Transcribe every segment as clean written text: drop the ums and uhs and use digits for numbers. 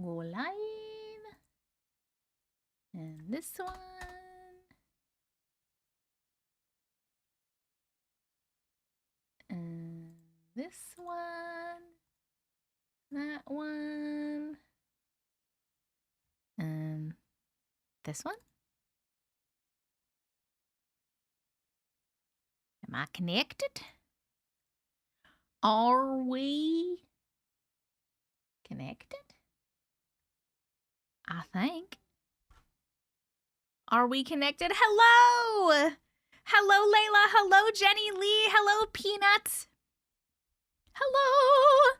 go live. And this one. And this one. That one. And this one. Am I connected? Are we connected? I think. Are we connected? Hello! Hello, Layla. Hello, Jenny Lee. Hello, Peanut. Hello!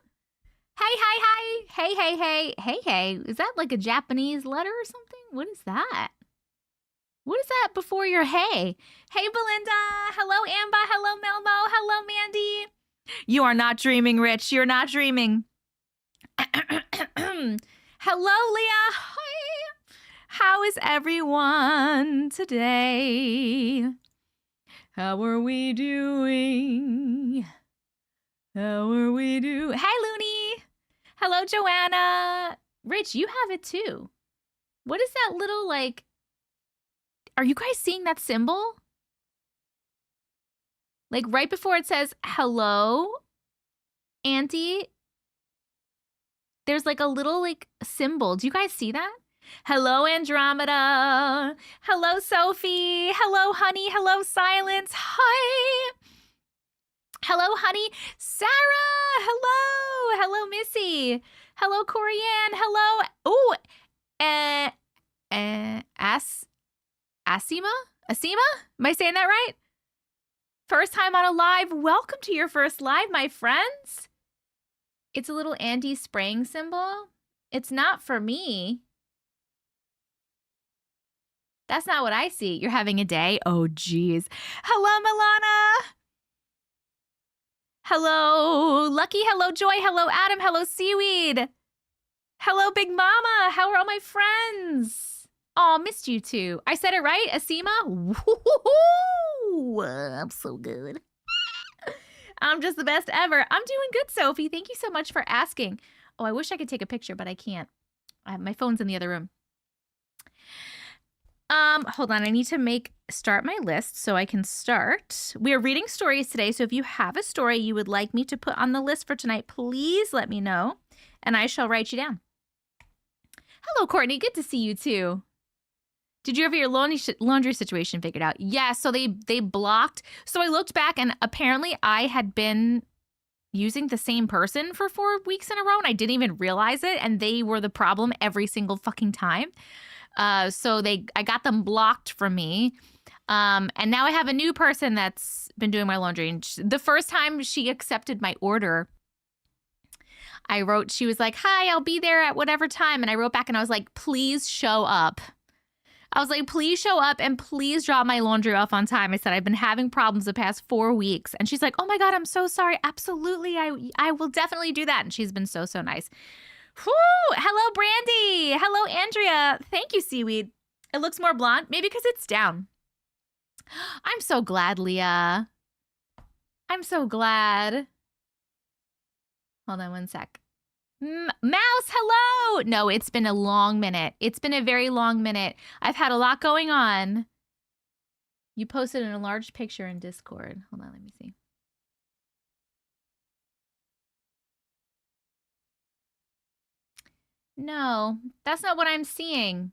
Hey, hey, hey. Hey, hey, hey. Hey, hey. Is that like a Japanese letter or something? What is that? What is that before your hey? Hey, Belinda. Hello, Amba. Hello, Melmo. Hello, Mandy. You are not dreaming, Rich. You're not dreaming. Hello, Leah. Hi. How is everyone today? How are we doing? How are we doing? Hey, Looney. Hello, Joanna. Rich, you have it too. What is that little, like, are you guys seeing that symbol? Like right before it says, hello, Auntie, there's like a little like symbol. Do you guys see that? Hello, Andromeda. Hello, Sophie. Hello, honey. Hello, Silence. Hi. Hello, honey. Sarah. Hello. Hello, Missy. Hello, Corianne. Hello. Ooh. Asima? Asima? Am I saying that right? First time on a live. Welcome to your first live, my friends. It's a little anti-spraying symbol. It's not for me. That's not what I see. You're having a day? Oh, geez. Hello, Milana. Hello, Lucky. Hello, Joy. Hello, Adam. Hello, Seaweed. Hello, Big Mama. How are all my friends? Oh, missed you too. I said it right, Asima? Woo-hoo-hoo! I'm so good. I'm just the best ever. I'm doing good, Sophie. Thank you so much for asking. Oh, I wish I could take a picture, but I can't. My phone's in the other room. Hold on. I need to start my list so I can start. We are reading stories today, so if you have a story you would like me to put on the list for tonight, please let me know, and I shall write you down. Hello, Courtney. Good to see you too. Did you have your laundry situation figured out? Yeah, so they blocked. So I looked back, and apparently I had been using the same person for 4 weeks in a row, and I didn't even realize it, and they were the problem every single fucking time. So I got them blocked from me. And now I have a new person that's been doing my laundry. And the first time she accepted my order, she was like, hi, I'll be there at whatever time. And I wrote back and I was like, please show up. I was like, please show up and please drop my laundry off on time. I said, I've been having problems the past 4 weeks. And she's like, oh my God, I'm so sorry. Absolutely. I will definitely do that. And she's been so, so nice. Whew! Hello, Brandy. Hello, Andrea. Thank you, Seaweed. It looks more blonde. Maybe because it's down. I'm so glad, Leah. I'm so glad. Hold on one sec. Mouse, hello. No, it's been a long minute. It's been a very long minute. I've had a lot going on. You posted an enlarged picture in Discord. Hold on, let me see. No, that's not what I'm seeing.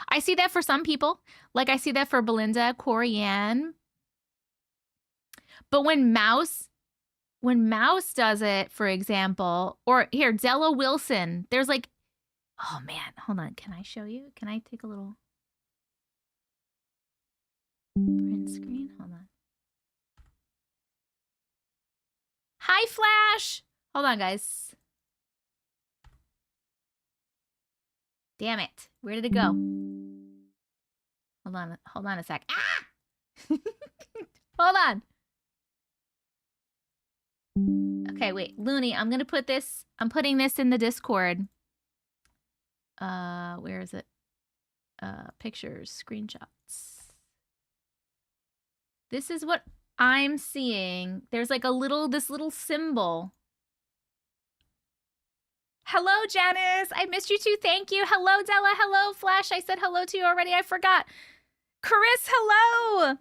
I see that for some people. Like I see that for Belinda, Corianne. But when Mouse does it, for example, or here, Della Wilson, there's like, oh man, hold on. Can I show you? Can I take a little print screen? Hold on. Hi, Flash. Hold on, guys. Damn it. Where did it go? Hold on a sec. Ah! Hold on. Okay, wait. Looney, I'm putting this in the Discord. Where is it? Pictures, screenshots. This is what I'm seeing. There's like this little symbol. Hello, Janice. I missed you too. Thank you. Hello, Della. Hello, Flash. I said hello to you already. I forgot. Chris, hello.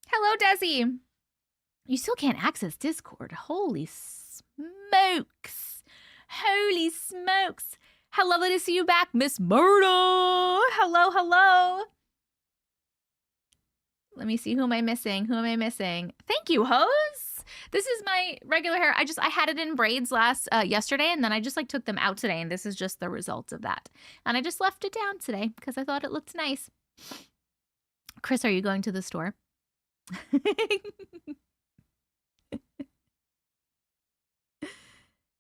Hello, Desi. You still can't access Discord. Holy smokes. Holy smokes. How lovely to see you back, Miss Murdo. Hello, hello. Let me see. Who am I missing? Who am I missing? Thank you, Hose. This is my regular hair. I had it in braids yesterday, and then I just like took them out today, and this is just the result of that. And I just left it down today because I thought it looked nice. Chris, are you going to the store?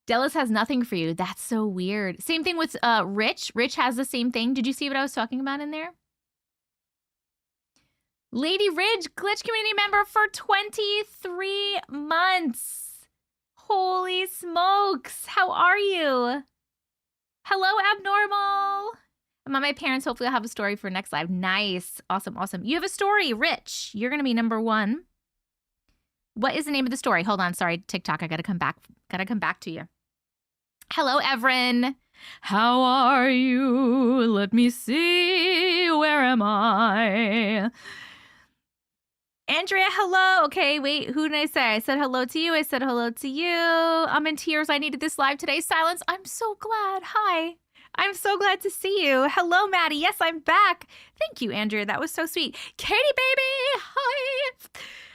Della's has nothing for you. That's so weird. Same thing with Rich. Rich has the same thing. Did you see what I was talking about in there? Lady Ridge, Glitch community member for 23 months. Holy smokes. How are you? Hello, Abnormal. I'm at my parents. Hopefully I'll have a story for next live. Nice. Awesome, awesome. You have a story, Rich. You're going to be number 1. What is the name of the story? Hold on. Sorry, TikTok. I got to come back. Got to come back to you. Hello, Everin. How are you? Let me see. Where am I? Andrea, hello. Okay, wait. Who did I say? I said hello to you. I said hello to you. I'm in tears. I needed this live today. Silence. I'm so glad. Hi. I'm so glad to see you. Hello, Maddie. Yes, I'm back. Thank you, Andrea. That was so sweet. Katie, baby. Hi.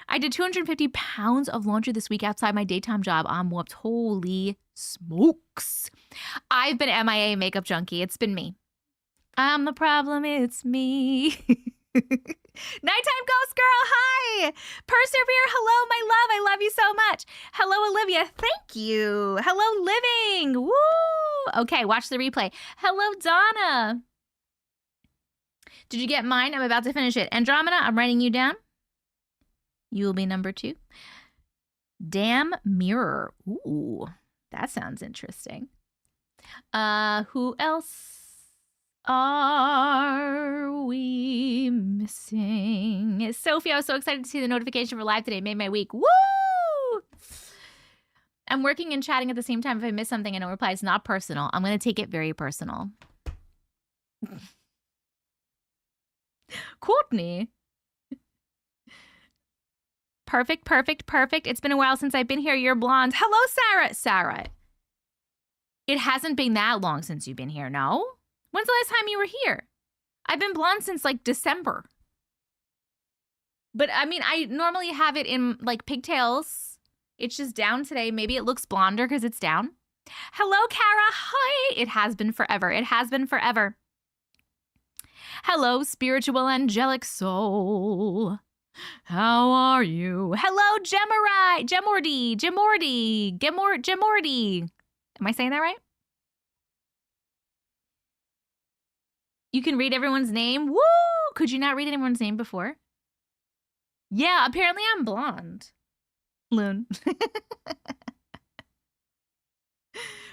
I did 250 pounds of laundry this week outside my daytime job. I'm whooped. Holy smokes. I've been MIA makeup junkie. It's been me. I'm the problem. It's me. Nighttime ghost girl. Hi. Persevere. Hello, my love. I love you so much. Hello, Olivia. Thank you. Hello, Living. Woo. Okay, watch the replay. Hello, Donna. Did you get mine? I'm about to finish it. Andromeda, I'm writing you down. You will be number 2. Damn mirror. Ooh, that sounds interesting. Who else are we missing? Sophie, I was so excited to see the notification for live today. Made my week. Woo! I'm working and chatting at the same time. If I miss something and don't reply, it's not personal. I'm going to take it very personal. Courtney. Perfect, perfect, perfect. It's been a while since I've been here. You're blonde. Hello, Sarah. Sarah. It hasn't been that long since you've been here, no? When's the last time you were here? I've been blonde since like December. But I mean, I normally have it in like pigtails. It's just down today. Maybe it looks blonder because it's down. Hello, Kara. Hi. It has been forever. It has been forever. Hello, spiritual angelic soul. How are you? Hello, Gemordy. Am I saying that right? You can read everyone's name. Woo! Could you not read anyone's name before? Yeah, apparently I'm blonde. Loon.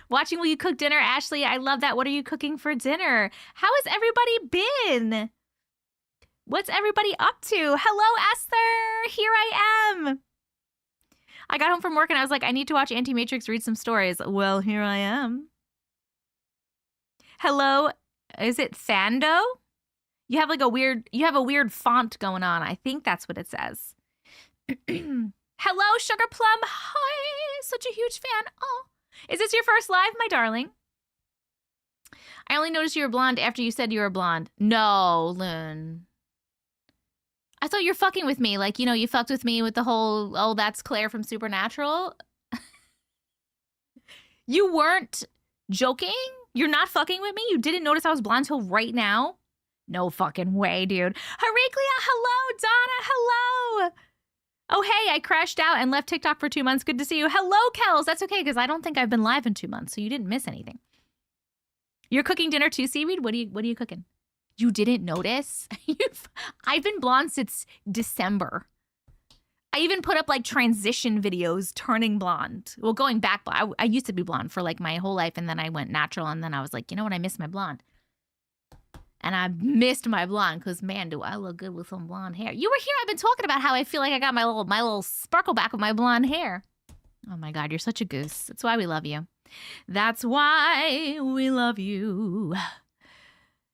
Watching Will You Cook Dinner, Ashley. I love that. What are you cooking for dinner? How has everybody been? What's everybody up to? Hello, Esther. Here I am. I got home from work and I was like, I need to watch Auntie Matrix read some stories. Well, here I am. Hello. Is it Fando? You have like a weird font going on. I think that's what it says. Hello, Sugar Plum. Hi. Such a huge fan. Oh. Is this your first live, my darling? I only noticed you were blonde after you said you were blonde. No, Lynn. I thought you were fucking with me. Like, you know, you fucked with me with the whole, oh, that's Claire from Supernatural. You weren't joking? You're not fucking with me? You didn't notice I was blonde till right now? No fucking way, dude. Heraclea, hello. Donna, hello. Oh, hey, I crashed out and left TikTok for 2 months. Good to see you. Hello, Kels. That's okay, because I don't think I've been live in 2 months, so you didn't miss anything. You're cooking dinner too, Seaweed? What are you cooking? You didn't notice? I've been blonde since December. I even put up like transition videos turning blonde. Well, going back, I used to be blonde for like my whole life, and then I went natural, and then I was like, you know what? I miss my blonde. And I missed my blonde because, man, do I look good with some blonde hair. You were here. I've been talking about how I feel like I got my little sparkle back with my blonde hair. Oh my God, you're such a goose. That's why we love you. That's why we love you.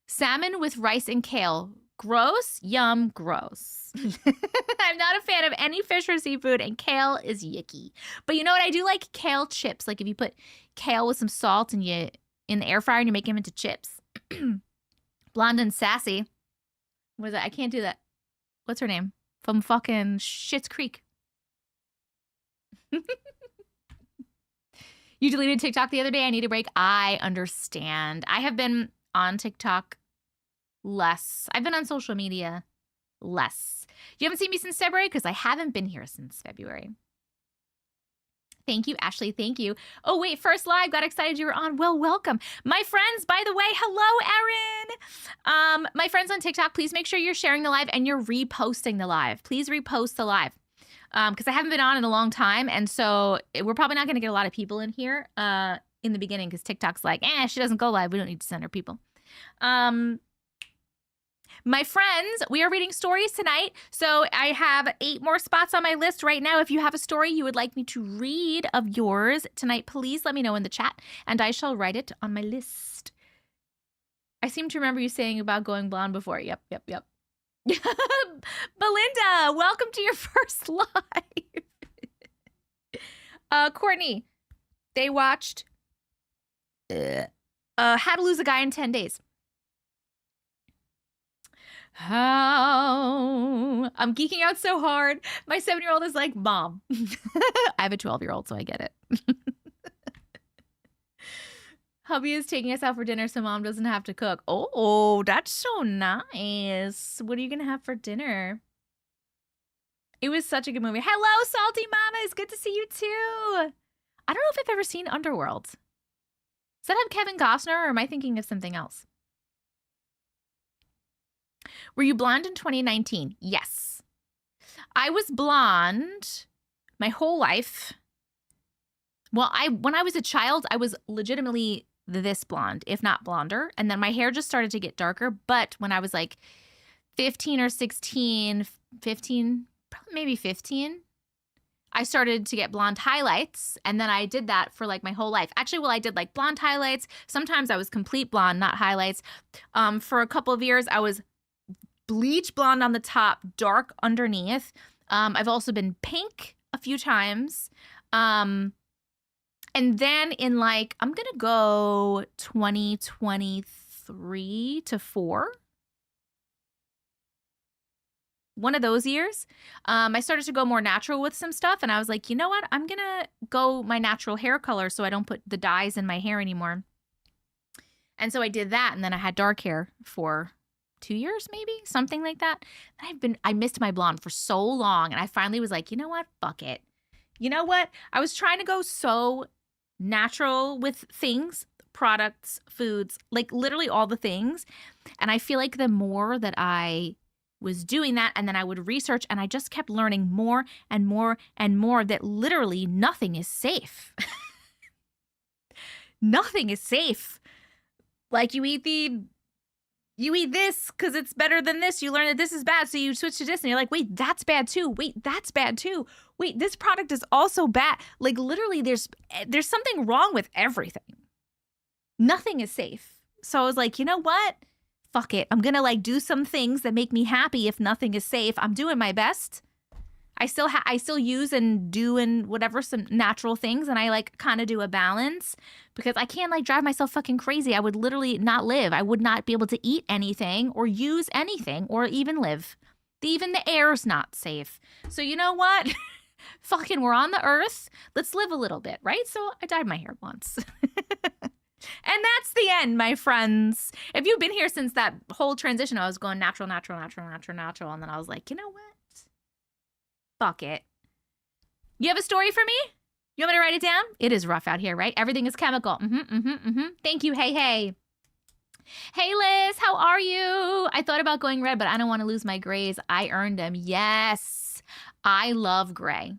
Salmon with rice and kale. Gross, yum, gross. I'm not a fan of any fish or seafood, and kale is yicky. But you know what? I do like kale chips. Like if you put kale with some salt and you in the air fryer and you make them into chips. Blonde and Sassy. What is that? I can't do that. What's her name? From fucking Schitt's Creek. You deleted TikTok the other day. I need a break. I understand. I have been on TikTok less. I've been on social media less. You haven't seen me since February? Because I haven't been here since February. Thank you, Ashley. Thank you. Oh, wait. First live. Got excited you were on. Well, welcome. My friends, by the way, hello, Erin. My friends on TikTok, please make sure you're sharing the live and you're reposting the live. Please repost the live. Because I haven't been on in a long time. And so we're probably not going to get a lot of people in here in the beginning because TikTok's like, she doesn't go live. We don't need to send her people. My friends, we are reading stories tonight. So I have 8 more spots on my list right now. If you have a story you would like me to read of yours tonight, please let me know in the chat and I shall write it on my list. I seem to remember you saying about going blonde before. Yep. Belinda, welcome to your first live. Courtney, they watched How to Lose a Guy in 10 Days. How I'm geeking out so hard. My 7-year-old is like, Mom. I have a 12-year-old, so I get it. Hubby is taking us out for dinner so Mom doesn't have to cook. Oh, that's so nice. What are you going to have for dinner? It was such a good movie. Hello, Salty Mamas. Good to see you too. I don't know if I've ever seen Underworld. Does that have Kevin Costner or am I thinking of something else? Were you blonde in 2019? Yes. I was blonde my whole life. Well, when I was a child, I was legitimately this blonde, if not blonder. And then my hair just started to get darker. But when I was like 15 or 16, 15, probably maybe 15, I started to get blonde highlights. And then I did that for like my whole life. Actually, well, I did like blonde highlights. Sometimes I was complete blonde, not highlights. For a couple of years, I was bleach blonde on the top, dark underneath. I've also been pink a few times. And then in like, I'm going to go 2023 to 4. One of those years, I started to go more natural with some stuff. And I was like, you know what? I'm going to go my natural hair color so I don't put the dyes in my hair anymore. And so I did that. And then I had dark hair for 2 years, maybe something like that. And I missed my blonde for so long. And I finally was like, you know what? Fuck it. You know what? I was trying to go so natural with things, products, foods, like literally all the things. And I feel like the more that I was doing that and then I would research and I just kept learning more and more and more that literally nothing is safe. Nothing is safe. Like you eat this because it's better than this. You learn that this is bad. So you switch to this and you're like, wait, that's bad too. Wait, that's bad too. Wait, this product is also bad. Like literally there's something wrong with everything. Nothing is safe. So I was like, you know what? Fuck it. I'm going to like do some things that make me happy if nothing is safe. I'm doing my best. I still use and do and whatever some natural things. And I like kind of do a balance because I can't like drive myself fucking crazy. I would literally not live. I would not be able to eat anything or use anything or even live. Even the air's not safe. So you know what? Fucking we're on the earth. Let's live a little bit, right? So I dyed my hair once. And that's the end, my friends. If you've been here since that whole transition, I was going natural. And then I was like, you know what? Fuck it. You have a story for me? You want me to write it down? It is rough out here, right? Everything is chemical. Thank you. Hey. Hey, Liz, how are you? I thought about going red, but I don't want to lose my grays. I earned them. Yes, I love gray.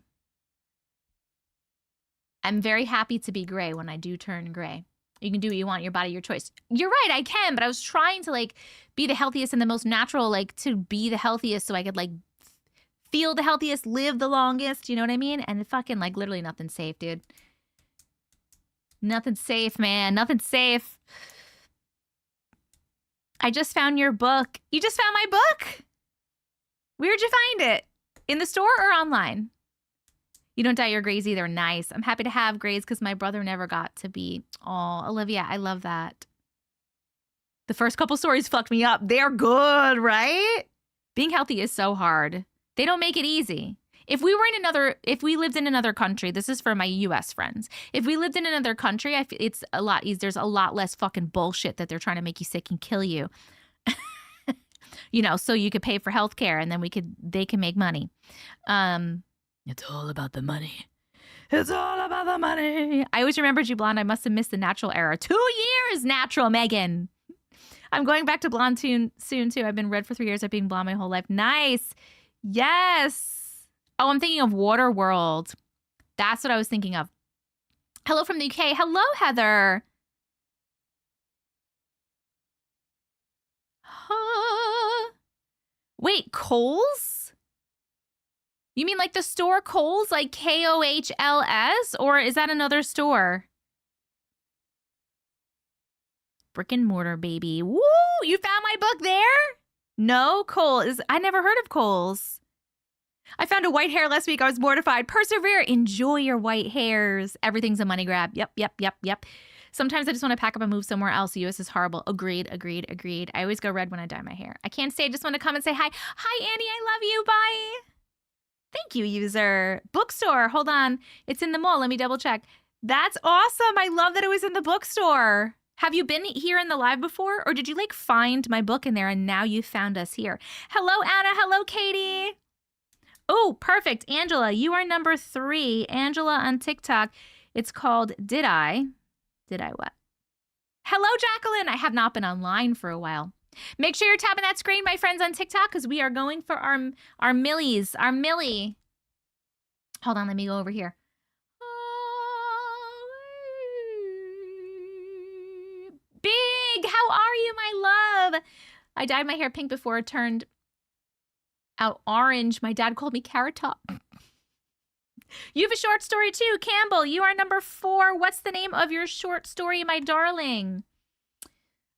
I'm very happy to be gray when I do turn gray. You can do what you want, your body, your choice. You're right, I can, but I was trying to like be the healthiest and the most natural, like to be the healthiest so I could like feel the healthiest, live the longest. You know what I mean? And fucking like literally nothing's safe, dude. Nothing's safe, man. Nothing's safe. I just found your book. You just found my book? Where'd you find it? In the store or online? You don't dye your grays either. Nice. I'm happy to have grays because my brother never got to be. Oh, Olivia, I love that. The first couple stories fucked me up. They're good, right? Being healthy is so hard. They don't make it easy. If we lived in another country, this is for my US friends. If we lived in another country, I feel it's a lot easier. There's a lot less fucking bullshit that they're trying to make you sick and kill you. You know, so you could pay for healthcare and then they can make money. It's all about the money. It's all about the money. I always remembered you blonde. I must have missed the natural era. 2 years natural, Megan. I'm going back to blonde soon too. I've been red for 3 years. I've been blonde my whole life. Nice. Yes. Oh, I'm thinking of Waterworld. That's what I was thinking of. Hello from the UK. Hello, Heather. Wait, Kohl's? You mean like the store Kohl's, like Kohls, or is that another store? Brick and mortar, baby. Woo! You found my book there? No, Kohl's. I never heard of Kohl's. I found a white hair last week. I was mortified. Persevere. Enjoy your white hairs. Everything's a money grab. Yep. Sometimes I just want to pack up and move somewhere else. The US is horrible. Agreed. I always go red when I dye my hair. I can't stay. I just want to come and say hi. Hi, Annie. I love you. Bye. Thank you, user. Bookstore. Hold on. It's in the mall. Let me double check. That's awesome. I love that it was in the bookstore. Have you been here in the live before? Or did you like find my book in there and now you found us here? Hello, Anna. Hello, Katie. Oh, perfect. Angela, you are number 3. Angela on TikTok. It's called Did I what? Hello, Jacqueline. I have not been online for a while. Make sure you're tapping that screen, my friends, on TikTok, because we are going for our millies, our millie. Hold on, let me go over here. Big, how are you, my love? I dyed my hair pink before it turned out orange. My dad called me Carrot Top. You have a short story too. Campbell, you are number 4. What's the name of your short story, my darling?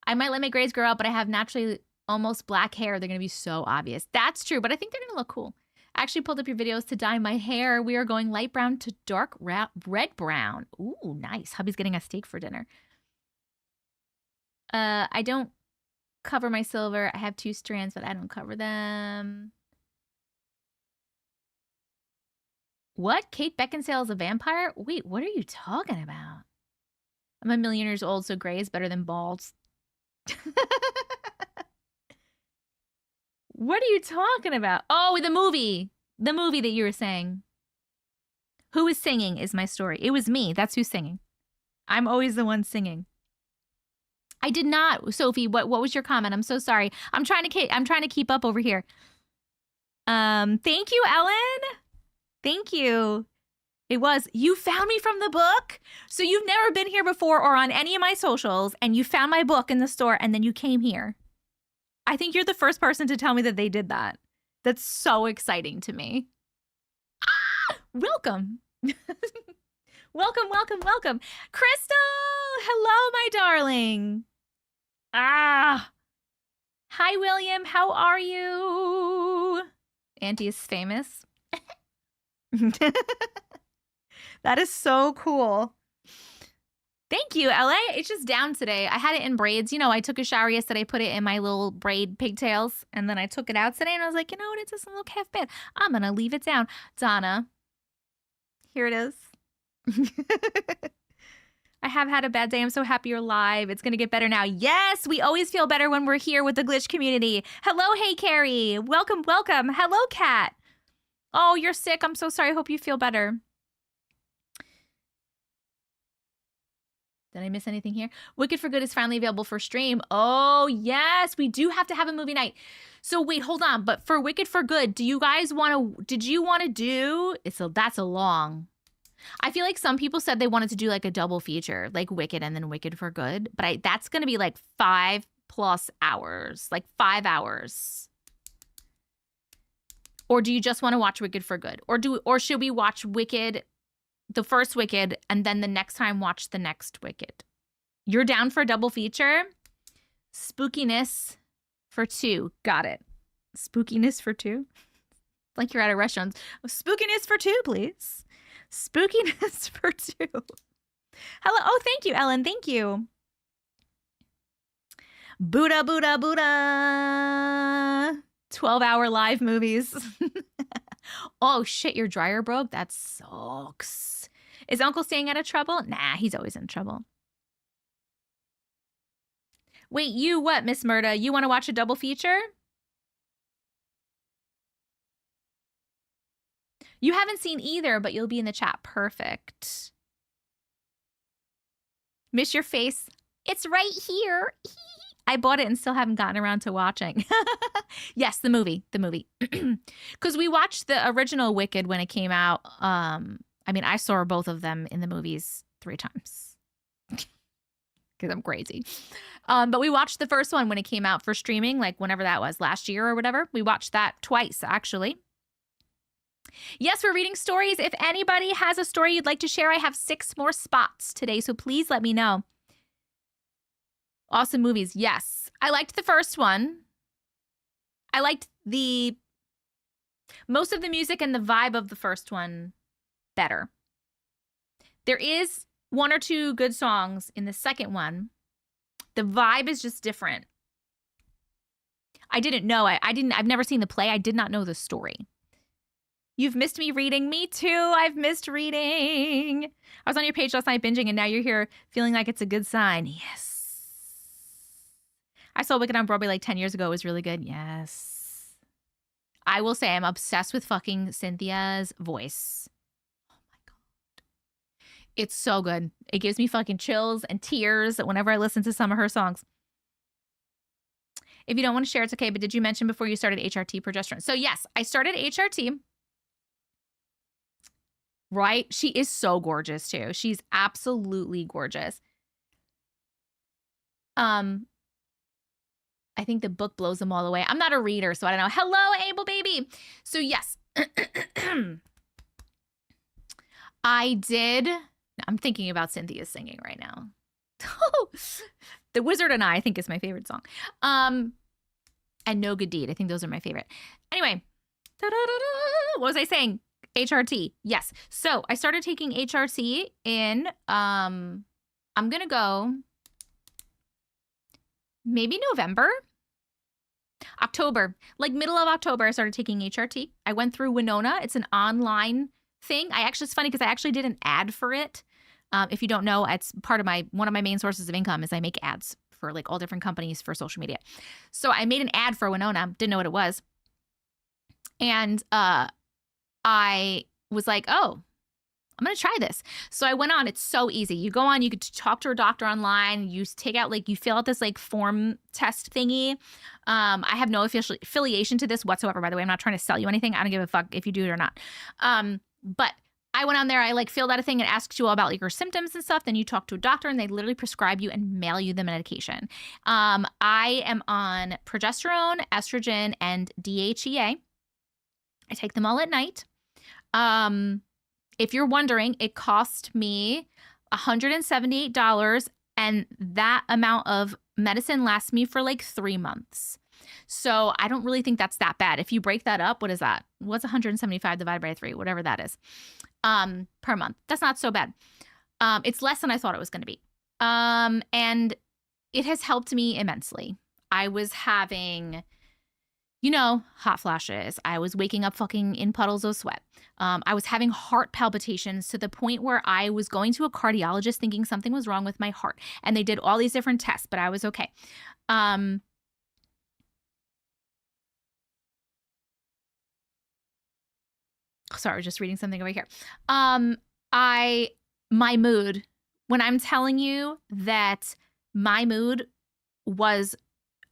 I might let my grays grow out, but I have naturally almost black hair. They're going to be so obvious. That's true, but I think they're going to look cool. I actually pulled up your videos to dye my hair. We are going light brown to dark red brown. Ooh, nice. Hubby's getting a steak for dinner. I don't cover my silver. I have 2 strands, but I don't cover them. What? Kate Beckinsale is a vampire? Wait, what are you talking about? I'm 1 million years old, so gray is better than bald. What are you talking about? Oh, the movie. The movie that you were saying. Who is singing is my story. It was me. That's who's singing. I'm always the one singing. I did not, Sophie. What was your comment? I'm so sorry. I'm trying to keep up over here. Thank you, Ellen. Thank you. You found me from the book? So you've never been here before or on any of my socials, and you found my book in the store, and then you came here. I think you're the first person to tell me that they did that. That's so exciting to me. Welcome. Welcome. Crystal! Hello, my darling. Hi, William. How are you? Auntie is famous. That is so cool. Thank you, LA. It's just down today. I had it in braids. You know, I took a shower yesterday, put it in my little braid pigtails, and then I took it out today, and I was like, you know what? It doesn't look half bad. I'm going to leave it down. Donna, here it is. I have had a bad day. I'm so happy you're live. It's going to get better now. Yes, we always feel better when we're here with the glitch community. Hello, hey, Carrie. Welcome. Hello, Kat. Oh, you're sick. I'm so sorry. I hope you feel better. Did I miss anything here? Wicked for Good is finally available for stream. Oh, yes. We do have to have a movie night. So wait, hold on. But for Wicked for Good, did you want to do? That's a long. I feel like some people said they wanted to do like a double feature, like Wicked and then Wicked for Good. But that's going to be like 5+ hours, like 5 hours. Or do you just want to watch Wicked for good? Or should we watch Wicked, the first Wicked, and then the next time watch the next Wicked? You're down for a double feature? Spookiness for 2. Got it. Spookiness for 2? Like you're at a restaurant. Oh, spookiness for 2, please. Spookiness for 2. Hello. Oh, thank you, Ellen. Thank you. Buddha, Buddha, Buddha. 12-hour live movies. Oh, shit, your dryer broke? That sucks. Is Uncle staying out of trouble? Nah, he's always in trouble. Wait, you what, Miss Murda? You want to watch a double feature? You haven't seen either, but you'll be in the chat. Perfect. Miss your face? It's right here. I bought it and still haven't gotten around to watching. Yes, the movie. Because we watched the original Wicked when it came out. I mean, I saw both of them in the movies 3 times. Because I'm crazy. But we watched the first one when it came out for streaming, like whenever that was, last year or whatever. We watched that twice, actually. Yes, we're reading stories. If anybody has a story you'd like to share, I have 6 more spots today, so please let me know. Awesome movies. Yes. I liked the first one. I liked most of the music and the vibe of the first one better. There is 1 or 2 good songs in the second one. The vibe is just different. I didn't know. I've never seen the play. I did not know the story. You've missed me reading. Me too. I've missed reading. I was on your page last night binging, and now you're here feeling like it's a good sign. Yes. I saw Wicked on Broadway like 10 years ago. It was really good. Yes. I will say I'm obsessed with fucking Cynthia's voice. Oh my God. It's so good. It gives me fucking chills and tears whenever I listen to some of her songs. If you don't want to share, it's okay. But did you mention before you started HRT progesterone? So yes, I started HRT. Right? She is so gorgeous too. She's absolutely gorgeous. I think the book blows them all away. I'm not a reader, so I don't know. Hello, Able Baby. So yes, I did. I'm thinking about Cynthia singing right now. The Wizard and I think is my favorite song. And No Good Deed. I think those are my favorite. Anyway, what was I saying? HRT. Yes. So I started taking HRT in, I'm going to go maybe November, October, like middle of October, I started taking HRT. I went through Winona. It's an online thing. It's funny because I actually did an ad for it. If you don't know, it's part of one of my main sources of income is I make ads for like all different companies for social media. So I made an ad for Winona, didn't know what it was. And, I was like, oh, I'm going to try this. So I went on. It's so easy. You go on, you could talk to a doctor online. You take out, you fill out this form test thingy. I have no official affiliation to this whatsoever, by the way. I'm not trying to sell you anything. I don't give a fuck if you do it or not. But I went on there. I filled out a thing and asked you all about your symptoms and stuff. Then you talk to a doctor and they literally prescribe you and mail you the medication. I am on progesterone, estrogen, and DHEA. I take them all at night. If you're wondering, it cost me $178, and that amount of medicine lasts me for 3 months. So I don't really think that's that bad. If you break that up, what is that? What's 175 divided by 3? Whatever that is, per month. That's not so bad. It's less than I thought it was going to be. And it has helped me immensely. I was having, hot flashes. I was waking up fucking in puddles of sweat. I was having heart palpitations to the point where I was going to a cardiologist thinking something was wrong with my heart. And they did all these different tests, but I was okay. Sorry, I was just reading something over here. My mood, when I'm telling you that my mood was,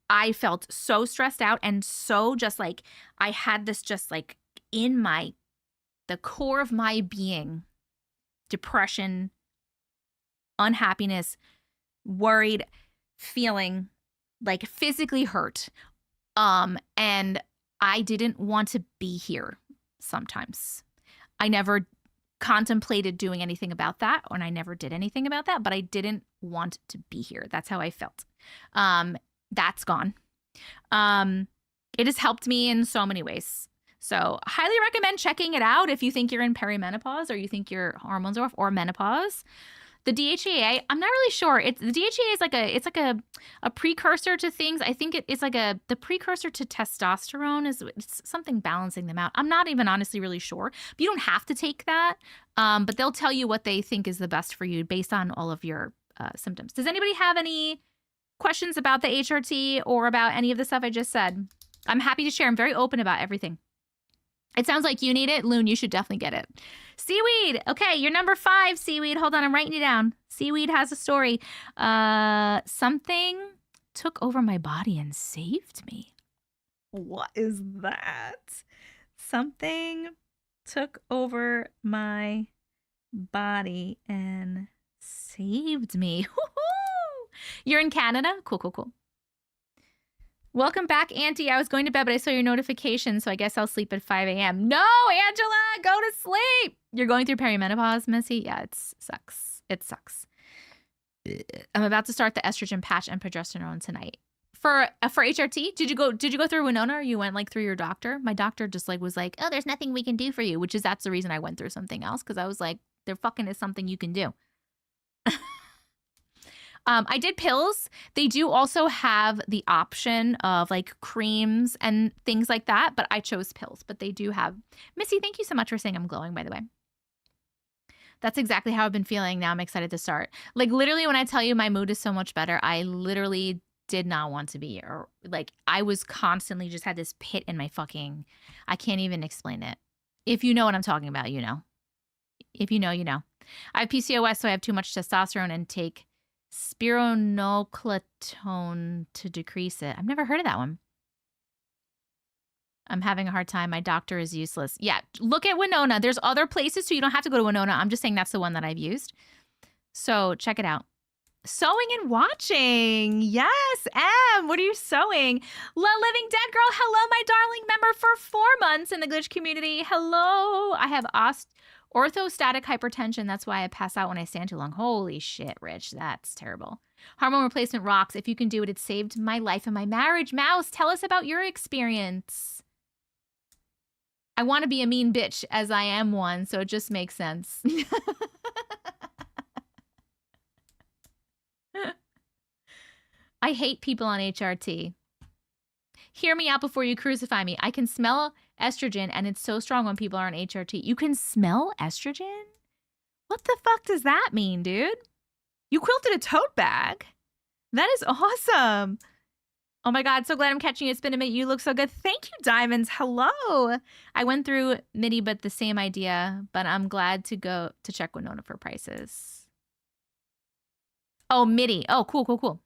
I felt so stressed out and so just I had this just in the core of my being, depression, unhappiness, worried, feeling physically hurt. And I didn't want to be here sometimes. I never contemplated doing anything about that, and I never did anything about that, but I didn't want to be here. That's how I felt. That's gone. It has helped me in so many ways. So highly recommend checking it out if you think you're in perimenopause or you think your hormones are off, or menopause. The DHEA, I'm not really sure. The DHEA is like a precursor to things. I think it's like the precursor to testosterone. It's something balancing them out. I'm not even honestly really sure. But you don't have to take that. But they'll tell you what they think is the best for you based on all of your symptoms. Does anybody have any questions about the HRT or about any of the stuff I just said? I'm happy to share. I'm very open about everything. It sounds like you need it. Loon, you should definitely get it. Seaweed. Okay, you're number 5, Seaweed. Hold on, I'm writing you down. Seaweed has a story. Something took over my body and saved me. What is that? Something took over my body and saved me. You're in Canada? Cool, cool, cool. Welcome back, Auntie. I was going to bed, but I saw your notification, so I guess I'll sleep at 5 a.m. No, Angela, go to sleep. You're going through perimenopause, Missy? Yeah, it sucks. It sucks. I'm about to start the estrogen patch and progesterone tonight. For HRT, did you go through Winona, or you went like through your doctor? My doctor just like was like, oh, there's nothing we can do for you, that's the reason I went through something else, because I was like, there fucking is something you can do. I did pills. They do also have the option of like creams and things like that, but I chose pills. But they do have. Missy, thank you so much for saying I'm glowing, by the way. That's exactly how I've been feeling. Now I'm excited to start. Like literally when I tell you my mood is so much better, I literally did not want to be here. Like I was constantly just had this pit in my fucking, I can't even explain it. If you know what I'm talking about, you know. If you know, you know. I have PCOS, so I have too much testosterone and take spironolactone to decrease it. I've never heard of that one. I'm having a hard time. My doctor is useless. Yeah, look at Winona. There's other places, so you don't have to go to Winona. I'm just saying that's the one that I've used. So check it out. Sewing and watching. Yes, Em, what are you sewing? La Living Dead Girl. Hello, my darling member for 4 months in the glitch community. Hello. I have orthostatic hypertension. That's why I pass out when I stand too long. Holy shit, Rich. That's terrible. Hormone replacement rocks. If you can do it, it saved my life and my marriage. Mouse, tell us about your experience. I want to be a mean bitch as I am one, so it just makes sense. I hate people on HRT. Hear me out before you crucify me. I can smell estrogen, and it's so strong when people are on HRT. You can smell estrogen? What the fuck does that mean, dude? You quilted a tote bag? That is awesome. Oh my God, so glad I'm catching you. It's been a minute. You look so good. Thank you, Diamonds. Hello. I went through MIDI, but the same idea, but I'm glad to go to check Winona for prices. Oh, MIDI. Oh, cool, cool, cool.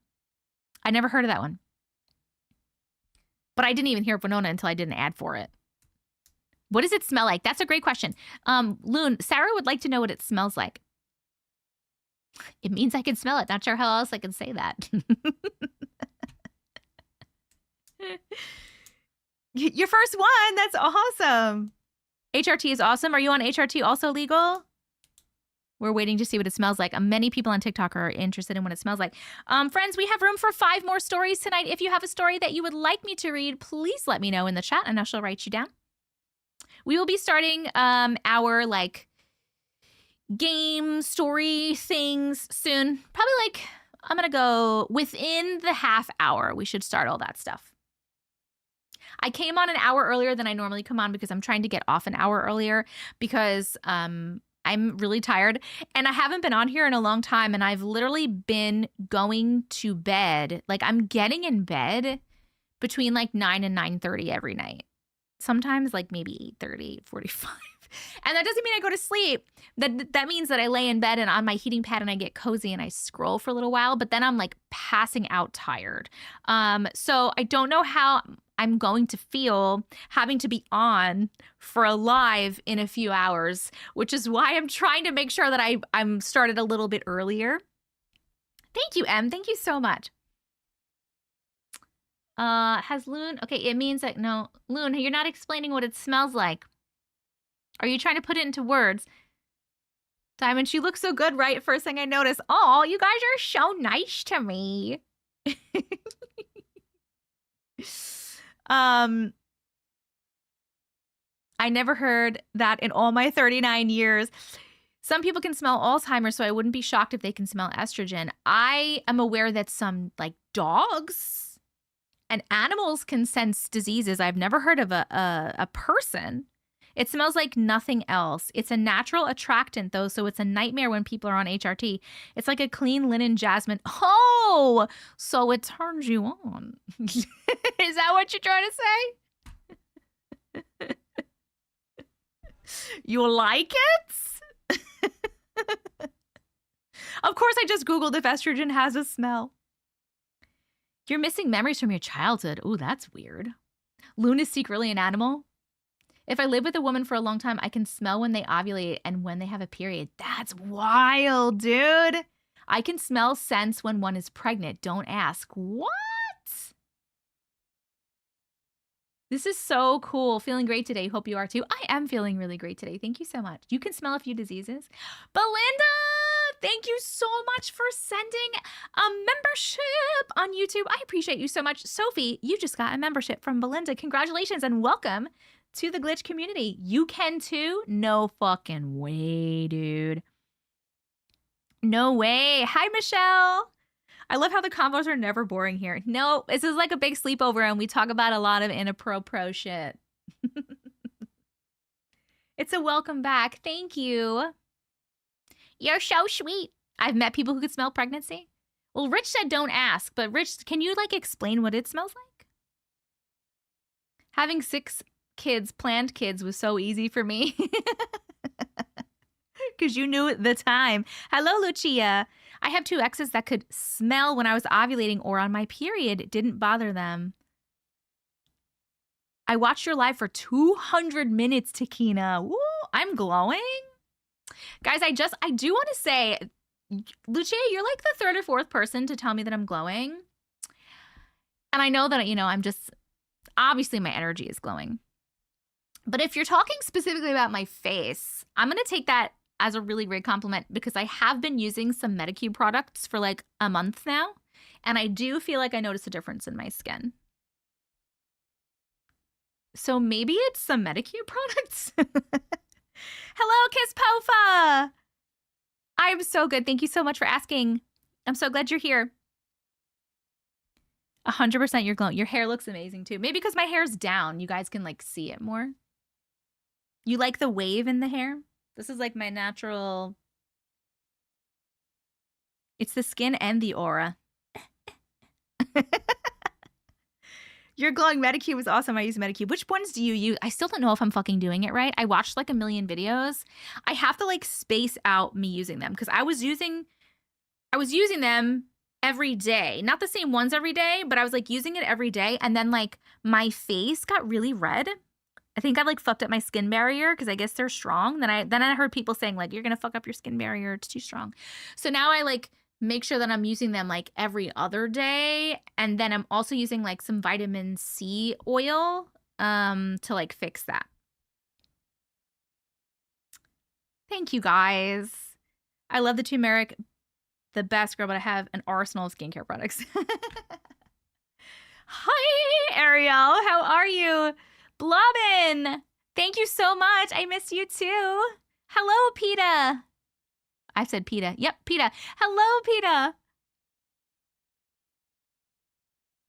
I never heard of that one. But I didn't even hear of Winona until I did an ad for it. What does it smell like? That's a great question. Loon, Sarah would like to know what it smells like. It means I can smell it. Not sure how else I can say that. Your first one. That's awesome. HRT is awesome. Are you on HRT also legal? We're waiting to see what it smells like. Many people on TikTok are interested in what it smells like. Friends, we have room for 5 more stories tonight. If you have a story that you would like me to read, please let me know in the chat and I shall write you down. We will be starting our like game story things soon. Probably like, I'm going to go within the half hour. We should start all that stuff. I came on an hour earlier than I normally come on because I'm trying to get off an hour earlier because I'm really tired and I haven't been on here in a long time, and I've literally been going to bed. Like I'm getting in bed between like 9 and 9:30 every night. Sometimes like maybe 8:30, 45. And that doesn't mean I go to sleep. That means that I lay in bed and on my heating pad and I get cozy and I scroll for a little while, but then I'm like passing out tired. So I don't know how I'm going to feel having to be on for a live in a few hours, which is why I'm trying to make sure that I'm started a little bit earlier. Thank you, Em. Thank you so much. Has Loon... Okay, it means that... No, Loon, you're not explaining what it smells like. Are you trying to put it into words? Diamond, she looks so good, right? First thing I noticed. Oh, you guys are so nice to me. I never heard that in all my 39 years. Some people can smell Alzheimer's, so I wouldn't be shocked if they can smell estrogen. I am aware that some, like, dogs and animals can sense diseases. I've never heard of a person. It smells like nothing else. It's a natural attractant, though, so it's a nightmare when people are on HRT. It's like a clean linen jasmine. Oh, so it turns you on. Is that what you're trying to say? You like it? Of course, I just Googled if estrogen has a smell. You're missing memories from your childhood. Ooh, that's weird. Loon is secretly an animal. If I live with a woman for a long time, I can smell when they ovulate and when they have a period. That's wild, dude. I can smell scents when one is pregnant. Don't ask. What? This is so cool. Feeling great today. Hope you are too. I am feeling really great today. Thank you so much. You can smell a few diseases. Belinda, thank you so much for sending a membership on YouTube. I appreciate you so much. Sophie, you just got a membership from Belinda. Congratulations and welcome to the glitch community. You can too? No fucking way, dude. No way. Hi, Michelle. I love how the combos are never boring here. No, this is like a big sleepover and we talk about a lot of inappropriate shit. It's a welcome back. Thank you. You're so sweet. I've met people who could smell pregnancy. Well, Rich said don't ask, but Rich, can you like explain what it smells like? Having 6 kids, planned kids, was so easy for me. Because you knew the time. Hello, Lucia. I have 2 exes that could smell when I was ovulating or on my period. It didn't bother them. I watched your live for 200 minutes, Takina. Woo, I'm glowing. Guys, I do want to say, Lucia, you're like the 3rd or 4th person to tell me that I'm glowing. And I know that, you know, I'm just, obviously my energy is glowing. But if you're talking specifically about my face, I'm going to take that as a really great compliment because I have been using some Medicube products for like a month now. And I do feel like I notice a difference in my skin. So maybe it's some Medicube products. Hello, Kiss Pofa. I'm so good. Thank you so much for asking. I'm so glad you're here. 100% you're glowing. Your hair looks amazing too. Maybe because my hair's down, you guys can like see it more. You like the wave in the hair? This is like my natural... It's the skin and the aura. Your glowing Medicube was awesome. I use Medicube. Which ones do you use? I still don't know if I'm fucking doing it right. I watched like a million videos. I have to like space out me using them because I was using them every day. Not the same ones every day, but I was like using it every day. And then like my face got really red. I think I like fucked up my skin barrier because I guess they're strong. Then I heard people saying like, you're going to fuck up your skin barrier. It's too strong. So now I like make sure that I'm using them like every other day. And then I'm also using like some vitamin C oil to like fix that. Thank you guys. I love the turmeric, the best girl, but I have an arsenal of skincare products. Hi, Ariel. How are you? Blobbin, thank you so much. I miss you too. Hello, PETA. I said PETA. Yep, PETA. Hello, PETA.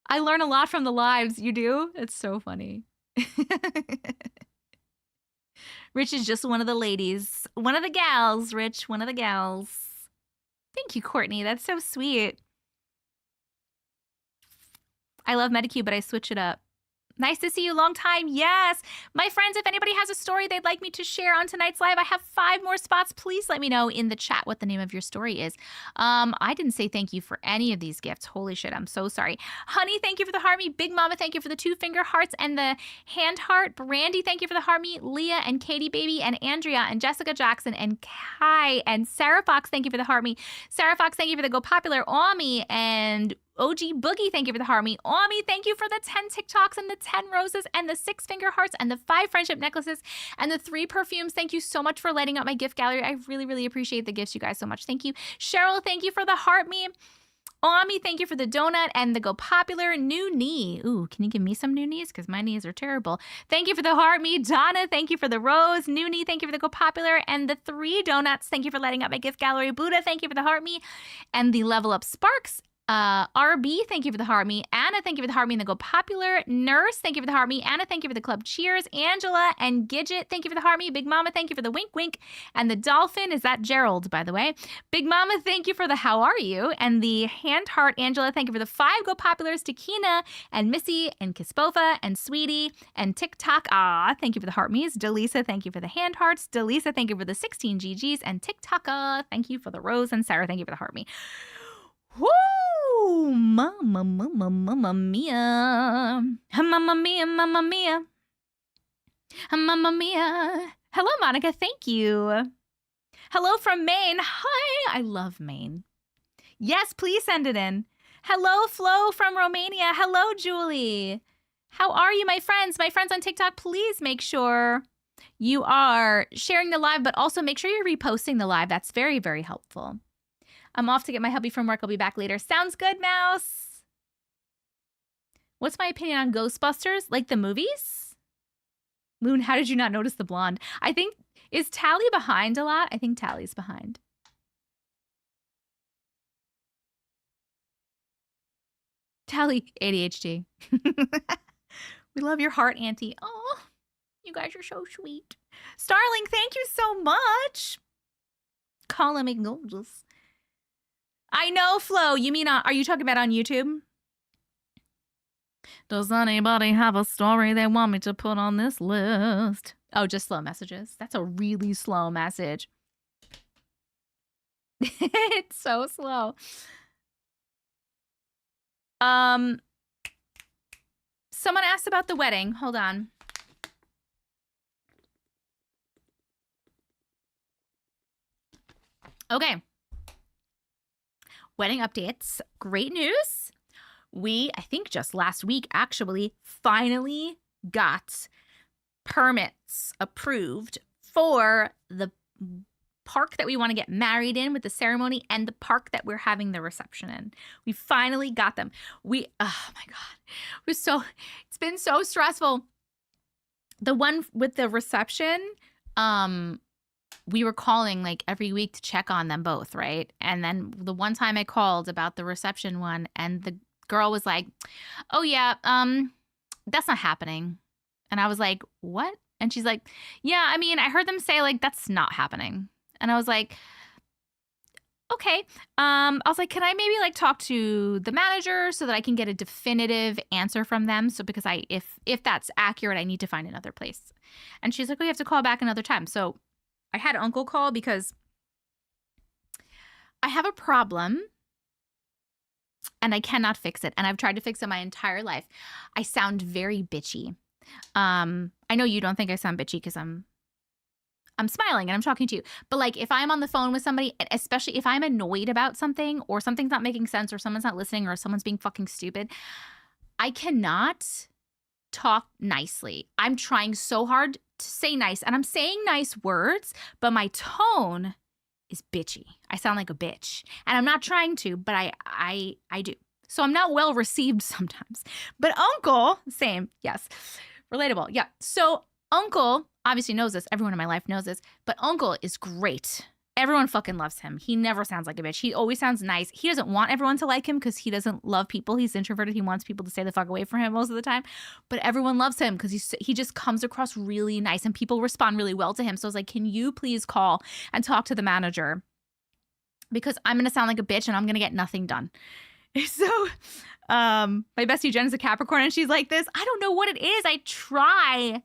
I learn a lot from the lives. You do? It's so funny. Rich is just one of the ladies. One of the gals, Rich. One of the gals. Thank you, Courtney. That's so sweet. I love Medicube, but I switch it up. Nice to see you. Long time. Yes. My friends, if anybody has a story they'd like me to share on tonight's live, I have 5 more spots. Please let me know in the chat what the name of your story is. I didn't say thank you for any of these gifts. Holy shit. I'm so sorry. Honey, thank you for the heart me. Big Mama, thank you for the 2-finger hearts and the hand heart. Brandy, thank you for the heart me. Leah and Katie Baby and Andrea and Jessica Jackson and Kai and Sarah Fox, thank you for the heart me. Sarah Fox, thank you for the Go Popular. Ami and OG Boogie, thank you for the heart me. Ami, thank you for the 10 TikToks and the 10 roses and the 6 finger hearts and the 5 friendship necklaces and the 3 perfumes. Thank you so much for lighting up my gift gallery. I really, really appreciate the gifts, you guys, so much. Thank you. Cheryl, thank you for the heart me. Ami, thank you for the donut and the Go Popular new knee. Ooh, can you give me some new knees? Because my knees are terrible. Thank you for the heart me. Donna, thank you for the rose. New knee, thank you for the Go Popular and the 3 donuts. Thank you for lighting up my gift gallery. Buddha, thank you for the heart me and the Level Up Sparks. RB, thank you for the heart me. Anna, thank you for the heart me and the Go Popular. Nurse, thank you for the heart me. Anna, thank you for the club cheers. Angela and Gidget, thank you for the heart me. Big Mama, thank you for the wink wink. And the dolphin, is that Gerald, by the way? Big Mama, thank you for the how are you? And the hand heart. Angela, thank you for the 5 Go Populars. Takina and Missy and Kispova and Sweetie and TikTok. Thank you for the heart me's. Delisa, thank you for the hand hearts. Delisa, thank you for the 16 GGs. And TikToka, thank you for the rose. And Sarah, thank you for the heart me. Woo! Mamma mia. Mamma mia, mamma mia. Mamma mia. Hello, Monica. Thank you. Hello from Maine. Hi. I love Maine. Yes, please send it in. Hello, Flo from Romania. Hello, Julie. How are you, my friends? My friends on TikTok, please make sure you are sharing the live, but also make sure you're reposting the live. That's very, very helpful. I'm off to get my hubby from work. I'll be back later. Sounds good, Mouse. What's my opinion on Ghostbusters? Like the movies? Moon, how did you not notice the blonde? I think, is Tally behind a lot? I think Tally's behind. Tally, ADHD. We love your heart, Auntie. Oh, you guys are so sweet. Starling, thank you so much. Calling me gorgeous. I know, Flo. You mean, are you talking about on YouTube? Does anybody have a story they want me to put on this list? Oh, just slow messages. That's a really slow message. It's so slow. Someone asked about the wedding. Hold on. Okay. Wedding updates. Great news. We, I think just last week, actually, finally got permits approved for the park that we want to get married in with the ceremony and the park that we're having the reception in. We finally got them. Oh my God. It's been so stressful. The one with the reception, we were calling like every week to check on them both, right? And then the one time I called about the reception one and the girl was like, oh yeah, that's not happening. And I was like, what? And she's like, yeah, I mean, I heard them say like, that's not happening. And I was like, okay. I was like, can I maybe like talk to the manager so that I can get a definitive answer from them? So because if that's accurate, I need to find another place. And she's like, oh, you have to call back another time. So I had Uncle call because I have a problem and I cannot fix it. And I've tried to fix it my entire life. I sound very bitchy. I know you don't think I sound bitchy because I'm smiling and I'm talking to you. But like if I'm on the phone with somebody, especially if I'm annoyed about something or something's not making sense or someone's not listening or someone's being fucking stupid, I cannot talk nicely. I'm trying so hard to say nice and I'm saying nice words, but my tone is bitchy. I sound like a bitch and I'm not trying to, but I do. So I'm not well received sometimes. But Uncle, same. Yes. Relatable. Yeah. So Uncle obviously knows this. Everyone in my life knows this, but Uncle is great. Everyone fucking loves him. He never sounds like a bitch. He always sounds nice. He doesn't want everyone to like him because he doesn't love people. He's introverted. He wants people to stay the fuck away from him most of the time. But everyone loves him because he just comes across really nice and people respond really well to him. So I was like, can you please call and talk to the manager? Because I'm going to sound like a bitch and I'm going to get nothing done. So my bestie Jen is a Capricorn and she's like this. I don't know what it is. I try.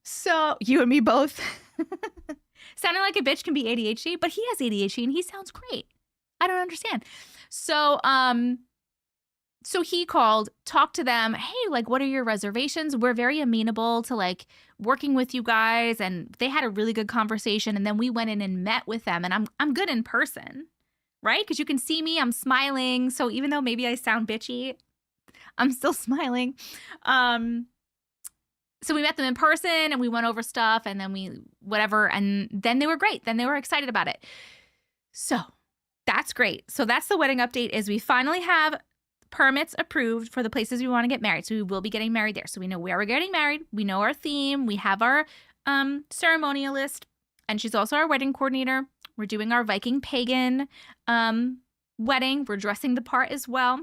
So you and me both. Sounding like a bitch can be ADHD, but he has ADHD and he sounds great. I don't understand. So he called, talked to them. Hey, like, what are your reservations? We're very amenable to like working with you guys. And they had a really good conversation. And then we went in and met with them and I'm good in person. right? Because you can see me, I'm smiling. So even though maybe I sound bitchy, I'm still smiling. So we met them in person and we went over stuff and then whatever. And then they were great. Then they were excited about it. So that's great. So that's the wedding update is we finally have permits approved for the places we want to get married. So we will be getting married there. So we know where we're getting married. We know our theme. We have our ceremonialist. And she's also our wedding coordinator. We're doing our Viking pagan wedding. We're dressing the part as well.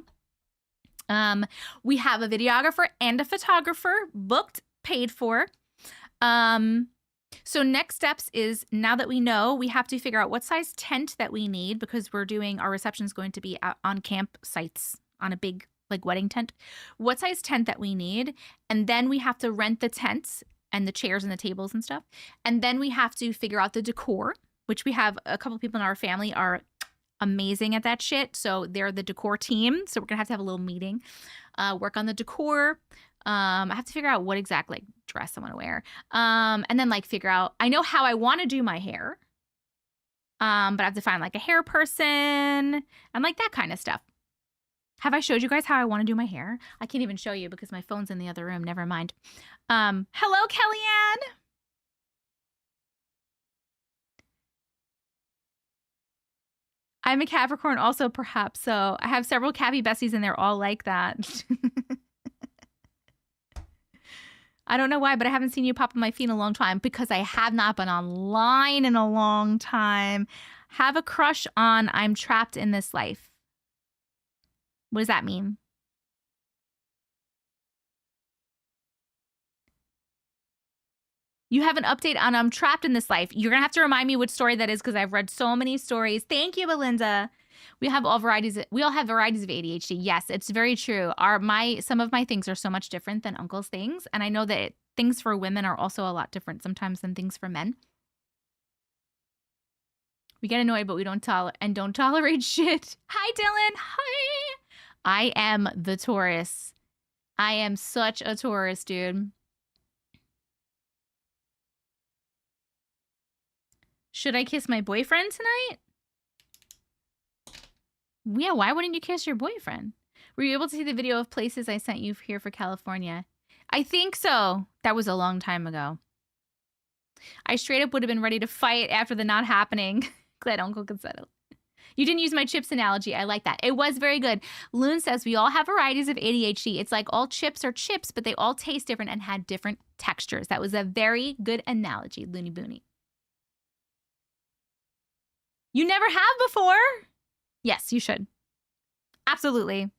We have a videographer and a photographer booked, paid for. So next steps is now that we know, we have to figure out what size tent that we need because we're doing our reception is going to be out on campsites on a big like wedding tent. What size tent that we need, and then we have to rent the tents and the chairs and the tables and stuff, and then we have to figure out the decor, which we have a couple people in our family are amazing at that shit. So they're the decor team. So we're gonna have to have a little meeting, work on the decor. I have to figure out what exact like dress I want to wear. And then like figure out, I know how I want to do my hair. But I have to find like a hair person and like that kind of stuff. Have I showed you guys how I want to do my hair? I can't even show you because my phone's in the other room. Never mind. Hello, Kellyanne. I'm a Capricorn also, perhaps. So I have several Cappy besties and they're all like that. I don't know why, but I haven't seen you pop on my feed in a long time because I have not been online in a long time. Have a crush on I'm trapped in this life. What does that mean? You have an update on I'm trapped in this life. You're going to have to remind me which story that is because I've read so many stories. Thank you, Belinda. We have all varieties. We all have varieties of ADHD. Yes, it's very true. Some of my things are so much different than Uncle's things. And I know that things for women are also a lot different sometimes than things for men. We get annoyed, but we don't tolerate shit. Hi, Dylan. Hi. I am the Taurus. I am such a Taurus, dude. Should I kiss my boyfriend tonight? Yeah, why wouldn't you kiss your boyfriend? Were you able to see the video of places I sent you here for California? I think so. That was a long time ago. I straight up would have been ready to fight after the not happening. Glad Uncle could settle. You didn't use my chips analogy. I like that. It was very good. Loon says we all have varieties of ADHD. It's like all chips are chips, but they all taste different and had different textures. That was a very good analogy, Loony Boony. You never have before? Yes, you should. Absolutely.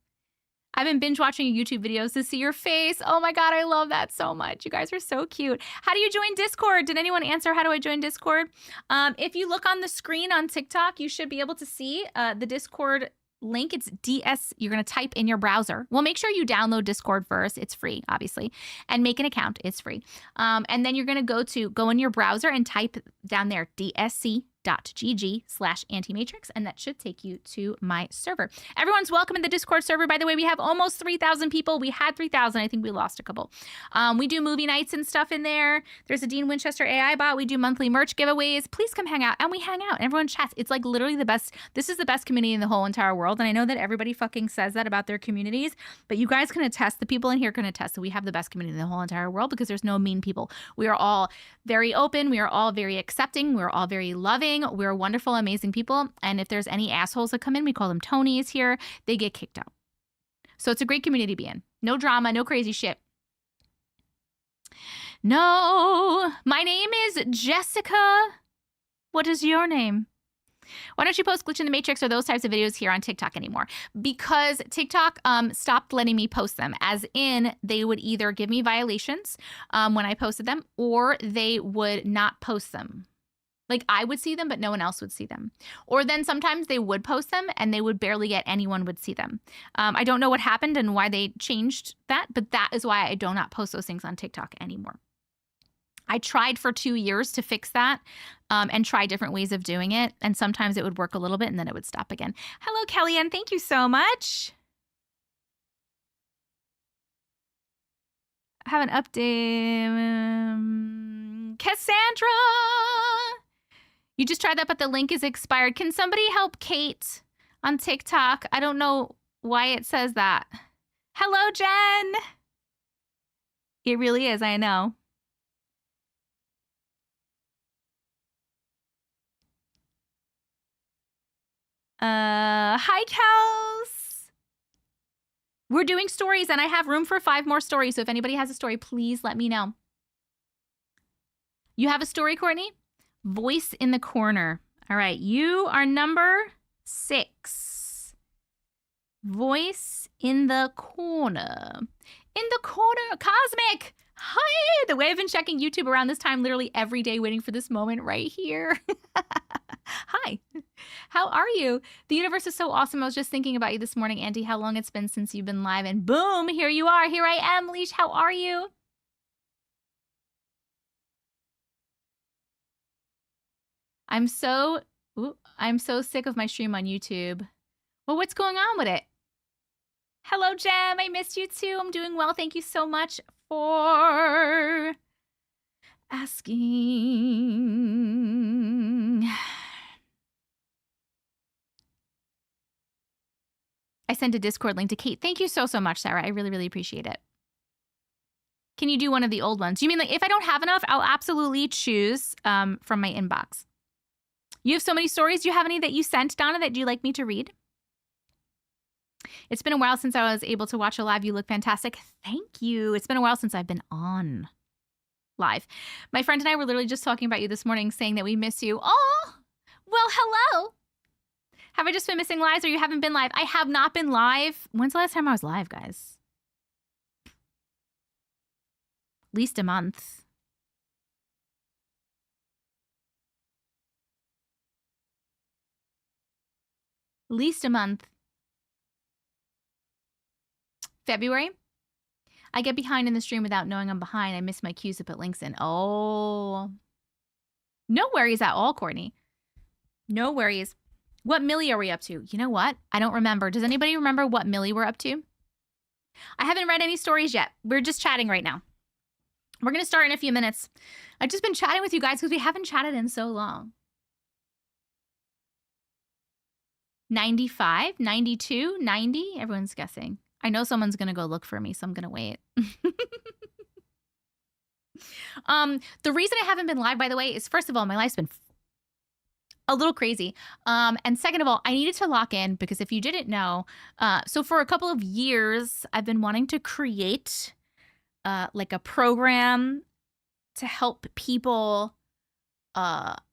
I've been binge watching YouTube videos to see your face. Oh my God, I love that so much. You guys are so cute. How do you join Discord? Did anyone answer how do I join Discord? If you look on the screen on TikTok, you should be able to see the Discord link. It's DS. You're going to type in your browser. Well, make sure you download Discord first. It's free, obviously. And make an account. It's free. And then you're going to go in your browser and type down there dsc.gg/Auntie Matrix, and that should take you to my server. Everyone's welcome in the Discord server. By the way, we have almost 3,000 people. We had 3,000. I think we lost a couple. We do movie nights and stuff in there. There's a Dean Winchester AI bot. We do monthly merch giveaways. Please come hang out. And we hang out. Everyone chats. It's like literally the best. This is the best community in the whole entire world. And I know that everybody fucking says that about their communities, but you guys can attest. The people in here can attest that we have the best community in the whole entire world because there's no mean people. We are all very open. We are all very accepting. We're all very loving. We're wonderful, amazing people. And if there's any assholes that come in, we call them Tonys here. They get kicked out. So it's a great community to be in. No drama, no crazy shit. No, my name is Jessica. What is your name? Why don't you post Glitch in the Matrix or those types of videos here on TikTok anymore? Because TikTok stopped letting me post them, as in they would either give me violations when I posted them, or they would not post them. Like I would see them, but no one else would see them. Or then sometimes they would post them and they would barely get anyone would see them. I don't know what happened and why they changed that, but that is why I do not post those things on TikTok anymore. I tried for 2 years to fix that and try different ways of doing it. And sometimes it would work a little bit and then it would stop again. Hello, Kellyanne. Thank you so much. I have an update. Cassandra! You just tried that, but the link is expired. Can somebody help Kate on TikTok. I don't know why it says that. Hello, Jen. It really is, I know. Hi, Kels. We're doing stories, and I have room for 5 more stories. So if anybody has a story, please let me know. You have a story, Courtney? Voice in the corner. All right, you are number 6. Voice in the corner. In the corner, Cosmic. Hi. The way I've been checking YouTube around this time literally every day, waiting for this moment right here. Hi. How are you? The universe is so awesome. I was just thinking about you this morning, Auntie, how long it's been since you've been live. And boom, here you are. Here I am, Leash. How are you? I'm so sick of my stream on YouTube. Well, what's going on with it? Hello, Jem. I missed you too. I'm doing well. Thank you so much for asking. I sent a Discord link to Kate. Thank you so much, Sarah. I really, really appreciate it. Can you do one of the old ones? You mean like if I don't have enough, I'll absolutely choose from my inbox. You have so many stories. Do you have any that you sent, Donna, that you'd like me to read? It's been a while since I was able to watch a live. You look fantastic. Thank you. It's been a while since I've been on live. My friend and I were literally just talking about you this morning, saying that we miss you. Oh, well, hello. Have I just been missing lives or you haven't been live? I have not been live. When's the last time I was live, guys? At least a month. At least a month. February. I get behind in the stream without knowing I'm behind. I miss my cues to put links in. Oh. No worries at all, Courtney. No worries. What milli are we up to? You know what? I don't remember. Does anybody remember what milli we're up to? I haven't read any stories yet. We're just chatting right now. We're going to start in a few minutes. I've just been chatting with you guys because we haven't chatted in so long. 95, 92, 90? Everyone's guessing. I know someone's going to go look for me, so I'm going to wait. The reason I haven't been live, by the way, is first of all, my life's been a little crazy. And second of all, I needed to lock in because if you didn't know, so for a couple of years, I've been wanting to create like a program to help people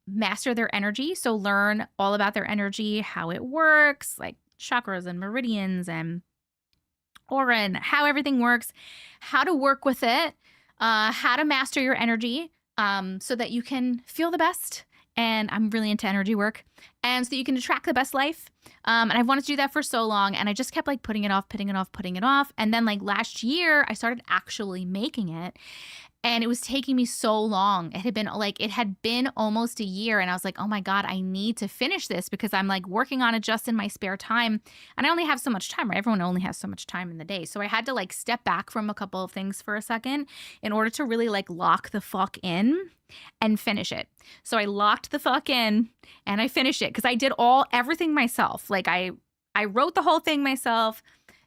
master their energy. So learn all about their energy, how it works, like chakras and meridians and aura and how everything works, how to work with it, how to master your energy so that you can feel the best. And I'm really into energy work. And so that you can attract the best life. And I've wanted to do that for so long. And I just kept like putting it off. And then like last year, I started actually making it. And it was taking me so long. It had been almost a year. And I was like, oh my God, I need to finish this because I'm like working on it just in my spare time. And I only have so much time, right? Everyone only has so much time in the day. So I had to like step back from a couple of things for a second in order to really like lock the fuck in and finish it. So I locked the fuck in and I finished it because I did everything myself. Like I wrote the whole thing myself.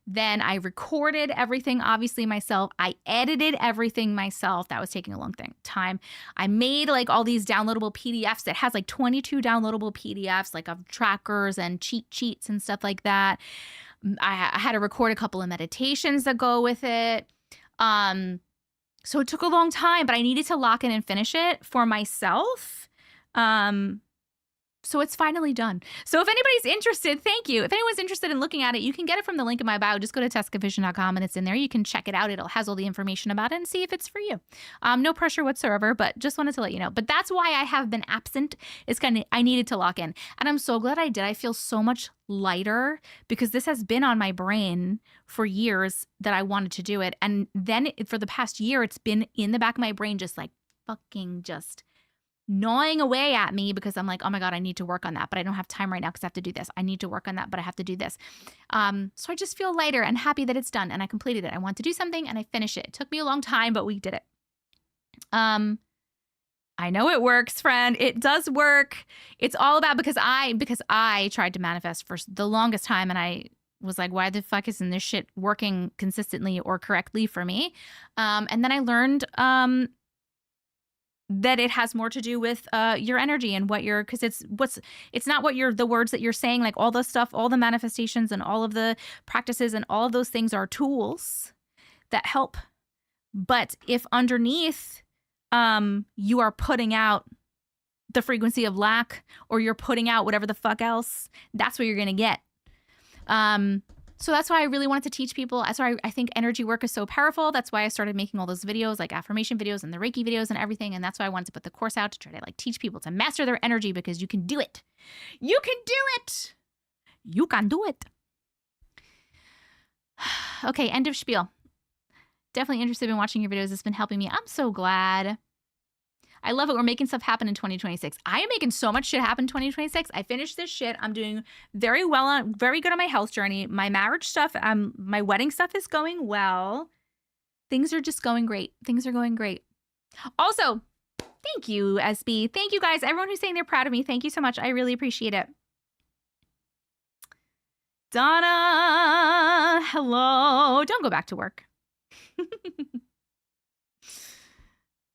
Then I recorded everything, obviously, myself. I edited everything myself. That was taking a long time. I made like all these downloadable PDFs. It has like 22 downloadable PDFs, like of trackers and cheat sheets and stuff like that. I had to record a couple of meditations that go with it. So it took a long time, but I needed to lock in and finish it for myself. So it's finally done. So if anybody's interested, thank you. If anyone's interested in looking at it, you can get it from the link in my bio. Just go to tessacavision.com and it's in there. You can check it out. It has all the information about it and see if it's for you. No pressure whatsoever, but just wanted to let you know. But that's why I have been absent. I needed to lock in. And I'm so glad I did. I feel so much lighter because this has been on my brain for years that I wanted to do it. And then for the past year, it's been in the back of my brain just like fucking just gnawing away at me because I'm like, oh my God, I need to work on that, but I don't have time right now because I have to do this. I need to work on that, but I have to do this. So I just feel lighter and happy that it's done and I completed it. I want to do something and I finished it. It took me a long time, but we did it. I I know it works, friend. It does work. It's all about because I tried to manifest for the longest time, and I was like, why the fuck isn't this shit working consistently or correctly for me? And then I learned that it has more to do with your energy and what you're, because it's not what you're, the words that you're saying, like all the stuff, all the manifestations and all of the practices and all of those things are tools that help. But if underneath you are putting out the frequency of lack, or you're putting out whatever the fuck else, that's what you're going to get. So that's why I really wanted to teach people. That's why I think energy work is so powerful. That's why I started making all those videos, like affirmation videos and the Reiki videos and everything. And that's why I wanted to put the course out, to try to like teach people to master their energy, because you can do it. You can do it. You can do it. Okay, end of spiel. Definitely interested in watching your videos. It's been helping me. I'm so glad. I love it. We're making stuff happen in 2026. I am making so much shit happen in 2026. I finished this shit. I'm doing very well very good on my health journey. My marriage stuff, my wedding stuff is going well. Things are just going great. Things are going great. Also, thank you, SB. Thank you guys. Everyone who's saying they're proud of me. Thank you so much. I really appreciate it. Donna, hello. Don't go back to work.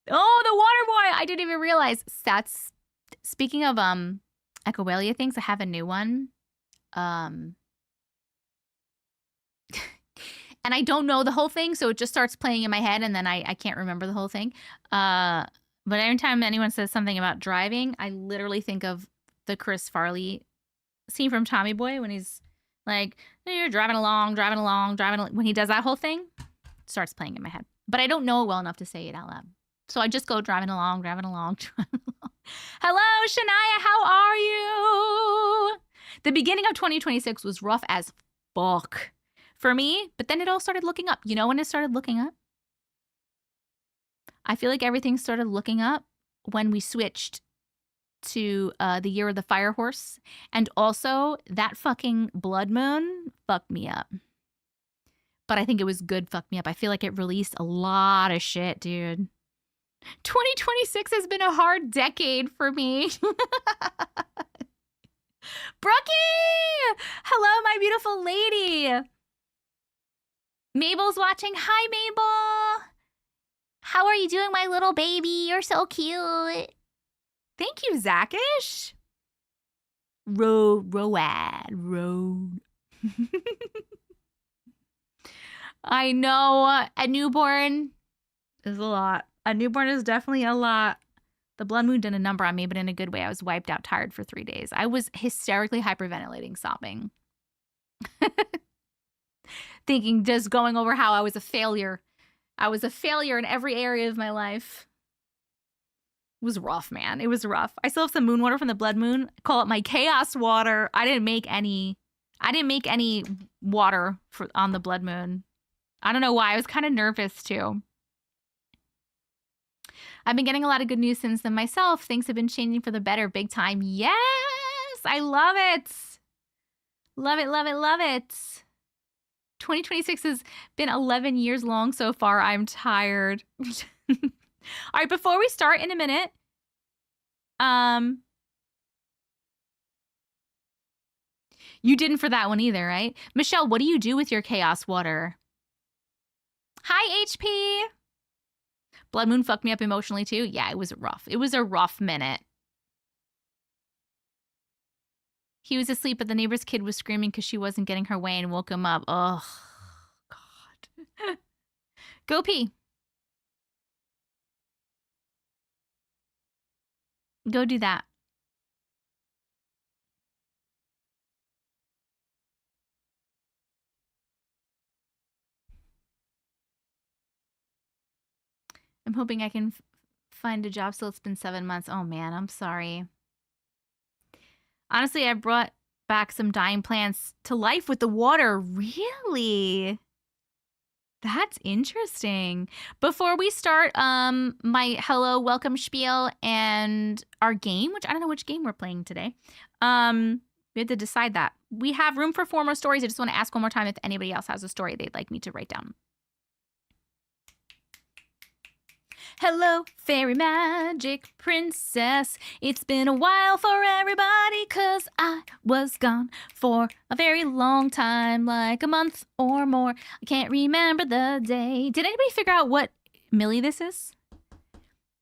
Oh, the water boy. I didn't even realize. That's, speaking of echolalia things, I have a new one. And I don't know the whole thing, so it just starts playing in my head, and then I can't remember the whole thing. But every time anyone says something about driving, I literally think of the Chris Farley scene from Tommy Boy when he's like, you're driving along, when he does that whole thing, it starts playing in my head. But I don't know it well enough to say it out loud. So I just go driving along. Hello, Shania, how are you? The beginning of 2026 was rough as fuck for me, but then it all started looking up. You know when it started looking up? I feel like everything started looking up when we switched to the year of the fire horse. And also, that fucking blood moon fucked me up. But I think it was good fucked me up. I feel like it released a lot of shit, dude. 2026 has been a hard decade for me. Brookie! Hello, my beautiful lady. Mabel's watching. Hi, Mabel. How are you doing, my little baby? You're so cute. Thank you, Zakish. Road. I know, a newborn is a lot. A newborn is definitely a lot. The blood moon did a number on me, but in a good way. I was wiped out, tired for 3 days. I was hysterically hyperventilating, sobbing. Thinking, just going over how I was a failure. I was a failure in every area of my life. It was rough, man. It was rough. I still have some moon water from the blood moon. I call it my chaos water. I didn't make any water on the blood moon. I don't know why. I was kind of nervous too. I've been getting a lot of good news since then myself. Things have been changing for the better big time. Yes! I love it. Love it, love it, love it. 2026 has been 11 years long so far. I'm tired. All right, before we start in a minute, you didn't for that one either, right? Michelle, what do you do with your chaos water? Hi, HP. Blood moon fucked me up emotionally too. Yeah, it was rough. It was a rough minute. He was asleep, but the neighbor's kid was screaming because she wasn't getting her way and woke him up. Oh, God. Go pee. Go do that. I'm hoping I can find a job still. It's been 7 months. Oh, man, I'm sorry. Honestly, I brought back some dying plants to life with the water. Really? That's interesting. Before we start my hello, welcome spiel and our game, which I don't know which game we're playing today, we have to decide that. We have room for 4 more stories. I just want to ask one more time if anybody else has a story they'd like me to write down. Hello, fairy magic princess. It's been a while for everybody, 'cause I was gone for a very long time, like a month or more. I can't remember the day. Did anybody figure out what milli this is?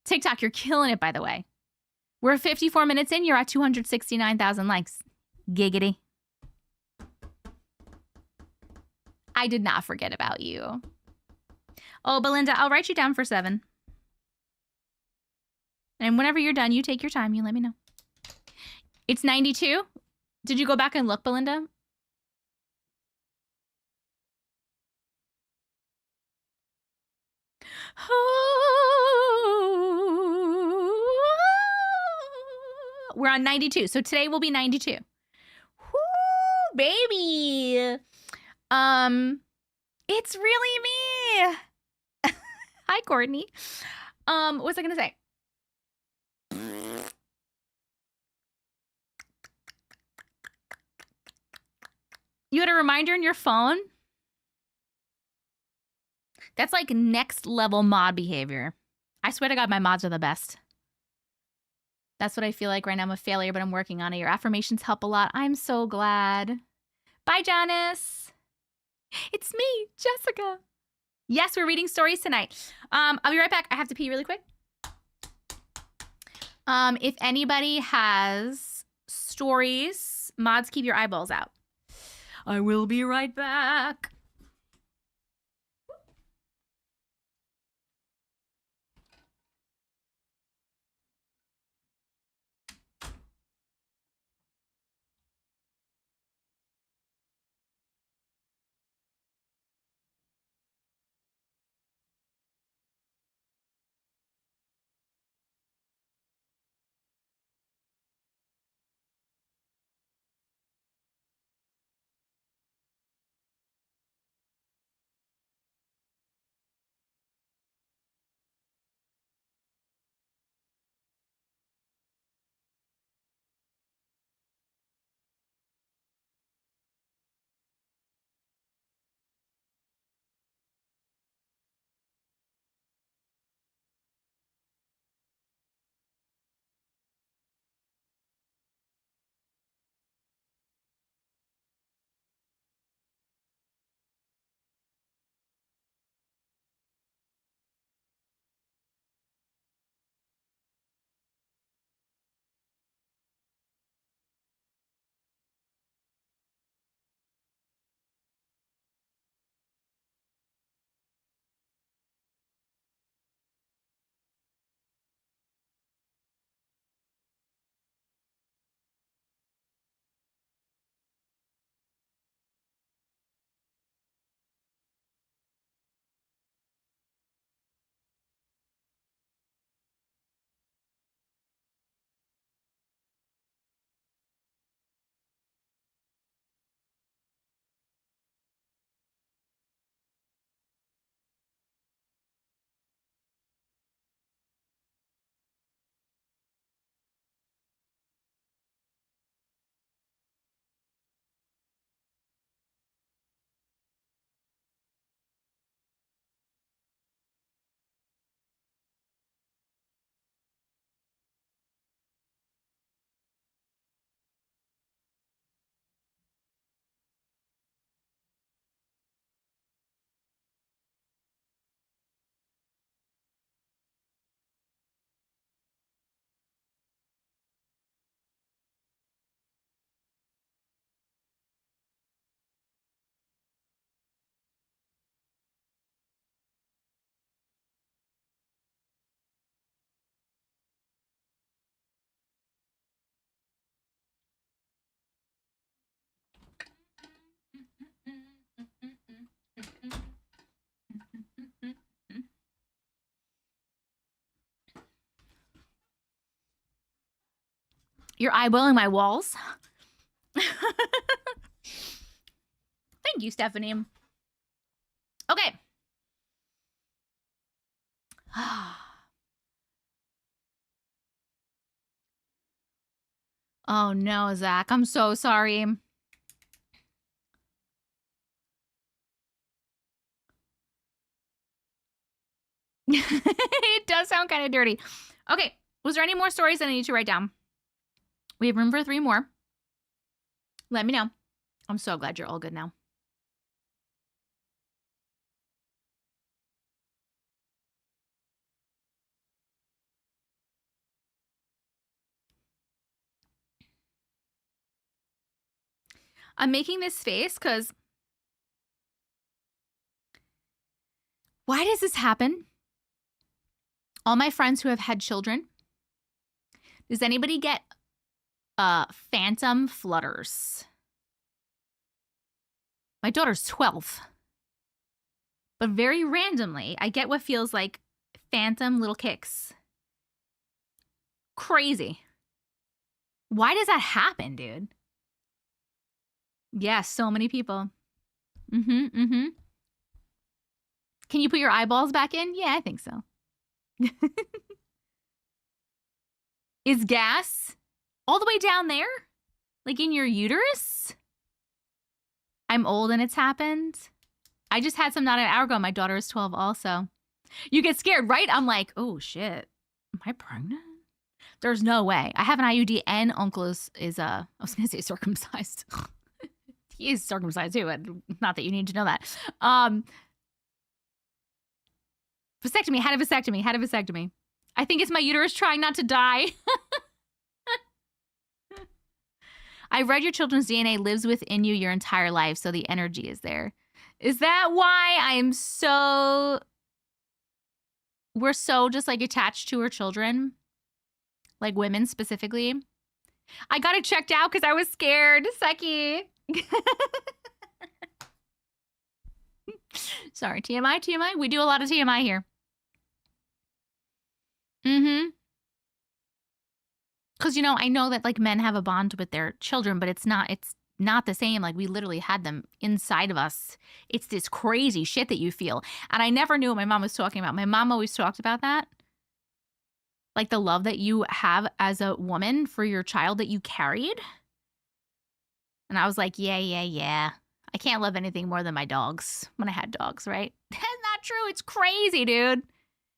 TikTok, you're killing it, by the way. We're 54 minutes in. You're at 269,000 likes. Giggity. I did not forget about you. Oh, Belinda, I'll write you down for 7. And whenever you're done, you take your time. You let me know. It's 92. Did you go back and look, Belinda? We're on 92. So today will be 92. Woo, baby. It's really me. Hi, Courtney. What was I gonna say? You had a reminder in your phone? That's like next level mod behavior. I swear to God, my mods are the best. That's what I feel like right now. I'm a failure, but I'm working on it. Your affirmations help a lot. I'm so glad. Bye, Janice. It's me, Jessica. Yes, we're reading stories tonight. I'll be right back. I have to pee really quick. If anybody has stories, mods, keep your eyeballs out. I will be right back. You're eyeballing my walls? Thank you, Stephanie. Okay. Oh no, Zach. I'm so sorry. It does sound kind of dirty. Okay. Was there any more stories that I need to write down? We have room for 3 more. Let me know. I'm so glad you're all good now. I'm making this face because why does this happen? All my friends who have had children, does anybody get phantom flutters? My daughter's 12. But very randomly, I get what feels like phantom little kicks. Crazy. Why does that happen, dude? Yeah, so many people. Can you put your eyeballs back in? Yeah, I think so. Is gas all the way down there? Like in your uterus? I'm old and it's happened. I just had some not an hour ago. My daughter is 12 also. You get scared, right? I'm like, oh shit. Am I pregnant? There's no way. I have an IUD and uncle is I was gonna say circumcised. He is circumcised too, but not that you need to know that. Vasectomy, had a vasectomy. I think it's my uterus trying not to die. I read your children's DNA lives within you your entire life, so the energy is there. Is that why we're so just like attached to our children? Like women specifically? I got it checked out because I was scared, Seki. Sorry, TMI. We do a lot of TMI here. Because, I know that like men have a bond with their children, but it's not the same. Like we literally had them inside of us. It's this crazy shit that you feel. And I never knew what my mom was talking about. My mom always talked about that. Like the love that you have as a woman for your child that you carried. And I was like, yeah. I can't love anything more than my dogs when I had dogs, right? That's not true. It's crazy, dude.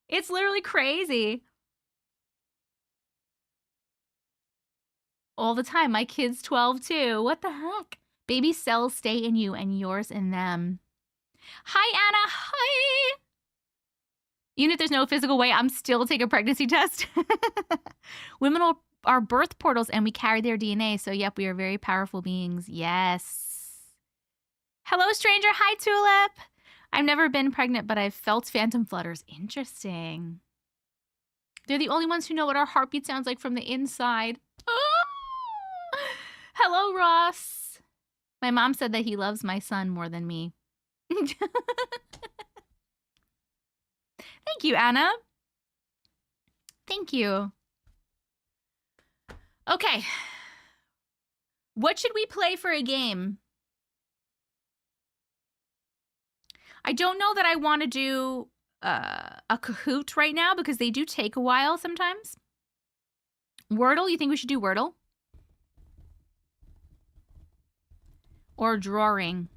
It's literally crazy. All the time. My kid's 12 too. What the heck? Baby cells stay in you and yours in them. Hi, Anna. Hi. Even if there's no physical way, I'm still take a pregnancy test. Women are birth portals and we carry their DNA. So, yep, we are very powerful beings. Yes. Hello, stranger. Hi, Tulip. I've never been pregnant, but I've felt phantom flutters. Interesting. They're the only ones who know what our heartbeat sounds like from the inside. Hello, Ross. My mom said that he loves my son more than me. Thank you, Anna. Thank you. Okay. What should we play for a game? I don't know that I want to do a Kahoot right now because they do take a while sometimes. Wordle, you think we should do Wordle? Or drawing?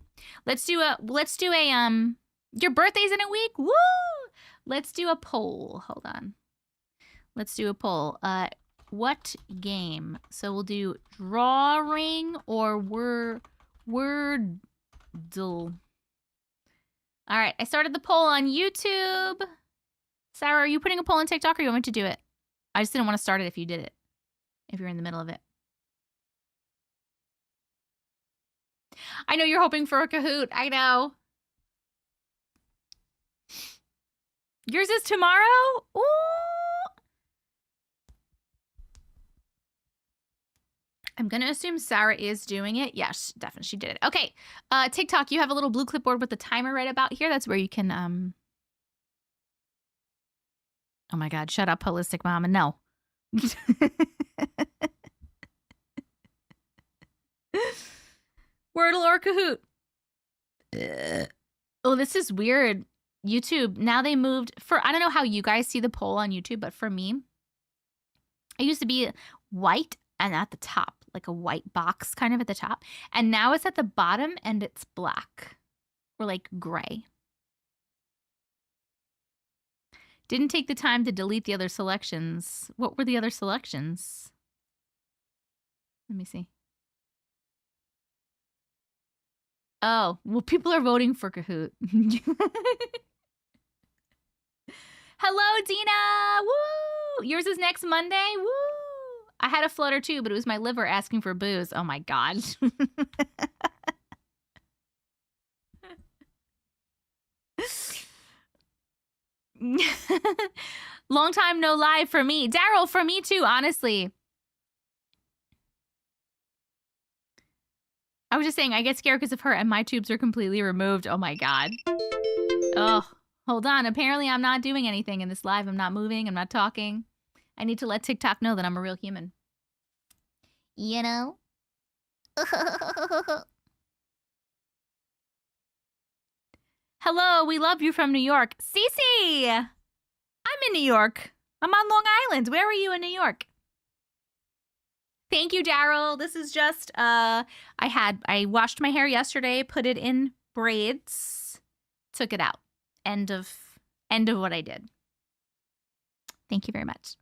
Let's do a your birthday's in a week? Woo! Let's do a poll. Hold on. Let's do a poll. What game? So we'll do drawing or Wordle. All right, I started the poll on YouTube. Sarah, are you putting a poll on TikTok or you want me to do it? I just didn't want to start it if you did it. If you're in the middle of it. I know you're hoping for a Kahoot. I know. Yours is tomorrow? Ooh. I'm going to assume Sarah is doing it. Yes, definitely. She did it. Okay. TikTok, you have a little blue clipboard with the timer right about here. That's where you can, Oh my God. Shut up, holistic mama. No. Wordle or Kahoot? Oh, this is weird. YouTube, now they moved I don't know how you guys see the poll on YouTube, but for me, it used to be white and at the top, like a white box kind of at the top. And now it's at the bottom and it's black or like gray. Didn't take the time to delete the other selections. What were the other selections? Let me see. Oh, well, people are voting for Kahoot. Hello, Dina! Woo! Yours is next Monday? Woo! I had a flutter too, but it was my liver asking for booze. Oh my God. Long time no live for me. Daryl, for me too, honestly. I was just saying, I get scared because of her and my tubes are completely removed. Oh my God. Oh, hold on. Apparently I'm not doing anything in this live. I'm not moving. I'm not talking. I need to let TikTok know that I'm a real human. You know? Hello, we love you from New York. Cece! I'm in New York. I'm on Long Island. Where are you in New York? Thank you, Daryl. This is just, I washed my hair yesterday, put it in braids, took it out. End of what I did. Thank you very much.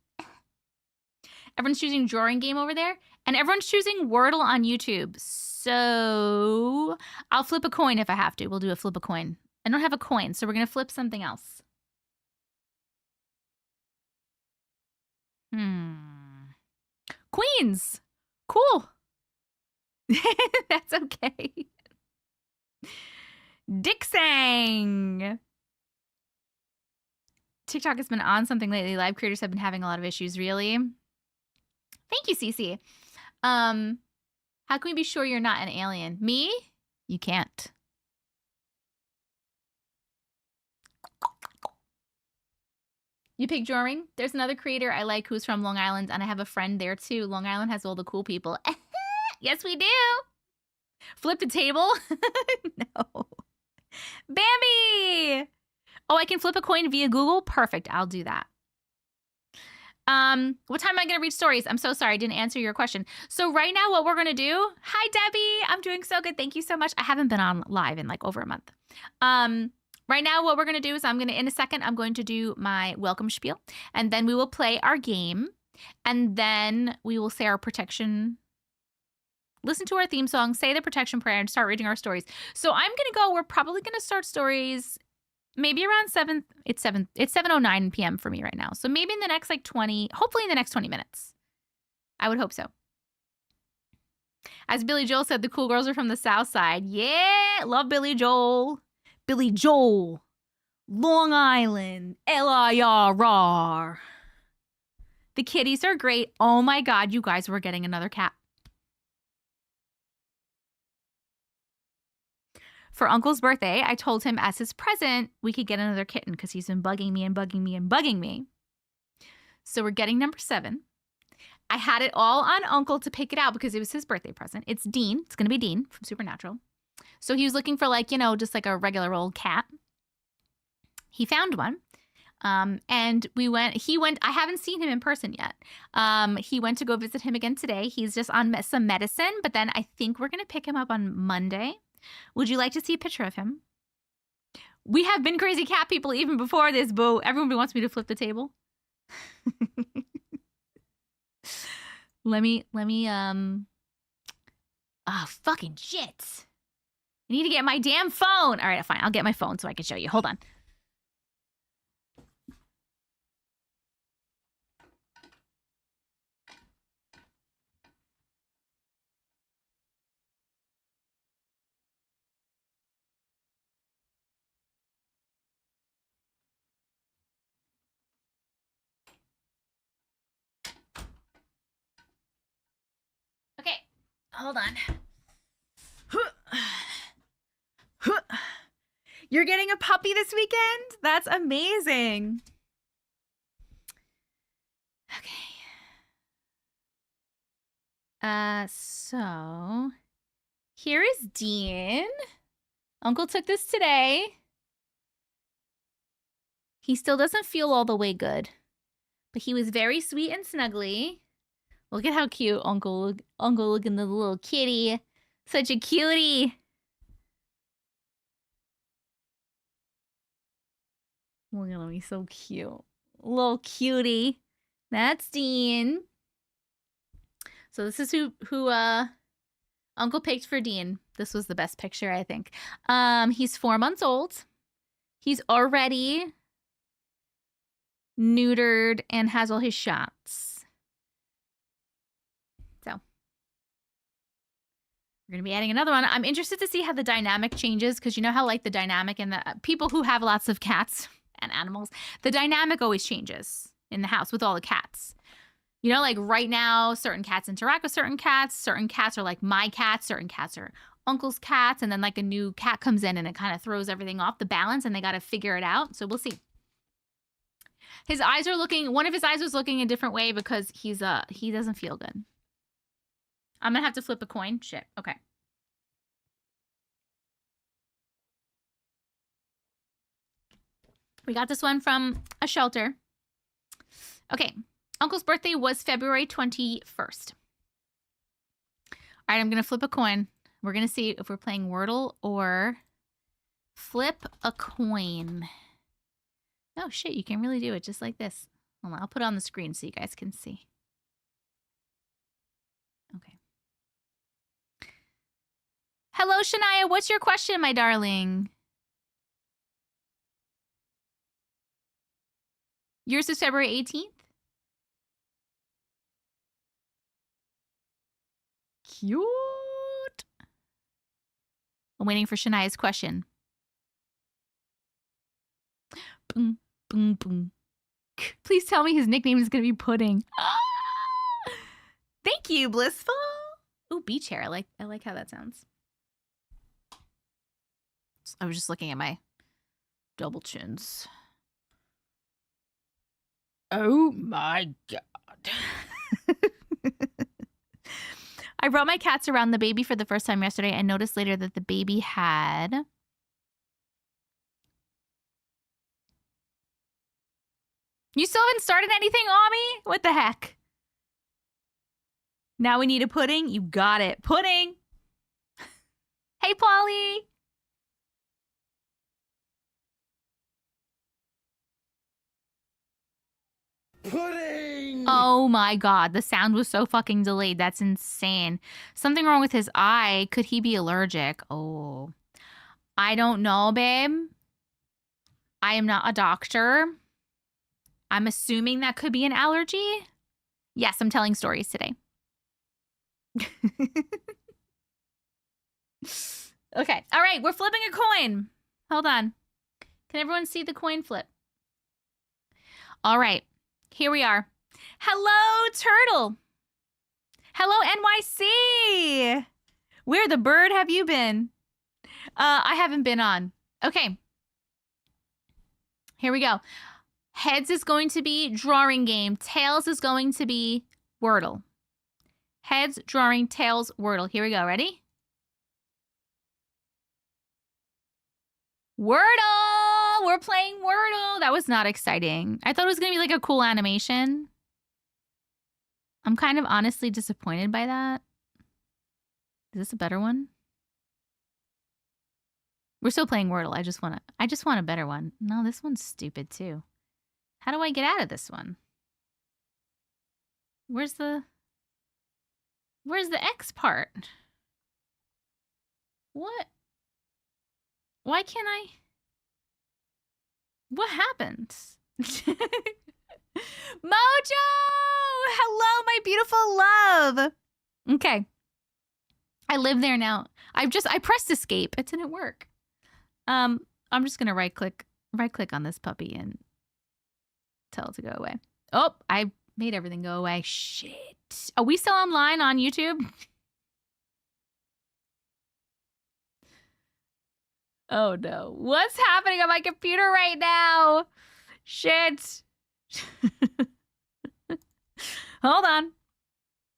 Everyone's choosing drawing game over there, and everyone's choosing Wordle on YouTube. So I'll flip a coin if I have to. We'll do a flip a coin. I don't have a coin, so we're going to flip something else. Queens. Cool. That's okay. Dixang. TikTok has been on something lately. Live creators have been having a lot of issues, really. Thank you, Cece. How can we be sure you're not an alien? Me? You can't. You pick drawing? There's another creator I like who's from Long Island, and I have a friend there too. Long Island has all the cool people. Yes, we do. Flip the table? No. Bambi! Oh, I can flip a coin via Google? Perfect. I'll do that. What time am I going to read stories? I'm so sorry. I didn't answer your question. So right now what we're going to do... Hi, Debbie. I'm doing so good. Thank you so much. I haven't been on live in like over a month. Right now what we're going to do is in a second, I'm going to do my welcome spiel. And then we will play our game. And then we will say our protection... Listen to our theme song, say the protection prayer, and start reading our stories. So I'm going to go... We're probably going to start stories... Maybe around 7, it's 7:09 p.m. for me right now. So maybe in the next hopefully in the next 20 minutes. I would hope so. As Billy Joel said, the cool girls are from the South Side. Yeah, love Billy Joel. Billy Joel. Long Island. LIRR. The kitties are great. Oh my God, you guys, we're getting another cat. For Uncle's birthday, I told him as his present, we could get another kitten because he's been bugging me and bugging me and bugging me. So we're getting number 7. I had it all on Uncle to pick it out because it was his birthday present. It's Dean. It's going to be Dean from Supernatural. So he was looking for just like a regular old cat. He found one. And he went, I haven't seen him in person yet. He went to go visit him again today. He's just on some medicine, but then I think we're going to pick him up on Monday. Would you like to see a picture of him? We have been crazy cat people even before this, boo. Everybody wants me to flip the table. let me, fucking shit. I need to get my damn phone. All right, fine. I'll get my phone so I can show you. Hold on. Okay, hold on. You're getting a puppy this weekend? That's amazing. Okay. So here is Dean. Uncle took this today. He still doesn't feel all the way good, but he was very sweet and snuggly. Look at how cute Uncle looking at the little kitty. Such a cutie. Look at him, he's so cute. Little cutie. That's Dean. So this is who Uncle picked for Dean. This was the best picture, I think. He's 4 months old. He's already neutered and has all his shots. So we're going to be adding another one. I'm interested to see how the dynamic changes, because you know how like the dynamic in the people who have lots of cats and animals, the dynamic always changes in the house with all the cats. You know, like right now, certain cats interact with certain cats. Certain cats are like my cats. Certain cats are uncle's cats. And then like a new cat comes in and it kind of throws everything off the balance and they got to figure it out. So we'll see. His eyes are looking, one of his eyes was looking a different way because he doesn't feel good. I'm going to have to flip a coin. Shit. Okay. We got this one from a shelter. Okay. Uncle's birthday was February 21st. All right, I'm going to flip a coin. We're going to see if we're playing Wordle or flip a coin. Oh, shit, you can really do it just like this. Hold on, I'll put it on the screen so you guys can see. Okay. Hello, Shania. What's your question, my darling? Yours is February 18th? Cute. I'm waiting for Shania's question. Boom, boom, boom. Please tell me his nickname is going to be Pudding. Thank you, Blissful. Ooh, beach hair. I like how that sounds. I was just looking at my double chins. Oh my God. I brought my cats around the baby for the first time yesterday and noticed later that the baby had... You still haven't started anything, Ami? What the heck? Now we need a pudding? You got it. Pudding! Hey, Polly! Pudding! Oh my God, the sound was so fucking delayed. That's insane. Something wrong with his eye. Could he be allergic? Oh, I don't know, babe. I am not a doctor. I'm assuming that could be an allergy. Yes, I'm telling stories today. Okay, all right, we're flipping a coin. Hold on. Can everyone see the coin flip? All right, here we are. Hello, Turtle. Hello, NYC. Where the bird have you been? I haven't been on. Okay. Here we go. Heads is going to be drawing game. Tails is going to be Wordle. Heads, drawing, tails, Wordle. Here we go. Ready? Wordle! We're playing Wordle. That was not exciting. I thought it was going to be like a cool animation. I'm kind of honestly disappointed by that. Is this a better one? We're still playing Wordle. I just want a better one. No, this one's stupid too. How do I get out of this one? Where's the X part? What? Why can't I? What happened? Mojo! Hello, my beautiful love. Okay. I live there now. I pressed escape. It didn't work. I'm just gonna right click on this puppy and tell it to go away. Oh, I made everything go away. Shit. Are we still online on YouTube? Oh no. What's happening on my computer right now? Shit. Hold on.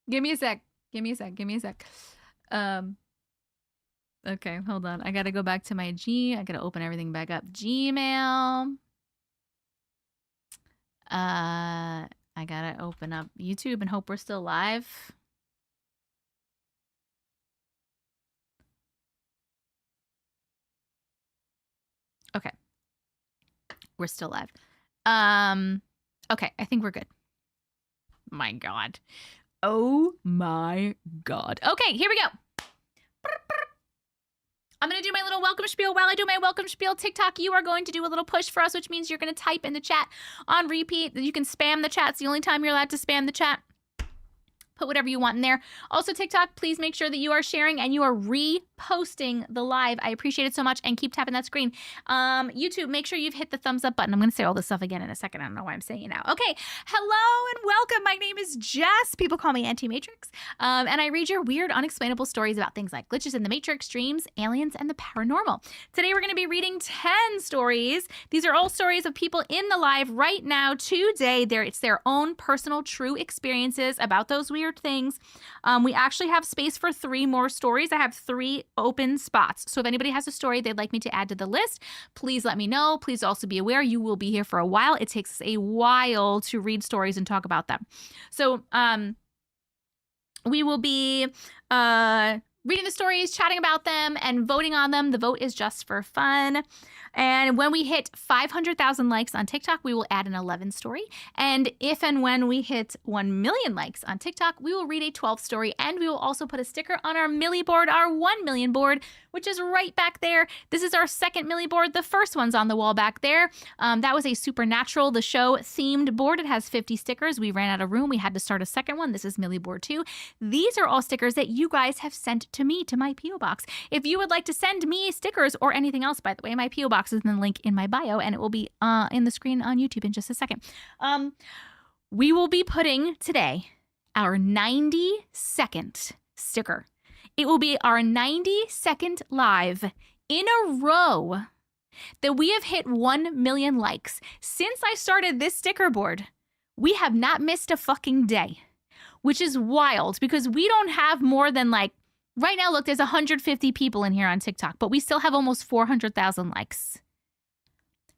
Give me a sec. Okay, hold on. I gotta go back to my I gotta open everything back up. Gmail. I gotta open up YouTube and hope we're still live. Okay. We're still live. Okay, I think we're good. My God. Oh my God. Okay, here we go. I'm going to do my little welcome spiel. While I do my welcome spiel, TikTok, you are going to do a little push for us, which means you're going to type in the chat on repeat. You can spam the chat. It's the only time you're allowed to spam the chat. Put whatever you want in there. Also, TikTok, please make sure that you are sharing and you are reposting the live. I appreciate it so much, and keep tapping that screen. YouTube, make sure you've hit the thumbs up button. I'm going to say all this stuff again in a second. I don't know why I'm saying it now. Okay, hello and welcome. My name is Jess. People call me Auntie Matrix, and I read your weird, unexplainable stories about things like glitches in the Matrix, dreams, aliens, and the paranormal. Today, we're going to be reading 10 stories. These are all stories of people in the live right now today. It's their own personal, true experiences about those weird things. We actually have space for 3 more stories. I have 3 open spots. So if anybody has a story they'd like me to add to the list, please let me know. Please also be aware you will be here for a while. It takes us a while to read stories and talk about them. So we will be reading the stories, chatting about them, and voting on them. The vote is just for fun. And when we hit 500,000 likes on TikTok, we will add an 11 story. And if and when we hit 1 million likes on TikTok, we will read a 12 story. And we will also put a sticker on our Millie board, our 1 million board, which is right back there. This is our second Millie board. The first one's on the wall back there. That was a Supernatural, the show themed board. It has 50 stickers. We ran out of room. We had to start a second one. This is Millie board 2. These are all stickers that you guys have sent to me, to my P.O. box. If you would like to send me stickers or anything else, by the way, my P.O. box is in the link in my bio, and it will be in the screen on YouTube in just a second. We will be putting today our 90-second sticker. It will be our 90-second live in a row that we have hit 1 million likes. Since I started this sticker board, we have not missed a fucking day, which is wild because we don't have more than right now, look, there's 150 people in here on TikTok, but we still have almost 400,000 likes.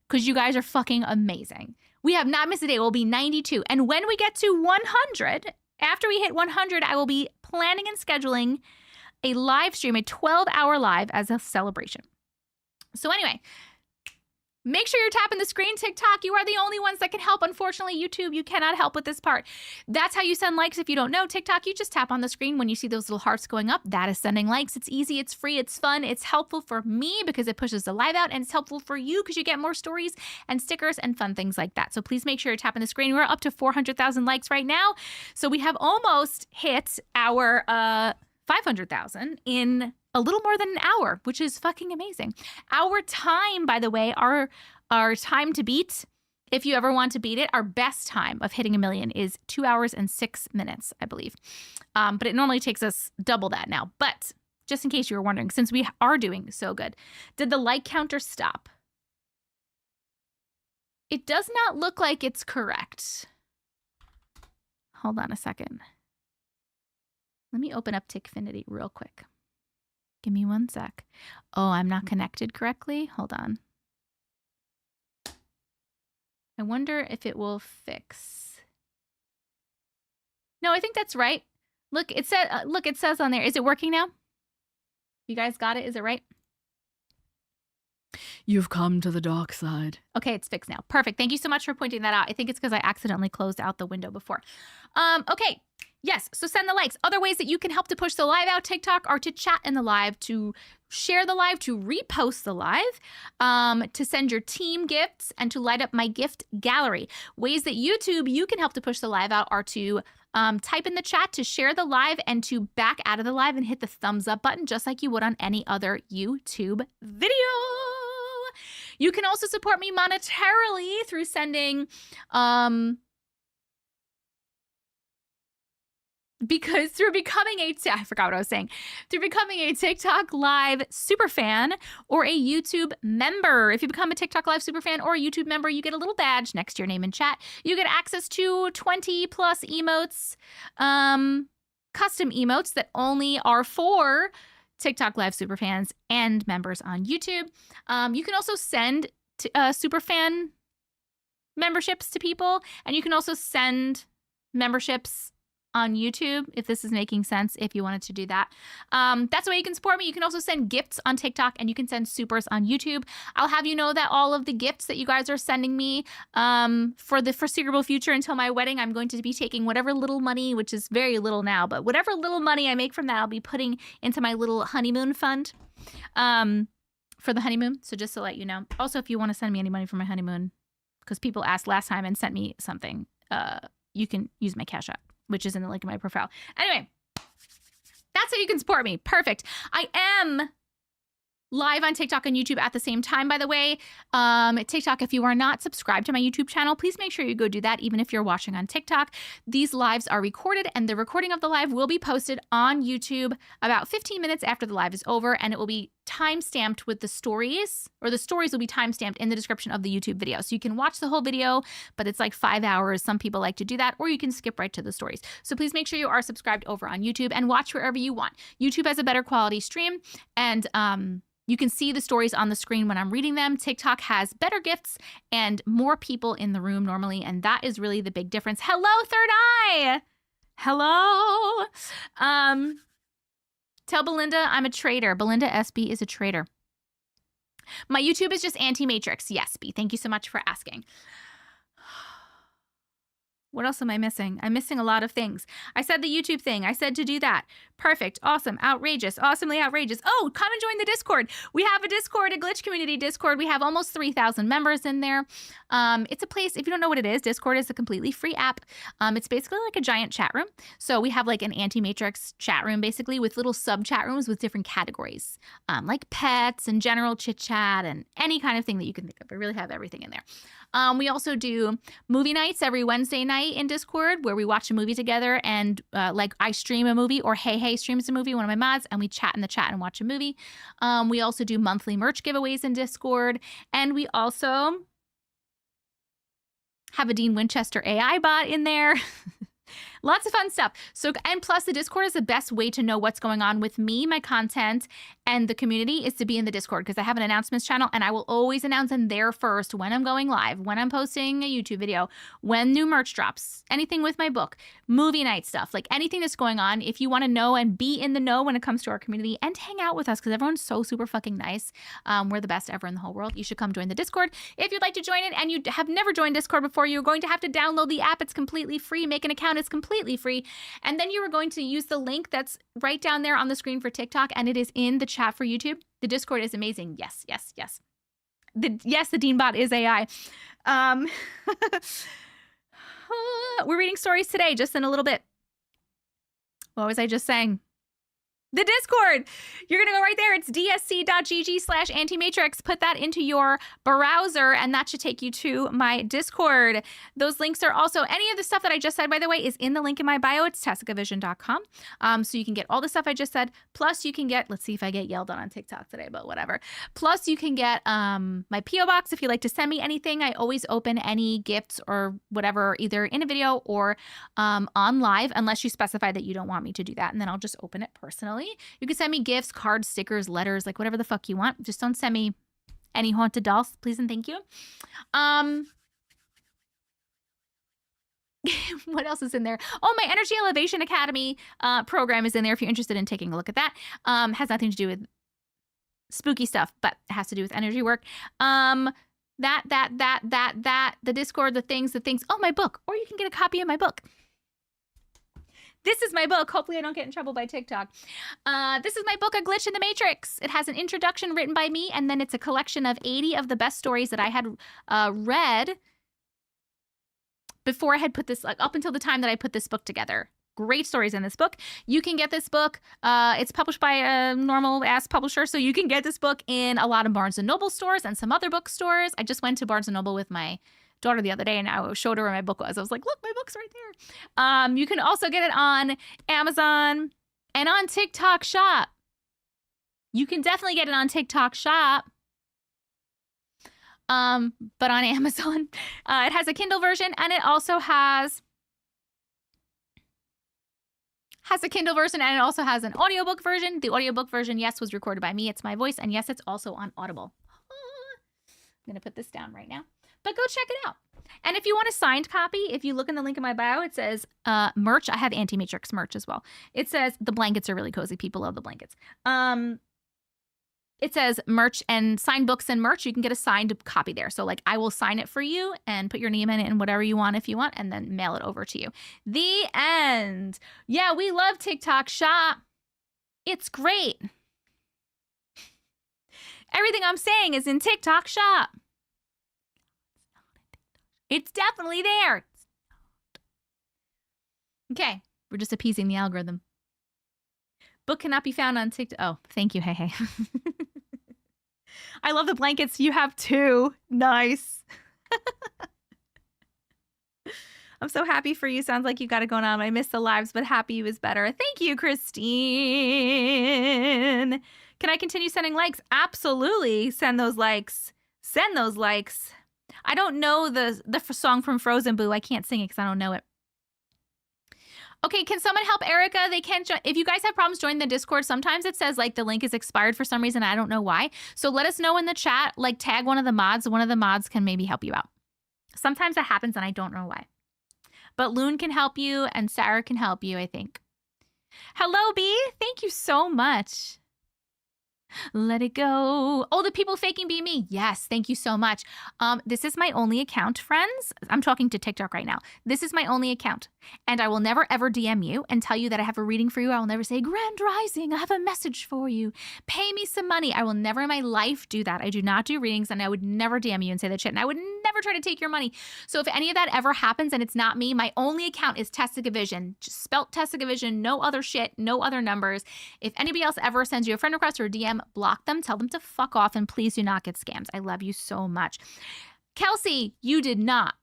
Because you guys are fucking amazing. We have not missed a day. We'll be 92. And when we get to 100, after we hit 100, I will be planning and scheduling a live stream, a 12-hour live as a celebration. So anyway, make sure you're tapping the screen. TikTok, you are the only ones that can help. Unfortunately, YouTube, you cannot help with this part. That's how you send likes. If you don't know, TikTok, you just tap on the screen when you see those little hearts going up. That is sending likes. It's easy, it's free, it's fun. It's helpful for me because it pushes the live out, and it's helpful for you because you get more stories and stickers and fun things like that. So please make sure you're tapping the screen. We're up to 400,000 likes right now. So we have almost hit our 500,000 in a little more than an hour, which is fucking amazing. Our time, by the way, our time to beat, if you ever want to beat it, our best time of hitting 1 million is 2 hours and 6 minutes, I believe. But it normally takes us double that now. But just in case you were wondering, since we are doing so good, did the like counter stop? It does not look like it's correct. Hold on a second. Let me open up Tickfinity real quick. Give me 1 sec. Oh, I'm not connected correctly. Hold on. I wonder if it will fix. No, I think that's right. Look, it says on there. Is it working now? You guys got it? Is it right? You've come to the dark side. Okay, it's fixed now. Perfect. Thank you so much for pointing that out. I think it's because I accidentally closed out the window before. Okay. Yes, so send the likes. Other ways that you can help to push the live out, TikTok, are to chat in the live, to share the live, to repost the live, to send your team gifts, and to light up my gift gallery. Ways that YouTube, you can help to push the live out are to type in the chat, to share the live, and to back out of the live and hit the thumbs up button, just like you would on any other YouTube video. You can also support me monetarily through sending... Because through becoming I forgot what I was saying. Through becoming a TikTok Live superfan or a YouTube member. If you become a TikTok Live superfan or a YouTube member, you get a little badge next to your name in chat. You get access to 20 plus emotes, custom emotes that only are for TikTok Live superfans and members on YouTube. You can also send superfan memberships to people, and you can also send memberships on YouTube, if this is making sense, if you wanted to do that. That's the way you can support me. You can also send gifts on TikTok, and you can send supers on YouTube. I'll have you know that all of the gifts that you guys are sending me for the foreseeable future until my wedding, I'm going to be taking whatever little money, which is very little now, but whatever little money I make from that, I'll be putting into my little honeymoon fund for the honeymoon. So just to let you know. Also, if you want to send me any money for my honeymoon, because people asked last time and sent me something, you can use my Cash App, which is in the link in my profile. Anyway, that's how you can support me. Perfect. I am live on TikTok and YouTube at the same time, by the way. TikTok, if you are not subscribed to my YouTube channel, please make sure you go do that, even if you're watching on TikTok. These lives are recorded, and the recording of the live will be posted on YouTube about 15 minutes after the live is over, and it will be time-stamped with the stories, or the stories will be time-stamped in the description of the YouTube video. So you can watch the whole video, but it's like 5 hours. Some people like to do that, or you can skip right to the stories. So please make sure you are subscribed over on YouTube and watch wherever you want. YouTube has a better quality stream, and you can see the stories on the screen when I'm reading them. TikTok has better gifts and more people in the room normally, and that is really the big difference. Hello, Third Eye! Hello! Tell Belinda I'm a traitor. Belinda SB is a traitor. My YouTube is just Auntie Matrix. Yes, B. Thank you so much for asking. What else am I missing? I'm missing a lot of things. I said the YouTube thing. I said to do that. Perfect. Awesome. Outrageous. Awesomely outrageous. Oh, come and join the Discord. We have a Discord, a glitch community Discord. We have almost 3,000 members in there. It's a place, if you don't know what it is, Discord is a completely free app. It's basically like a giant chat room. So we have like an Auntie Matrix chat room, basically, with little sub chat rooms with different categories, like pets and general chit chat and any kind of thing that you can think of. We really have everything in there. We also do movie nights every Wednesday night in Discord, where we watch a movie together, and like I stream a movie, or Hey streams a movie, one of my mods, and we chat in the chat and watch a movie. We also do monthly merch giveaways in Discord, and we also have a Dean Winchester AI bot in there. Lots of fun stuff. So, and plus the Discord is the best way to know what's going on with me, my content, and the community is to be in the Discord, because I have an announcements channel, and I will always announce in there first when I'm going live, when I'm posting a YouTube video, when new merch drops, anything with my book, movie night stuff, like anything that's going on. If you want to know and be in the know when it comes to our community and hang out with us, because everyone's so super fucking nice. We're the best ever in the whole world. You should come join the Discord. If you'd like to join it and you have never joined Discord before, you're going to have to download the app. It's completely free. Make an account. It's completely free. And then you are going to use the link that's right down there on the screen for TikTok, and it is in the chat for YouTube. The Discord is amazing. Yes, yes, yes. Yes, the Dean bot is AI. We're reading stories today, just in a little bit. What was I just saying? The Discord. You're going to go right there. It's dsc.gg/antimatrix. Put that into your browser, and that should take you to my Discord. Those links are also, any of the stuff that I just said, by the way, is in the link in my bio. It's tessicavision.com. So you can get all the stuff I just said. Plus you can get, let's see if I get yelled on TikTok today, but whatever. Plus you can get my P.O. box if you'd like to send me anything. I always open any gifts or whatever, either in a video or on live, unless you specify that you don't want me to do that. And then I'll just open it personally. You can send me gifts, cards, stickers, letters, like whatever the fuck you want. Just don't send me any haunted dolls, please and thank you. What else is in there? Oh, my Energy Elevation Academy program is in there if you're interested in taking a look at that. Has nothing to do with spooky stuff, but it has to do with energy work. The Discord, the things. Oh, my book. Or you can get a copy of my book. This is my book. Hopefully I don't get in trouble by TikTok. This is my book, A Glitch in the Matrix. It has an introduction written by me, and then it's a collection of 80 of the best stories that I had read before I had put this, like, up until the time that I put this book together. Great stories in this book. You can get this book. It's published by a normal-ass publisher, so you can get this book in a lot of Barnes & Noble stores and some other bookstores. I just went to Barnes & Noble with my daughter the other day, and I showed her where my book was. I was like, look, my book's right there. You can also get it on Amazon and on TikTok Shop. You can definitely get it on TikTok Shop, but on Amazon. It has a Kindle version, and it also has a Kindle version, and it also has an audiobook version. The audiobook version, yes, was recorded by me. It's my voice, and yes, it's also on Audible. I'm going to put this down right now. But go check it out. And if you want a signed copy, if you look in the link in my bio, it says merch. I have Auntie Matrix merch as well. It says the blankets are really cozy. People love the blankets. It says merch and signed books and merch. You can get a signed copy there. So like I will sign it for you and put your name in it and whatever you want if you want, and then mail it over to you. The end. Yeah, we love TikTok Shop. It's great. Everything I'm saying is in TikTok Shop. It's definitely there. Okay, we're just appeasing the algorithm. Book cannot be found on TikTok. Oh, thank you. Hey, hey. I love the blankets. You have 2. Nice. I'm so happy for you. Sounds like you got it going on. I miss the lives, but happy is better. Thank you, Christine. Can I continue sending likes? Absolutely. Send those likes. Send those likes. I don't know the song from Frozen, Boo. I can't sing it because I don't know it. Okay, can someone help Erica? They can't join. If you guys have problems joining the Discord, sometimes it says like the link is expired for some reason. I don't know why. So let us know in the chat, like tag one of the mods. One of the mods can maybe help you out. Sometimes that happens and I don't know why. But Loon can help you and Sarah can help you, I think. Hello, B. Thank you so much. Let it go. Oh, the people faking be me. Yes, thank you so much. This is my only account, friends. I'm talking to TikTok right now. This is my only account. And I will never, ever DM you and tell you that I have a reading for you. I will never say, Grand Rising, I have a message for you. Pay me some money. I will never in my life do that. I do not do readings, and I would never DM you and say that shit. And I would never try to take your money. So if any of that ever happens and it's not me, my only account is Tessica Vision. Just spelt Tessica Vision, no other shit, no other numbers. If anybody else ever sends you a friend request or a DM, block them, tell them to fuck off, and please do not get scams. I love you so much. Kelsey, you did not.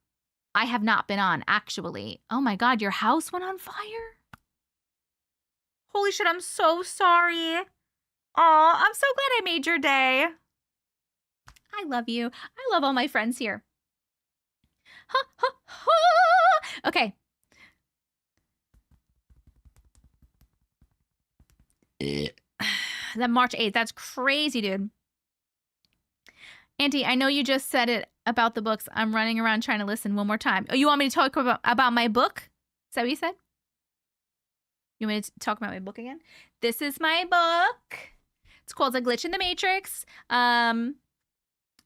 I have not been on, actually. Oh my God, your house went on fire? Holy shit, I'm so sorry. Aw, I'm so glad I made your day. I love you. I love all my friends here. Ha, ha, ha. Okay. That March 8th, that's crazy, dude. Auntie, I know you just said it about the books. I'm running around trying to listen one more time. Oh, you want me to talk about my book? Is that what you said? You want me to talk about my book again? This is my book. It's called A Glitch in the Matrix.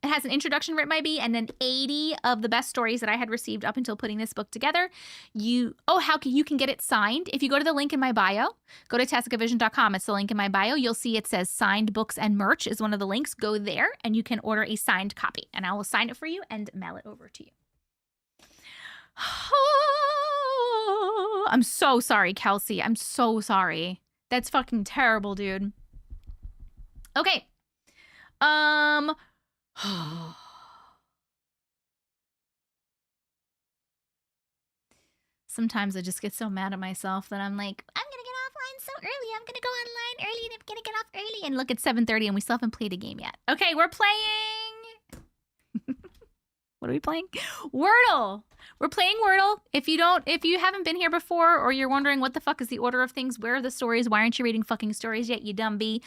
It has an introduction written by me and then 80 of the best stories that I had received up until putting this book together. You can get it signed. If you go to the link in my bio, go to tessicavision.com. It's the link in my bio. You'll see it says signed books and merch is one of the links. Go there and you can order a signed copy and I will sign it for you and mail it over to you. Oh, I'm so sorry, Kelsey. I'm so sorry. That's fucking terrible, dude. Okay. Sometimes I just get so mad at myself that I'm like, I'm gonna get offline so early. I'm gonna go online early and I'm gonna get off early. And look, it's 7:30 and we still haven't played a game yet. Okay, we're playing. What are we playing? Wordle. We're playing Wordle. If you haven't been here before or you're wondering what the fuck is the order of things, where are the stories? Why aren't you reading fucking stories yet, you dumb bee?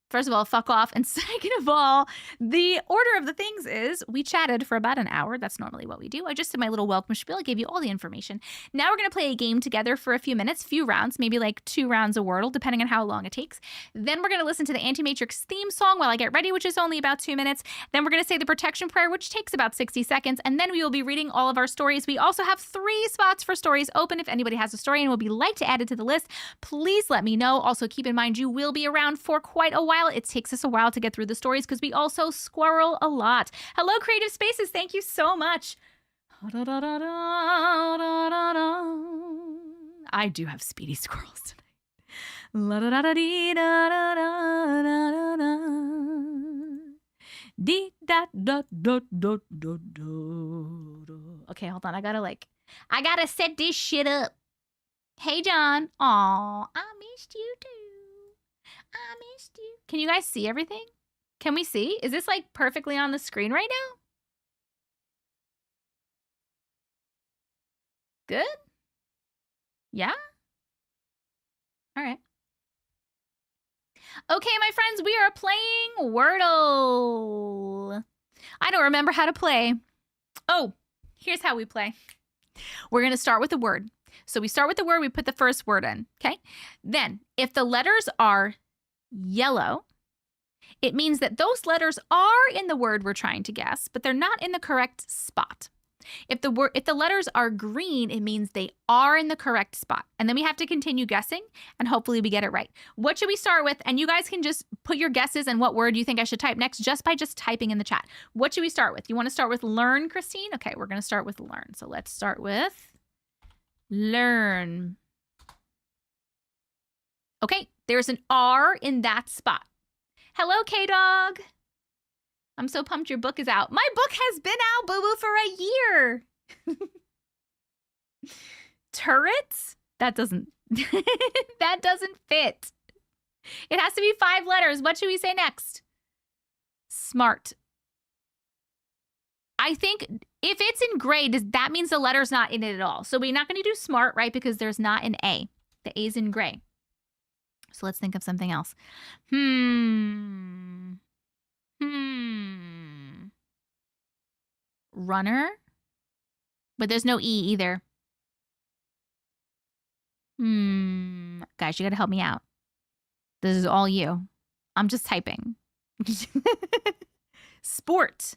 First of all, fuck off. And second of all, the order of the things is we chatted for about an hour. That's normally what we do. I just did my little welcome spiel. I gave you all the information. Now we're going to play a game together for a few minutes, few rounds, maybe like 2 rounds of Wordle, depending on how long it takes. Then we're going to listen to the Auntie Matrix theme song while I get ready, which is only about 2 minutes. Then we're going to say the protection prayer, which takes about 60 seconds. And then we will be reading all of our stories. We also have 3 spots for stories open. If anybody has a story and would be like to add it to the list, please let me know. Also, keep in mind, you will be around for quite a while. It takes us a while to get through the stories because we also squirrel a lot. Hello, Creative Spaces. Thank you so much. I do have speedy squirrels tonight. Okay, hold on. I gotta set this shit up. Hey, John. Aw, I missed you too. I missed you. Can you guys see everything? Can we see? Is this like perfectly on the screen right now? Good? Yeah? All right. Okay, my friends, we are playing Wordle. I don't remember how to play. Oh, here's how we play. We're going to start with a word. So we start with the word, we put the first word in, okay? Then, if the letters are yellow, it means that those letters are in the word we're trying to guess, but they're not in the correct spot. If the letters are green, it means they are in the correct spot. And then we have to continue guessing, and hopefully we get it right. What should we start with? And you guys can just put your guesses and what word you think I should type next just by just typing in the chat. What should we start with? You want to start with learn, Christine? Okay, we're going to start with learn. So let's start with learn. Okay, there's an R in that spot. Hello, K-Dog. I'm so pumped your book is out. My book has been out, boo-boo, for a year. Turrets? That doesn't that doesn't fit. It has to be 5 letters. What should we say next? Smart. I think if it's in gray, that means the letter's not in it at all. So we're not going to do smart, right? Because there's not an A. The A's in gray. So let's think of something else. Runner. But there's no E either. Guys, you got to help me out. This is all you. I'm just typing. Sport.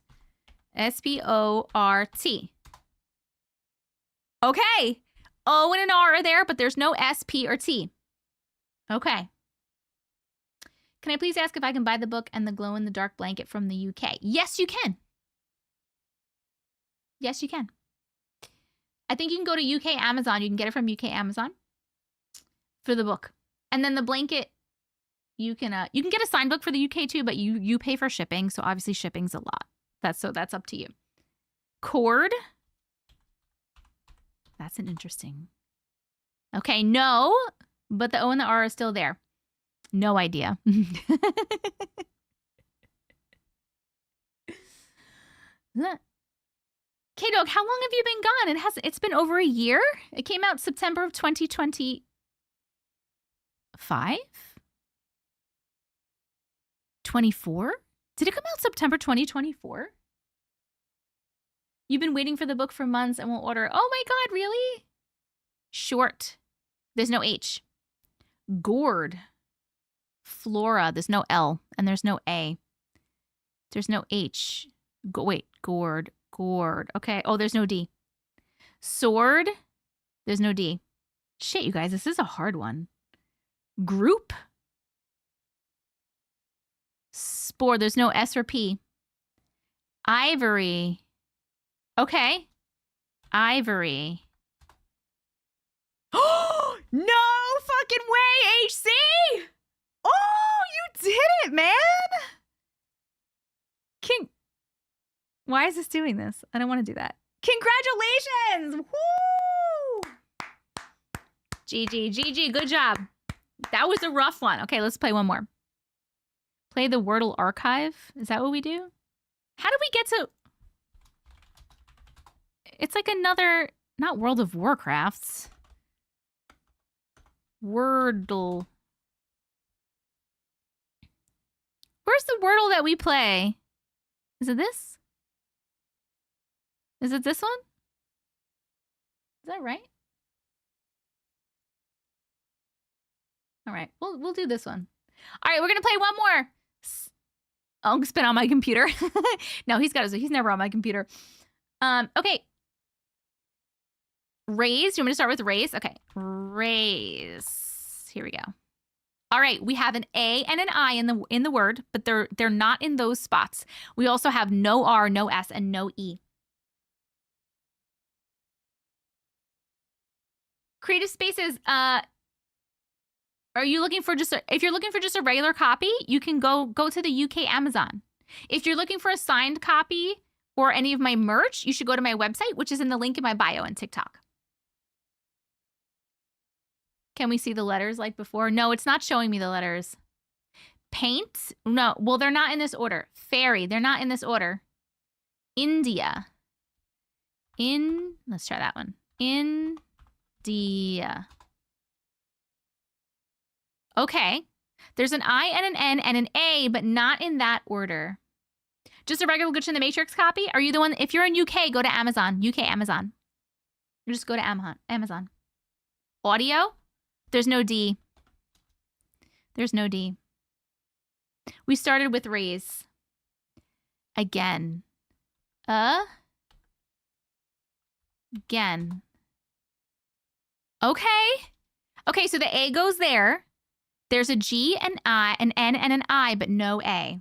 S-P-O-R-T. Okay. O and an R are there, but there's no S, P, or T. Okay. Can I please ask if I can buy the book and the glow-in-the-dark blanket from the UK? Yes, you can. Yes, you can. I think you can go to UK Amazon. You can get it from UK Amazon for the book. And then the blanket, you can get a signed book for the UK too, but you pay for shipping, so obviously shipping's a lot. That's up to you. Cord. That's an interesting. Okay, no, but the O and the R are still there. No idea. K-Dog, how long have you been gone? It's been over a year? It came out September of 2025? 24? Did it come out September 2024? You've been waiting for the book for months and won't order. Oh my God, really? Short. There's no H. Gourd. Flora. There's no L and there's no A. There's no H. Gourd. Gourd. Okay. Oh, there's no D. Sword. There's no D. Shit, you guys, this is a hard one. Group. Spore. There's no S or P. Ivory. Okay. Ivory. Oh, no fucking way, HC! Oh, you did it, man! Why is this doing this? I don't want to do that. Congratulations! Woo! GG, good job. That was a rough one. Okay, let's play one more. Play the Wordle archive. Is that what we do? How do we get to... It's like another... Not World of Warcrafts. Wordle. Where's the Wordle that we play? Is it this? Is it this one? Is that right? All right, we'll do this one. All right, we're gonna play one more. I'll spin on my computer. No, he's never on my computer. Okay. Raise. You want me to start with raise? Okay. Raise. Here we go. All right, we have an A and an I in the word, but they're not in those spots. We also have no R, no S, and no E. Creative Spaces, are you looking for if you're looking for just a regular copy, you can go to the UK Amazon. If you're looking for a signed copy or any of my merch, you should go to my website, which is in the link in my bio on TikTok. Can we see the letters like before? No, it's not showing me the letters. Paint? No, well, they're not in this order. Fairy, they're not in this order. India. Let's try that one. India. Okay. There's an I and an N and an A, but not in that order. Just a regular Glitch in the Matrix copy? Are you the one? If you're in UK, go to Amazon. UK Amazon. You just go to Amazon. Audio? There's no D. There's no D. We started with raise. Again. Again. Okay. Okay, so the A goes there. There's a G, an I, an N, and an I, but no A.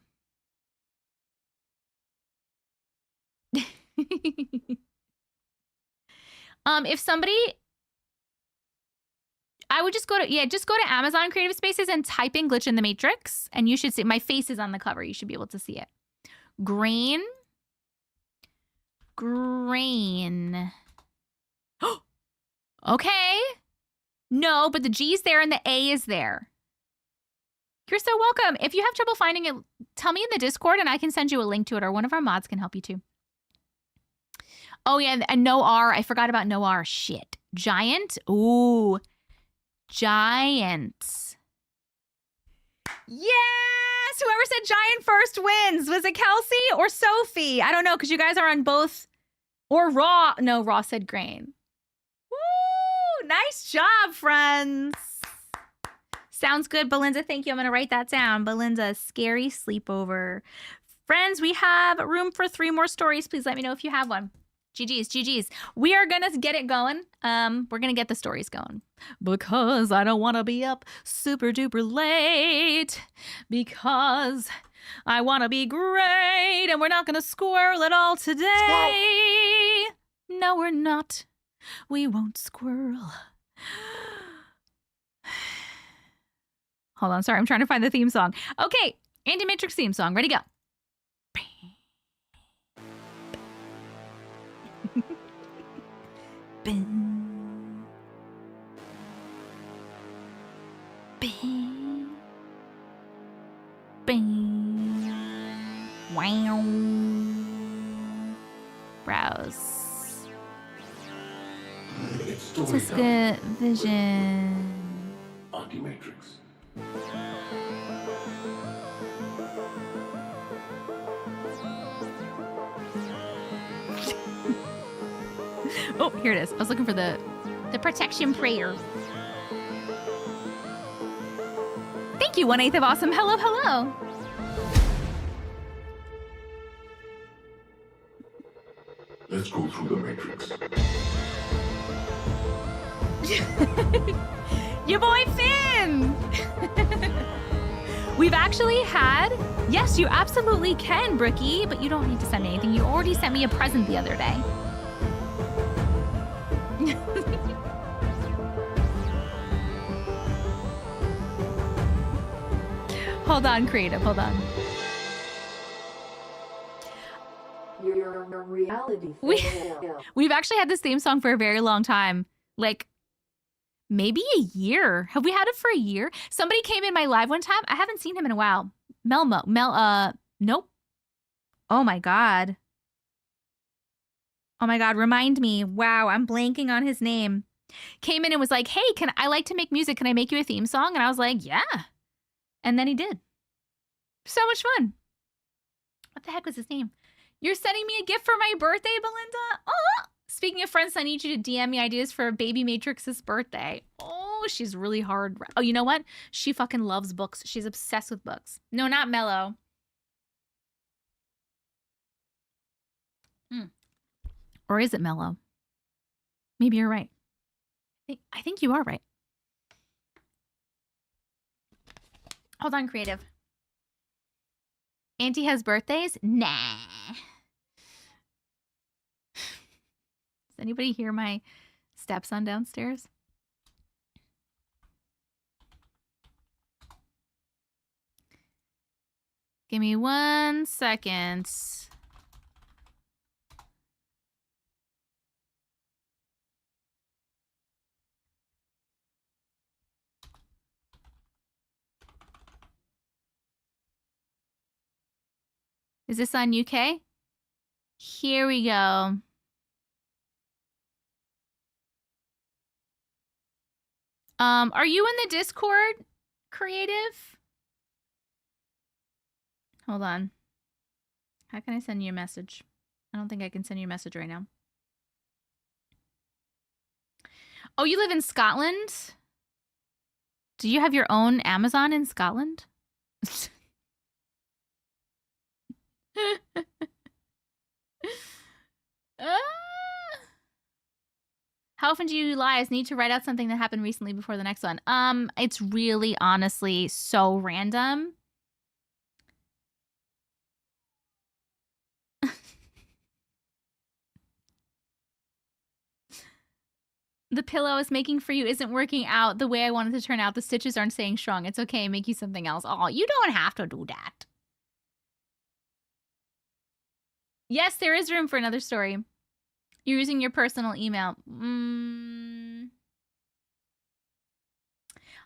If somebody, I would just go to Amazon Creative Spaces and type in Glitch in the Matrix, and you should see my face is on the cover. You should be able to see it. Grain. Okay. No, but the G's there and the A is there. You're so welcome. If you have trouble finding it, tell me in the Discord and I can send you a link to it, or one of our mods can help you too. Oh yeah, and no R. I forgot about no R. Shit. Giant. Ooh. Giant. Yes! Whoever said giant first wins. Was it Kelsey or Sophie? I don't know, because you guys are on both. Or Raw. No, Raw said grain. Woo! Nice job, friends. Sounds good, Belinda. Thank you. I'm going to write that down. Belinda, scary sleepover. Friends, we have room for 3 more stories. Please let me know if you have one. GG's. We are going to get it going. We're going to get the stories going. Because I don't want to be up super duper late. Because I want to be great. And we're not going to squirrel it all today. No, we're not. We won't squirrel. Hold on. Sorry, I'm trying to find the theme song. Okay. Auntie Matrix theme song. Ready, go. Bing. Bing. Bing. Wow. Browse. Just good vision. Auntie Matrix. Oh, here it is. I was looking for the protection prayer. Thank you, 1/8 of awesome. Hello, hello. Let's go through the Matrix. Your boy Finn! We've actually had... Yes, you absolutely can, Brookie, but you don't need to send me anything. You already sent me a present the other day. Hold on, creative, hold on. You're a reality. We've actually had this theme song for a very long time. Like, maybe a year. Have we had it for a year? Somebody came in my live one time. I haven't seen him in a while. Nope. Oh my God. Oh my God, remind me. Wow, I'm blanking on his name. Came in and was like, hey, I like to make music. Can I make you a theme song? And I was like, yeah. And then he did. So much fun. What the heck was his name? You're sending me a gift for my birthday, Belinda? Oh, speaking of friends, I need you to DM me ideas for Baby Matrix's birthday. Oh, she's really hard. Oh, you know what? She fucking loves books. She's obsessed with books. No, not Mellow. Or is it Mellow? Maybe you're right. I think you are right. Hold on, creative. Auntie has birthdays? Nah. Does anybody hear my stepson downstairs? Give me 1 second. Is this on UK? Here we go. Are you in the Discord, creative? Hold on. How can I send you a message? I don't think I can send you a message right now. Oh, you live in Scotland? Do you have your own Amazon in Scotland? How often do you lie? I need to write out something that happened recently before the next one. It's really honestly so random. The pillow I was making for you isn't working out the way I wanted to turn out. The stitches aren't staying strong. It's okay. Make you something else. Oh, you don't have to do that. Yes, there is room for another story. You're using your personal email. I'm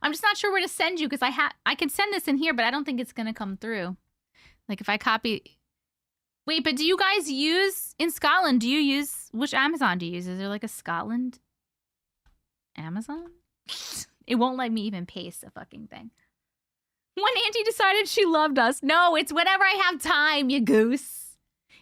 just not sure where to send you because I can send this in here, but I don't think it's going to come through. Like if I copy... Wait, but do you guys use... In Scotland, do you use... Which Amazon do you use? Is there like a Scotland Amazon? It won't let me even paste a fucking thing. When Auntie decided she loved us. No, it's whenever I have time, you goose.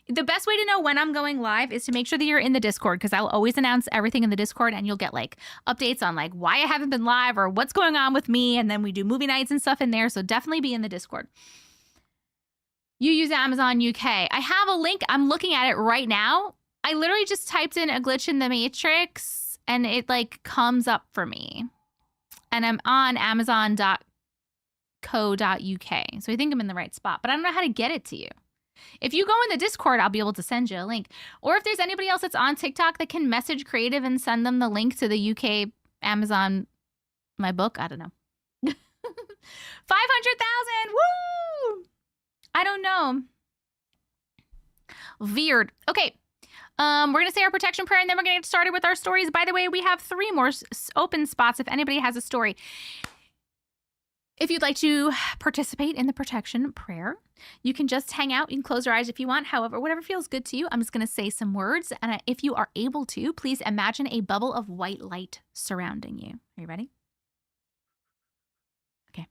The best way to know when I'm going live is to make sure that you're in the Discord because I'll always announce everything in the Discord and you'll get like updates on like why I haven't been live or what's going on with me. And then we do movie nights and stuff in there. So definitely be in the Discord. You use Amazon UK. I have a link. I'm looking at it right now. I literally just typed in a glitch in the Matrix and it like comes up for me. And I'm on amazon.co.uk. So I think I'm in the right spot, but I don't know how to get it to you. If you go in the Discord, I'll be able to send you a link. Or if there's anybody else that's on TikTok that can message Creative and send them the link to the UK Amazon, my book, I don't know. 500,000, woo! I don't know. Weird. Okay, we're going to say our protection prayer and then we're going to get started with our stories. By the way, we have 3 more open spots if anybody has a story. If you'd like to participate in the protection prayer, you can just hang out. You can close your eyes if you want. However, whatever feels good to you. I'm just going to say some words. And if you are able to, please imagine a bubble of white light surrounding you. Are you ready? Okay.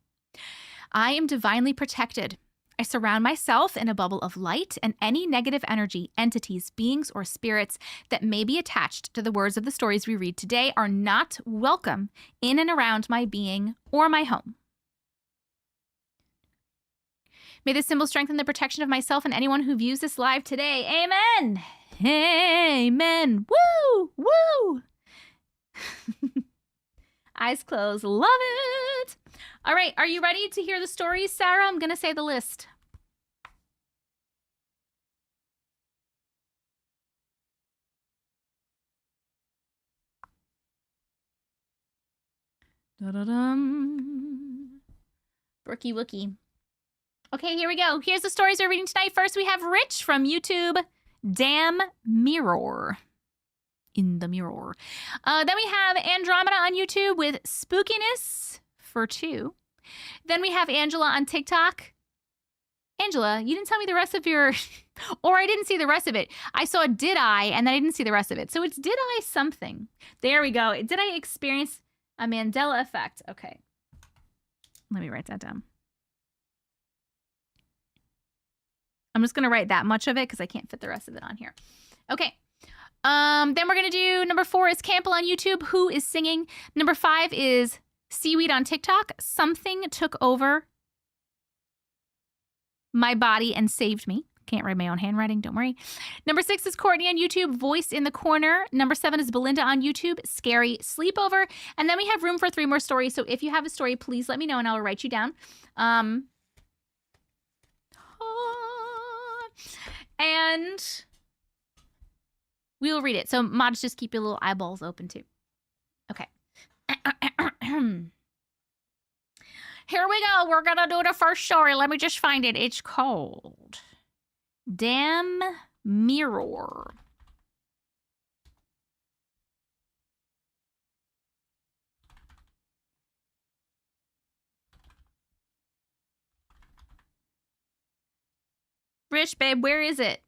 I am divinely protected. I surround myself in a bubble of light, and any negative energy, entities, beings, or spirits that may be attached to the words of the stories we read today are not welcome in and around my being or my home. May this symbol strengthen the protection of myself and anyone who views this live today. Amen. Amen. Woo! Woo! Eyes closed. Love it. All right. Are you ready to hear the stories, Sarah? I'm going to say the list. Da-da-dum. Brookie Wookie. Okay, here we go. Here's the stories we're reading tonight. First, we have Rich from YouTube. Damn Mirror. In the Mirror. Then we have Andromeda on YouTube with Spookiness for 2. Then we have Angela on TikTok. Angela, you didn't tell me the rest of your... or I didn't see the rest of it. I saw Did I, and then I didn't see the rest of it. So it's Did I something. There we go. Did I experience a Mandela effect? Okay. Let me write that down. I'm just going to write that much of it because I can't fit the rest of it on here. Okay. Then we're going to do number 4 is Campbell on YouTube. Who is singing? Number 5 is Seaweed on TikTok. Something took over my body and saved me. Can't write my own handwriting. Don't worry. Number 6 is Courtney on YouTube. Voice in the Corner. Number 7 is Belinda on YouTube. Scary Sleepover. And then we have room for 3 more stories. So if you have a story, please let me know and I'll write you down. And we'll read it. So mods, just keep your little eyeballs open too. Okay. Here we go. We're going to do the first story. Let me just find it. It's called Damn Mirror. Rich, babe, where is it?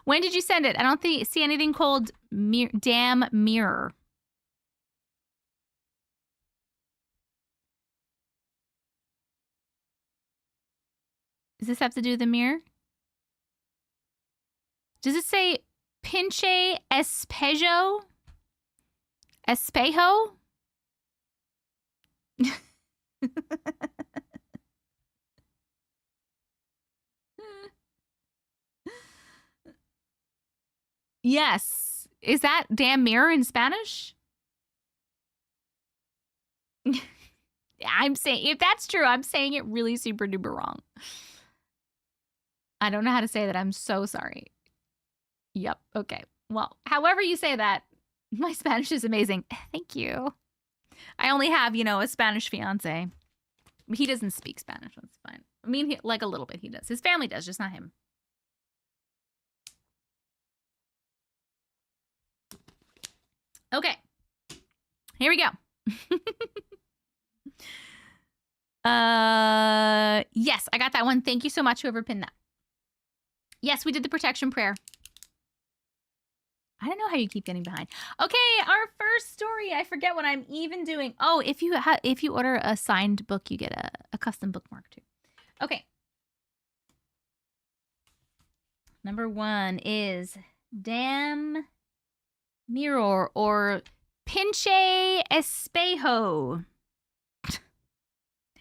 When did you send it? I don't see anything called Damn Mirror. Does this have to do with the mirror? Does it say pinche espejo? Espejo? Yes. Is that damn mirror in Spanish? I'm saying, if that's true, I'm saying it really super duper wrong. I don't know how to say that. I'm so sorry. Yep. Okay. Well, however you say that, my Spanish is amazing. Thank you. I only have, a Spanish fiance. He doesn't speak Spanish. That's fine. I mean, like a little bit he does. His family does, just not him. Okay. Here we go. Yes, I got that one. Thank you so much, whoever pinned that. Yes, we did the protection prayer. I don't know how you keep getting behind. Okay, our first story. I forget what I'm even doing. Oh, if you order a signed book, you get a custom bookmark too. Okay. Number 1 is Damn Mirror or Pinche Espejo.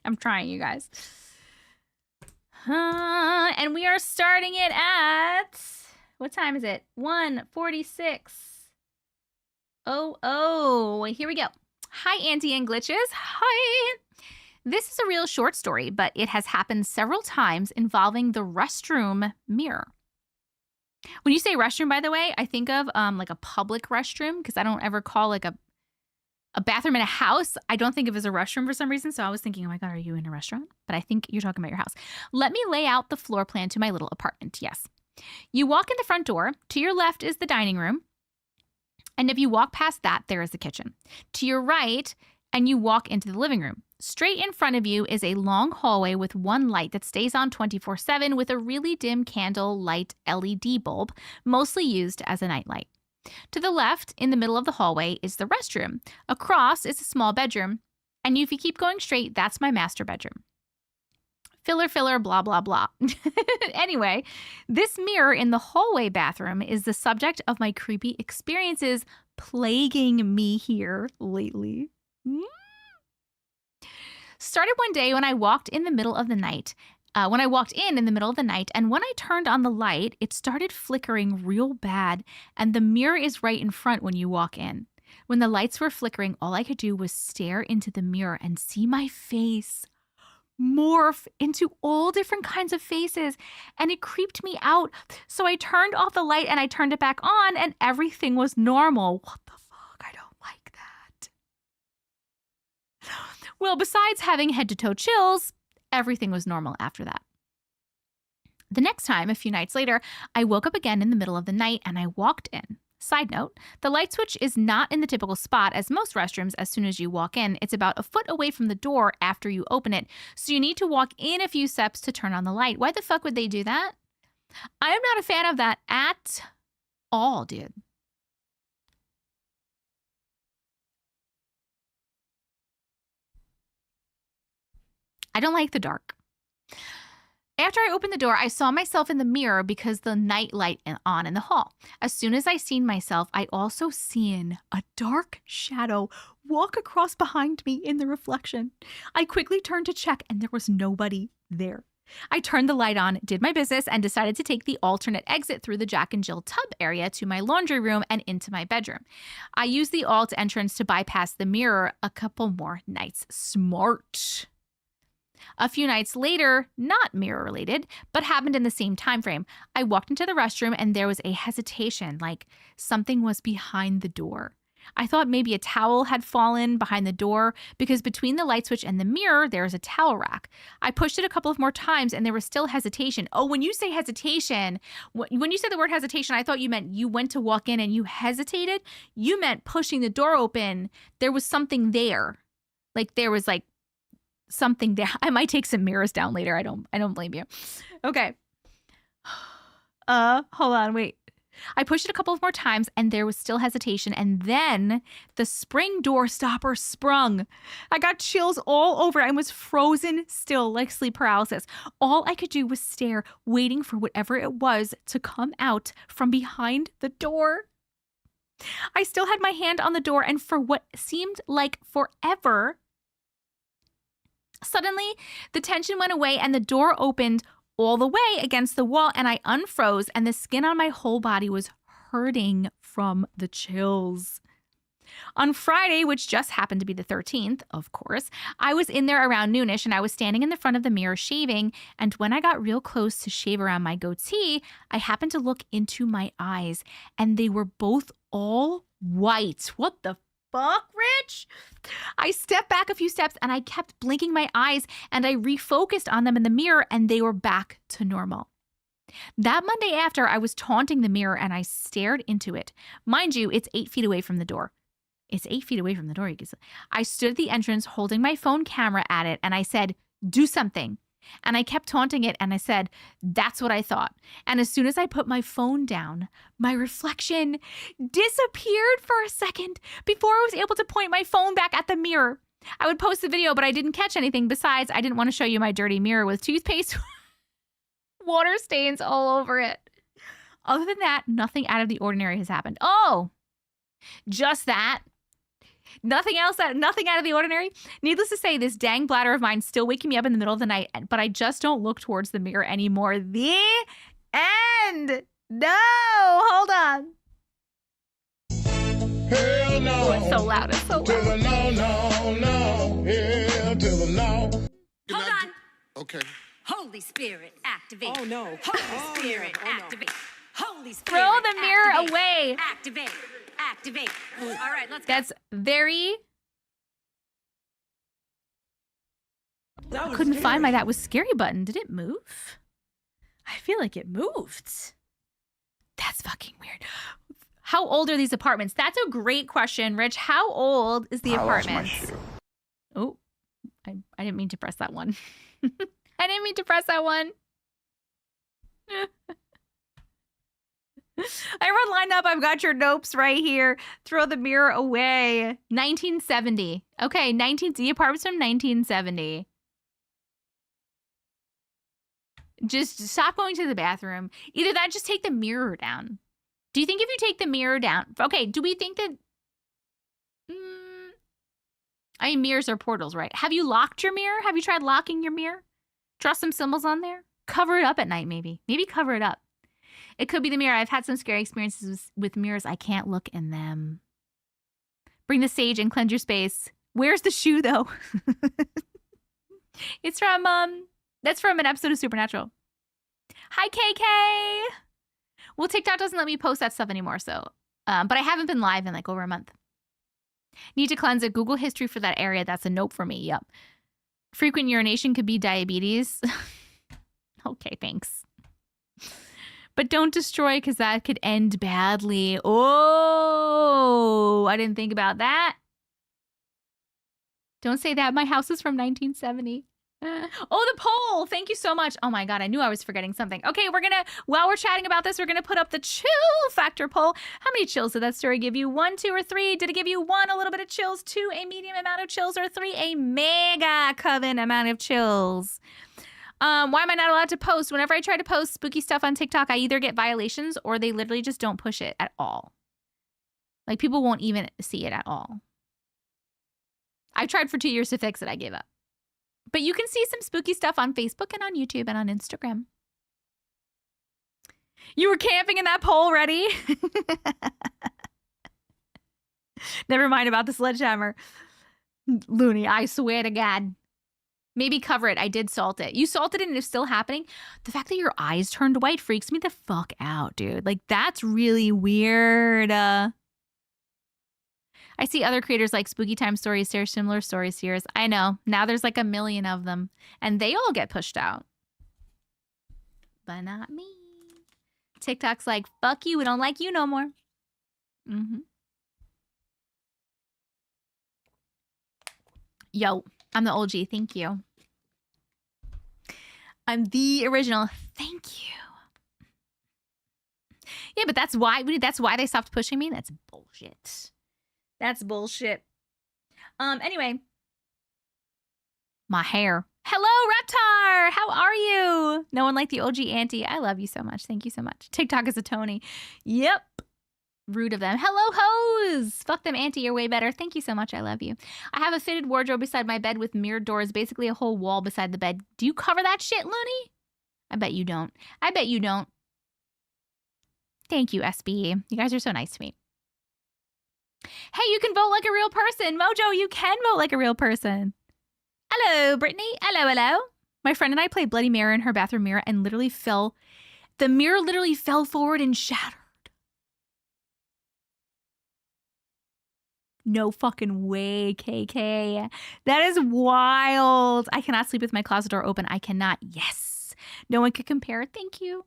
I'm trying, you guys. And we are starting it at, what time is it? 1:46. Oh, here we go. Hi, Auntie and Glitches. Hi. This is a real short story, but it has happened several times involving the restroom mirror. When you say restroom, by the way, I think of like a public restroom, because I don't ever call like a bathroom in a house. I don't think of it as a restroom for some reason. So I was thinking, oh my God, are you in a restaurant? But I think you're talking about your house. Let me lay out the floor plan to my little apartment. Yes. You walk in the front door. To your left is the dining room. And if you walk past that, there is the kitchen. To your right, and you walk into the living room. Straight in front of you is a long hallway with one light that stays on 24/7 with a really dim candle light LED bulb, mostly used as a nightlight. To the left, in the middle of the hallway, is the restroom. Across is a small bedroom. And if you keep going straight, that's my master bedroom. Filler, blah, blah, blah. Anyway, this mirror in the hallway bathroom is the subject of my creepy experiences plaguing me here lately. Started one day when I walked in the middle of the night. And when I turned on the light, it started flickering real bad, and the mirror is right in front when you walk in. When the lights were flickering, all I could do was stare into the mirror and see my face morph into all different kinds of faces, and it creeped me out. So I turned off the light and I turned it back on, and everything was normal. What the fuck? I don't like that. Well, besides having head-to-toe chills, everything was normal after that. The next time, a few nights later, I woke up again in the middle of the night and I walked in. Side note, the light switch is not in the typical spot as most restrooms as soon as you walk in. It's about a foot away from the door after you open it, so you need to walk in a few steps to turn on the light. Why the fuck would they do that? I am not a fan of that at all, dude. I don't like the dark. After I opened the door, I saw myself in the mirror because the night light on in the hall. As soon as I seen myself, I also seen a dark shadow walk across behind me in the reflection. I quickly turned to check and there was nobody there. I turned the light on, did my business, and decided to take the alternate exit through the Jack and Jill tub area to my laundry room and into my bedroom. I used the alt entrance to bypass the mirror a couple more nights. Smart. A few nights later, not mirror related, but happened in the same time frame, I walked into the restroom and there was a hesitation, like something was behind the door. I thought maybe a towel had fallen behind the door because between the light switch and the mirror, there is a towel rack. I pushed it a couple of more times and there was still hesitation. Oh, when you say hesitation, when you said the word hesitation, I thought you meant you went to walk in and you hesitated. You meant pushing the door open. There was something there. Like there was like something there. I might take some mirrors down later. I don't blame you. Okay. Hold on, wait. I pushed it a couple of more times and there was still hesitation. And then the spring door stopper sprung. I got chills all over and was frozen still like sleep paralysis. All I could do was stare, waiting for whatever it was to come out from behind the door. I still had my hand on the door, and for what seemed like forever, suddenly the tension went away and the door opened all the way against the wall, and I unfroze, and the skin on my whole body was hurting from the chills. On Friday, which just happened to be the 13th, of course, I was in there around noonish, and I was standing in the front of the mirror shaving, and when I got real close to shave around my goatee, I happened to look into my eyes, and they were both all white. What the fuck, Rich? I stepped back a few steps and I kept blinking my eyes, and I refocused on them in the mirror, and they were back to normal. That Monday after, I was taunting the mirror and I stared into it. Mind you, it's 8 feet away from the door. It's 8 feet away from the door. I stood at the entrance holding my phone camera at it, and I said, do something. And I kept taunting it, and I said, that's what I thought. And as soon as I put my phone down, my reflection disappeared for a second before I was able to point my phone back at the mirror. I would post the video, but I didn't catch anything. Besides, I didn't want to show you my dirty mirror with toothpaste water stains all over it. Other than that, nothing out of the ordinary has happened. Oh, just that. Nothing else, nothing out of the ordinary. Needless to say, this dang bladder of mine still waking me up in the middle of the night, but I just don't look towards the mirror anymore. The end. No, hold on. Hell no. Oh, it's so loud. It's so To the loud. no, no, no. Hell to the no. Hold on. Okay. Holy Spirit, activate. Oh, no. Holy Spirit, no. Oh, no. activate. Holy Spirit, Throw the mirror activate. away. Activate. Activate. All right, let's go. That's very... That was Couldn't scary. find my that was scary button. Did it move? I feel like it moved. That's fucking weird. How old are these apartments? That's a great question, Rich. How old is the apartment? Oh, I didn't mean to press that one. I didn't mean to press that one. Everyone lined up. I've got your nopes right here. Throw the mirror away. 1970. Okay, the apartment's from 1970. Just stop going to the bathroom. Either that, just take the mirror down. Do you think if you take the mirror down... Okay, do we think that... I mean, mirrors are portals, right? Have you locked your mirror? Have you tried locking your mirror? Draw some symbols on there? Cover it up at night, maybe. Maybe cover it up. It could be the mirror. I've had some scary experiences with mirrors. I can't look in them. Bring the sage and cleanse your space. Where's the shoe, though? It's from, that's from an episode of Supernatural. Hi, KK! Well, TikTok doesn't let me post that stuff anymore, so. But I haven't been live in like over a month. Need to cleanse it. Google history for that area. That's a nope for me. Yep. Frequent urination could be diabetes. Okay, thanks. But don't destroy because that could end badly. Oh, I didn't think about that. Don't say that. My house is from 1970. Oh, the poll. Thank you so much. Oh my God, I knew I was forgetting something. Okay, while we're chatting about this, we're going to put up the chill factor poll. How many chills did that story give you? 1, 2, or 3? Did it give you 1, a little bit of chills, 2, a medium amount of chills, or 3, a mega coven amount of chills? Why am I not allowed to post? Whenever I try to post spooky stuff on TikTok, I either get violations or they literally just don't push it at all. Like, people won't even see it at all. I've tried for 2 years to fix it. I gave up. But you can see some spooky stuff on Facebook and on YouTube and on Instagram. You were camping in that pole, ready? Never mind about the sledgehammer. Looney, I swear to God. Maybe cover it. I did salt it. You salted it and it's still happening. The fact that your eyes turned white freaks me the fuck out, dude. Like, that's really weird. I see other creators like Spooky Time Stories share similar stories here. I know. Now there's like 1 million of them. And they all get pushed out. But not me. TikTok's like, fuck you. We don't like you no more. Yo, I'm the OG. Thank you. I'm the original. Thank you. Yeah, but that's why they stopped pushing me. That's bullshit. That's bullshit. Anyway. My hair. Hello, Reptar! How are you? No one like the OG auntie. I love you so much. Thank you so much. TikTok is a Tony. Yep. Rude of them. Hello, hoes! Fuck them, auntie. You're way better. Thank you so much. I love you. I have a fitted wardrobe beside my bed with mirrored doors, basically a whole wall beside the bed. Do you cover that shit, Looney? I bet you don't. I bet you don't. Thank you, SBE. You guys are so nice to me. Hey, you can vote like a real person. Mojo, you can vote like a real person. Hello, Brittany. Hello, hello. My friend and I played Bloody Mary in her bathroom mirror and the mirror literally fell forward and shattered. No fucking way, KK. That is wild. I cannot sleep with my closet door open. I cannot. Yes. No one can compare. Thank you.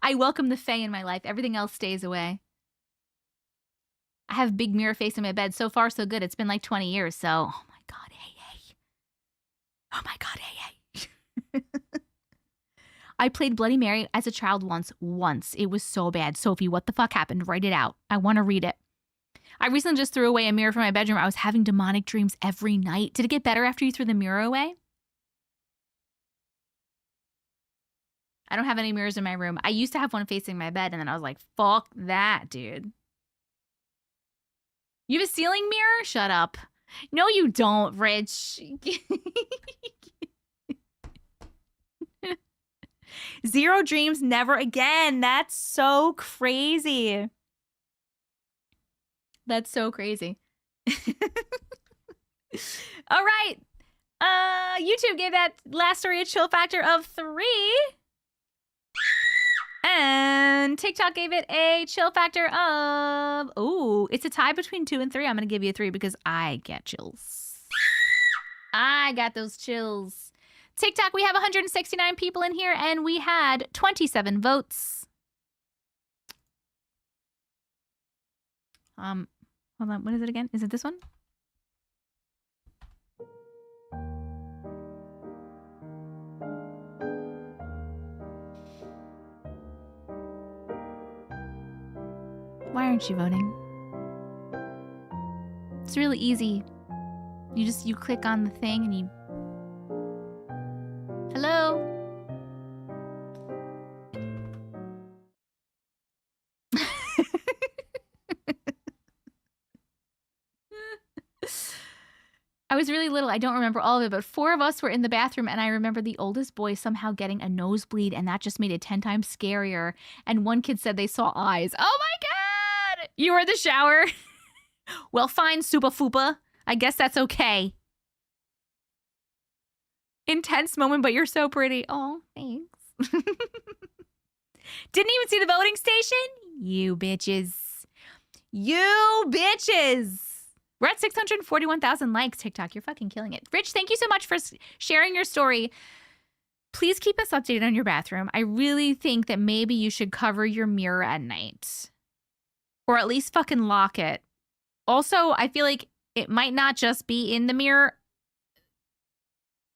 I welcome the fae in my life. Everything else stays away. I have a big mirror face in my bed. So far, so good. It's been like 20 years, so... Oh my god, hey. Oh my god, hey. I played Bloody Mary as a child once. It was so bad. Sophie, what the fuck happened? Write it out. I want to read it. I recently just threw away a mirror from my bedroom. I was having demonic dreams every night. Did it get better after you threw the mirror away? I don't have any mirrors in my room. I used to have one facing my bed, and then I was like, fuck that, dude. You have a ceiling mirror? Shut up. No, you don't, Rich. Zero dreams, never again. That's so crazy. That's so crazy. All right. YouTube gave that last story a chill factor of 3. And TikTok gave it a chill factor of... Ooh, it's a tie between 2 and 3. I'm going to give you a 3 because I get chills. I got those chills. TikTok, we have 169 people in here, and we had 27 votes. Hold on. What is it again? Is it this one? Why aren't you voting? It's really easy. You click on the thing and you... Hello? I was really little. I don't remember all of it, but 4 of us were in the bathroom, and I remember the oldest boy somehow getting a nosebleed, and that just made it 10 times scarier. And one kid said they saw eyes. Oh my god! You were in the shower? Well, fine, Supa Fupa. I guess that's okay. Intense moment, but you're so pretty. Oh, thanks. Didn't even see the voting station? You bitches. You bitches. We're at 641,000 likes, TikTok. You're fucking killing it. Rich, thank you so much for sharing your story. Please keep us updated on your bathroom. I really think that maybe you should cover your mirror at night. Or at least fucking lock it. Also, I feel like it might not just be in the mirror.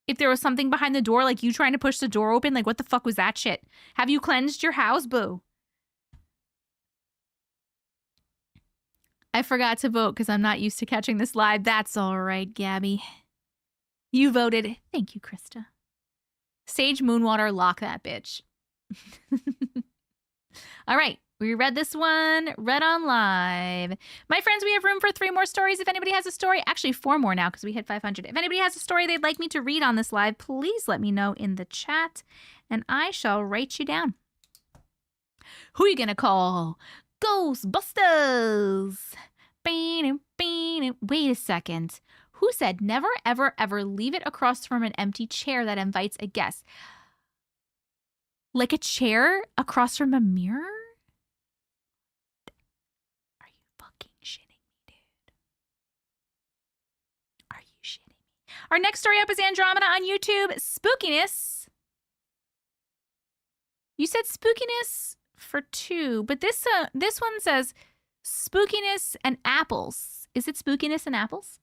If there was something behind the door, like you trying to push the door open, like what the fuck was that shit? Have you cleansed your house, boo? I forgot to vote because I'm not used to catching this live. That's all right, Gabby. You voted. Thank you, Krista. Sage Moonwater, lock that bitch. All right. We read this one. Read on live. My friends, we have room for 3 more stories. If anybody has a story, actually 4 more now because we hit 500. If anybody has a story they'd like me to read on this live, please let me know in the chat and I shall write you down. Who are you going to call? Ghostbusters. Wait a second. Who said never, ever, ever leave it across from an empty chair that invites a guest? Like a chair across from a mirror? Are you fucking shitting me, dude? Are you shitting me? Our next story up is Andromeda on YouTube. Spookiness. You said spookiness for 2, but this one says Spookiness and Apples. Is it Spookiness and Apples?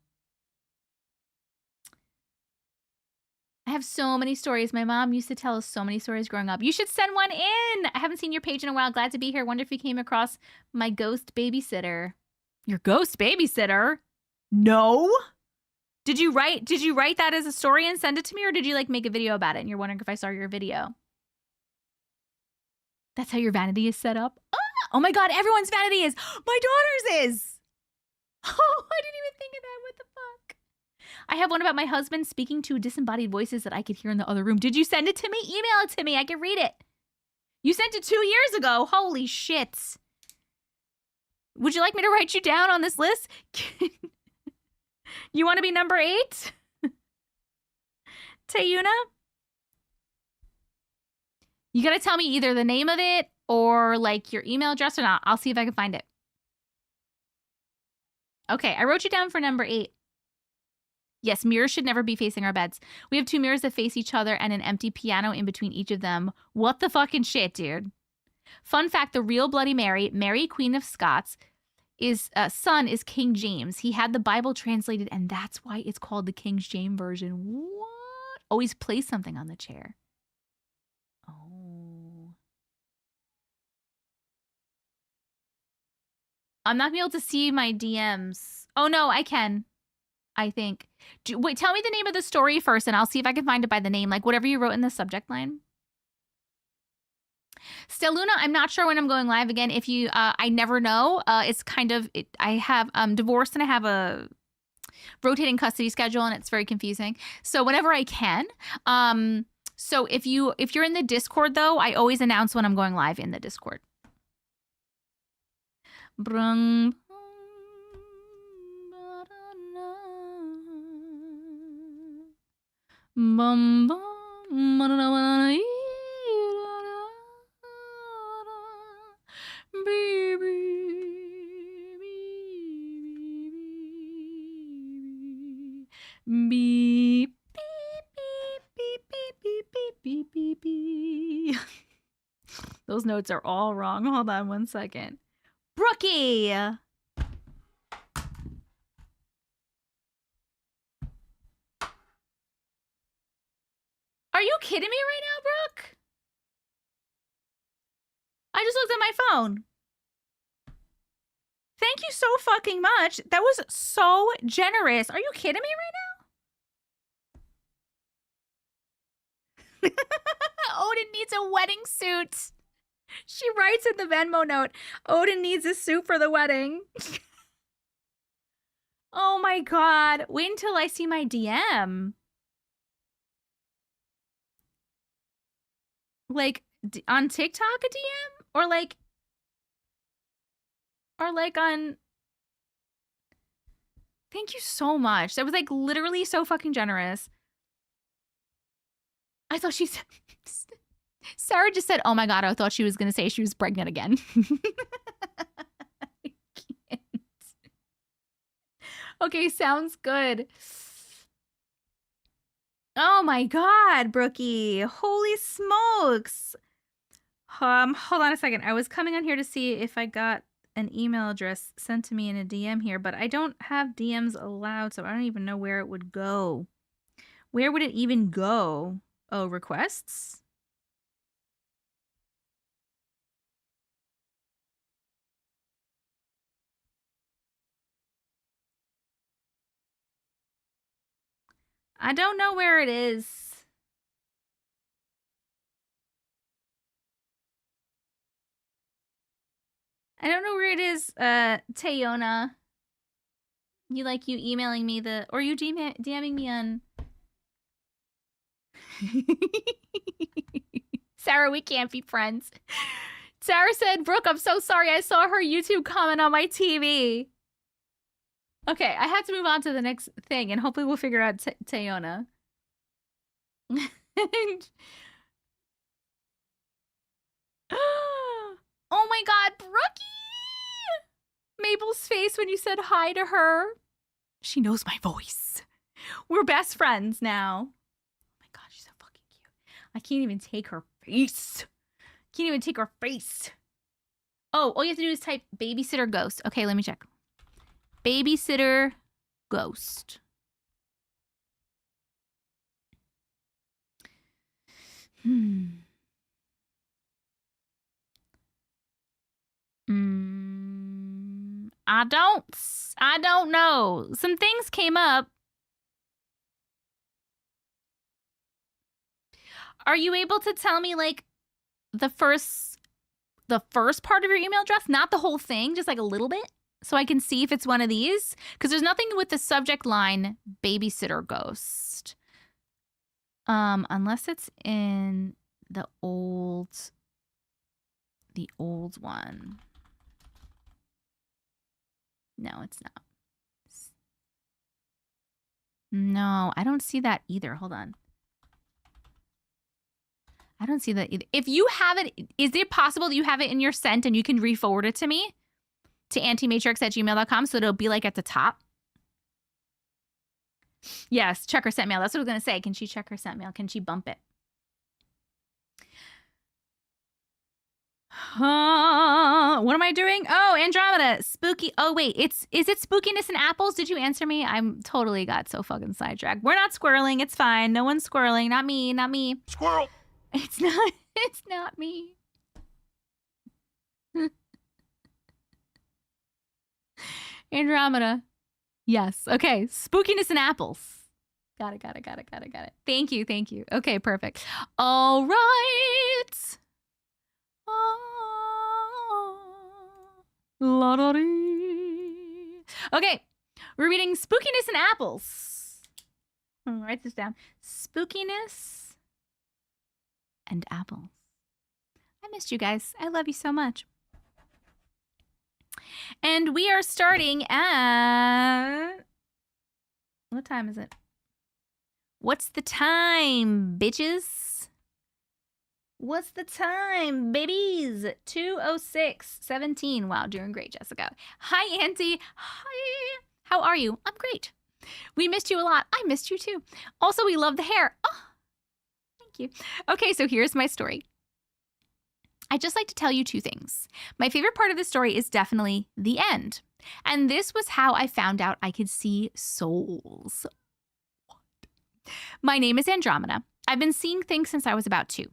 I have so many stories. My mom used to tell us so many stories growing up. You should send one in. I haven't seen your page in a while. Glad to be here. Wonder if you came across my ghost babysitter. Your ghost babysitter? No. Did you write that as a story and send it to me, or did you like make a video about it and you're wondering if I saw your video? That's how your vanity is set up? Oh my god, everyone's vanity is. My daughter's is. Oh, I didn't even think of that. What the fuck? I have one about my husband speaking to disembodied voices that I could hear in the other room. Did you send it to me? Email it to me. I can read it. You sent it 2 years ago. Holy shit. Would you like me to write you down on this list? You want to be number 8? Tayuna? You got to tell me either the name of it or like your email address or not. I'll see if I can find it. Okay, I wrote you down for number 8. Yes, mirrors should never be facing our beds. We have 2 mirrors that face each other and an empty piano in between each of them. What the fucking shit, dude? Fun fact, the real Bloody Mary, Mary Queen of Scots, son is King James. He had the Bible translated, and that's why it's called the King James Version. What? Always place something on the chair. Oh. I'm not gonna be able to see my DMs. Oh, no, I can. I think. Wait, tell me the name of the story first, and I'll see if I can find it by the name. Like, whatever you wrote in the subject line. Stelluna, I'm not sure when I'm going live again. If you, I never know. It's kind of, I have divorced and I have a rotating custody schedule, and it's very confusing. So whenever I can. So if you're in the Discord though, I always announce when I'm going live in the Discord. Brung. Bum, bum, beep, beep, beep, beep, beep, beep, beep, beep, beep. Those notes are all wrong. Hold on one second. Brookie! Are you kidding me right now, Brooke? I just looked at my phone. Thank you so fucking much. That was so generous. Are you kidding me right now? Odin needs a wedding suit. She writes in the Venmo note, Odin needs a suit for the wedding. Oh my god. Wait until I see my DM. Like, on TikTok a DM? Or like on... Thank you so much. That was like literally so fucking generous. I thought she said... Sarah just said, oh my god, I thought she was going to say she was pregnant again. I can't. Okay, sounds good. Oh my god, Brookie. Holy smokes. Hold on a second. I was coming on here to see if I got an email address sent to me in a DM here, but I don't have DMs allowed, so I don't even know where it would go. Where would it even go? Oh, requests? I don't know where it is. I don't know where it is, Tayona. You emailing me the, or you DMing me on... Sarah, we can't be friends. Sarah said, Brooke, I'm so sorry. I saw her YouTube comment on my TV. Okay, I have to move on to the next thing, and hopefully we'll figure out Tayona. Oh my god, Brookie! Mabel's face when you said hi to her. She knows my voice. We're best friends now. Oh my god, she's so fucking cute. I can't even take her face. Can't even take her face. Oh, all you have to do is type Babysitter Ghost. Okay, let me check. Babysitter Ghost. I don't know. Some things came up. Are you able to tell me like the first part of your email address, not the whole thing, just like a little bit, so I can see if it's one of these? Because there's nothing with the subject line Babysitter Ghost. Unless it's in the old one. No, it's not. No, I don't see that either. Hold on. I don't see that either. If you have it, is it possible that you have it in your sent and you can re-forward it to me? To auntiematrix@gmail.com, so it'll be like at the top? Yes, check her sent mail. That's what I was going to say. Can she check her sent mail? Can she bump it? What am I doing? Oh, Andromeda. Spooky. Oh, wait. Is it Spookiness and Apples? Did you answer me? I'm totally got so fucking sidetracked. We're not squirreling. It's fine. No one's squirreling. Not me. Not me. Squirrel. It's not me. Andromeda. Yes. Okay. Spookiness and Apples. Got it. Thank you. Okay, perfect. All right. La-da-dee. Okay. We're reading Spookiness and Apples. I'm gonna write this down. Spookiness and Apples. I missed you guys. I love you so much. And we are starting at... What time is it? What's the time, bitches? What's the time, babies? 2:06:17. Wow, doing great, Jessica. Hi, Auntie. Hi. How are you? I'm great. We missed you a lot. I missed you too. Also, we love the hair. Oh, thank you. Okay, so here's my story. I'd just like to tell you two things. My favorite part of the story is definitely the end. And this was how I found out I could see souls. What? My name is Andromeda. I've been seeing things since I was about 2.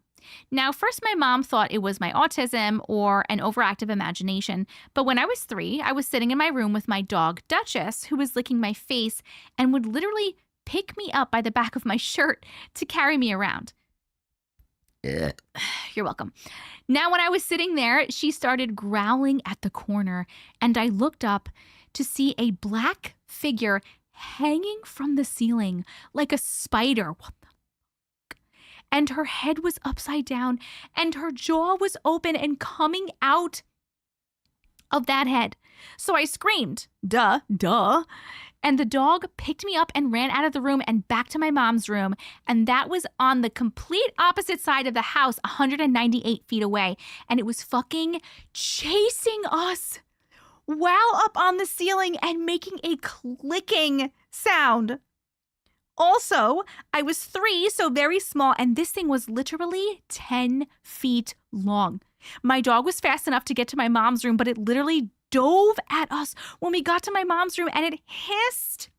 Now, first my mom thought it was my autism or an overactive imagination, but when I was 3, I was sitting in my room with my dog, Duchess, who was licking my face and would literally pick me up by the back of my shirt to carry me around. You're welcome. Now, when I was sitting there, she started growling at the corner, and I looked up to see a black figure hanging from the ceiling like a spider. What the fuck? And her head was upside down, and her jaw was open and coming out of that head. So I screamed, duh. And the dog picked me up and ran out of the room and back to my mom's room. And that was on the complete opposite side of the house, 198 feet away. And it was fucking chasing us while up on the ceiling and making a clicking sound. Also, I was 3, so very small, and this thing was literally 10 feet long. My dog was fast enough to get to my mom's room, but it literally dove at us when we got to my mom's room, and it hissed.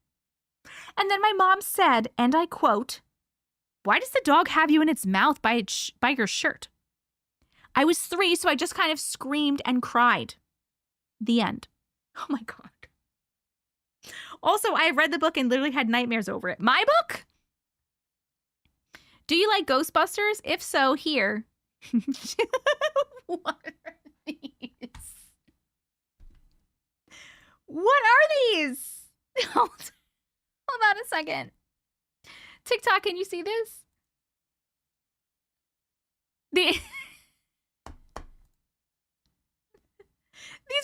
And then my mom said, and I quote, "Why does the dog have you in its mouth by your shirt?" I was 3, so I just kind of screamed and cried. The end. Oh my God. Also, I read the book and literally had nightmares over it. My book? Do you like Ghostbusters? If so, here. What are these? What are these? Hold on a second. TikTok, can you see this? These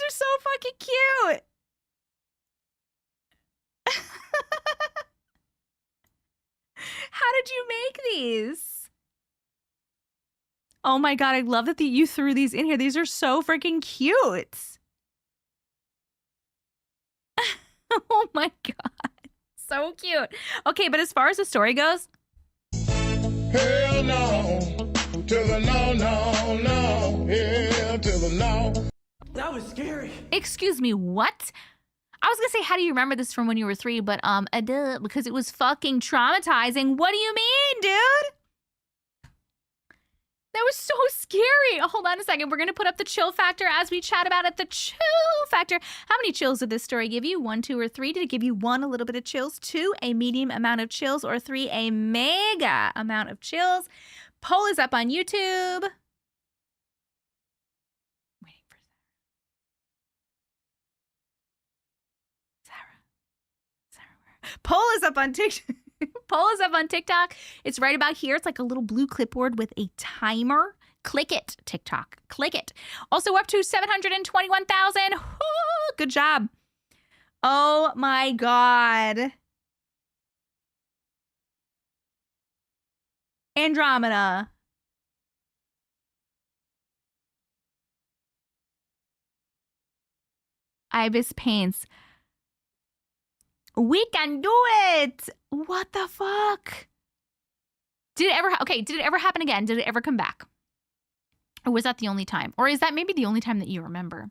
are so fucking cute. How did you make these? Oh my God, I love that you threw these in here. These are so freaking cute. Oh my God. So cute. Okay, but as far as the story goes. Hell no. To the no. Hell to the no. That was scary. Excuse me, what? I was gonna say, how do you remember this from when you were 3? But duh, because it was fucking traumatizing. What do you mean, dude? That was was so scary. Hold on a second. We're going to put up the chill factor as we chat about it. The chill factor. How many chills did this story give you? 1, 2, or 3? Did it give you 1, a little bit of chills, 2, a medium amount of chills, or 3, a mega amount of chills? Poll is up on YouTube. Waiting for Sarah. Poll is up on TikTok. Poll is up on TikTok. It's right about here. It's like a little blue clipboard with a timer. Click it, TikTok. Click it. Also up to 721,000. Good job. Oh my God. Andromeda. Ibis Paints. We can do it. What the fuck? Did it ever, did it ever happen again? Did it ever come back? Or was that the only time? Or is that maybe the only time that you remember?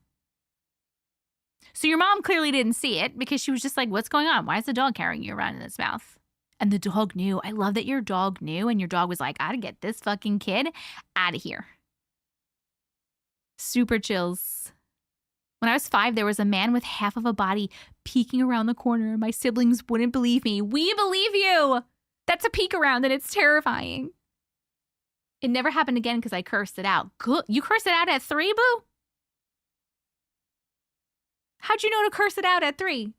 So your mom clearly didn't see it because she was just like, what's going on? Why is the dog carrying you around in its mouth? And the dog knew. I love that your dog knew and your dog was like, I gotta get this fucking kid out of here. Super chills. When I was 5, there was a man with half of a body peeking around the corner. My siblings wouldn't believe me. We believe you. That's a peek around and it's terrifying. It never happened again because I cursed it out. Good. You cursed it out at 3, boo? How'd you know to curse it out at 3?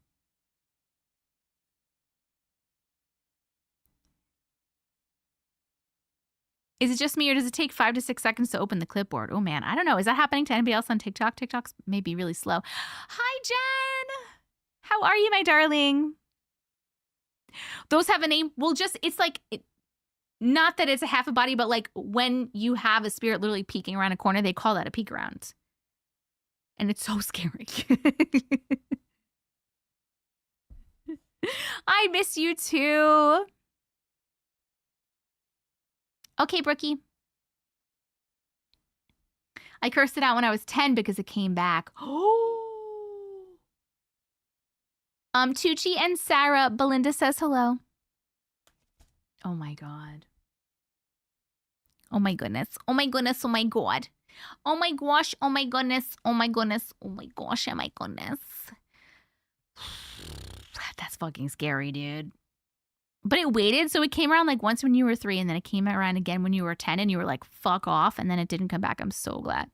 Is it just me or does it take 5 to 6 seconds to open the clipboard? Oh man, I don't know. Is that happening to anybody else on TikTok? TikTok's maybe really slow. Hi, Jen. How are you, my darling? Those have a name. Well, just, it's like, not that it's a half a body, but like when you have a spirit literally peeking around a corner, they call that a peek around. And it's so scary. I miss you too. Okay, Brookie. I cursed it out when I was 10 because it came back. Oh. Tucci and Sarah, Belinda says hello. Oh my God. Oh my goodness. Oh my goodness. Oh my God. Oh my gosh. Oh my goodness. Oh my goodness. Oh my gosh. Oh my goodness. That's fucking scary, dude. But it waited, so it came around like once when you were 3, and then it came around again when you were 10, and you were like, fuck off, and then it didn't come back. I'm so glad.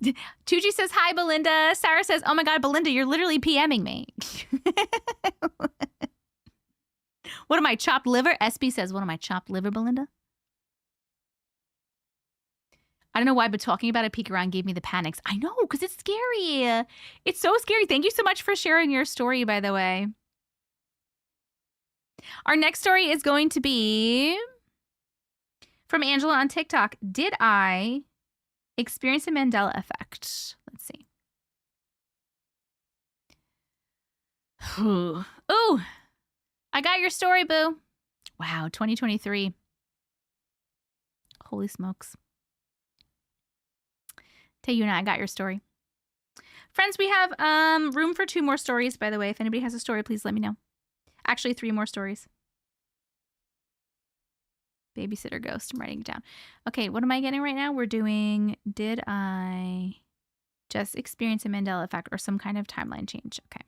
Tucci says, hi, Belinda. Sarah says, oh my God, Belinda, you're literally PMing me. What am I, chopped liver? SB says, what am I, chopped liver, Belinda? I don't know why, but talking about a peek around gave me the panics. I know, because it's scary. It's so scary. Thank you so much for sharing your story, by the way. Our next story is going to be from Angela on TikTok. Did I experience a Mandela effect? Let's see. Ooh, I got your story, boo. Wow, 2023. Holy smokes. Tell you now, I got your story. Friends, we have room for 2 more stories, by the way. If anybody has a story, please let me know. Actually, 3 more stories. Babysitter Ghost. I'm writing it down. Okay, what am I getting right now? We're doing, did I just experience a Mandela effect or some kind of timeline change? Okay.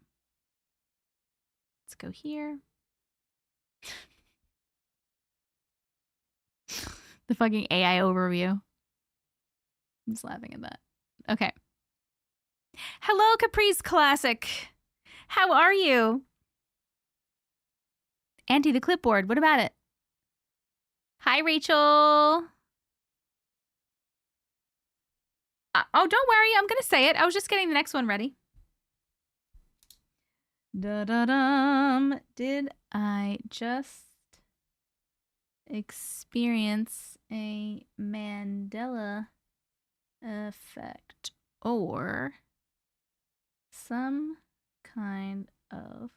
Let's go here. The fucking AI overview. I'm just laughing at that. Okay. Hello, Caprice Classic. How are you? Auntie the clipboard. What about it? Hi, Rachel. Oh, don't worry. I'm going to say it. I was just getting the next one ready. Da-da-dum. Did I just experience a Mandela effect or some kind of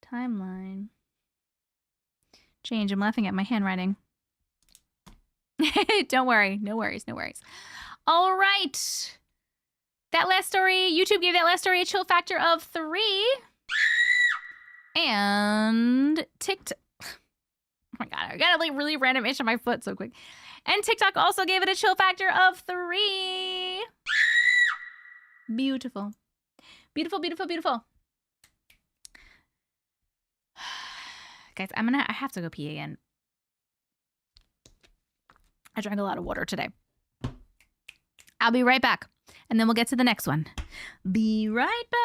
timeline change? I'm laughing at my handwriting. Don't worry. No worries. No worries. All right. That last story, YouTube gave that last story a chill factor of 3. And TikTok. my God, I got a like really random itch on my foot so quick. And TikTok also gave it a chill factor of 3. Beautiful. Beautiful, beautiful, beautiful. Guys, I have to go pee again. I drank a lot of water today. I'll be right back. And then we'll get to the next one. Be right back.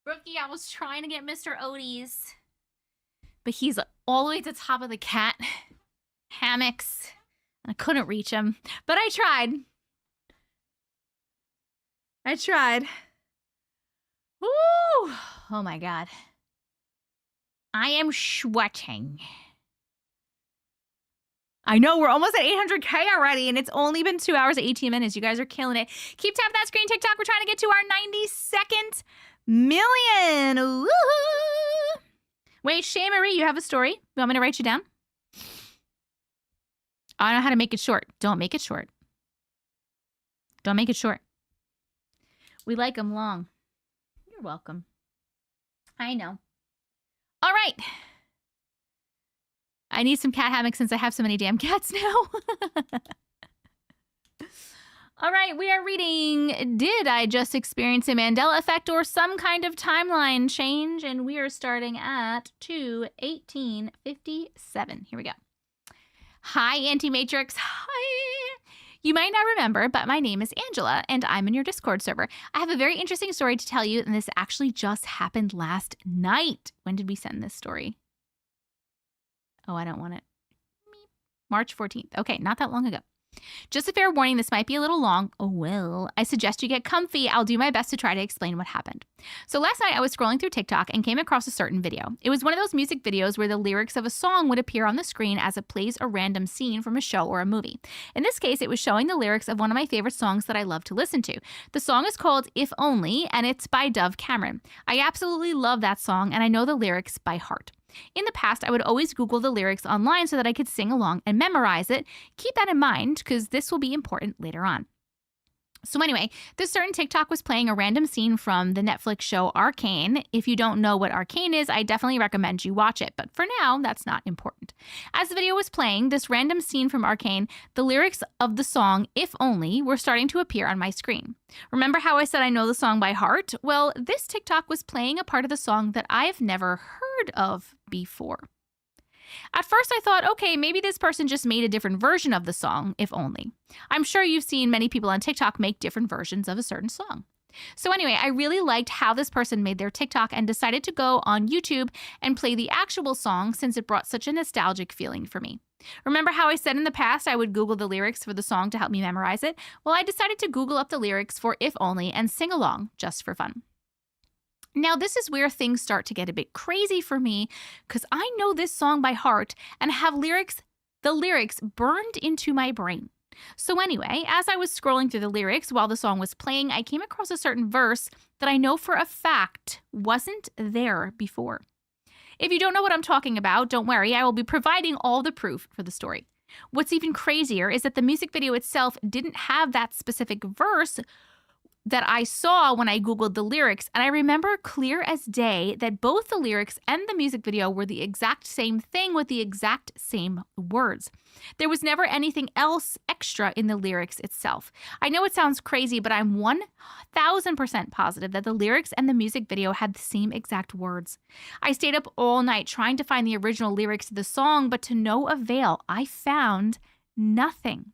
Brookie, I was trying to get Mr. Odie's, but he's all the way at the top of the cat hammocks. I couldn't reach him, but I tried. Woo! Oh my God. I am sweating. I know, we're almost at 800K already, and it's only been 2 hours, 18 minutes. You guys are killing it. Keep tapping that screen, TikTok. We're trying to get to our 92nd million. Woo! Wait, Shay Marie, you have a story? You want me to write you down? I know how to make it short. Don't make it short. Don't make it short. We like them long. You're welcome. I know. All right. I need some cat hammocks since I have so many damn cats now. All right, we are reading Did I Just Experience a Mandela Effect or Some Kind of Timeline Change? And we are starting at 2/1857. Here we go. Hi, Auntie Matrix. Hi. You might not remember, but my name is Angela, and I'm in your Discord server. I have a very interesting story to tell you, and this actually just happened last night. When did we send this story? Oh, I don't want it. March 14th. Okay, not that long ago. Just a fair warning, this might be a little long. Oh, well, I suggest you get comfy. I'll do my best to try to explain what happened. So last night I was scrolling through TikTok and came across a certain video. It was one of those music videos where the lyrics of a song would appear on the screen as it plays a random scene from a show or a movie. In this case, it was showing the lyrics of one of my favorite songs that I love to listen to. The song is called If Only, and it's by Dove Cameron. I absolutely love that song, and I know the lyrics by heart. In the past, I would always Google the lyrics online so that I could sing along and memorize it. Keep that in mind because this will be important later on. So anyway, this certain TikTok was playing a random scene from the Netflix show Arcane. If you don't know what Arcane is, I definitely recommend you watch it. But for now, that's not important. As the video was playing, this random scene from Arcane, the lyrics of the song If Only were starting to appear on my screen. Remember how I said I know the song by heart? Well, this TikTok was playing a part of the song that I've never heard of before. At first, I thought, okay, maybe this person just made a different version of the song, If Only. I'm sure you've seen many people on TikTok make different versions of a certain song. So anyway, I really liked how this person made their TikTok and decided to go on YouTube and play the actual song since it brought such a nostalgic feeling for me. Remember how I said in the past I would Google the lyrics for the song to help me memorize it? Well, I decided to Google up the lyrics for If Only and sing along just for fun. Now, this is where things start to get a bit crazy for me because I know this song by heart and have the lyrics burned into my brain. So anyway, as I was scrolling through the lyrics while the song was playing, I came across a certain verse that I know for a fact wasn't there before. If you don't know what I'm talking about, don't worry, I will be providing all the proof for the story. What's even crazier is that the music video itself didn't have that specific verse that I saw when I Googled the lyrics, and I remember clear as day that both the lyrics and the music video were the exact same thing with the exact same words. There was never anything else extra in the lyrics itself. I know it sounds crazy, but I'm 1000% positive that the lyrics and the music video had the same exact words. I stayed up all night trying to find the original lyrics to the song, but to no avail. I found nothing.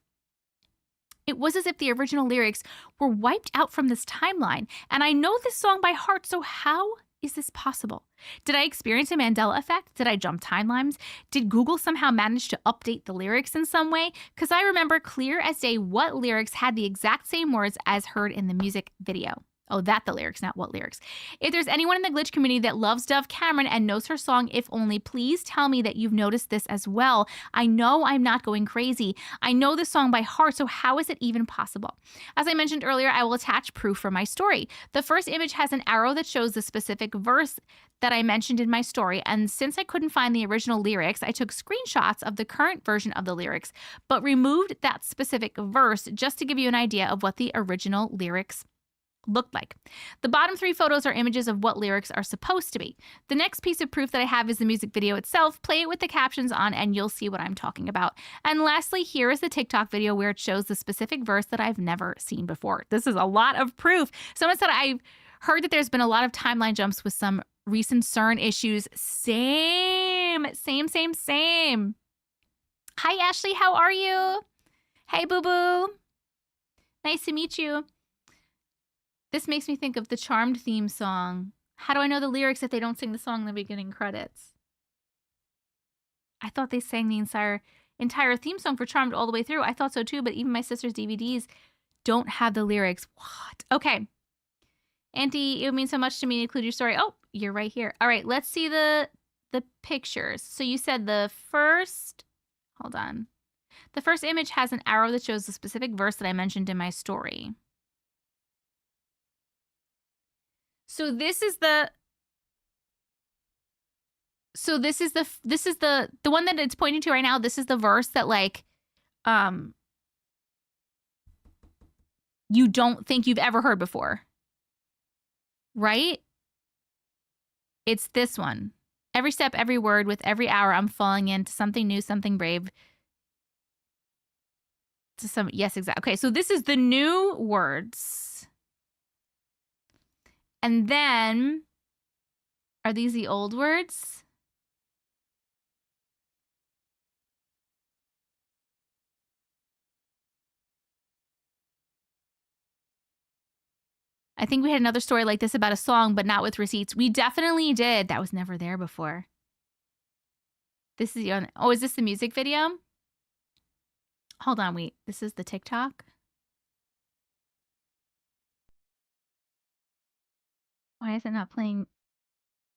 It was as if the original lyrics were wiped out from this timeline, and I know this song by heart, so how is this possible? Did I experience a Mandela effect? Did I jump timelines? Did Google somehow manage to update the lyrics in some way? Because I remember clear as day what lyrics had the exact same words as heard in the music video. Oh, the lyrics, not what lyrics. If there's anyone in the glitch community that loves Dove Cameron and knows her song If Only, please tell me that you've noticed this as well. I know I'm not going crazy. I know this song by heart, so how is it even possible? As I mentioned earlier, I will attach proof for my story. The first image has an arrow that shows the specific verse that I mentioned in my story, and since I couldn't find the original lyrics, I took screenshots of the current version of the lyrics, but removed that specific verse just to give you an idea of what the original lyrics looked like. The bottom three photos are images of what lyrics are supposed to be. The next piece of proof that I have is the music video itself. Play it with the captions on and you'll see what I'm talking about. And lastly, here is the TikTok video where it shows the specific verse that I've never seen before. This is a lot of proof. Someone said, I've heard that there's been a lot of timeline jumps with some recent CERN issues. Same. Hi, Ashley. How are you? Hey, boo-boo. Nice to meet you. This makes me think of the Charmed theme song. How do I know the lyrics if they don't sing the song in the beginning credits? I thought they sang the entire theme song for Charmed all the way through. I thought so too, but even my sister's DVDs don't have the lyrics. What? Okay. Auntie, it would mean so much to me to include your story. Oh, you're right here. All right, let's see the pictures. So you said the first, hold on. The first image has an arrow that shows the specific verse that I mentioned in my story. So this is the one that it's pointing to right now. This is the verse that like you don't think you've ever heard before. Right? It's this one. Every step, every word, with every hour I'm falling into something new, something brave. Yes, exactly. Okay, so this is the new words. And then, are these the old words? I think we had another story like this about a song, but not with receipts. We definitely did. That was never there before. This is your. Oh, is this the music video? Hold on, wait. This is the TikTok. Why is it not playing?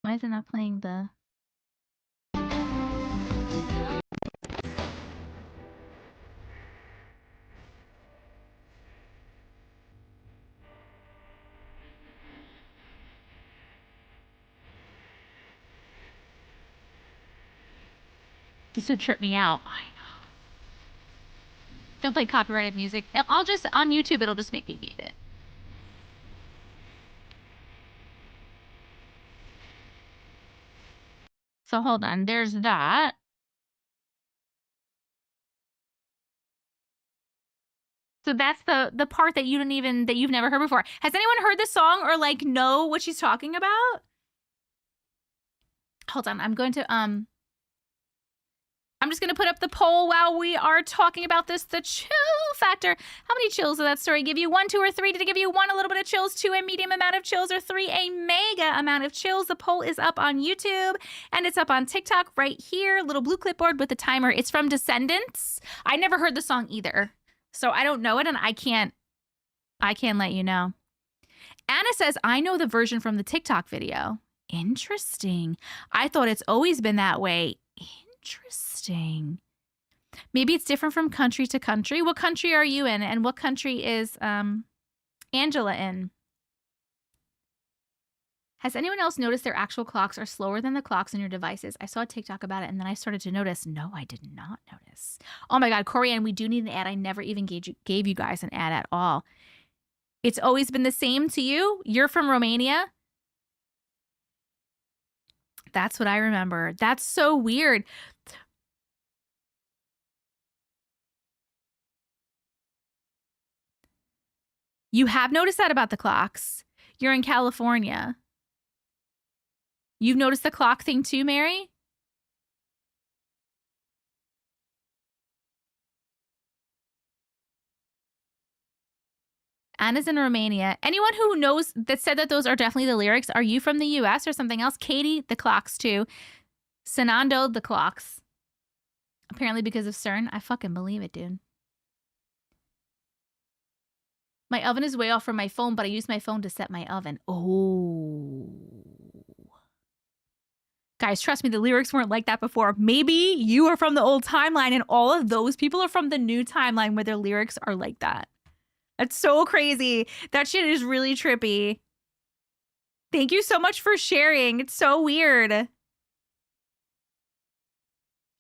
Why is it not playing the? This would trip me out. I know. Don't play copyrighted music. I'll just on YouTube. It'll just make me mute it. So hold on. There's that. So that's the part that you've never heard before. Has anyone heard this song or like know what she's talking about? Hold on. I'm just going to put up the poll while we are talking about this. The chill factor. How many chills did that story give you? 1, 2, or 3? Did it give you 1, a little bit of chills, 2, a medium amount of chills, or 3, a mega amount of chills? The poll is up on YouTube and it's up on TikTok right here. Little blue clipboard with the timer. It's from Descendants. I never heard the song either, so I don't know it and I can't let you know. Anna says, I know the version from the TikTok video. Interesting. I thought it's always been that way. Interesting. Maybe it's different from country to country. What country are you in? And what country is Angela in? Has anyone else noticed their actual clocks are slower than the clocks on your devices? I saw a TikTok about it and then I started to notice. No, I did not notice. Oh my God, Corianne, we do need an ad. I never even gave you guys an ad at all. It's always been the same to you? You're from Romania? That's what I remember. That's so weird. You have noticed that about the clocks. You're in California. You've noticed the clock thing too, Mary? Anna's in Romania. Anyone who knows that said that those are definitely the lyrics, are you from the US or something else? Katie, the clocks too. Sanando, the clocks. Apparently because of CERN. I fucking believe it, dude. My oven is way off from my phone, but I use my phone to set my oven. Oh. Guys, trust me, the lyrics weren't like that before. Maybe you are from the old timeline and all of those people are from the new timeline where their lyrics are like that. That's so crazy. That shit is really trippy. Thank you so much for sharing. It's so weird.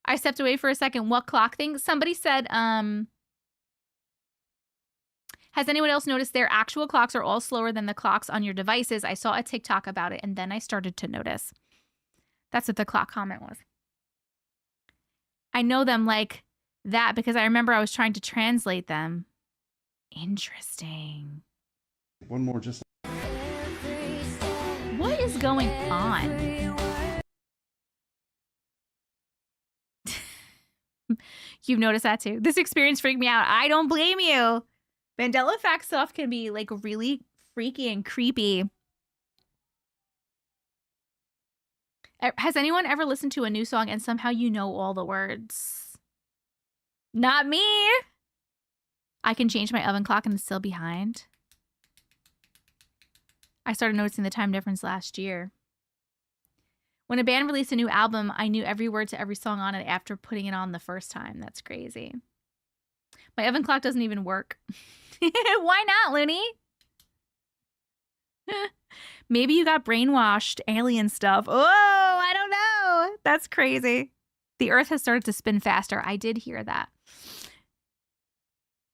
I stepped away for a second. What clock thing? Somebody said, has anyone else noticed their actual clocks are all slower than the clocks on your devices? I saw a TikTok about it and then I started to notice. That's what the clock comment was. I know them like that because I remember I was trying to translate them. Interesting. One more just. What is going on? You've noticed that too. This experience freaked me out. I don't blame you. Mandela effect stuff can be like really freaky and creepy. Has anyone ever listened to a new song and somehow you know all the words? Not me. I can change my oven clock and it's still behind. I started noticing the time difference last year. When a band released a new album, I knew every word to every song on it after putting it on the first time. That's crazy. My oven clock doesn't even work. Why not, Looney? Maybe you got brainwashed alien stuff. Oh, I don't know. That's crazy. The earth has started to spin faster. I did hear that.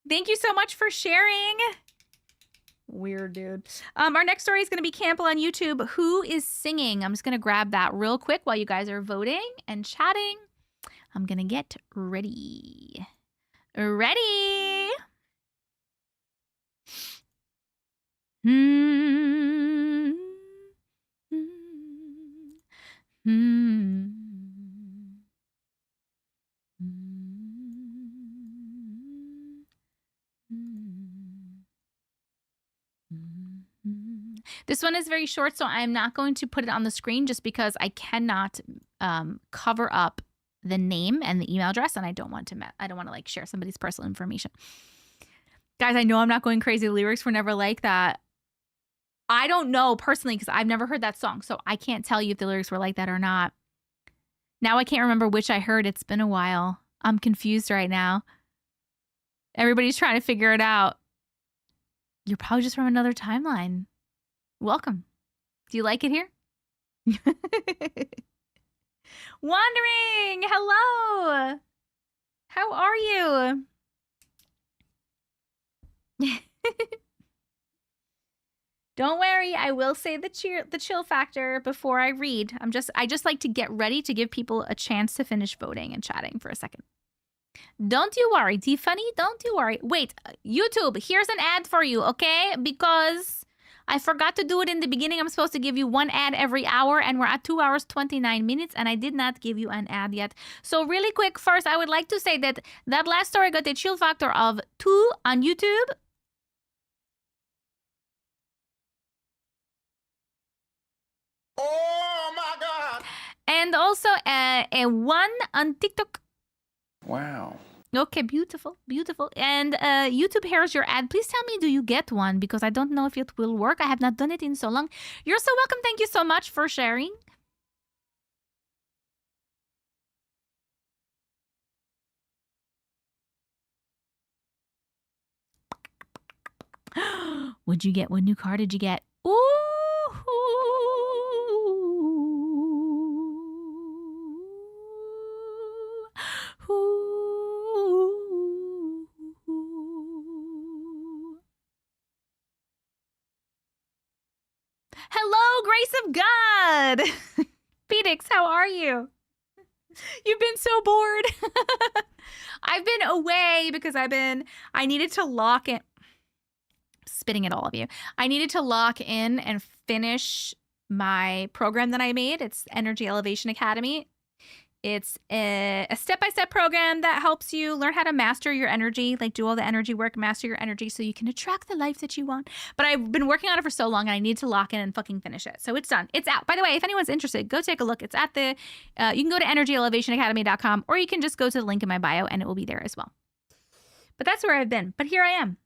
Thank you so much for sharing. Weird, dude. Our next story is going to be Campbell on YouTube. Who is singing? I'm just going to grab that real quick while you guys are voting and chatting. I'm going to get ready. Ready. This one is very short, so I'm not going to put it on the screen just because I cannot cover up the name and the email address, and I don't want to like share somebody's personal information. Guys, I know I'm not going crazy. The lyrics were never like that. I don't know personally because I've never heard that song, so I can't tell you if the lyrics were like that or not. Now I can't remember which I heard. It's been a while. I'm confused right now. Everybody's trying to figure it out. You're probably just from another timeline. Welcome. Do you like it here? Wandering, hello. How are you? Don't worry, I will say the chill factor before I read. I just like to get ready to give people a chance to finish voting and chatting for a second. Don't you worry, Tiffany. Don't you worry. Wait, YouTube, here's an ad for you, okay? Because I forgot to do it in the beginning. I'm supposed to give you one ad every hour, and we're at 2 hours, 29 minutes, and I did not give you an ad yet. So really quick, first, I would like to say that last story got a chill factor of 2 on YouTube. Oh my God! And also a 1 on TikTok. Wow. Okay, beautiful, beautiful. And YouTube, here's your ad. Please tell me, do you get one? Because I don't know if it will work. I have not done it in so long. You're so welcome. Thank you so much for sharing. What'd you get? What new car did you get? Ooh. Hello, Grace of God. Phoenix, how are you? You've been so bored. I've been away because I needed to lock in. Spitting at all of you. I needed to lock in and finish my program that I made. It's Energy Elevation Academy. It's a step-by-step program that helps you learn how to master your energy, like do all the energy work, master your energy so you can attract the life that you want. But I've been working on it for so long and I need to lock in and fucking finish it. So it's done. It's out. By the way, if anyone's interested, go take a look. It's at you can go to energyelevationacademy.com or you can just go to the link in my bio and it will be there as well. But that's where I've been. But here I am.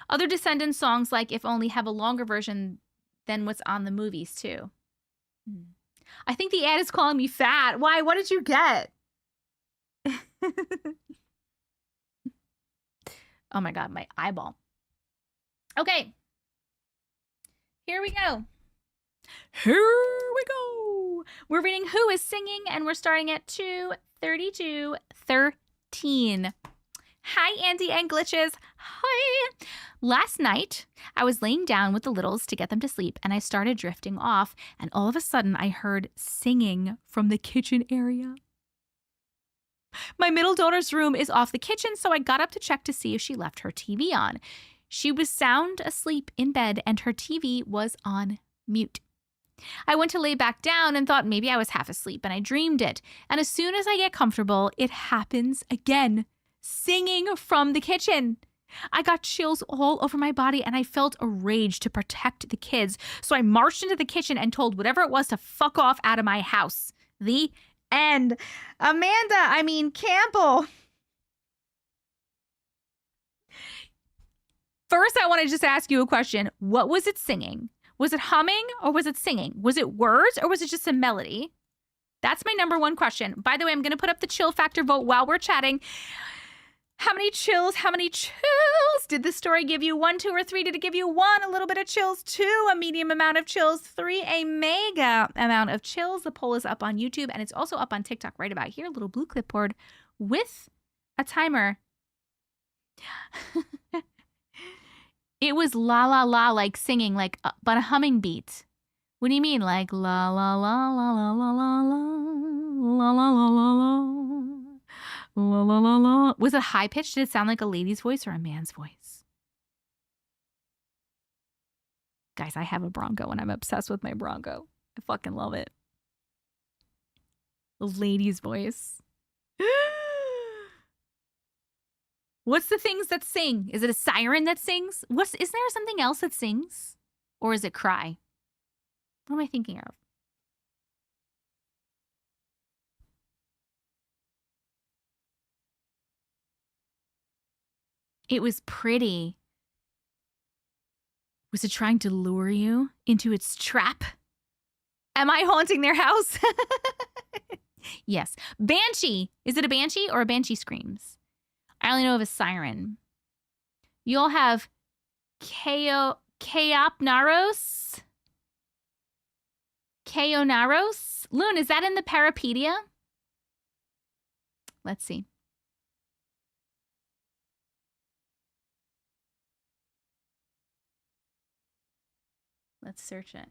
Other Descendants songs like If Only have a longer version than what's on the movies too. I think the ad is calling me fat. Why? What did you get? Oh my God, my eyeball. Okay. Here we go. Here we go. We're reading Who is Singing and we're starting at 2:32:13. Hi, Andy and Glitches. Hi. Last night, I was laying down with the littles to get them to sleep, and I started drifting off, and all of a sudden, I heard singing from the kitchen area. My middle daughter's room is off the kitchen, so I got up to check to see if she left her TV on. She was sound asleep in bed, and her TV was on mute. I went to lay back down and thought maybe I was half asleep, and I dreamed it. And as soon as I get comfortable, it happens again. Singing from the kitchen. I got chills all over my body and I felt a rage to protect the kids. So I marched into the kitchen and told whatever it was to fuck off out of my house. The end. Campbell. First, I want to just ask you a question. What was it singing? Was it humming or was it singing? Was it words or was it just a melody? That's my number one question. By the way, I'm going to put up the chill factor vote while we're chatting. How many chills? How many chills? Did the story give you 1, 2, or 3? Did it give you 1, a little bit of chills, 2, a medium amount of chills, 3, a mega amount of chills? The poll is up on YouTube and it's also up on TikTok right about here. A little blue clipboard with a timer. It was la la la, like singing, like but a humming beat. What do you mean? Like la la la la la la la la la la la la la. La, la, la, la. Was it high pitched? Did it sound like a lady's voice or a man's voice? Guys, I have a Bronco and I'm obsessed with my Bronco. I fucking love it. A lady's voice. What's the things that sing? Is it a siren that sings? Is there something else that sings? Or is it cry? What am I thinking of? It was pretty. Was it trying to lure you into its trap? Am I haunting their house? Yes. Banshee. Is it a banshee or a banshee screams? I only know of a siren. You'll have Keopnaros. Keonaros. Loon, is that in the Parapedia? Let's see. Let's search it.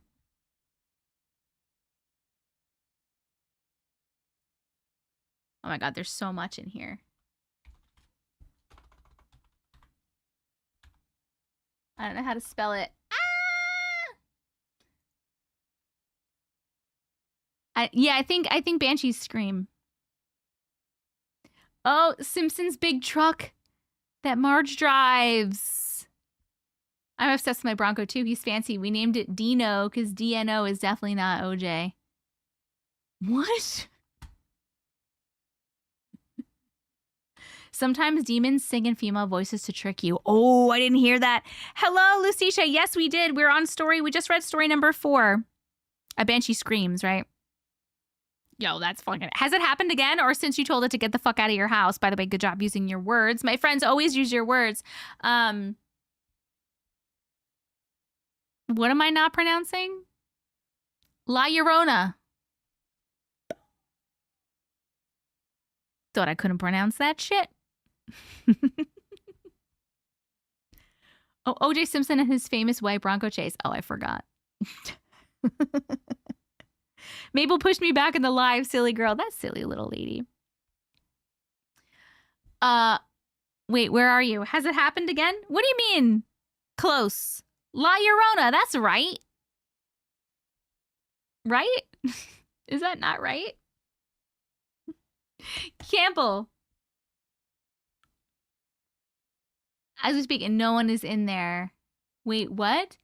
Oh my God, there's so much in here. I don't know how to spell it. Ah! I think banshees scream. Oh, Simpson's big truck that Marge drives. I'm obsessed with my Bronco too. He's fancy. We named it Dino because DNO is definitely not OJ. What? Sometimes demons sing in female voices to trick you. Oh, I didn't hear that. Hello, Lucicia. Yes, we did. We're on story. We just read story number 4. A banshee screams, right? Yo, that's fucking... Has it happened again? Or since you told it to get the fuck out of your house? By the way, good job using your words. My friends always use your words. What am I not pronouncing? La Llorona. Thought I couldn't pronounce that shit. Oh, O.J. Simpson and his famous white Bronco chase. Oh, I forgot. Mabel pushed me back in the live, silly girl. That silly little lady. Wait, where are you? Has it happened again? What do you mean? Close. La Llorona, that's right. Right? Is that not right? Campbell. As we speak, and no one is in there. Wait, what?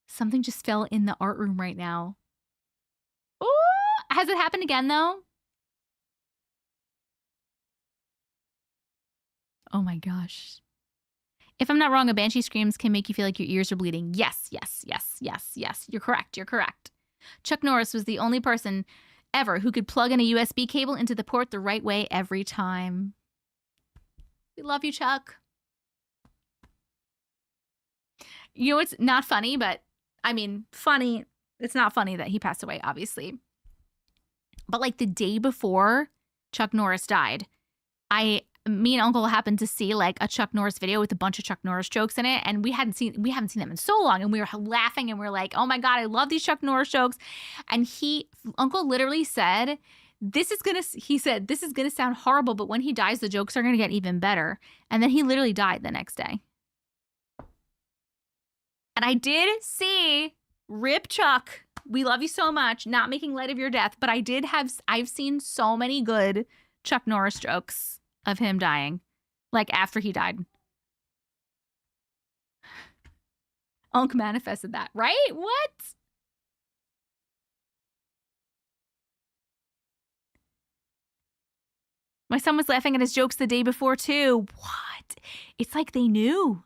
Something just fell in the art room right now. Ooh, has it happened again, though? Oh my gosh. If I'm not wrong, a banshee screams can make you feel like your ears are bleeding. Yes, yes, yes, yes, yes. You're correct. You're correct. Chuck Norris was the only person ever who could plug in a USB cable into the port the right way every time. We love you, Chuck. You know, it's not funny, but I mean, funny. It's not funny that he passed away, obviously. But like the day before Chuck Norris died, me and Uncle happened to see like a Chuck Norris video with a bunch of Chuck Norris jokes in it, and we haven't seen them in so long, and we were laughing, and we were like, "Oh my God, I love these Chuck Norris jokes." And Uncle literally said, "This is gonna sound horrible, but when he dies, the jokes are gonna get even better." And then he literally died the next day. And I did see Rip Chuck. We love you so much. Not making light of your death, but I've seen so many good Chuck Norris jokes of him dying, like after he died. Unc manifested that, right? What? My son was laughing at his jokes the day before too. What? It's like they knew.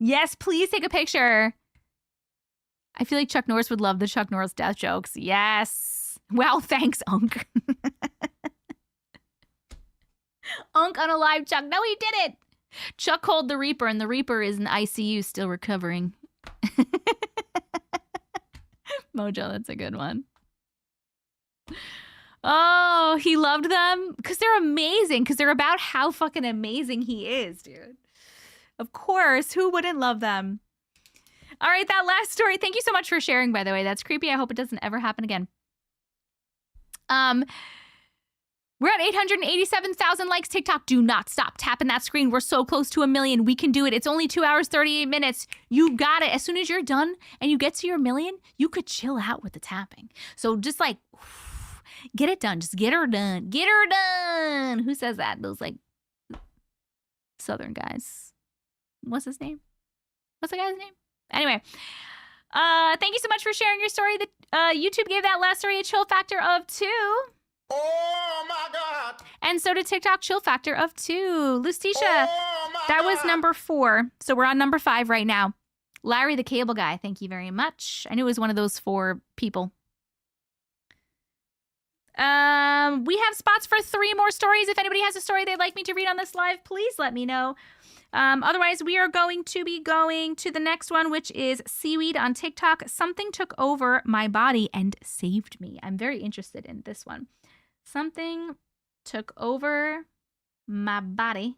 Yes, please take a picture. I feel like Chuck Norris would love the Chuck Norris death jokes. Yes. Well, thanks, Unc. Unc unalive Chuck. No, he didn't. Chuck called the Reaper, and the Reaper is in ICU still recovering. Mojo, that's a good one. Oh, he loved them because they're amazing. Because they're about how fucking amazing he is, dude. Of course, who wouldn't love them? All right, that last story. Thank you so much for sharing, by the way. That's creepy. I hope it doesn't ever happen again. We're at 887,000 likes. TikTok, do not stop tapping that screen. We're so close to 1 million. We can do it. It's only 2 hours, 38 minutes. You got it. As soon as you're done and you get to your 1 million, you could chill out with the tapping. So just like, get it done. Just get her done. Get her done. Who says that? Those like Southern guys. What's his name? What's the guy's name? Anyway, thank you so much for sharing your story. YouTube gave that last story a chill factor of 2. Oh my God. And so did TikTok chill factor of 2. Lustitia, Oh my that was God. number 4. So we're on number 5 right now. Larry the Cable Guy, thank you very much. I knew it was one of those 4 people. We have spots for 3 more stories. If anybody has a story they'd like me to read on this live, please let me know. Otherwise, we are going to be going to the next one, which is Seaweed on TikTok. Something took over my body and saved me. I'm very interested in this one. Something took over my body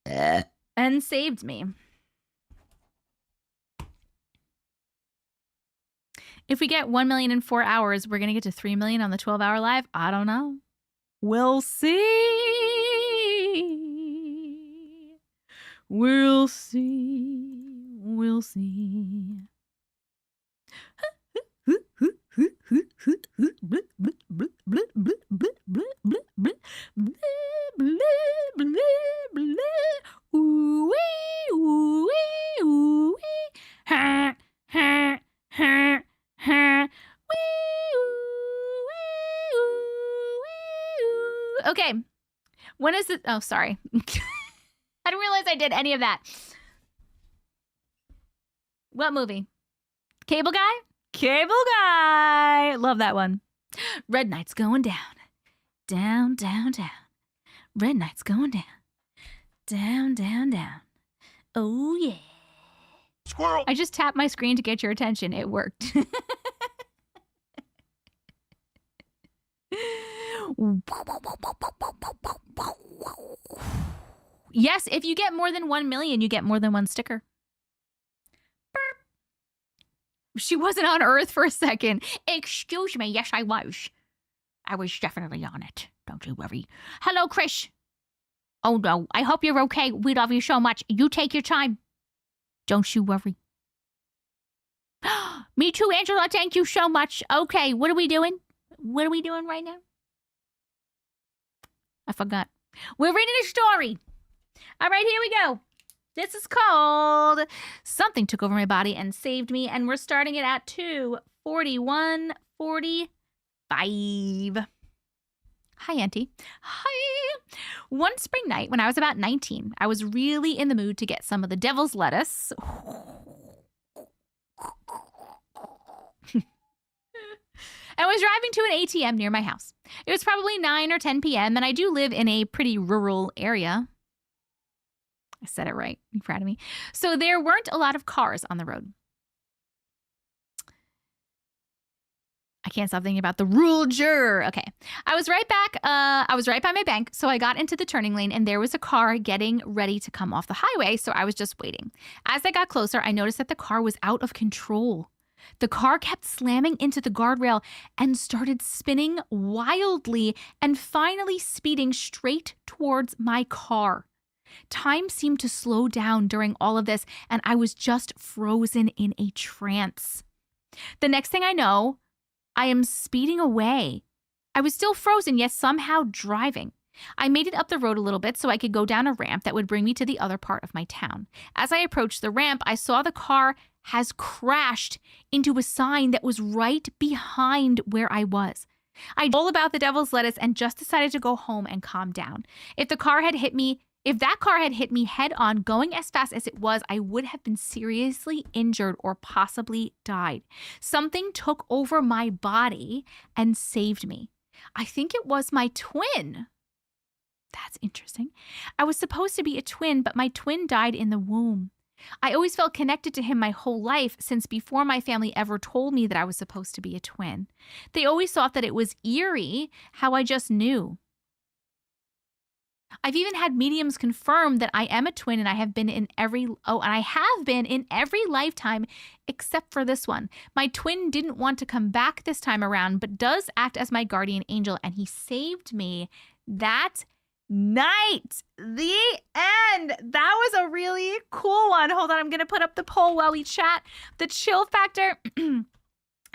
and saved me. If we get 1 million in 4 hours, we're going to get to 3 million on the 12-hour live. I don't know. We'll see. We'll see. We'll see. Okay. When is it? Oh, sorry. I didn't realize I did any of that. What movie? Cable Guy? Cable Guy. Love that one. Red Knight's going down. Down, down, down. Red Knight's going down. Down, down, down. Oh, yeah. Squirrel. I just tapped my screen to get your attention. It worked. Yes, if you get more than 1 million, you get more than 1 sticker. Burp. She wasn't on Earth for a second. Excuse me. Yes, I was. I was definitely on it. Don't you worry. Hello, Chris. Oh, no. I hope you're okay. We love you so much. You take your time. Don't you worry. Me too, Angela. Thank you so much. Okay, what are we doing? What are we doing right now? I forgot. We're reading a story. All right, here we go. This is called Something Took Over My Body and Saved Me, and we're starting it at 2:41:45. Hi, Auntie. Hi. One spring night when I was about 19, I was really in the mood to get some of the devil's lettuce. I was driving to an ATM near my house. It was probably 9 or 10 p.m., and I do live in a pretty rural area. I said it right. You proud of me? So there weren't a lot of cars on the road. I can't stop thinking about the rule juror. Okay. I was right by my bank, so I got into the turning lane, and there was a car getting ready to come off the highway, so I was just waiting. As I got closer, I noticed that the car was out of control. The car kept slamming into the guardrail and started spinning wildly and finally speeding straight towards my car. Time seemed to slow down during all of this, and I was just frozen in a trance. The next thing I know, I am speeding away. I was still frozen, yet somehow driving. I made it up the road a little bit so I could go down a ramp that would bring me to the other part of my town. As I approached the ramp, I saw the car has crashed into a sign that was right behind where I was. I told all about the devil's lettuce and just decided to go home and calm down. If that car had hit me head on going as fast as it was, I would have been seriously injured or possibly died. Something took over my body and saved me. I think it was my twin. That's interesting. I was supposed to be a twin, but my twin died in the womb. I always felt connected to him my whole life since before my family ever told me that I was supposed to be a twin. They always thought that it was eerie how I just knew. I've even had mediums confirm that I am a twin, and I have been in every lifetime except for this one. My twin didn't want to come back this time around, but does act as my guardian angel, and he saved me that night. The end. That was a really cool one. Hold on, I'm going to put up the poll while we chat. The chill factor.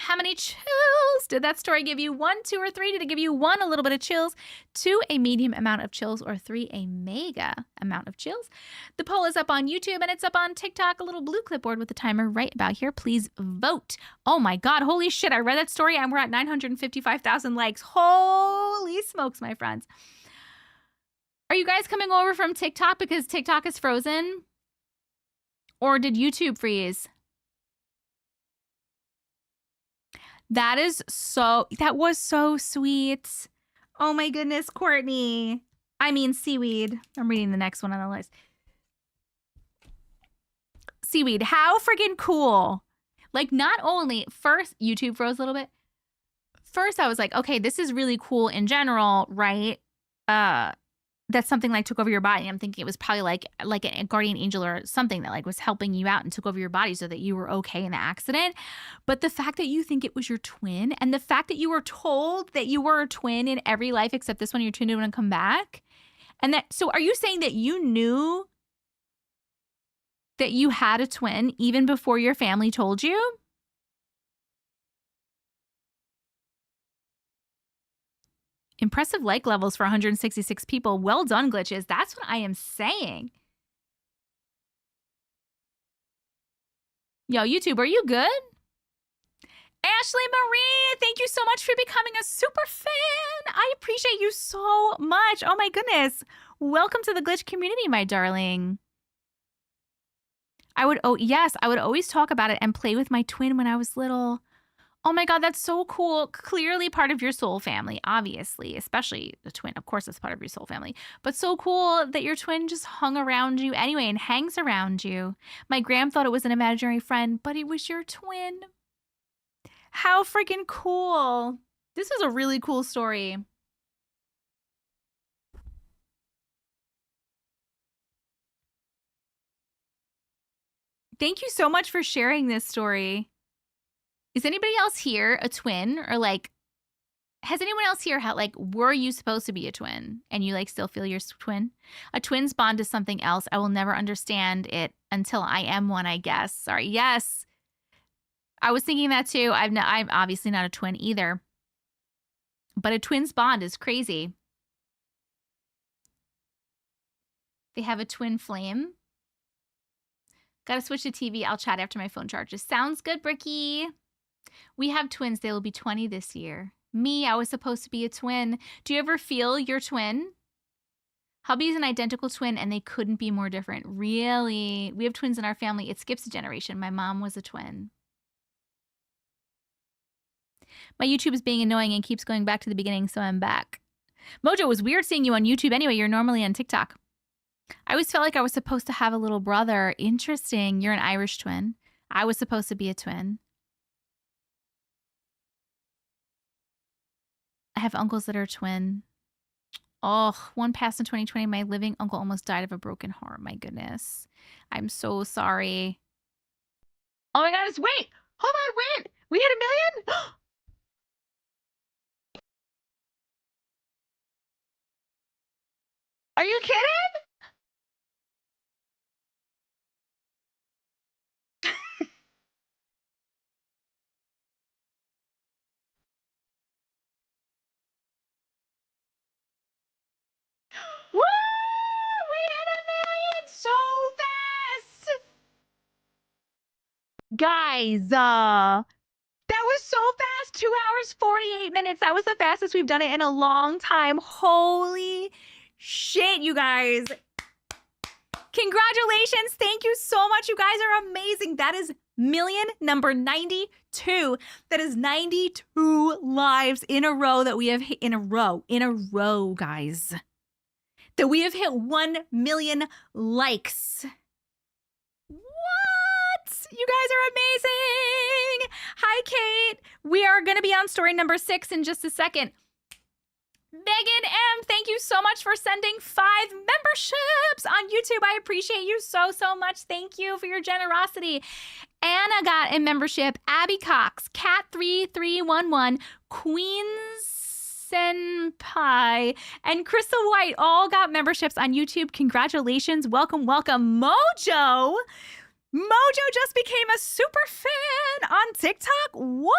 How many chills did that story give you? 1, 2, or 3? Did it give you 1, a little bit of chills, 2, a medium amount of chills, or 3, a mega amount of chills? The poll is up on YouTube and it's up on TikTok, a little blue clipboard with the timer right about here. Please vote. Oh my God, holy shit. I read that story and we're at 955,000 likes. Holy smokes, my friends. Are you guys coming over from TikTok because TikTok is frozen? Or did YouTube freeze? That was so sweet. Oh my goodness, Courtney. I mean, Seaweed. I'm reading the next one on the list. Seaweed, how freaking cool. Like, not only, first, YouTube froze a little bit. First, I was like, okay, this is really cool in general, right? That something like took over your body. I'm thinking it was probably like a guardian angel or something that like was helping you out and took over your body so that you were okay in the accident. But the fact that you think it was your twin and the fact that you were told that you were a twin in every life except this one, your twin didn't come back. And that, so are you saying that you knew that you had a twin even before your family told you? Impressive like levels for 166 people. Well done, Glitches. That's what I am saying. Yo, YouTube, are you good? Ashley Marie, thank you so much for becoming a super fan. I appreciate you so much. Oh my goodness. Welcome to the Glitch community, my darling. I would always talk about it and play with my twin when I was little. Oh my God, that's so cool. Clearly part of your soul family, obviously, especially the twin. Of course, it's part of your soul family. But so cool that your twin just hung around you anyway and hangs around you. My gram thought it was an imaginary friend, but it was your twin. How freaking cool. This is a really cool story. Thank you so much for sharing this story. Is anybody else here a twin? Or like, has anyone else here had like, were you supposed to be a twin and you like still feel you're twin? A twin's bond is something else. I will never understand it until I am one, I guess. Sorry. Yes. I was thinking that too. I'm obviously not a twin either. But a twin's bond is crazy. They have a twin flame. Gotta switch to TV. I'll chat after my phone charges. Sounds good, Bricky. We have twins. They will be 20 this year. Me, I was supposed to be a twin. Do you ever feel your twin? Hubby is an identical twin and they couldn't be more different. Really? We have twins in our family. It skips a generation. My mom was a twin. My YouTube is being annoying and keeps going back to the beginning, so I'm back. Mojo, it was weird seeing you on YouTube anyway. You're normally on TikTok. I always felt like I was supposed to have a little brother. Interesting. You're an Irish twin. I was supposed to be a twin. I have uncles that are twin. Oh, one passed in 2020. My living uncle almost died of a broken heart. My goodness. I'm so sorry. Oh my goodness. Wait. Hold on. Wait. We hit 1 million? Are you kidding? Woo! We hit 1 million so fast! Guys, that was so fast. 2 hours, 48 minutes. That was the fastest we've done it in a long time. Holy shit, you guys. Congratulations. Thank you so much. You guys are amazing. That is million number 92. That is 92 lives in a row that we have hit in a row, guys. That we have hit 1 million likes. What? You guys are amazing. Hi, Kate. We are going to be on story number 6 in just a second. Megan M, thank you so much for sending 5 memberships on YouTube. I appreciate you so much. Thank you for your generosity. Anna got a membership. Abby Cox, Cat3311, Queen Senpai, and Crystal White all got memberships on YouTube. Congratulations. Welcome, welcome. Mojo, Mojo just became a super fan on TikTok. What?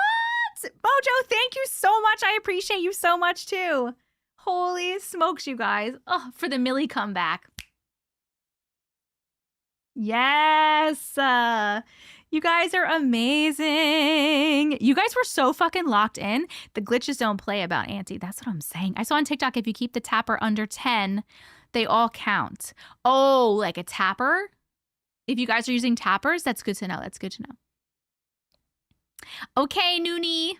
Mojo, thank you so much. I appreciate you so much too. Holy smokes, you guys. Oh, for the Millie comeback. Yes. You guys are amazing. You guys were so fucking locked in. The glitches don't play about Auntie. That's what I'm saying. I saw on TikTok, if you keep the tapper under 10, they all count. Oh, like a tapper? If you guys are using tappers, that's good to know. That's good to know. Okay, Noonie.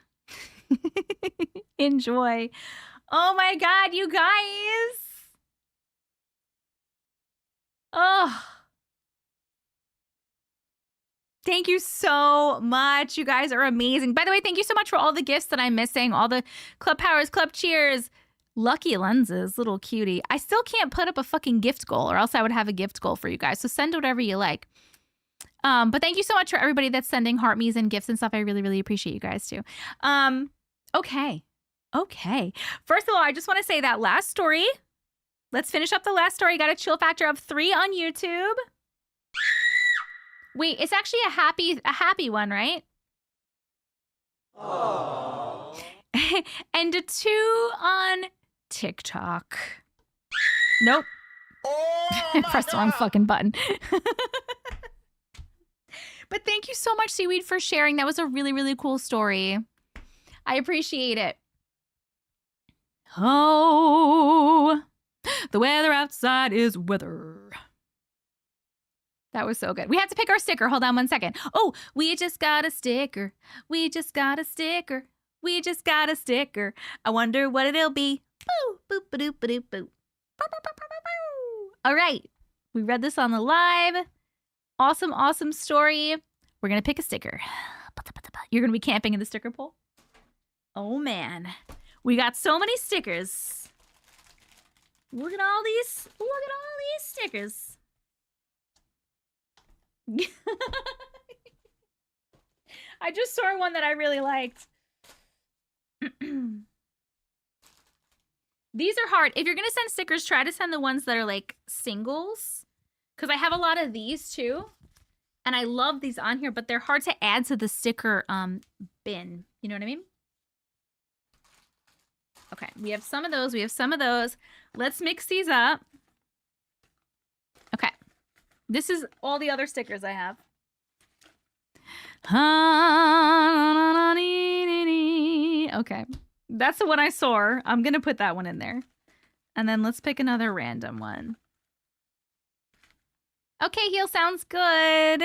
Enjoy. Oh my God, you guys. Oh. Thank you so much. You guys are amazing. By the way, thank you so much for all the gifts that I'm missing. All the Club Powers, Club Cheers, Lucky Lenses, little cutie. I still can't put up a fucking gift goal or else I would have a gift goal for you guys. So send whatever you like. But thank you so much for everybody that's sending heart me's and gifts and stuff. I really, really appreciate you guys too. Okay. First of all, I just want to say that last story. Let's finish up the last story. Got a chill factor of 3 on YouTube. Wait, it's actually a happy one, right? Aww. And a 2 on TikTok. Nope. Oh Pressed the wrong fucking button. But thank you so much, Seaweed, for sharing. That was a really, really cool story. I appreciate it. Oh, the weather outside is weather. That was so good. We have to pick our sticker. Hold on one second. Oh, we just got a sticker. We just got a sticker. We just got a sticker. I wonder what it'll be. Boo, boop, ba doop, ba doop, boop. All right. We read this on the live. Awesome, awesome story. We're going to pick a sticker. You're going to be camping in the sticker pool? Oh, man. We got so many stickers. Look at all these stickers. I just saw one that I really liked. These are hard. If you're going to send stickers, try to send the ones that are like singles. Because I have a lot of these too. And I love these on here, but they're hard to add to the sticker bin. You know what I mean? Okay, we have some of those. We have some of those. Let's mix these up. Okay. This is all the other stickers I have. Okay. That's the one I saw. I'm going to put that one in there. And then let's pick another random one. Okay, Heel, sounds good.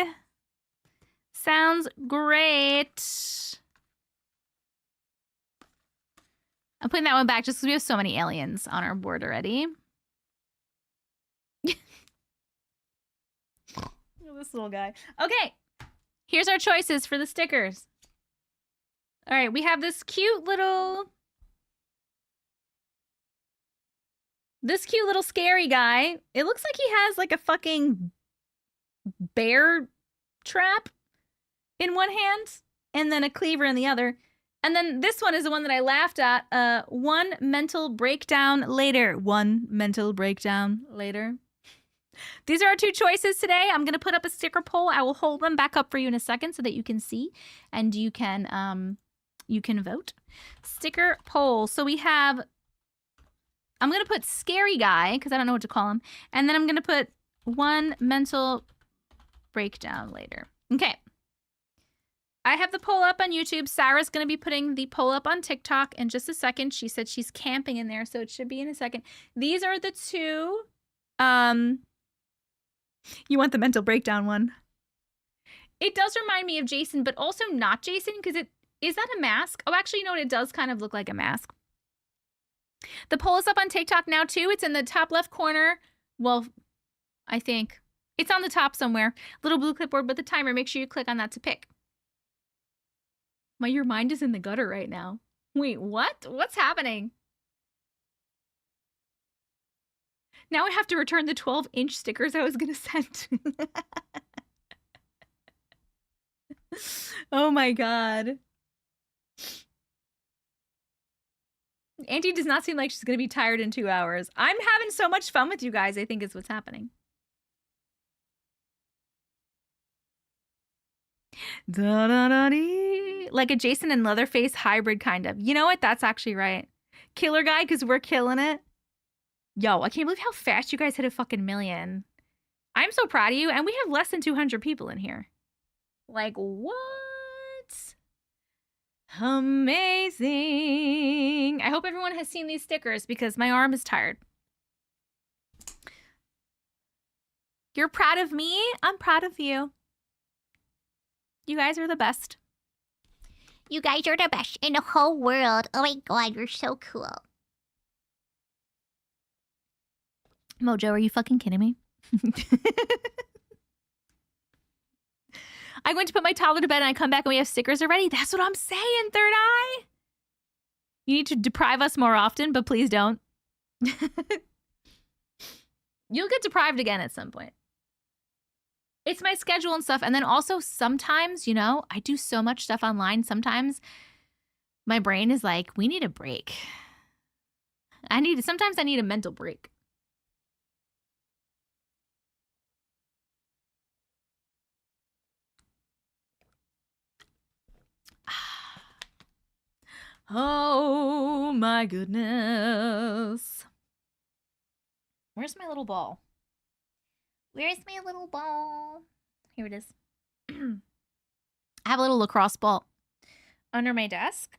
Sounds great. I'm putting that one back just because we have so many aliens on our board already. This little guy. Okay, here's our choices for the stickers. All right, we have this cute little scary guy. It looks like he has like a fucking bear trap in one hand and then a cleaver in the other. And then this one is the one that I laughed at. One mental breakdown later. One mental breakdown later. These are our 2 choices today. I'm going to put up a sticker poll. I will hold them back up for you in a second so that you can see and you can vote. Sticker poll. So we have, I'm going to put scary guy because I don't know what to call him. And then I'm going to put one mental breakdown later. Okay. I have the poll up on YouTube. Sarah's going to be putting the poll up on TikTok in just a second. She said she's camping in there, so it should be in a second. These are the 2. You want the mental breakdown one? It does remind me of Jason, but also not Jason, because is that a mask? Oh, actually, you know what? It does kind of look like a mask. The poll is up on TikTok now, too. It's in the top left corner. Well, I think it's on the top somewhere. Little blue clipboard with the timer. Make sure you click on that to pick. Your mind is in the gutter right now. Wait, what? What's happening? Now I have to return the 12-inch stickers I was going to send. Oh my God. Auntie does not seem like she's going to be tired in 2 hours. I'm having so much fun with you guys, I think is what's happening. Da-da-da-dee. Like a Jason and Leatherface hybrid, kind of. You know what? That's actually right. Killer guy, because we're killing it. Yo, I can't believe how fast you guys hit a fucking million. I'm so proud of you, and we have less than 200 people in here. Like, what? Amazing. I hope everyone has seen these stickers because my arm is tired. You're proud of me? I'm proud of you. You guys are the best. You guys are the best in the whole world. Oh my god, you're so cool. Mojo, are you fucking kidding me? I went to put my toddler to bed and I come back and we have stickers already. That's what I'm saying, Third Eye. You need to deprive us more often, but please don't. You'll get deprived again at some point. It's my schedule and stuff. And then also sometimes, you know, I do so much stuff online. Sometimes my brain is like, we need a break. Sometimes I need a mental break. Oh my goodness. Where's my little ball? Where's my little ball? Here it is. I have a little lacrosse ball Under my desk.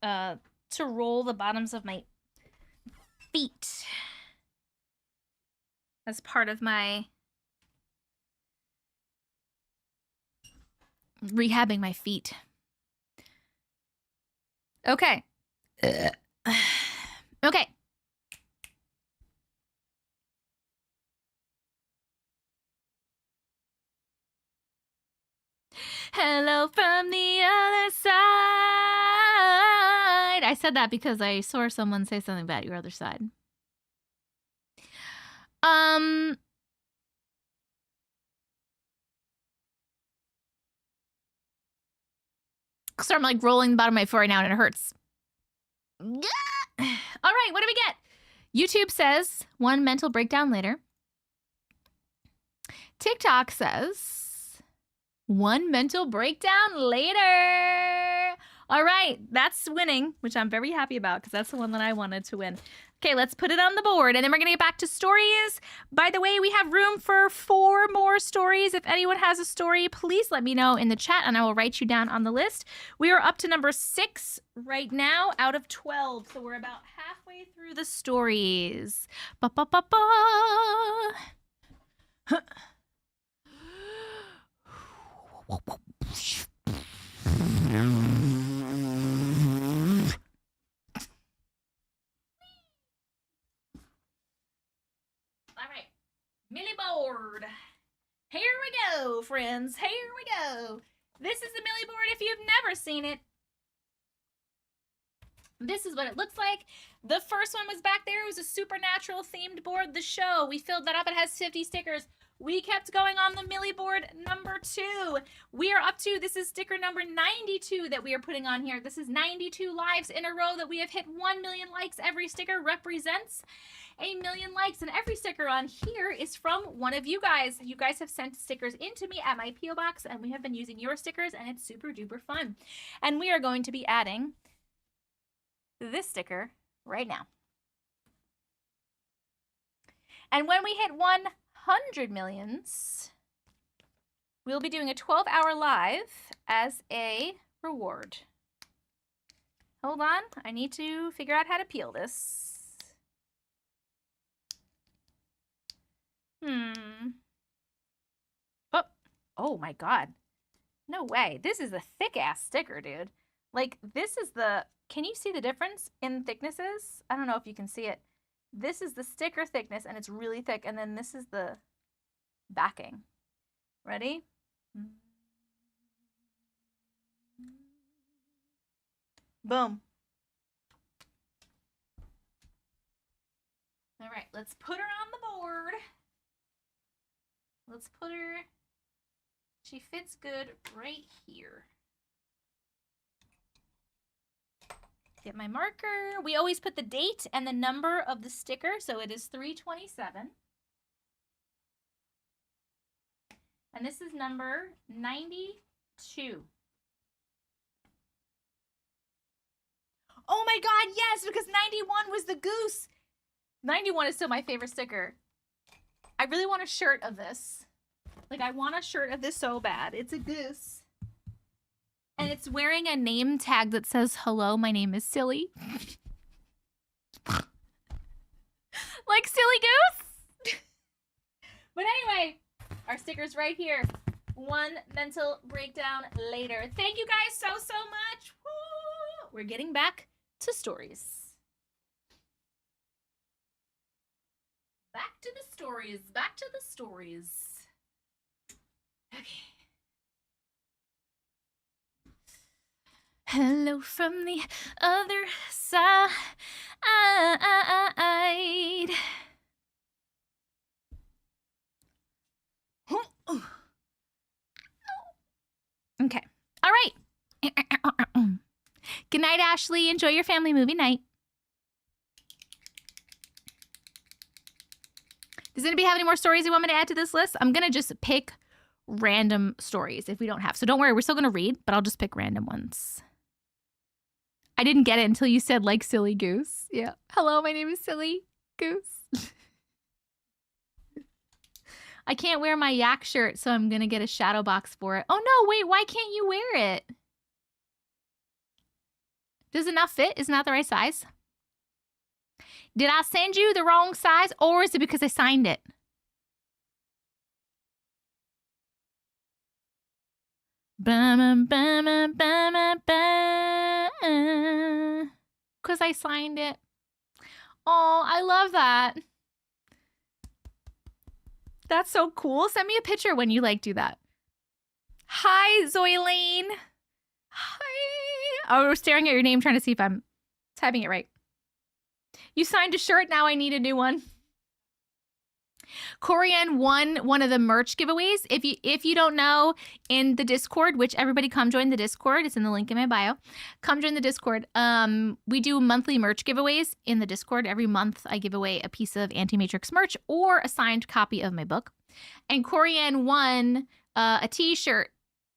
To roll the bottoms of my feet. As part of my rehabbing my feet. Okay. Okay. Hello from the other side. I said that because I saw someone say something about your other side. So I'm like rolling the bottom of my foot right now and it hurts. All right, what do we get? YouTube says 1 mental breakdown later. TikTok says 1 mental breakdown later. All right, that's winning, which I'm very happy about because that's the one that I wanted to win. Okay, let's put it on the board and then we're going to get back to stories. By the way, we have room for 4 more stories. If anyone has a story, please let me know in the chat and I will write you down on the list. We are up to number 6 right now out of 12. So we're about halfway through the stories. Ba ba ba ba. Millie board. Here we go, friends. Here we go. This is the Millie board if you've never seen it. This is what it looks like. The first one was back there. It was a supernatural themed board, The Show. We filled that up. It has 50 stickers. We kept going on the Millie board number 2. We are up to, this is sticker number 92 that we are putting on here. This is 92 lives in a row that we have hit 1 million likes. Every sticker represents 1 million likes, and every sticker on here is from one of you guys. You guys have sent stickers into me at my P.O. box, and we have been using your stickers, and it's super duper fun. And we are going to be adding this sticker right now. And when we hit 100 millions, we'll be doing a 12-hour live as a reward. Hold on, I need to figure out how to peel this. Oh my god. No way. This is a thick-ass sticker, dude. Like, this is the... Can you see the difference in thicknesses? I don't know if you can see it. This is the sticker thickness, and it's really thick. And then this is the backing. Ready? Boom. All right, let's put her on the board. Let's put her... She fits good right here. Get my marker. We always put the date and the number of the sticker, so it is 3/27. And this is number 92. Oh my god, yes, because 91 was the goose. 91 is still my favorite sticker. I really want a shirt of this. Like, I want a shirt of this so bad. It's a goose. And it's wearing a name tag that says, hello, my name is Silly. Like Silly Goose? But anyway, our sticker's right here. One mental breakdown later. Thank you guys so much. Woo! We're getting back to stories. Back to the stories. Back to the stories. Okay. Hello from the other side. Okay. All right. Good night, Ashley. Enjoy your family movie night. Does anybody have any more stories you want me to add to this list? I'm going to just pick random stories if we don't have. So don't worry, we're still going to read, but I'll just pick random ones. I didn't get it until you said, like, Silly Goose. Yeah. Hello, my name is Silly Goose. I can't wear my yak shirt, so I'm going to get a shadow box for it. Oh, no, wait, why can't you wear it? Does it not fit? Isn't that the right size? Did I send you the wrong size, or is it because I signed it? Because I signed it. Oh, I love that. That's so cool. Send me a picture when you like do that. Hi, Zoylene. Hi. Oh, we're staring at your name trying to see if I'm typing it right. You signed a shirt. Now I need a new one. Corianne won one of the merch giveaways. If you don't know, in the Discord, which everybody come join the Discord. It's in the link in my bio. Come join the Discord. We do monthly merch giveaways in the Discord. Every month I give away a piece of Auntie Matrix merch or a signed copy of my book. And Corianne won a t-shirt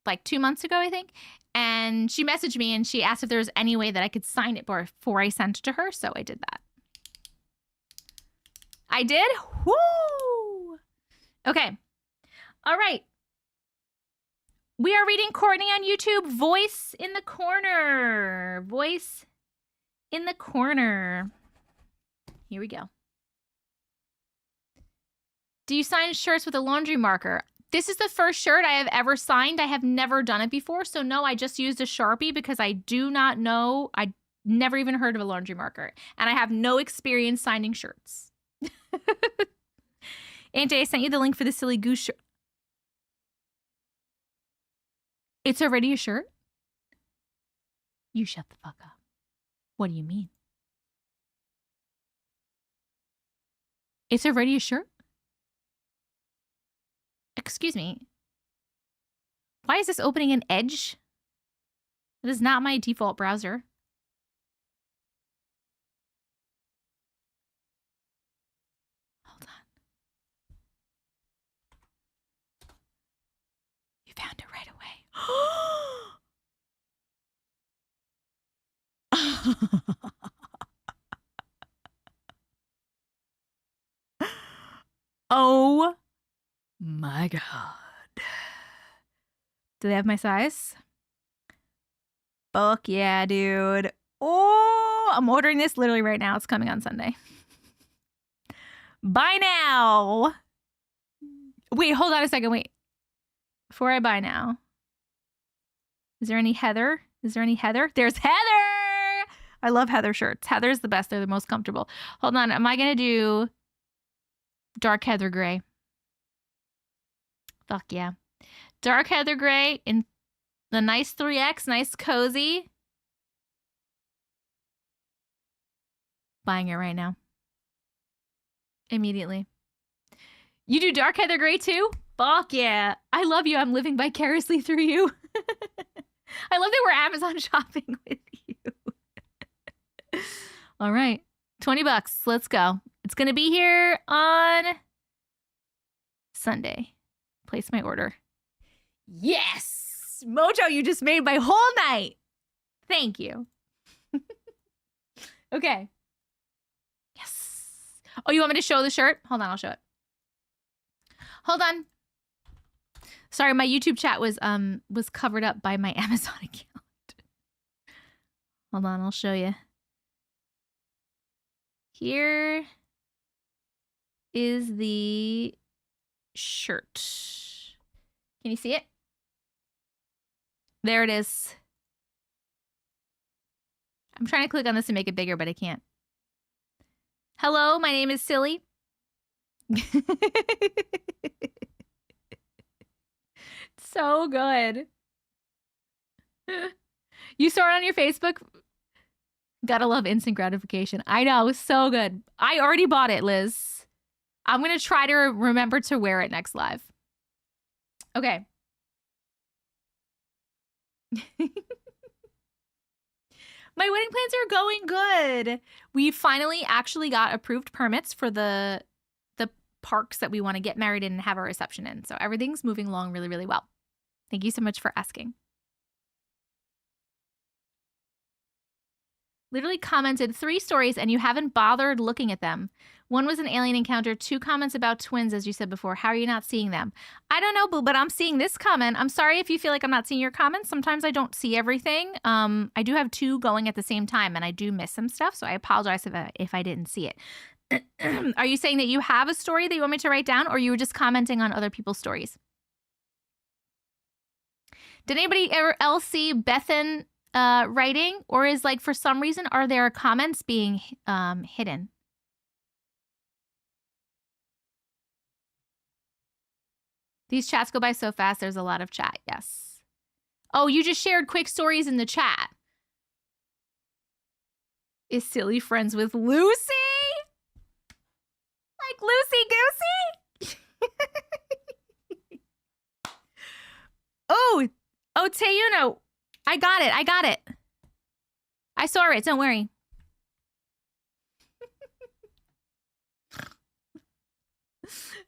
like 2 months ago, I think. And she messaged me and she asked if there was any way that I could sign it before I sent it to her. So I did that. I did? Woo! Okay. All right. We are reading Courtney on YouTube. Voice in the corner. Voice in the corner. Here we go. Do you sign shirts with a laundry marker? This is the first shirt I have ever signed. I have never done it before. So no, I just used a Sharpie because I do not know. I never even heard of a laundry marker. And I have no experience signing shirts. Auntie, I sent you the link for the Silly Goose shirt. It's already a shirt? You shut the fuck up. What do you mean? It's already a shirt? Excuse me. Why is this opening an Edge? That is not my default browser. Hold on. You found it right away. Oh my God. Do they have my size? Fuck yeah, dude. Oh, I'm ordering this literally right now. It's coming on Sunday. Buy now. Wait, hold on a second. Wait. Before I buy now. Is there any Heather? Is there any Heather? There's Heather! I love Heather shirts. Heather's the best. They're the most comfortable. Hold on. Am I going to do dark Heather gray? Fuck yeah. Dark Heather gray in the nice 3X. Nice cozy. Buying it right now. Immediately. You do dark Heather gray too? Fuck yeah. I love you. I'm living vicariously through you. I love that we're Amazon shopping with you. All right. $20. Let's go. It's going to be here on Sunday. Place my order. Yes! Mojo, you just made my whole night. Thank you. Okay. Yes. Oh, you want me to show the shirt? Hold on, I'll show it. Hold on. Sorry, my YouTube chat was covered up by my Amazon account. Hold on, I'll show you. Here is the shirt. Can you see it? There it is. I'm trying to click on this and make it bigger, but I can't. Hello, my name is Silly. So good. You saw it on your Facebook? Gotta love instant gratification. I know, so good. I already bought it, Liz. I'm gonna try to remember to wear it next live. Okay. My wedding plans are going good. We finally actually got approved permits for the parks that we want to get married in and have our reception in. So everything's moving along really, really well. Thank you so much for asking. Literally commented 3 stories and you haven't bothered looking at them. 1 was an alien encounter, 2 comments about twins, as you said before. How are you not seeing them? I don't know, Boo, but I'm seeing this comment. I'm sorry if you feel like I'm not seeing your comments. Sometimes I don't see everything. I do have 2 going at the same time and I do miss some stuff, so I apologize if I didn't see it. Are you saying that you have a story that you want me to write down, or you were just commenting on other people's stories? Did anybody else see Bethan writing, or is like for some reason are there comments being hidden? These chats go by so fast. There's a lot of chat. Yes. Oh, you just shared quick stories in the chat. Is Silly friends with Lucy? Like Loosey Goosey? Oh, Teuno. I got it. I saw it. Don't worry.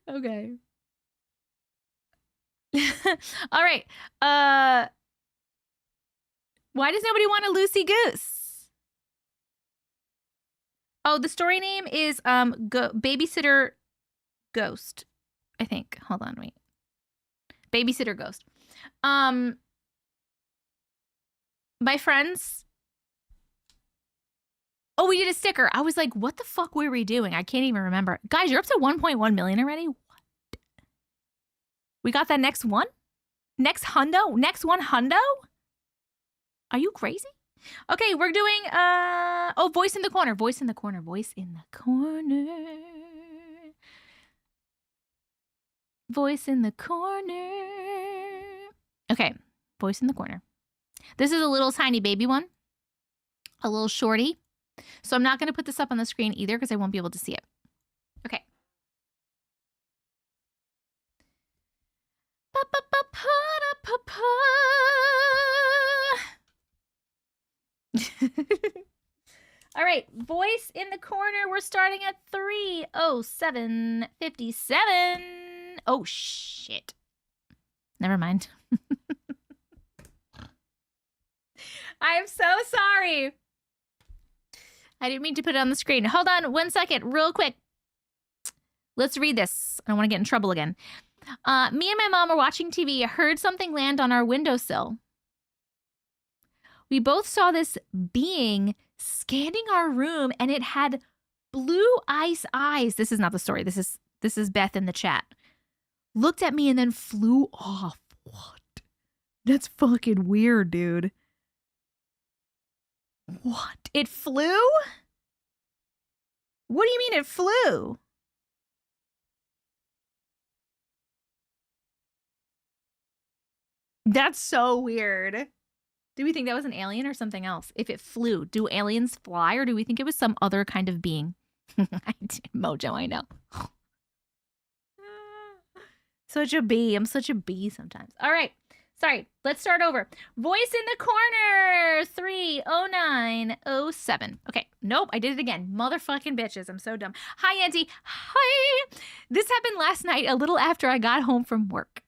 Okay. All right. Why does nobody want a Lucy Goose? Oh, the story name is Babysitter Ghost, I think. Hold on, wait. Babysitter Ghost. My friends. Oh, we did a sticker. I was like, what the fuck were we doing? I can't even remember. Guys, you're up to 1.1 million already? What? We got that next one? Next hundo? Next one hundo? Are you crazy? Okay, we're doing, oh, voice in the corner. Voice in the corner. Voice in the corner. Voice in the corner. Okay, voice in the corner. This is a little tiny baby one. A little shorty. So I'm not going to put this up on the screen either because I won't be able to see it. Okay. All right, voice in the corner. We're starting at 3:07:57. Oh, shit. Never mind. I am so sorry. I didn't mean to put it on the screen. Hold on 1 second, real quick. Let's read this. I don't want to get in trouble again. Me and my mom were watching TV. I heard something land on our windowsill. We both saw this being scanning our room, and it had blue ice eyes. This is not the story. This is Beth in the chat. Looked at me and then flew off. What? That's fucking weird, dude. What? It flew? What do you mean it flew? That's so weird. Do we think that was an alien or something else? If it flew, do aliens fly, or do we think it was some other kind of being? Mojo, I know. Such a bee. I'm such a bee sometimes. All right. Sorry. Let's start over. Voice in the corner. 3:09:07. Okay. Nope. I did it again. Motherfucking bitches. I'm so dumb. Hi, Auntie. Hi. This happened last night, a little after I got home from work.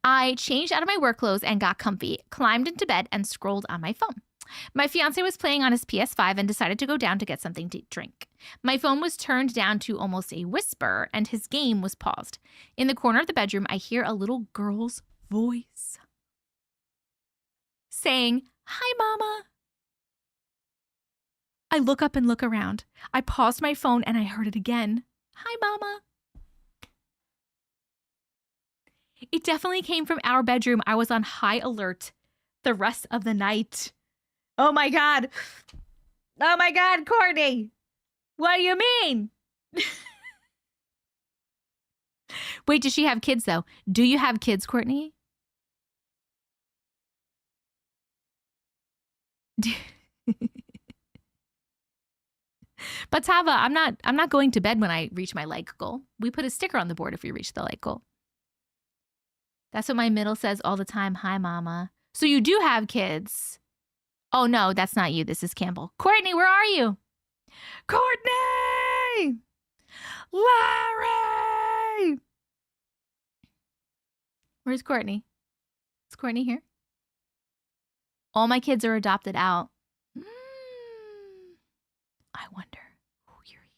I changed out of my work clothes and got comfy, climbed into bed, and scrolled on my phone. My fiance was playing on his PS5 and decided to go down to get something to drink. My phone was turned down to almost a whisper, and his game was paused. In the corner of the bedroom, I hear a little girl's voice saying, "Hi, Mama." I look up and look around. I paused my phone and I heard it again. "Hi, Mama." It definitely came from our bedroom. I was on high alert the rest of the night. Oh my God. Oh my God, Courtney. What do you mean? Wait, does she have kids though? Do you have kids, Courtney? But Tava, I'm not going to bed when I reach my like goal. We put a sticker on the board if we reach the like goal. That's what my middle says all the time. "Hi, Mama." So you do have kids. Oh, no, that's not you. This is Campbell. Courtney, where are you? Courtney! Larry! Where's Courtney? Is Courtney here? All my kids are adopted out. I wonder who you're hearing.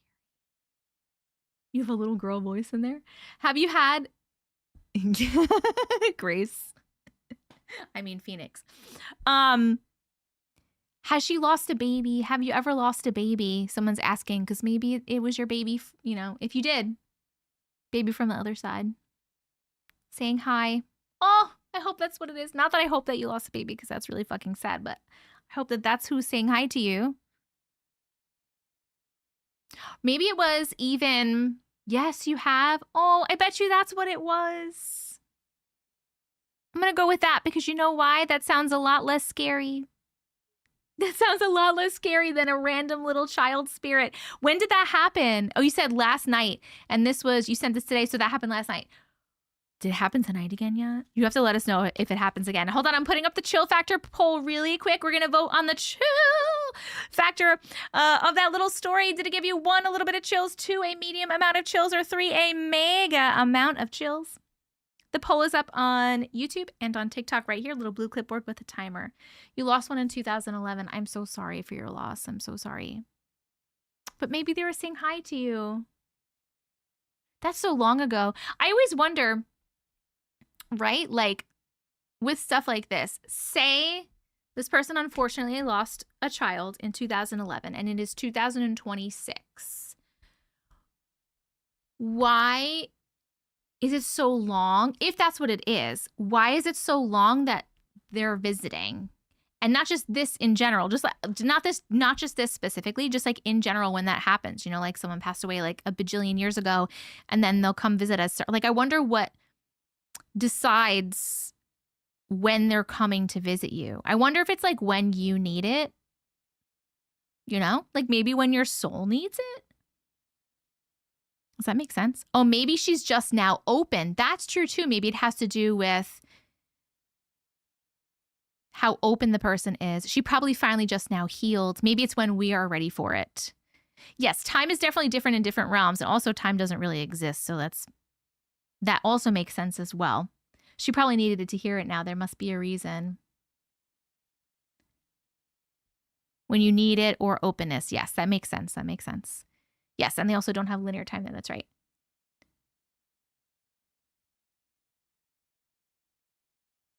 You have a little girl voice in there? Have you had... Grace. I mean, Phoenix. Has she lost a baby? Have you ever lost a baby? Someone's asking, because maybe it was your baby, you know, if you did. Baby from the other side. Saying hi. Oh, I hope that's what it is. Not that I hope that you lost a baby, because that's really fucking sad, but I hope that that's who's saying hi to you. Maybe it was even, yes, you have. Oh, I bet you that's what it was. I'm going to go with that, because you know why? That sounds a lot less scary. That sounds a lot less scary than a random little child spirit. When did that happen? Oh, you said last night. And this was, you sent this today, so that happened last night. Did it happen tonight again yet? You have to let us know if it happens again. Hold on, I'm putting up the chill factor poll really quick. We're going to vote on the chill factor of that little story. Did it give you 1, a little bit of chills, 2, a medium amount of chills, or 3, a mega amount of chills? The poll is up on YouTube and on TikTok right here, little blue clipboard with a timer. You lost one in 2011. I'm so sorry for your loss. I'm so sorry. But maybe they were saying hi to you. That's so long ago. I always wonder, right? Like with stuff like this, say this person unfortunately lost a child in 2011 and it is 2026. Why is it so long? If that's what it is, why is it so long that they're visiting? And not just this in general, just like, not just this specifically, just like in general when that happens, you know, like someone passed away like a bajillion years ago and then they'll come visit us. Like, I wonder what decides when they're coming to visit you. I wonder if it's like when you need it, you know, like maybe when your soul needs it. Does that make sense? Oh, maybe she's just now open. That's true too. Maybe it has to do with how open the person is. She probably finally just now healed. Maybe it's when we are ready for it. Yes, time is definitely different in different realms. And also time doesn't really exist. So that also makes sense as well. She probably needed it to hear it now. There must be a reason. When you need it or openness. Yes, that makes sense. That makes sense. Yes, and they also don't have linear time there. That's right.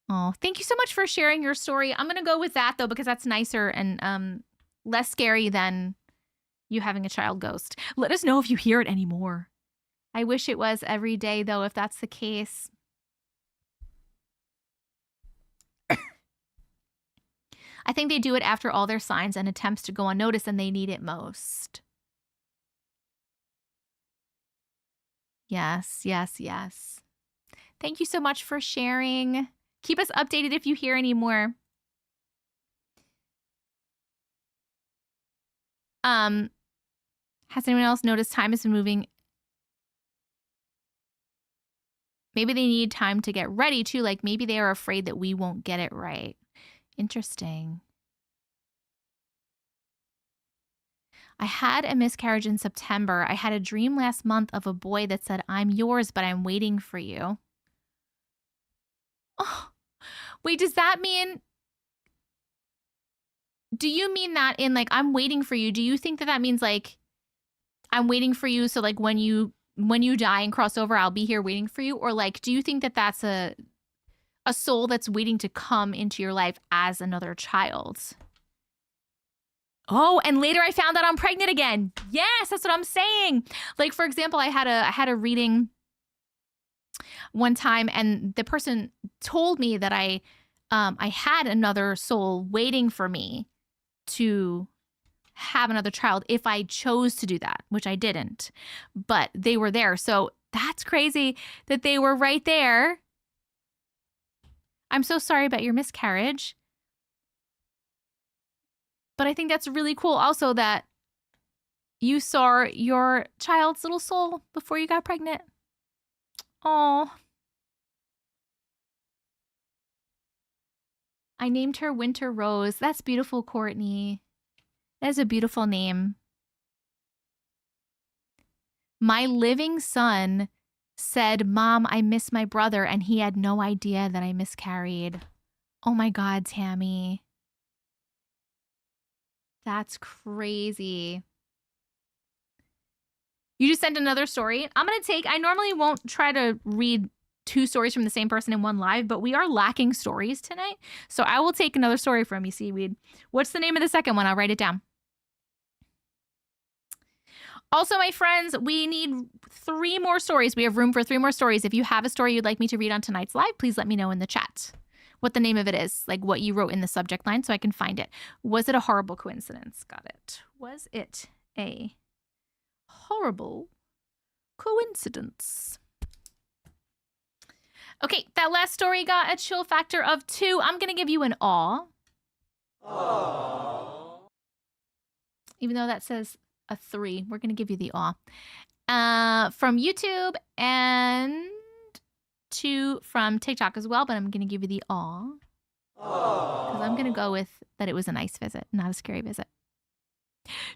Oh, thank you so much for sharing your story. I'm going to go with that, though, because that's nicer and less scary than you having a child ghost. Let us know if you hear it anymore. I wish it was every day, though, if that's the case. I think they do it after all their signs and attempts to go unnoticed, and they need it most. Yes, yes, yes. Thank you so much for sharing. Keep us updated if you hear any more. Has anyone else noticed time has been moving? Maybe they need time to get ready too. Like maybe they are afraid that we won't get it right. Interesting. I had a miscarriage in September. I had a dream last month of a boy that said, "I'm yours, but I'm waiting for you." Oh, wait, does that mean... Do you mean that in like, I'm waiting for you? Do you think that that means like, I'm waiting for you, so like when you die and cross over, I'll be here waiting for you? Or like, do you think that that's a soul that's waiting to come into your life as another child? Oh, and later I found out I'm pregnant again. Yes, that's what I'm saying. Like, for example, I had a reading one time, and the person told me that I had another soul waiting for me to have another child if I chose to do that, which I didn't. But they were there. So that's crazy that they were right there. I'm so sorry about your miscarriage. But I think that's really cool also that you saw your child's little soul before you got pregnant. Oh. I named her Winter Rose. That's beautiful, Courtney. That is a beautiful name. My living son said, Mom, I miss my brother, and he had no idea that I miscarried. Oh my God, Tammy. That's crazy. You just sent another story. I normally won't try to read 2 stories from the same person in one live, but we are lacking stories tonight. So I will take another story from you, Seaweed. What's the name of the second one? I'll write it down. Also, my friends, we need 3 more stories. We have room for 3 more stories. If you have a story you'd like me to read on tonight's live, please let me know in the chat what the name of it is, like what you wrote in the subject line so I can find it. Was it a horrible coincidence? Got it. Was it a horrible coincidence? Okay, that last story got a chill factor of 2. I'm going to give you an aw. Aww. Even though that says a 3, we're going to give you the aw. From YouTube and 2 from TikTok as well, but I'm going to give you the aw. Because I'm going to go with that it was a nice visit, not a scary visit.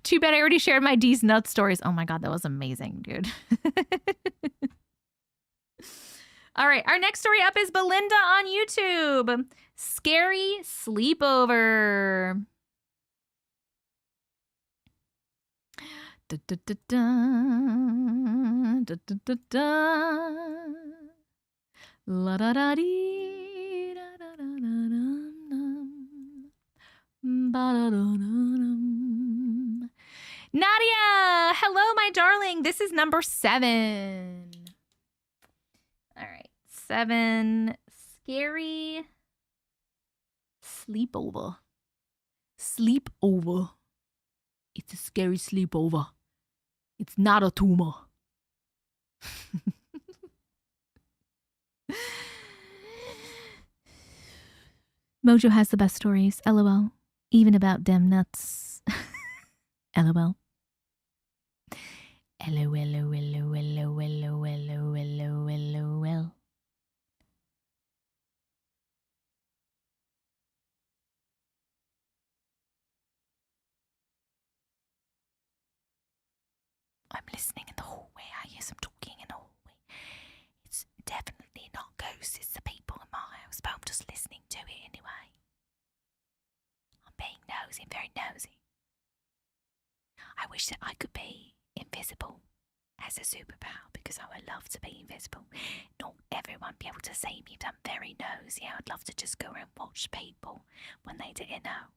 Too bad I already shared my D's Nuts stories. Oh my God, that was amazing, dude. All right, our next story up is Belinda on YouTube. Scary Sleepover. Da, da, da, da, da, da, da, da. La da da dee, da da da da dum, ba da da da dum. Nadia, hello, my darling. This is number 7. All right, 7. Scary sleepover. Sleepover. It's a scary sleepover. It's not a tumor. Mojo has the best stories. LOL. Even about dem nuts. LOL. LOL. I'm listening in the hallway. I hear some talking in the hallway. It's definitely not ghosts, it's the people in my house, but I'm just listening to it anyway. I'm being nosy, I'm very nosy. I wish that I could be invisible as a superpower because I would love to be invisible. Not everyone be able to see me, but I'm very nosy. I would love to just go around and watch people when they didn't know.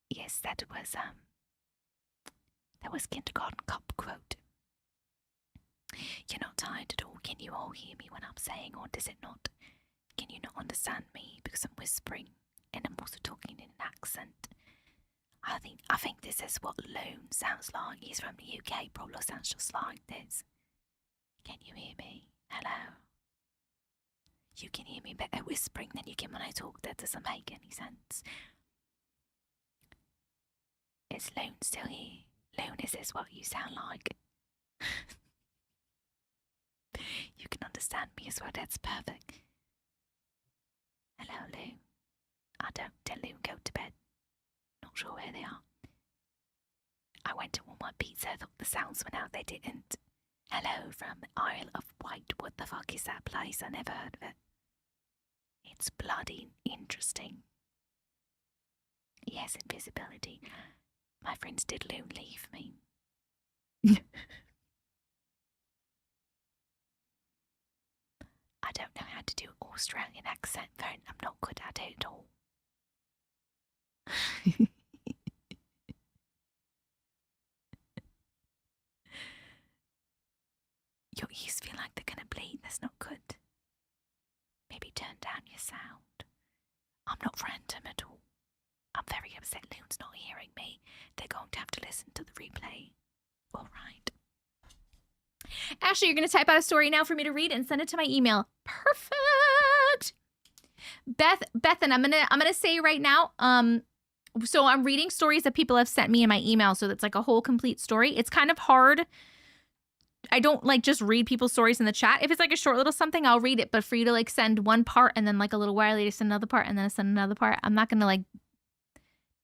Yes, that was Kindergarten Cop quote. You're not tired at all. Can you all hear me when I'm saying, or does it not? Can you not understand me because I'm whispering and I'm also talking in an accent? I think this is what Loon sounds like. He's from the UK. Probably sounds just like this. Can you hear me? Hello? You can hear me better whispering than you can when I talk. That doesn't make any sense. Is Loon still here? Loon, is this what you sound like? You can understand me as well. That's perfect. Hello, Loon. I don't tell Loon go to bed. Not sure where they are. I went to warm my pizza. I thought the sounds went out. They didn't. Hello from the Isle of Wight. What the fuck is that place? I never heard of it. It's bloody interesting. Yes, invisibility. My friends did leave me. I don't know how to do Australian accent, Vern. I'm not good at it at all. Your ears feel like they're gonna bleed. That's not good. Maybe turn down your sound. I'm not random at all. I'm very upset Loon's not hearing me. They're going to have to listen to the replay. All right. Ashley, you're going to type out a story now for me to read and send it to my email. Perfect. Bethan, I'm gonna say right now, so I'm reading stories that people have sent me in my email, so that's like a whole complete story. It's kind of hard. I don't like just read people's stories in the chat. If it's like a short little something, I'll read it, but for you to like send one part and then like a little while later send another part and then send another part, I'm not gonna like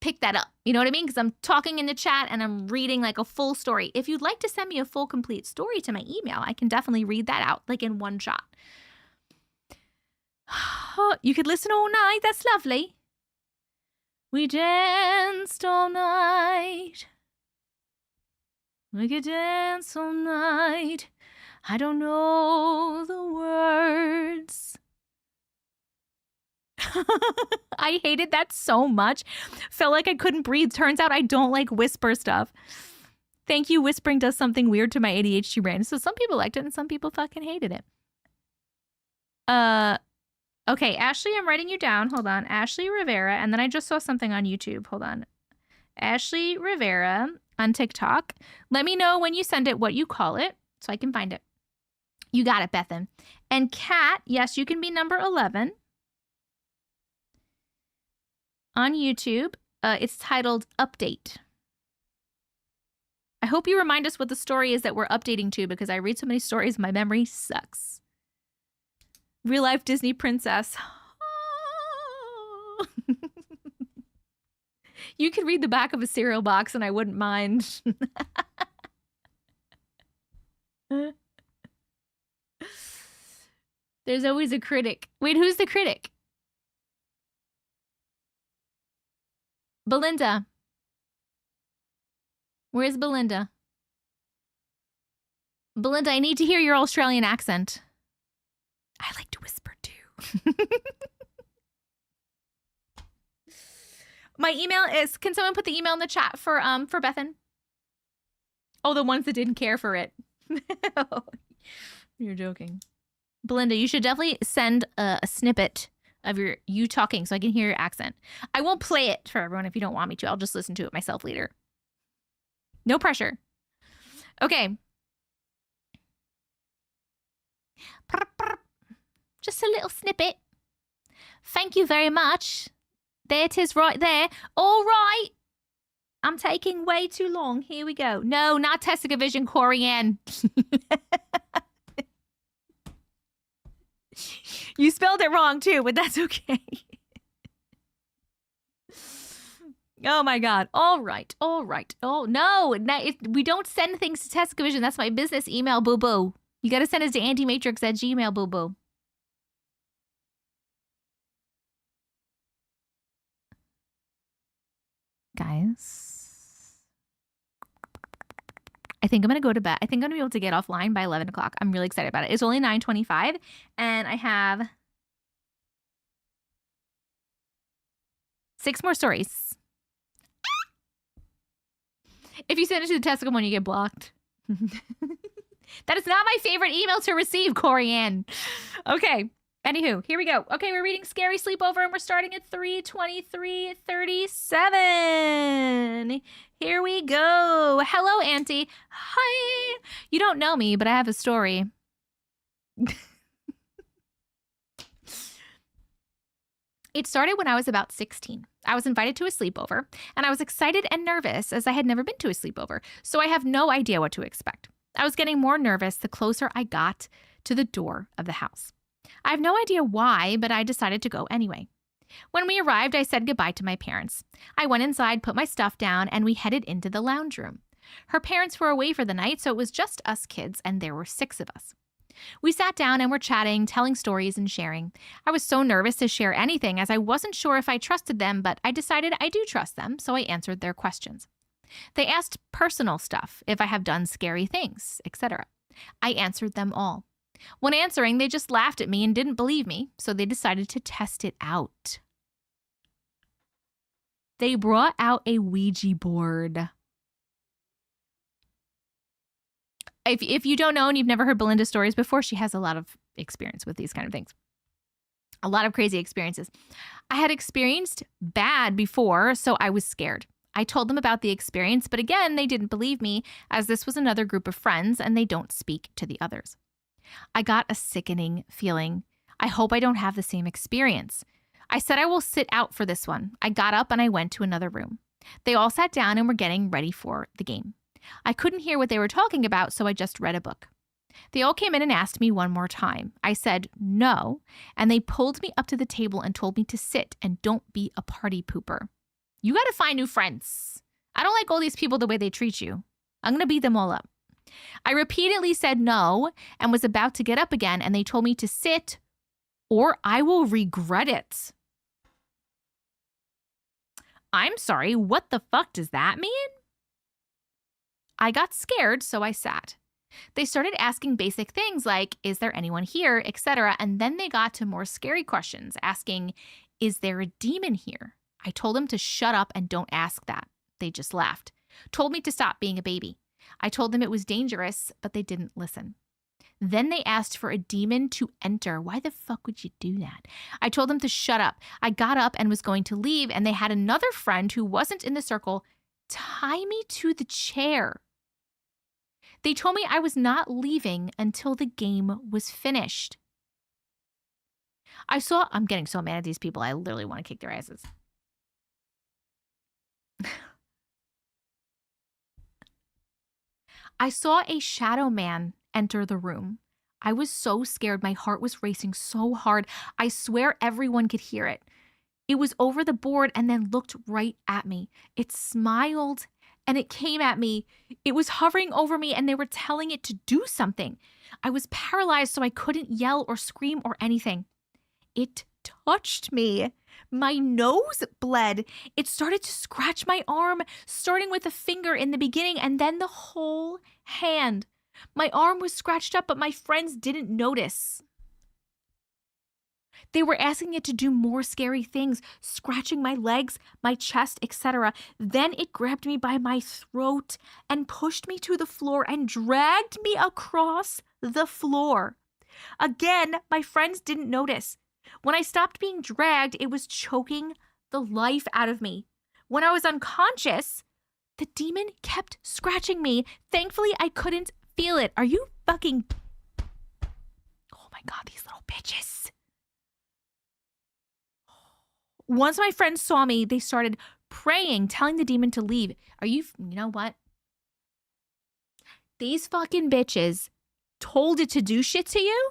pick that up. You know what I mean? Because I'm talking in the chat and I'm reading like a full story. If you'd like to send me a full complete story to my email, I can definitely read that out like in one shot. You could listen all night. That's lovely. We danced all night. We could dance all night. I don't know the words. I hated that so much. Felt like I couldn't breathe. Turns out I don't like whisper stuff. Thank you. Whispering does something weird to my ADHD brain. So some people liked it and some people fucking hated it. Okay, Ashley, I'm writing you down. Hold on. Ashley Rivera. And then I just saw something on YouTube. Hold on. Ashley Rivera on TikTok. Let me know when you send it what you call it so I can find it. You got it, Bethan. And Kat, yes, you can be number 11 on YouTube. It's titled Update. I hope you remind us what the story is that we're updating to because I read so many stories, my memory sucks. Real life Disney princess. You could read the back of a cereal box and I wouldn't mind. There's always a critic. Wait, who's the critic? Belinda. Where's Belinda? Belinda, I need to hear your Australian accent. I like to whisper too. My email is, can someone put the email in the chat for Bethan? Oh, the ones that didn't care for it. You're joking. Belinda, you should definitely send a snippet of you talking so I can hear your accent. I won't play it for everyone if you don't want me to. I'll just listen to it myself later. No pressure. Okay. Just a little snippet. Thank you very much. There it is right there. All right. I'm taking way too long. Here we go. No, not Tessica Vision, Corianne. You spelled it wrong too, but that's okay. Oh my God. All right. All right. Oh, no. We don't send things to Tessica Vision. That's my business email, boo-boo. You got to send us to antimatrix@gmail, boo-boo. Guys, I think I'm going to go to bed. I think I'm going to be able to get offline by 11 o'clock. I'm really excited about it. It's only 9:25 and I have 6 more stories. If you send it to the Tessica one, you get blocked. That is not my favorite email to receive, Corianne. Okay. Anywho, here we go. Okay, we're reading Scary Sleepover, and we're starting at 3:23:37. Here we go. Hello, Auntie. Hi. You don't know me, but I have a story. It started when I was about 16. I was invited to a sleepover, and I was excited and nervous as I had never been to a sleepover, so I have no idea what to expect. I was getting more nervous the closer I got to the door of the house. I have no idea why, but I decided to go anyway. When we arrived, I said goodbye to my parents. I went inside, put my stuff down, and we headed into the lounge room. Her parents were away for the night, so it was just us kids, and there were 6 of us. We sat down and were chatting, telling stories and sharing. I was so nervous to share anything as I wasn't sure if I trusted them, but I decided I do trust them, so I answered their questions. They asked personal stuff, if I have done scary things, etc. I answered them all. When answering, they just laughed at me and didn't believe me, so they decided to test it out. They brought out a Ouija board. If you don't know and you've never heard Belinda's stories before, she has a lot of experience with these kind of things. A lot of crazy experiences. I had experienced bad before, so I was scared. I told them about the experience, but again, they didn't believe me as this was another group of friends and they don't speak to the others. I got a sickening feeling. I hope I don't have the same experience. I said I will sit out for this one. I got up and I went to another room. They all sat down and were getting ready for the game. I couldn't hear what they were talking about, so I just read a book. They all came in and asked me one more time. I said no, and they pulled me up to the table and told me to sit and don't be a party pooper. You got to find new friends. I don't like all these people the way they treat you. I'm going to beat them all up. I repeatedly said no and was about to get up again, and they told me to sit or I will regret it. I'm sorry, what the fuck does that mean? I got scared, so I sat. They started asking basic things like, is there anyone here, etc. And then they got to more scary questions, asking, is there a demon here? I told them to shut up and don't ask that. They just laughed. Told me to stop being a baby. I told them it was dangerous, but they didn't listen. Then they asked for a demon to enter. Why the fuck would you do that? I told them to shut up. I got up and was going to leave, and they had another friend who wasn't in the circle tie me to the chair. They told me I was not leaving until the game was finished. I'm getting so mad at these people, I literally want to kick their asses. I saw a shadow man enter the room. I was so scared. My heart was racing so hard. I swear everyone could hear it. It was over the board and then looked right at me. It smiled and it came at me. It was hovering over me and they were telling it to do something. I was paralyzed, so I couldn't yell or scream or anything. It touched me. My nose bled. It started to scratch my arm, starting with a finger in the beginning and then the whole hand. My arm was scratched up, but my friends didn't notice. They were asking it to do more scary things, scratching my legs, my chest, etc. Then it grabbed me by my throat and pushed me to the floor and dragged me across the floor. Again, my friends didn't notice. When I stopped being dragged, it was choking the life out of me. When I was unconscious, the demon kept scratching me. Thankfully, I couldn't feel it. Are you fucking... Oh my God, these little bitches. Once my friends saw me, they started praying, telling the demon to leave. You know what? These fucking bitches told it to do shit to you?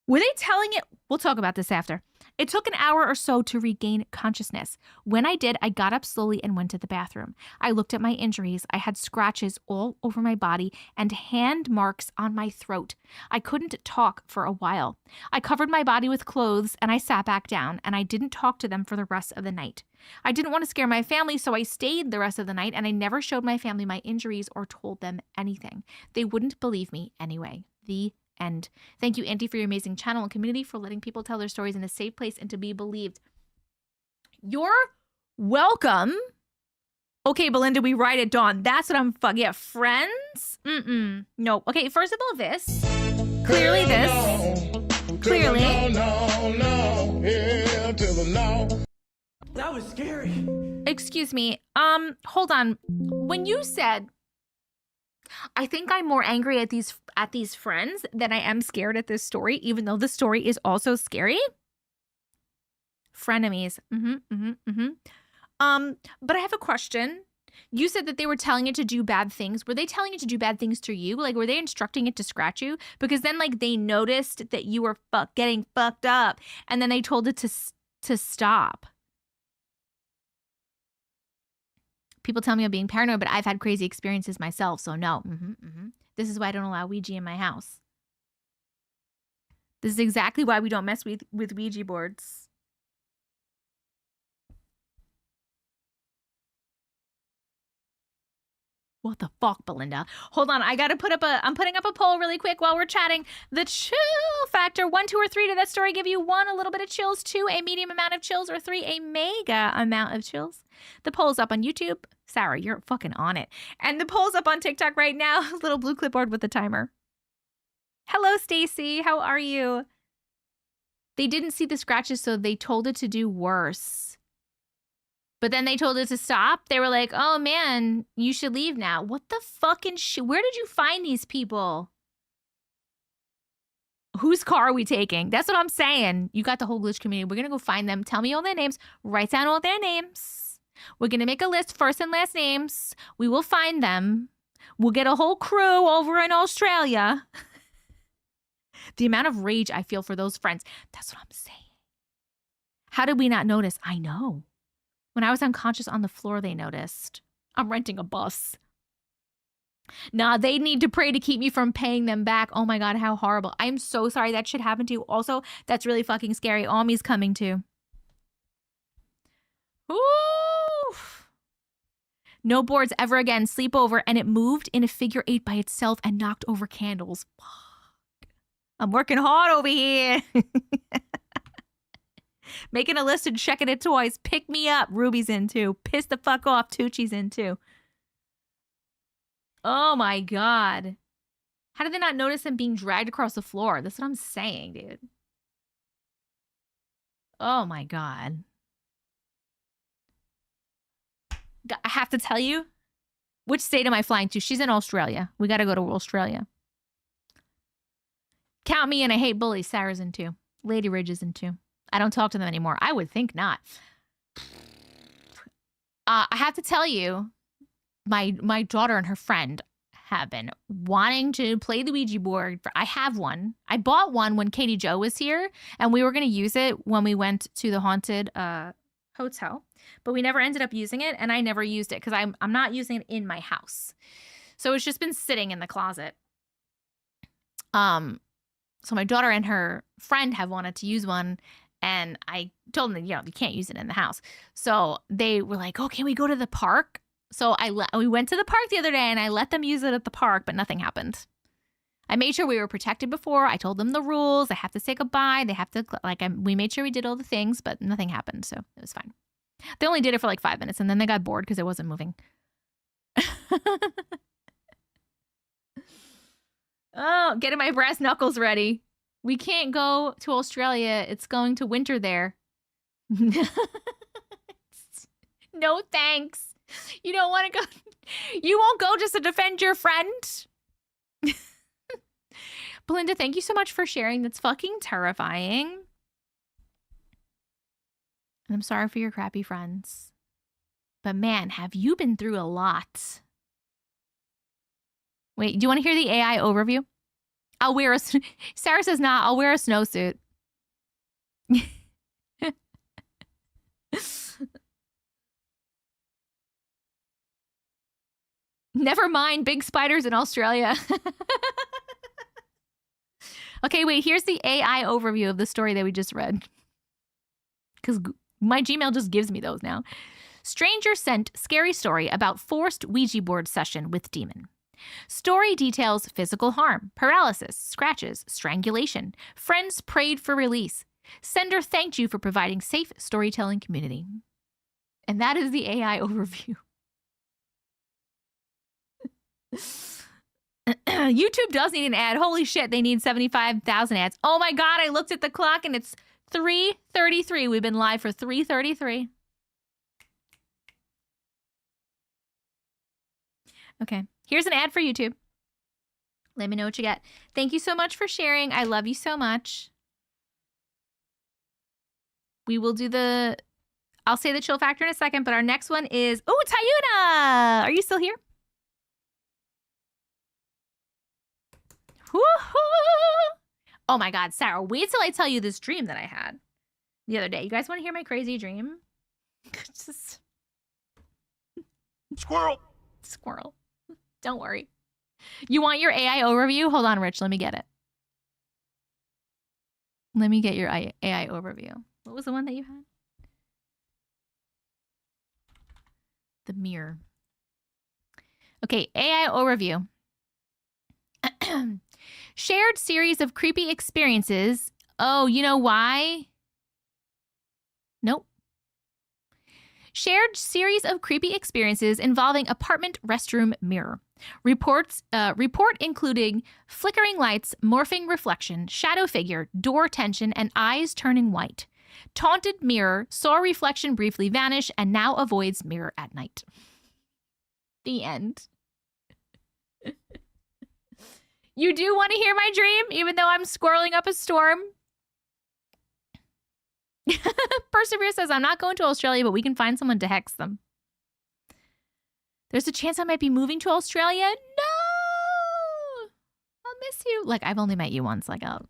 Were they telling it? We'll talk about this after. It took an hour or so to regain consciousness. When I did, I got up slowly and went to the bathroom. I looked at my injuries. I had scratches all over my body and hand marks on my throat. I couldn't talk for a while. I covered my body with clothes and I sat back down, and I didn't talk to them for the rest of the night. I didn't want to scare my family, so I stayed the rest of the night, and I never showed my family my injuries or told them anything. They wouldn't believe me anyway. The end. Thank you, Auntie, for your amazing channel and community, for letting people tell their stories in a safe place and to be believed. You're welcome. Okay, Belinda, we ride at dawn. That's what I'm yeah, friends? No. Okay, first of all, this. Clearly this. Clearly. No, here to the no. That was scary. Excuse me. Hold on. When you said, I think I'm more angry at these friends than I am scared at this story, even though the story is also scary. Frenemies. But I have a question. You said that they were telling it to do bad things. Were they telling it to do bad things to you? Like, were they instructing it to scratch you? Because then, like, they noticed that you were getting fucked up, and then they told it to stop. People tell me I'm being paranoid, but I've had crazy experiences myself, so no. This is why I don't allow Ouija in my house. This is exactly why we don't mess with Ouija boards. What the fuck, Belinda? Hold on, I gotta I'm putting up a poll really quick while we're chatting. The chill factor, 1, 2, or 3, did that story give you 1, a little bit of chills, 2, a medium amount of chills, or 3, a mega amount of chills? The poll's up on YouTube. Sarah, you're fucking on it. And the poll's up on TikTok right now. Little blue clipboard with the timer. Hello, Stacy. How are you? They didn't see the scratches, so they told it to do worse. But then they told it to stop. They were like, oh, man, you should leave now. What the fucking shit? Where did you find these people? Whose car are we taking? That's what I'm saying. You got the whole glitch community. We're going to go find them. Tell me all their names. Write down all their names. We're going to make a list, first and last names. We will find them. We'll get a whole crew over in Australia. The amount of rage I feel for those friends. That's what I'm saying. How did we not notice? I know. When I was unconscious on the floor, they noticed. I'm renting a bus. Nah, they need to pray to keep me from paying them back. Oh my God, how horrible. I'm so sorry that shit happened to you. Also, that's really fucking scary. Omi's coming too. Oof. No boards ever again. Sleepover, and it moved in a figure 8 by itself and knocked over candles. Fuck. I'm working hard over here. Making a list and checking it twice. Pick me up. Ruby's in too. Piss the fuck off. Tucci's in too. Oh my God. How did they not notice him being dragged across the floor? That's what I'm saying, dude. Oh my God. I have to tell you, which state am I flying to? She's in Australia. We got to go to Australia. Count me in. I hate bullies. Sarah's in too. Lady Ridge is in too. I don't talk to them anymore. I would think not. I have to tell you, my daughter and her friend have been wanting to play the Ouija board. I have one. I bought one when Katie Jo was here, and we were going to use it when we went to the haunted hotel, but we never ended up using it, and I never used it because I'm not using it in my house. So it's just been sitting in the closet. So my daughter and her friend have wanted to use one. And I told them, you can't use it in the house. So they were like, oh, can we go to the park? So we went to the park the other day and I let them use it at the park, but nothing happened. I made sure we were protected before. I told them the rules. They have to say goodbye. They have to, we made sure we did all the things, but nothing happened. So it was fine. They only did it for like 5 minutes and then they got bored because it wasn't moving. Oh, getting my brass knuckles ready. We can't go to Australia. It's going to winter there. No thanks. You don't want to go. You won't go just to defend your friend. Belinda, thank you so much for sharing. That's fucking terrifying. And I'm sorry for your crappy friends. But man, have you been through a lot. Wait, do you want to hear the AI overview? I'll wear a... Sarah says, nah, I'll wear a snowsuit. Never mind big spiders in Australia. Okay, wait, here's the AI overview of the story that we just read. Because my Gmail just gives me those now. Stranger sent scary story about forced Ouija board session with demon. Story details physical harm, paralysis, scratches, strangulation. Friends prayed for release. Sender thanked you for providing safe storytelling community. And that is the AI overview. YouTube does need an ad. Holy shit, they need 75,000 ads. Oh my God, I looked at the clock and it's 3:33. We've been live for 3:33. Okay. Here's an ad for YouTube. Let me know what you get. Thank you so much for sharing. I love you so much. We will do the... I'll say the chill factor in a second, but our next one is... Oh, Tayuna! Are you still here? Woohoo! Oh my God, Sarah, wait till I tell you this dream that I had the other day. You guys want to hear my crazy dream? Just... squirrel. Squirrel. Don't worry. You want your AI overview? Hold on, Rich. Let me get it. Let me get your AI overview. What was the one that you had? The mirror. Okay, AI overview. Shared series of creepy experiences. Oh, you know why? Nope. Shared series of creepy experiences involving apartment restroom mirror. Report including flickering lights, morphing reflection, shadow figure, door tension, and eyes turning white. Taunted mirror, saw reflection briefly vanish, and now avoids mirror at night. The end. You do want to hear my dream, even though I'm squirreling up a storm? Persevere says, I'm not going to Australia, but we can find someone to hex them. There's a chance I might be moving to Australia. No! I'll miss you. Like, I've only met you once. Like, oh.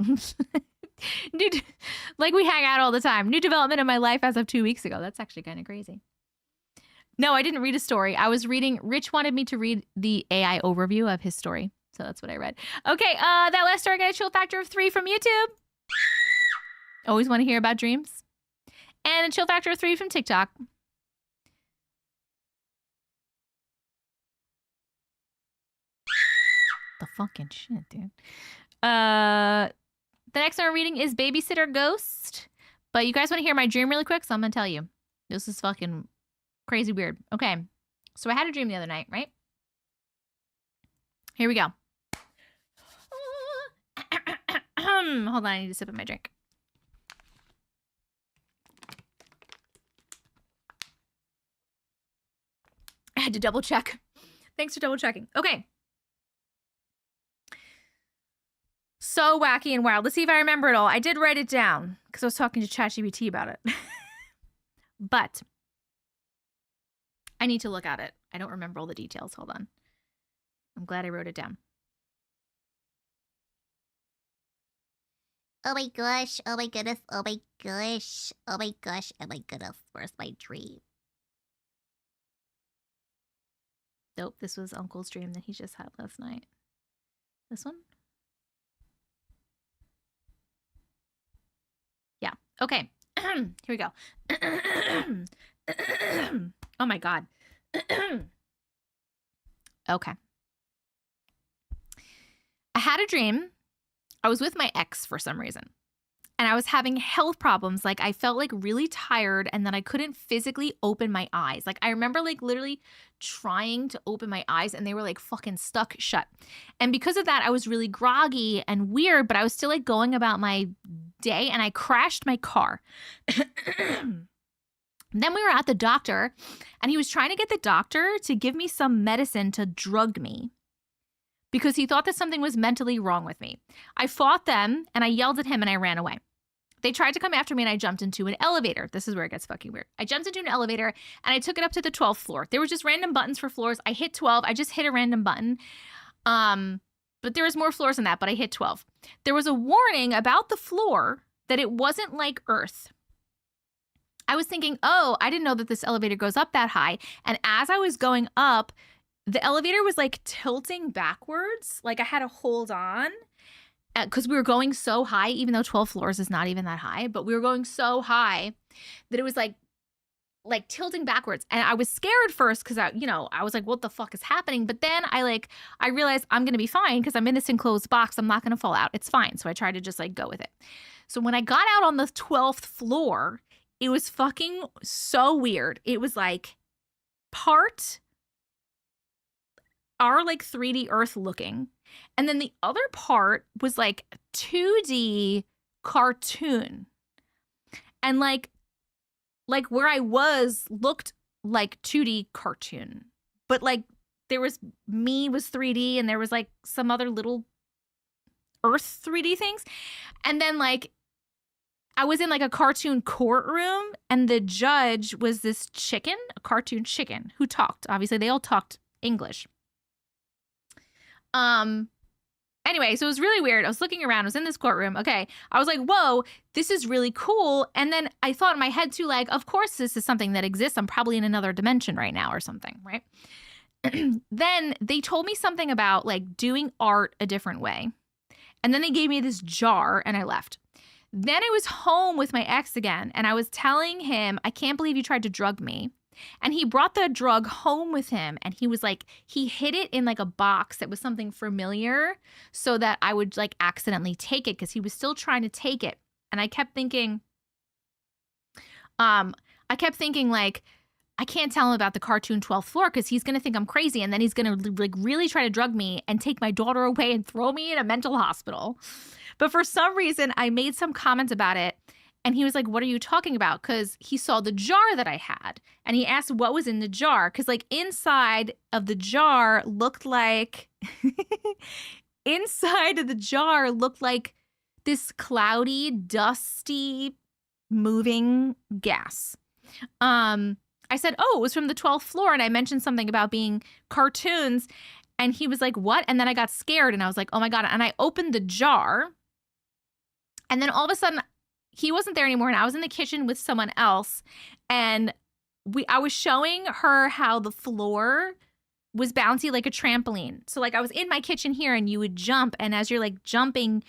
Like, we hang out all the time. New development in my life as of 2 weeks ago. That's actually kind of crazy. No, I didn't read a story. I was reading, Rich wanted me to read the AI overview of his story. So that's what I read. Okay, that last story got a chill factor of 3 from YouTube. Always want to hear about dreams. And a chill factor of 3 from TikTok. The fucking shit, dude. The next one I'm reading is Babysitter Ghost. But you guys want to hear my dream really quick? So I'm going to tell you. This is fucking crazy weird. Okay. So I had a dream the other night, right? Here we go. Hold on, I need to sip of my drink. I had to double check. Thanks for double checking. Okay. So wacky and wild. Let's see if I remember it all. I did write it down because I was talking to ChatGPT about it. But I need to look at it. I don't remember all the details. Hold on. I'm glad I wrote it down. Oh my gosh, oh my goodness, oh my gosh, oh my gosh, oh my goodness, where's my dream? Nope, this was Uncle's dream that he just had last night. This one? Yeah, okay. Here we go. Oh my God. Okay. I had a dream. I was with my ex for some reason. And I was having health problems. Like, I felt like really tired and then I couldn't physically open my eyes. Like, I remember like literally trying to open my eyes and they were like fucking stuck shut. And because of that, I was really groggy and weird, but I was still like going about my day and I crashed my car. Then we were at the doctor and he was trying to get the doctor to give me some medicine to drug me because he thought that something was mentally wrong with me. I fought them and I yelled at him and I ran away. They tried to come after me and I jumped into an elevator. This is where it gets fucking weird. I jumped into an elevator and I took it up to the 12th floor. There were just random buttons for floors. I hit 12. I just hit a random button. But there was more floors than that, but I hit 12. There was a warning about the floor that it wasn't like Earth. I was thinking, oh, I didn't know that this elevator goes up that high. And as I was going up, the elevator was like tilting backwards. Like I had to hold on because we were going so high, even though 12 floors is not even that high, but we were going so high that it was like tilting backwards. And I was scared first because I was like, what the fuck is happening? But then I realized I'm going to be fine because I'm in this enclosed box. I'm not going to fall out. It's fine. So I tried to just like go with it. So when I got out on the 12th floor, it was fucking so weird. It was like part our like 3D Earth looking. And then the other part was like 2D cartoon. And like where I was looked like 2D cartoon. But like there was me was 3D and there was like some other little Earth 3D things. And then like I was in like a cartoon courtroom and the judge was this chicken, a cartoon chicken who talked. Obviously, they all talked English. Anyway, so it was really weird. I was looking around. I was in this courtroom. Okay. I was like, whoa, this is really cool. And then I thought in my head too, like, of course, this is something that exists. I'm probably in another dimension right now or something, right? then they told me something about like doing art a different way. And then they gave me this jar and I left. Then I was home with my ex again and I was telling him, I can't believe you tried to drug me. And he brought the drug home with him and he was like, he hid it in like a box that was something familiar so that I would like accidentally take it because he was still trying to take it. And I kept thinking like, I can't tell him about the cartoon 12th floor because he's going to think I'm crazy and then he's going to like really try to drug me and take my daughter away and throw me in a mental hospital. But for some reason, I made some comments about it and he was like, what are you talking about? Because he saw the jar that I had and he asked what was in the jar because like inside of the jar looked like this cloudy, dusty, moving gas. I said, oh, it was from the 12th floor. And I mentioned something about being cartoons. And he was like, what? And then I got scared and I was like, oh my God. And I opened the jar. And then all of a sudden, he wasn't there anymore. And I was in the kitchen with someone else. And I was showing her how the floor was bouncy like a trampoline. So like I was in my kitchen here and you would jump. And as you're like jumping,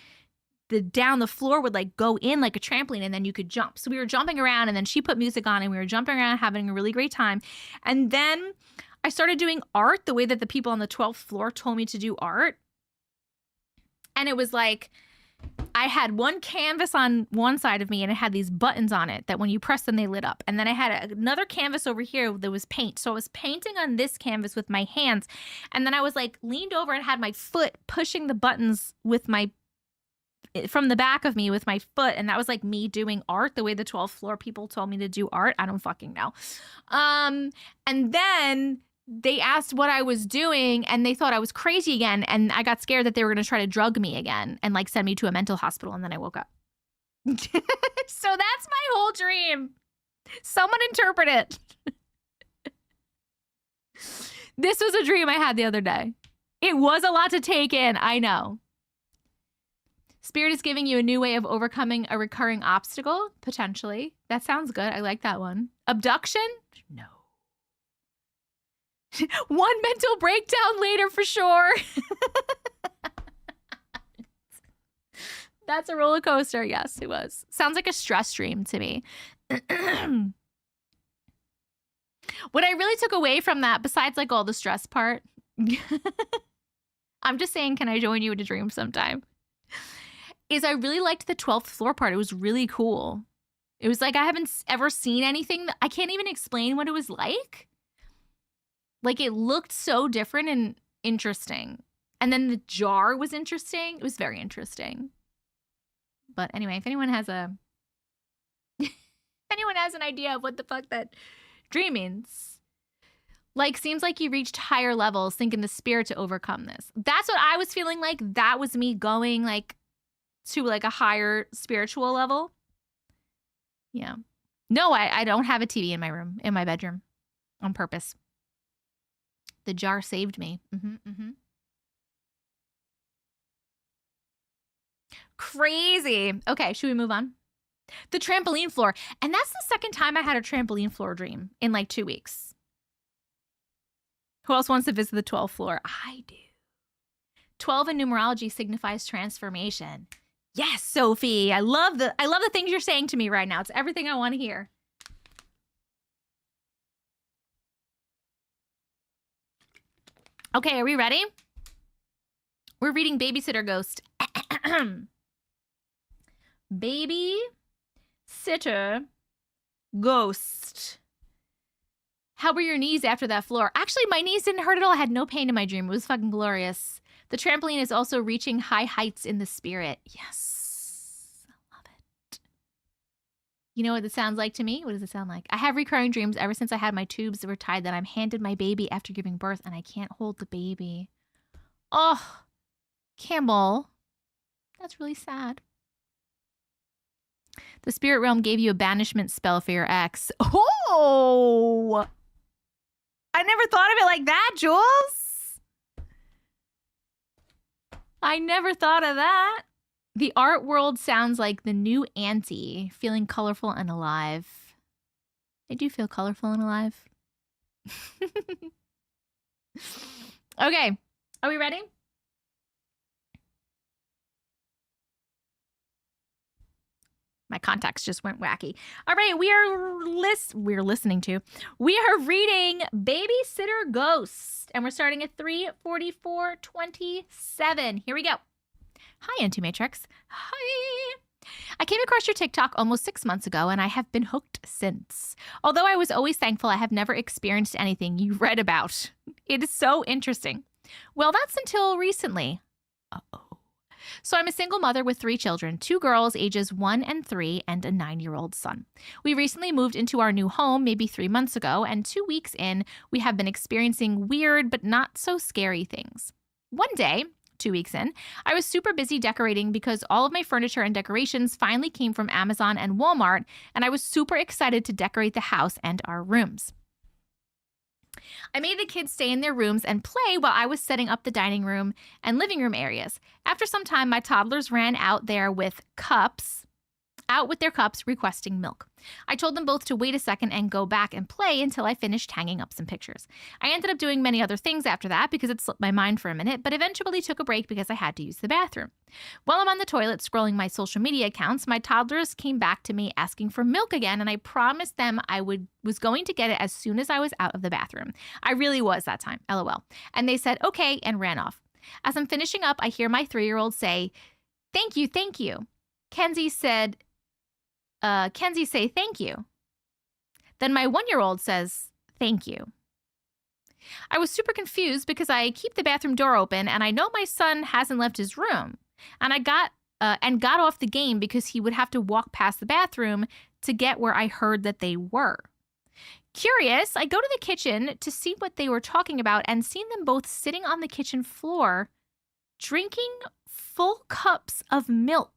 down the floor would like go in like a trampoline and then you could jump. So we were jumping around and then she put music on and we were jumping around having a really great time. And then I started doing art the way that the people on the 12th floor told me to do art. And it was like, I had one canvas on one side of me and it had these buttons on it that when you press them, they lit up. And then I had another canvas over here that was paint. So I was painting on this canvas with my hands. And then I was like leaned over and had my foot pushing the buttons from the back of me with my foot. And that was like me doing art the way the 12th floor people told me to do art. I don't fucking know. And then they asked what I was doing and they thought I was crazy again. And I got scared that they were going to try to drug me again and like send me to a mental hospital. And then I woke up. So that's my whole dream. Someone interpret it. This was a dream I had the other day. It was a lot to take in. I know. Spirit is giving you a new way of overcoming a recurring obstacle, potentially. That sounds good. I like that one. Abduction? No. One mental breakdown later for sure. That's a roller coaster. Yes, it was. Sounds like a stress dream to me. What I really took away from that, besides like all the stress part, I'm just saying, can I join you in a dream sometime? Is I really liked the 12th floor part. It was really cool. It was like I haven't ever seen anything. I can't even explain what it was like. Like it looked so different and interesting. And then the jar was interesting. It was very interesting. But anyway, if anyone has an idea of what the fuck that dream means, like seems like you reached higher levels, thinking the spirit to overcome this. That's what I was feeling like. That was me going like to like a higher spiritual level. Yeah. No, I don't have a TV in my room, in my bedroom on purpose. The jar saved me. Crazy. Okay, should we move on? The trampoline floor. And that's the second time I had a trampoline floor dream in like 2 weeks. Who else wants to visit the 12th floor? I do. 12 in numerology signifies transformation. Yes, Sophie. I love the things you're saying to me right now. It's everything I want to hear. Okay, are we ready? We're reading Babysitter Ghost. Babysitter Ghost. How were your knees after that floor? Actually, my knees didn't hurt at all. I had no pain in my dream. It was fucking glorious. The trampoline is also reaching high heights in the spirit. Yes. I love it. You know what it sounds like to me? What does it sound like? I have recurring dreams ever since I had my tubes that were tied that I'm handed my baby after giving birth and I can't hold the baby. Oh, Campbell. That's really sad. The spirit realm gave you a banishment spell for your ex. Oh! I never thought of it like that, Jules. I never thought of that. The art world sounds like the new Auntie, feeling colorful and alive. I do feel colorful and alive. Okay. Are we ready? My contacts just went wacky. All right, we are reading Babysitter Ghost, and we're starting at 3:44:27. Here we go. Hi, Auntie Matrix. Hi. I came across your TikTok almost 6 months ago, and I have been hooked since. Although I was always thankful, I have never experienced anything you read about. It is so interesting. Well, that's until recently. Uh-oh. So I'm a single mother with 3 children, 2 girls ages 1 and 3, and a 9-year-old son. We recently moved into our new home maybe 3 months ago, and 2 weeks in, we have been experiencing weird but not so scary things. One day, 2 weeks in, I was super busy decorating because all of my furniture and decorations finally came from Amazon and Walmart, and I was super excited to decorate the house and our rooms. I made the kids stay in their rooms and play while I was setting up the dining room and living room areas. After some time, my toddlers ran out with their cups requesting milk. I told them both to wait a second and go back and play until I finished hanging up some pictures. I ended up doing many other things after that because it slipped my mind for a minute, but eventually took a break because I had to use the bathroom. While I'm on the toilet scrolling my social media accounts, my toddlers came back to me asking for milk again, and I promised them I was going to get it as soon as I was out of the bathroom. I really was that time, LOL. And they said, okay, and ran off. As I'm finishing up, I hear my 3-year-old say, thank you, thank you. Kenzie say thank you. Then my 1-year-old says, thank you. I was super confused because I keep the bathroom door open and I know my son hasn't left his room. And I got off the game because he would have to walk past the bathroom to get where I heard that they were. Curious, I go to the kitchen to see what they were talking about and seen them both sitting on the kitchen floor drinking full cups of milk.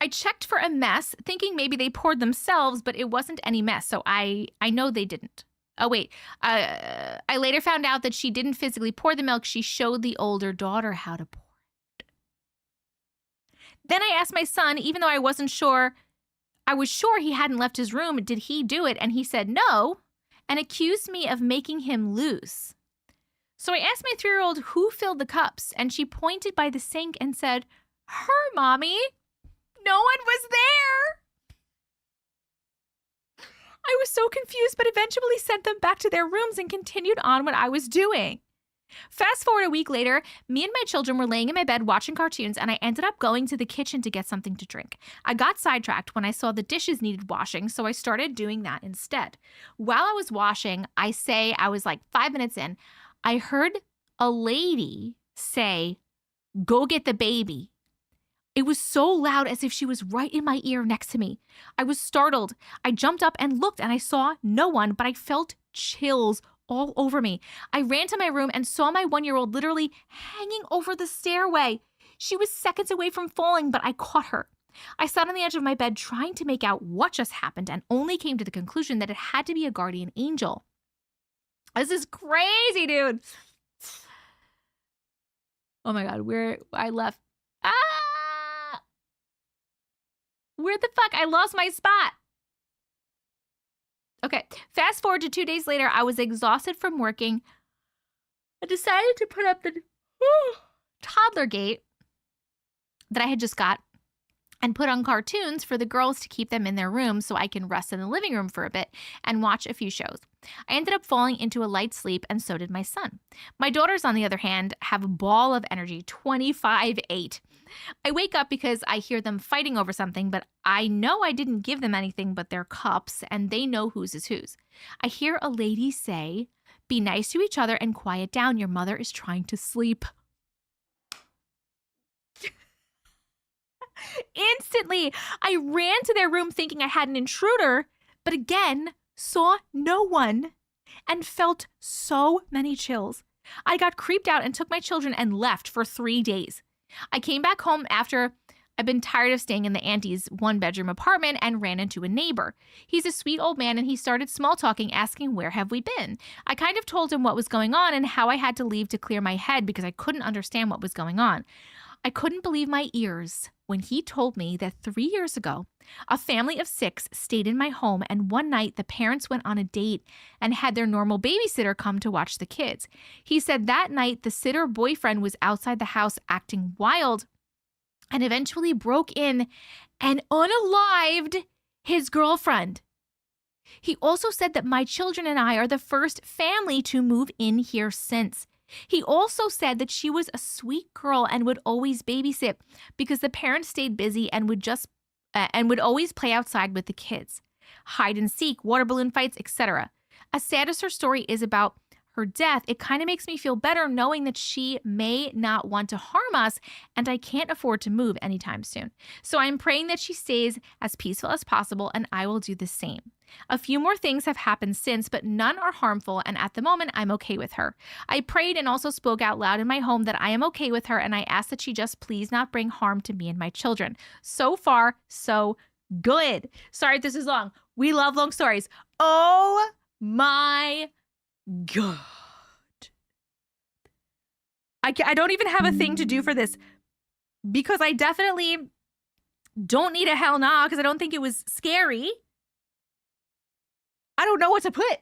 I checked for a mess, thinking maybe they poured themselves, but it wasn't any mess, so I know they didn't. Oh, wait. I later found out that she didn't physically pour the milk. She showed the older daughter how to pour it. Then I asked my son, even though I was sure he hadn't left his room, did he do it? And he said no, and accused me of making him loose. So I asked my 3-year-old who filled the cups, and she pointed by the sink and said, her, Mommy. No one was there. I was so confused, but eventually sent them back to their rooms and continued on what I was doing. Fast forward a week later, me and my children were laying in my bed watching cartoons, and I ended up going to the kitchen to get something to drink. I got sidetracked when I saw the dishes needed washing, so I started doing that instead. While I was washing, I was like 5 minutes in, I heard a lady say, go get the baby. It was so loud as if she was right in my ear next to me. I was startled. I jumped up and looked and I saw no one, but I felt chills all over me. I ran to my room and saw my 1-year-old literally hanging over the stairway. She was seconds away from falling, but I caught her. I sat on the edge of my bed trying to make out what just happened and only came to the conclusion that it had to be a guardian angel. This is crazy, dude. Oh my God, where the fuck? I lost my spot. Okay, fast forward to 2 days later, I was exhausted from working. I decided to put up the toddler gate that I had just got and put on cartoons for the girls to keep them in their rooms so I can rest in the living room for a bit and watch a few shows. I ended up falling into a light sleep, and so did my son. My daughters, on the other hand, have a ball of energy, 25-8. I wake up because I hear them fighting over something, but I know I didn't give them anything but their cups, and they know whose is whose. I hear a lady say, be nice to each other and quiet down. Your mother is trying to sleep. Instantly, I ran to their room thinking I had an intruder, but again, saw no one and felt so many chills. I got creeped out and took my children and left for 3 days. I came back home after I've been tired of staying in the auntie's one-bedroom apartment and ran into a neighbor. He's a sweet old man and he started small talking, asking where have we been. I kind of told him what was going on and how I had to leave to clear my head because I couldn't understand what was going on. I couldn't believe my ears when he told me that 3 years ago, a family of 6 stayed in my home and one night the parents went on a date and had their normal babysitter come to watch the kids. He said that night the sitter boyfriend was outside the house acting wild and eventually broke in and unalived his girlfriend. He also said that my children and I are the first family to move in here since. He also said that she was a sweet girl and would always babysit because the parents stayed busy and would always play outside with the kids, hide and seek, water balloon fights, etc. As sad as her story is about her death, it kind of makes me feel better knowing that she may not want to harm us and I can't afford to move anytime soon. So I'm praying that she stays as peaceful as possible and I will do the same. A few more things have happened since, but none are harmful, and at the moment, I'm okay with her. I prayed and also spoke out loud in my home that I am okay with her, and I asked that she just please not bring harm to me and my children. So far, so good. Sorry if this is long. We love long stories. Oh my God. I don't even have a thing to do for this because I definitely don't need a hell nah because I don't think it was scary. I don't know what to put,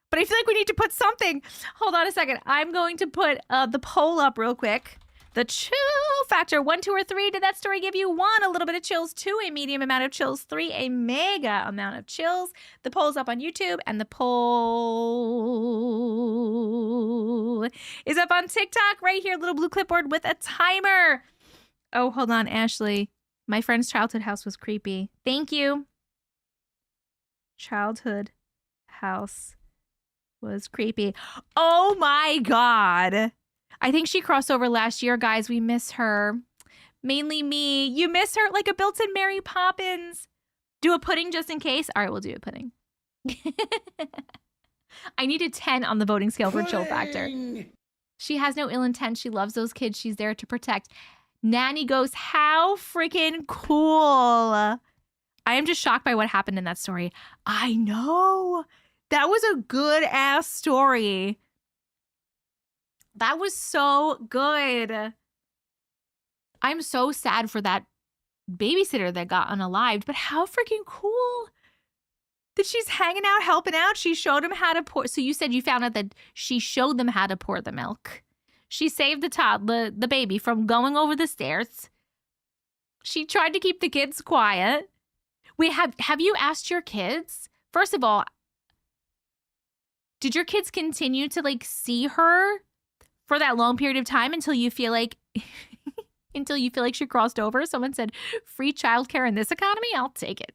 but I feel like we need to put something. Hold on a second. I'm going to put the poll up real quick. The chill factor, 1, 2, or 3. Did that story give you 1, a little bit of chills, 2, a medium amount of chills, 3, a mega amount of chills? The poll's up on YouTube, and the poll is up on TikTok right here, little blue clipboard with a timer. Oh, hold on, Ashley. My friend's childhood house was creepy. Thank you. Childhood house was creepy. Oh my God. I think she crossed over last year, guys. We miss her. Mainly me. You miss her like a built-in Mary Poppins. Do a pudding just in case. All right, we'll do a pudding. I need a 10 on the voting scale for chill factor. She has no ill intent. She loves those kids. She's there to protect. Nanny goes, how freaking cool. I am just shocked by what happened in that story. I know. That was a good ass story. That was so good. I'm so sad for that babysitter that got unalived, but how freaking cool that she's hanging out, helping out. She showed him how to pour. So you said you found out that she showed them how to pour the milk. She saved the baby from going over the stairs. She tried to keep the kids quiet. Wait, have you asked your kids? First of all, did your kids continue to like see her for that long period of time until you feel like she crossed over? Someone said, free childcare in this economy? I'll take it.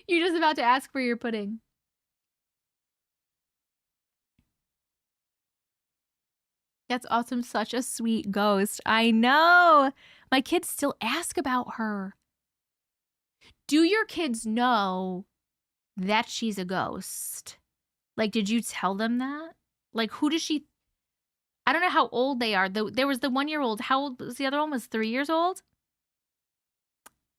You're just about to ask for your pudding. That's awesome. Such a sweet ghost. I know. My kids still ask about her. Do your kids know that she's a ghost? Like, did you tell them that? Like, who does she... I don't know how old they are. There was the 1-year-old. How old was the other one? Was 3 years old?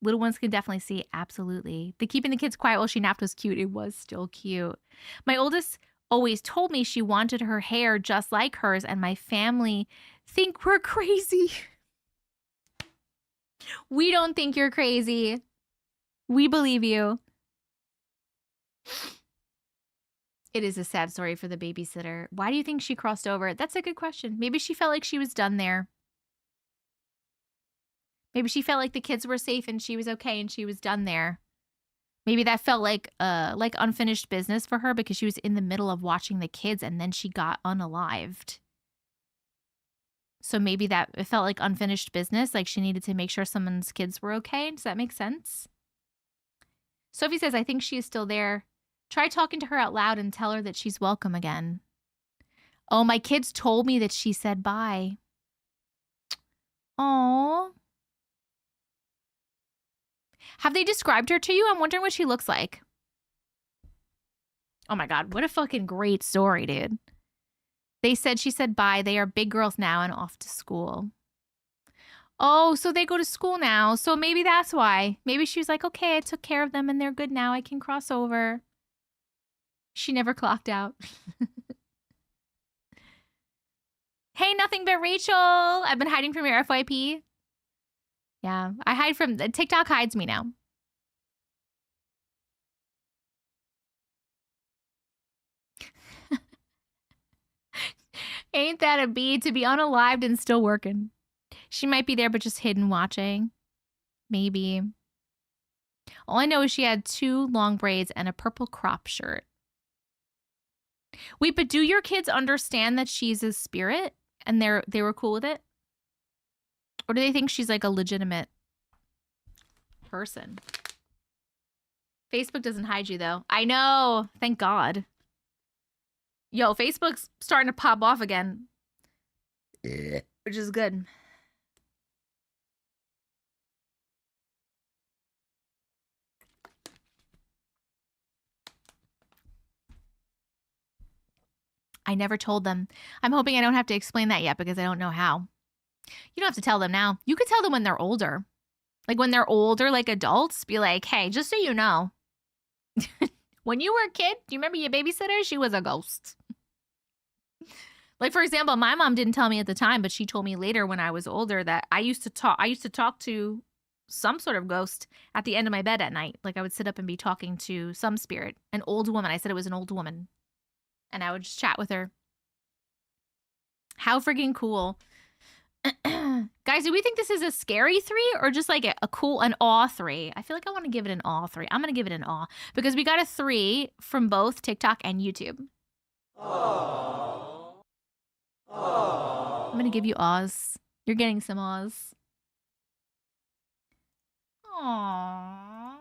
Little ones can definitely see. Absolutely. The keeping the kids quiet while she napped was cute. It was still cute. My oldest always told me she wanted her hair just like hers, and my family think we're crazy. We don't think you're crazy. We believe you. It is a sad story for the babysitter. Why do you think she crossed over? That's a good question. Maybe she felt like she was done there. Maybe she felt like the kids were safe and she was okay and she was done there. Maybe that felt like unfinished business for her because she was in the middle of watching the kids and then she got unalived. So maybe that it felt like unfinished business, like she needed to make sure someone's kids were okay. Does that make sense? Sophie says, I think she is still there. Try talking to her out loud and tell her that she's welcome again. Oh, my kids told me that she said bye. Aww. Have they described her to you? I'm wondering what she looks like. Oh my God, what a fucking great story, dude. She said bye. They are big girls now and off to school. Oh, so they go to school now. So maybe that's why. Maybe she was like, okay, I took care of them and they're good now. I can cross over. She never clocked out. Hey, nothing but Rachel. I've been hiding from your FYP. Yeah, I hide from... TikTok hides me now. Ain't that a bee to be unalived and still working? She might be there, but just hidden watching. Maybe. All I know is she had 2 long braids and a purple crop shirt. Wait, but do your kids understand that she's a spirit and they were cool with it? Or do they think she's like a legitimate person? Facebook doesn't hide you, though. I know. Thank God. Yo, Facebook's starting to pop off again. Which is good. I never told them. I'm hoping I don't have to explain that yet because I don't know how. You don't have to tell them now. You could tell them when they're older. Like when they're older, like adults, be like, hey, just so you know, when you were a kid, do you remember your babysitter? She was a ghost. Like, for example, my mom didn't tell me at the time, but she told me later when I was older that I used to talk to some sort of ghost at the end of my bed at night. Like I would sit up and be talking to some spirit, an old woman. I said it was an old woman. And I would just chat with her. How freaking cool. Guys, do we think this is a scary 3 or just like an awe 3? I feel like I want to give it an awe 3. I'm going to give it an awe because we got a 3 from both TikTok and YouTube. Aww. Aww. I'm going to give you awes. You're getting some awes. Aww.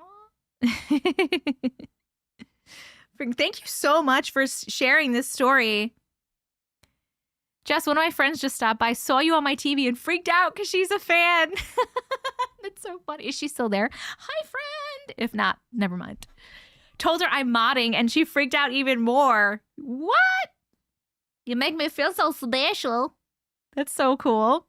Thank you so much for sharing this story. Jess, one of my friends just stopped by, saw you on my TV and freaked out because she's a fan. That's so funny. Is she still there? Hi, friend. If not, never mind. Told her I'm modding and she freaked out even more. What? You make me feel so special. That's so cool.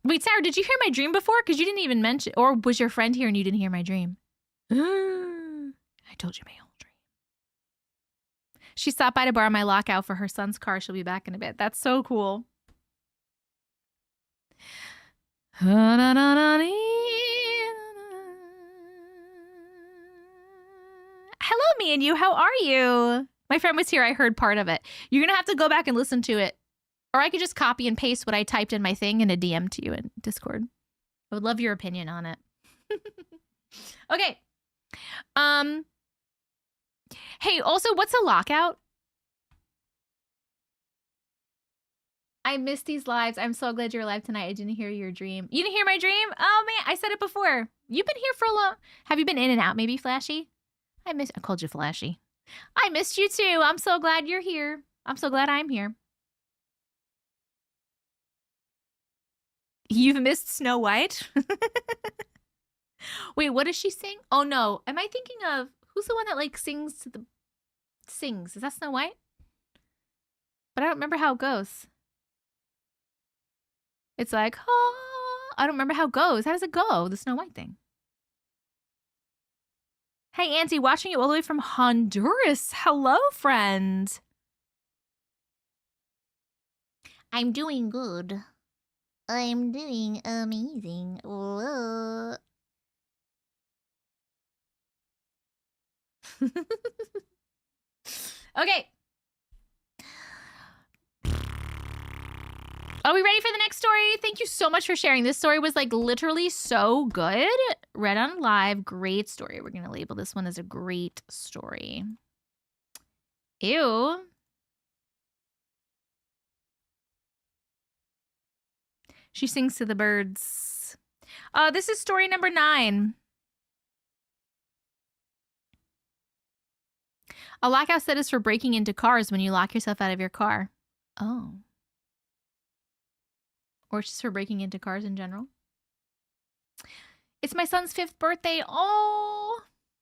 Wait, Sarah, did you hear my dream before? Because you didn't even mention, or was your friend here and you didn't hear my dream? I told you my whole dream. She stopped by to borrow my lockout for her son's car. She'll be back in a bit. That's so cool. Hello, me and you. How are you? My friend was here. I heard part of it. You're going to have to go back and listen to it. Or I could just copy and paste what I typed in my thing in a DM to you in Discord. I would love your opinion on it. Okay. Hey, also, what's a lockout? I missed these lives. I'm so glad you're alive tonight. I didn't hear your dream. You didn't hear my dream? Oh, man. I said it before. You've been here for a long... Have you been in and out, maybe, Flashy? I called you Flashy. I missed you, too. I'm so glad you're here. I'm so glad I'm here. You've missed Snow White? Wait, what does she sing? Oh, no. Am I thinking of... Who's the one that, like, sings to the... Sings. Is that Snow White? But I don't remember how it goes. It's like... Oh, I don't remember how it goes. How does it go? The Snow White thing. Hey, Auntie. Watching you all the way from Honduras. Hello, friend. I'm doing good. I'm doing amazing. Whoa. Okay. Are we ready for the next story? Thank you so much for sharing. This story was like literally so good. Read on live. Great story. We're going to label this one as a great story. Ew. She sings to the birds. This is story number 9. A lockout set is for breaking into cars when you lock yourself out of your car. Oh. Or it's just for breaking into cars in general. It's my son's 5th birthday. Oh,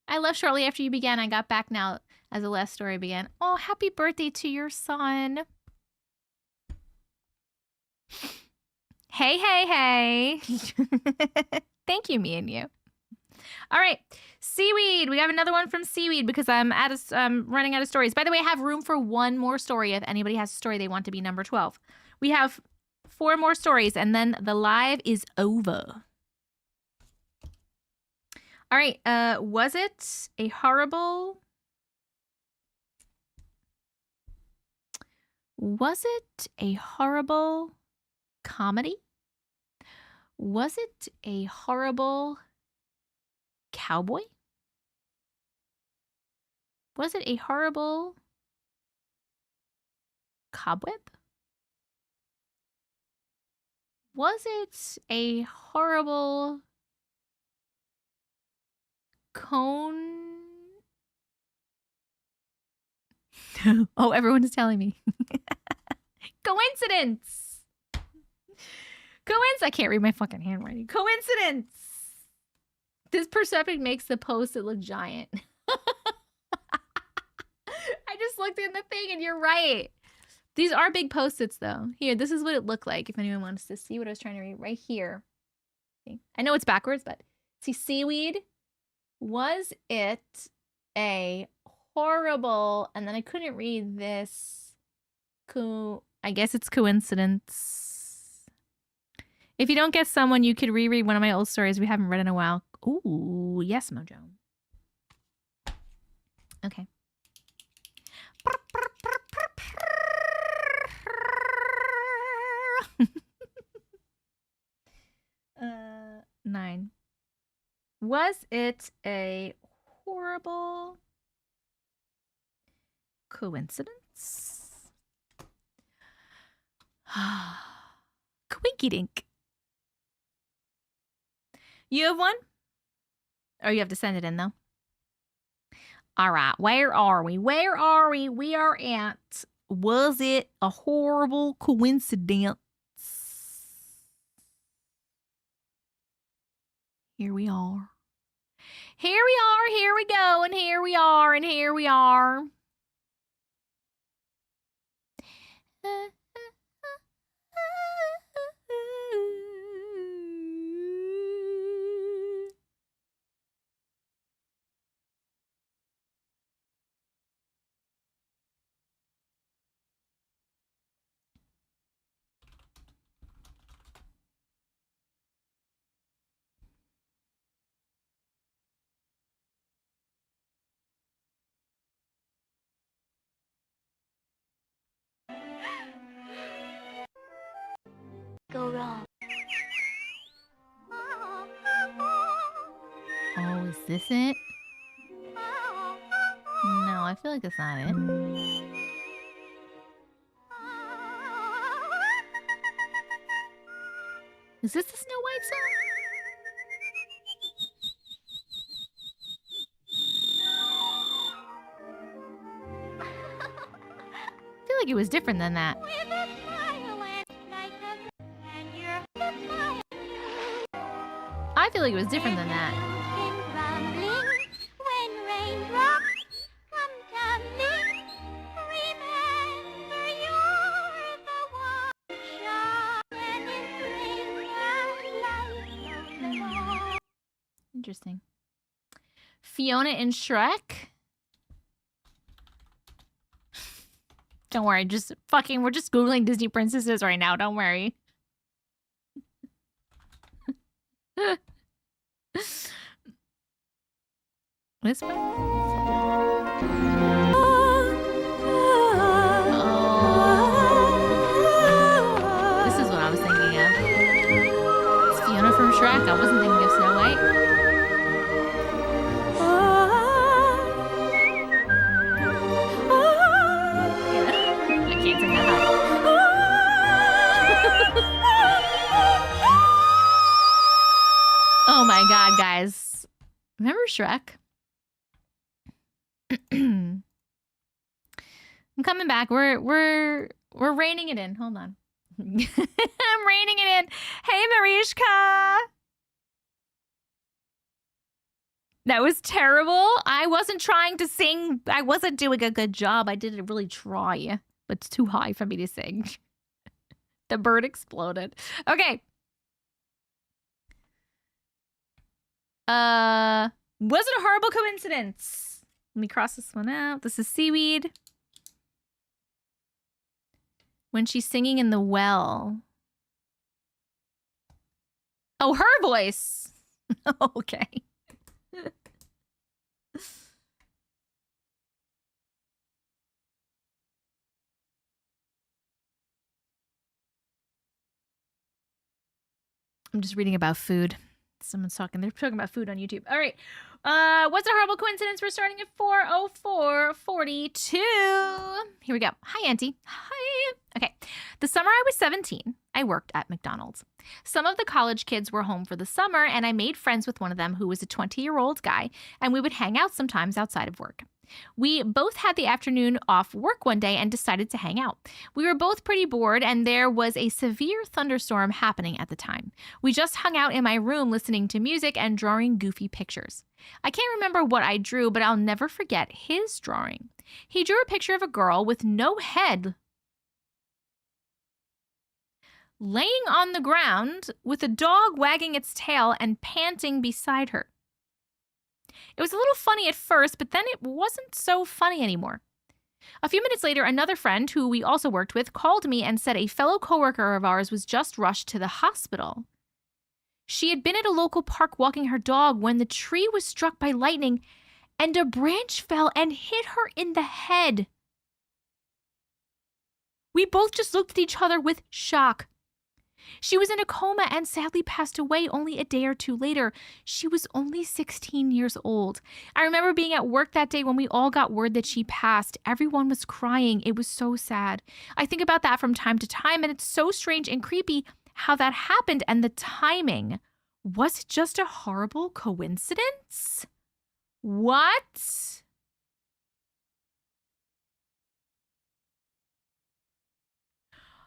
I left shortly after you began. I got back now as the last story began. Oh, happy birthday to your son. Hey, hey, hey. Thank you, me and you. All right, Seaweed. We have another one from Seaweed because I'm running out of stories. By the way, I have room for one more story if anybody has a story they want to be number 12. We have 4 more stories, and then the live is over. All right, was it a horrible... Was it a horrible comedy? Was it a horrible cowboy? Was it a horrible cobweb? Was it a horrible cone? Oh, everyone is telling me. Coincidence. I can't read my fucking handwriting. Coincidence. This perception makes the post-it look giant. I just looked in the thing and you're right. These are big post-its though. Here, this is what it looked like if anyone wants to see what I was trying to read right here. Okay. I know it's backwards, but see, seaweed. Was it a horrible, and then I couldn't read this. I guess it's coincidence. If you don't get someone, you could reread one of my old stories we haven't read in a while. Ooh, yes, Mojo. Okay. 9. Was it a horrible coincidence? Quinky dink. You have one? Or you have to send it in though? All right, where are we? Where are we? We are at, was it a horrible coincidence? Here we are. Here we are, here we go, and here we are, and here we are. Go wrong. Oh, is this it? No, I feel like that's not it. Is this the Snow White song? I feel like it was different than that. I feel like it was different than that. Interesting. Fiona and Shrek. Don't worry, we're just Googling Disney princesses right now. Don't worry. This one? Oh. This is what I was thinking of. It's Fiona from Shrek. I wasn't thinking of Snow White. I can't sing that high. Oh my god, guys. Remember Shrek? I'm coming back. We're reining it in. Hold on. I'm reining it in. Hey, Marishka. That was terrible. I wasn't trying to sing. I wasn't doing a good job. I didn't really try, but it's too high for me to sing. The bird exploded. Okay. Was it a horrible coincidence? Let me cross this one out. This is seaweed. When she's singing in the well. Oh, her voice. Okay. I'm just reading about food. Someone's talking. They're talking about food on YouTube. All right. What's a horrible coincidence? We're starting at 4:04:42. Here we go. Hi, Auntie. Hi. Okay. The summer I was 17, I worked at McDonald's. Some of the college kids were home for the summer, and I made friends with one of them who was a 20-year-old guy, and we would hang out sometimes outside of work. We both had the afternoon off work one day and decided to hang out. We were both pretty bored, and there was a severe thunderstorm happening at the time. We just hung out in my room listening to music and drawing goofy pictures. I can't remember what I drew, but I'll never forget his drawing. He drew a picture of a girl with no head laying on the ground with a dog wagging its tail and panting beside her. It was a little funny at first, but then it wasn't so funny anymore. A few minutes later, another friend who we also worked with called me and said a fellow coworker of ours was just rushed to the hospital. She had been at a local park walking her dog when the tree was struck by lightning and a branch fell and hit her in the head. We both just looked at each other with shock. She was in a coma and sadly passed away only a day or two later. She was only 16 years old. I remember being at work that day when we all got word that she passed. Everyone was crying. It was so sad. I think about that from time to time, and it's so strange and creepy how that happened and the timing. Was it just a horrible coincidence? What?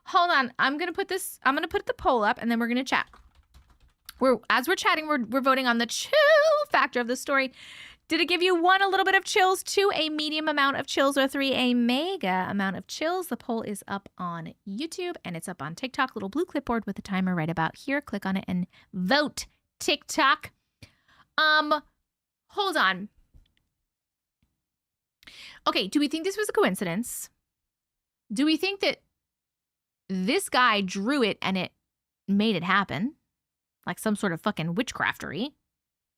Hold on. I'm going to put the poll up and then we're going to chat. As we're chatting, we're voting on the chill factor of the story. Did it give you 1, a little bit of chills, 2, a medium amount of chills, or 3, a mega amount of chills? The poll is up on YouTube and it's up on TikTok. Little blue clipboard with a timer right about here. Click on it and vote. TikTok. Hold on. Okay, do we think this was a coincidence? Do we think that this guy drew it and it made it happen? Like some sort of fucking witchcraftery.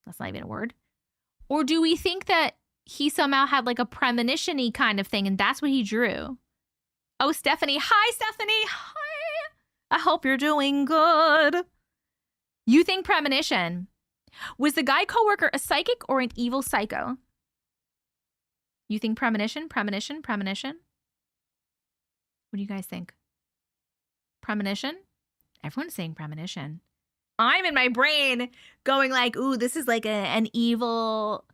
That's not even a word. Or do we think that he somehow had like a premonition-y kind of thing and that's what he drew? Oh, Stephanie. Hi, Stephanie. Hi. I hope you're doing good. You think premonition. Was the guy coworker a psychic or an evil psycho? You think premonition, premonition, premonition? What do you guys think? Premonition? Everyone's saying premonition. I'm in my brain going like, ooh, this is like an evil,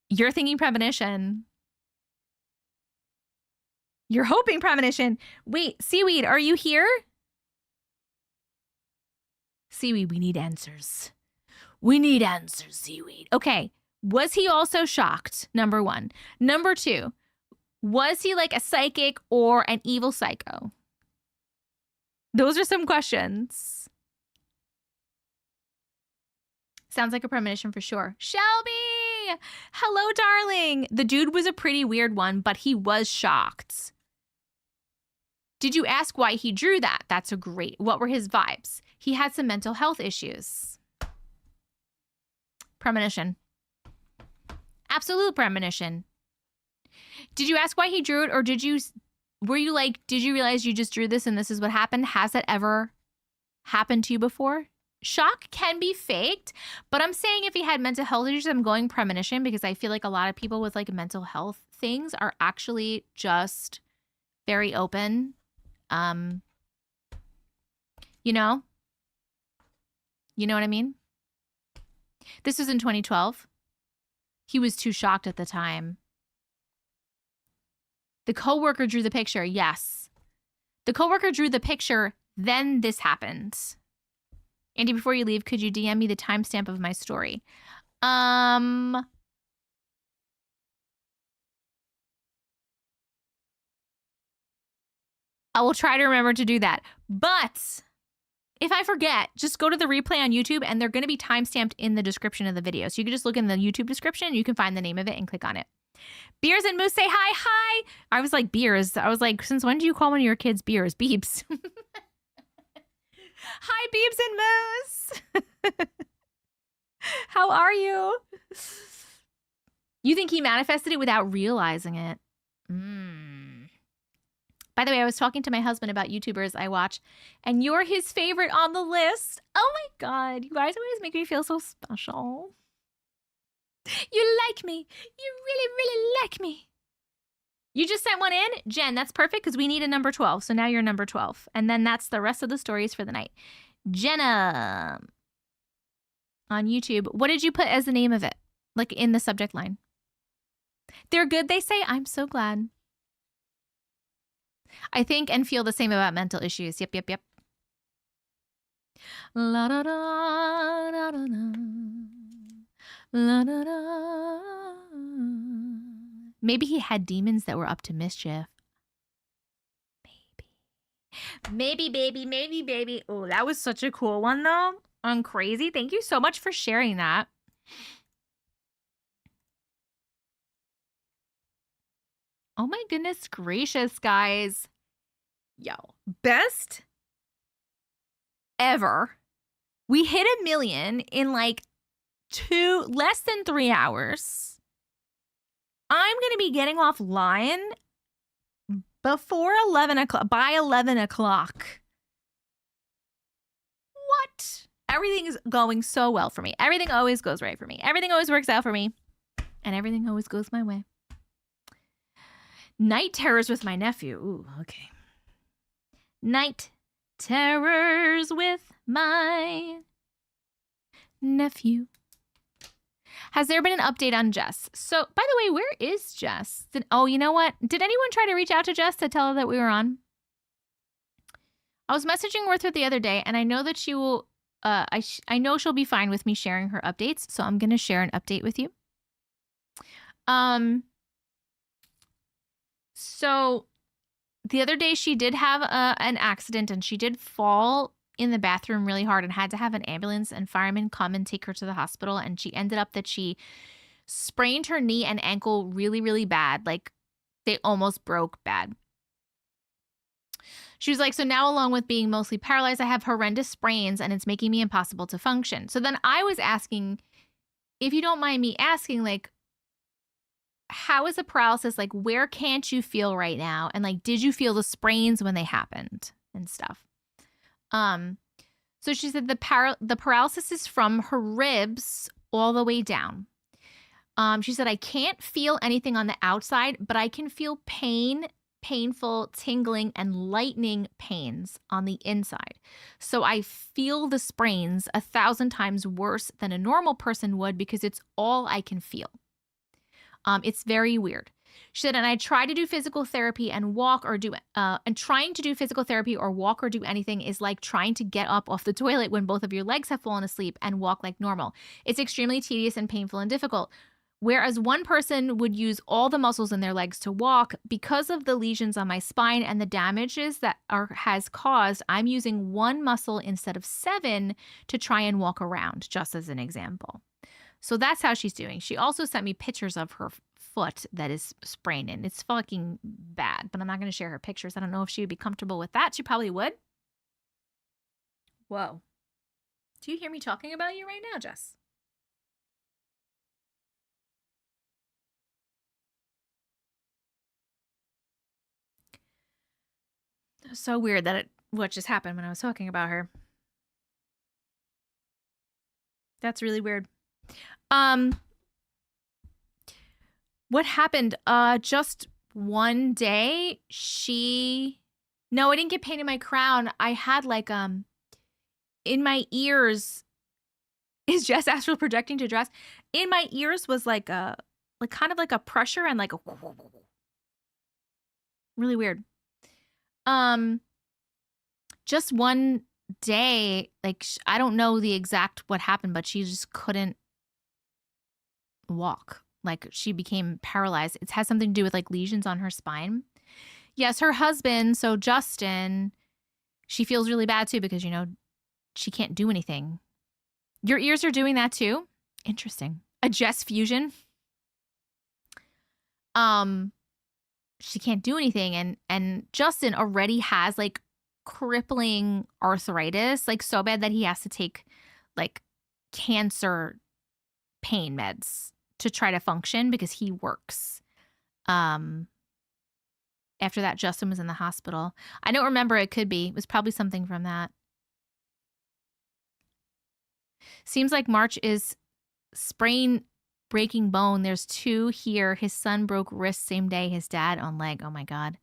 you're thinking premonition. You're hoping premonition. Wait, Seaweed, are you here? Seaweed, we need answers. We need answers, Seaweed. Okay, was he also shocked? Number 1. Number 2, was he like a psychic or an evil psycho? Those are some questions. Sounds like a premonition for sure. Shelby! Hello, darling. The dude was a pretty weird one, but he was shocked. Did you ask why he drew that? That's a great. What were his vibes? He had some mental health issues. Premonition. Absolute premonition. Did you ask why he drew it, or were you like, did you realize you just drew this and this is what happened? Has that ever happened to you before? Shock can be faked, but I'm saying if he had mental health issues, I'm going premonition because I feel like a lot of people with like mental health things are actually just very open. You know what I mean? This was in 2012. He was too shocked at the time. The coworker drew the picture. Yes. The coworker drew the picture. Then this happened. Andy, before you leave, could you DM me the timestamp of my story? I will try to remember to do that. But if I forget, just go to the replay on YouTube and they're going to be timestamped in the description of the video. So you can just look in the YouTube description. You can find the name of it and click on it. Beers and Moose say hi. Hi. I was like, Beers. I was like, since when do you call one of your kids Beers? Beeps. Hi, Beeps and Moose. How are you? You think he manifested it without realizing it? By the way, I was talking to my husband about YouTubers I watch, and you're his favorite on the list. Oh my God. You guys always make me feel so special. You like me. You really, really like me. You just sent one in? Jen, that's perfect because we need a number 12. So now you're number 12. And then that's the rest of the stories for the night. Jenna on YouTube. What did you put as the name of it? Like in the subject line. They're good, they say. I'm so glad. I think and feel the same about mental issues. Yep, yep, yep. La da da da da da. La da da. Maybe he had demons that were up to mischief. Maybe, baby, maybe, baby. Oh, that was such a cool one, though. On Crazy. Thank you so much for sharing that. Oh my goodness gracious, guys. Yo, best ever. We hit 1 million in like less than 3 hours. I'm going to be getting offline before 11 o'clock, by 11 o'clock. What? Everything is going so well for me. Everything always goes right for me. Everything always works out for me. And everything always goes my way. Night terrors with my nephew. Ooh, okay. Night terrors with my nephew. Has there been an update on Jess? So, by the way, where is Jess? Oh, you know what? Did anyone try to reach out to Jess to tell her that we were on? I was messaging with her the other day, and I know that she will. I know she'll be fine with me sharing her updates, so I'm gonna share an update with you. So the other day she did have an accident, and she did fall in the bathroom really hard and had to have an ambulance and firemen come and take her to the hospital. And she ended up that she sprained her knee and ankle really, really bad. Like they almost broke bad. She was like, so now along with being mostly paralyzed, I have horrendous sprains and it's making me impossible to function. So then I was asking, if you don't mind me asking, like, how is the paralysis? Like, where can't you feel right now? And like, did you feel the sprains when they happened and stuff? So she said the paralysis is from her ribs all the way down. She said, I can't feel anything on the outside, but I can feel painful, tingling, and lightning pains on the inside. So I feel the sprains 1,000 times worse than a normal person would because it's all I can feel. It's very weird. She said, and I try to do physical therapy and walk or do, and trying to do physical therapy or walk or do anything is like trying to get up off the toilet when both of your legs have fallen asleep and walk like normal. It's extremely tedious and painful and difficult. Whereas one person would use all the muscles in their legs to walk, because of the lesions on my spine and the damages that has caused, I'm using one muscle instead of 7 to try and walk around, just as an example. So that's how she's doing. She also sent me pictures of her foot that is sprained in. It's fucking bad, but I'm not going to share her pictures. I don't know if she would be comfortable with that. She probably would. Whoa. Do you hear me talking about you right now, Jess? It was so weird that what just happened when I was talking about her. That's really weird. What happened? Just one day no, I didn't get pain in my crown. I had like, in my ears, is Jess astral projecting to Jess? In my ears was like kind of like a pressure and like a really weird. Just one day, like, I don't know the exact what happened, but she just couldn't walk. Like, she became paralyzed. It has something to do with like lesions on her spine. Yes, her husband, so Justin, she feels really bad too because, you know, she can't do anything. Your ears are doing that too? Interesting. A Jess fusion. She can't do anything, and Justin already has like crippling arthritis, like so bad that he has to take like cancer pain meds to try to function because he works. After that, Justin was in the hospital. I don't remember. It could be. It was probably something from that. Seems like March is sprain breaking bone. There's 2 here. His son broke wrist same day. His dad on leg. Oh my God.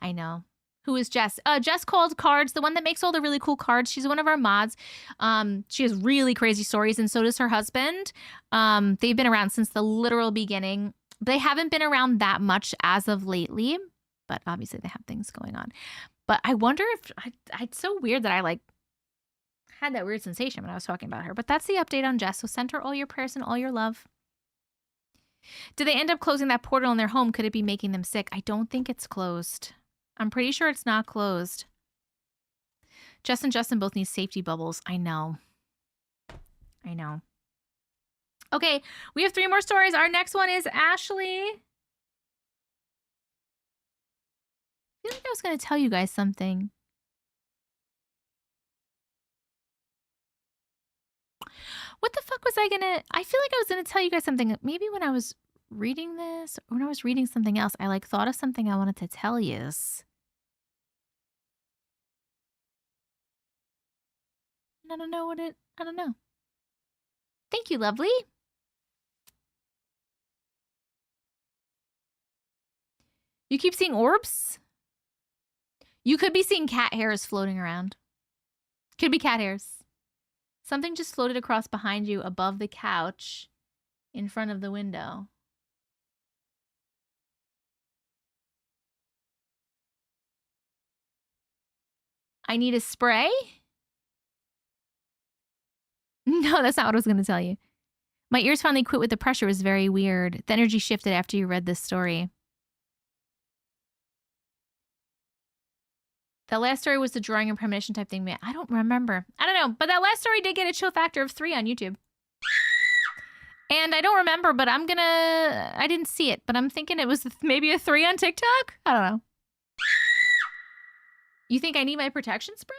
I know. Who is Jess? Jess Called Cards, the one that makes all the really cool cards. She's one of our mods. She has really crazy stories, and so does her husband. They've been around since the literal beginning. They haven't been around that much as of lately, but obviously they have things going on. But I wonder if it's so weird that I like had that weird sensation when I was talking about her. But that's the update on Jess. So send her all your prayers and all your love. Did they end up closing that portal in their home? Could it be making them sick? I don't think it's closed. I'm pretty sure it's not closed. Jess and Justin both need safety bubbles. I know. I know. Okay, we have 3 more stories. Our next one is Ashley. I feel like I was going to tell you guys something. What the fuck was I going to... I feel like I was going to tell you guys something. Maybe when I was reading this, or when I was reading something else, I like thought of something I wanted to tell you. I don't know what it... I don't know. Thank you, lovely. You keep seeing orbs? You could be seeing cat hairs floating around. Could be cat hairs. Something just floated across behind you above the couch in front of the window. I need a spray? No, that's not what I was going to tell you. My ears finally quit with the pressure. It was very weird. The energy shifted after you read this story. That last story was the drawing and premonition type thing. Man, I don't remember. I don't know. But that last story did get a chill factor of 3 on YouTube. And I don't remember, but I'm gonna... I didn't see it, but I'm thinking it was maybe a 3 on TikTok? I don't know. You think I need my protection spray?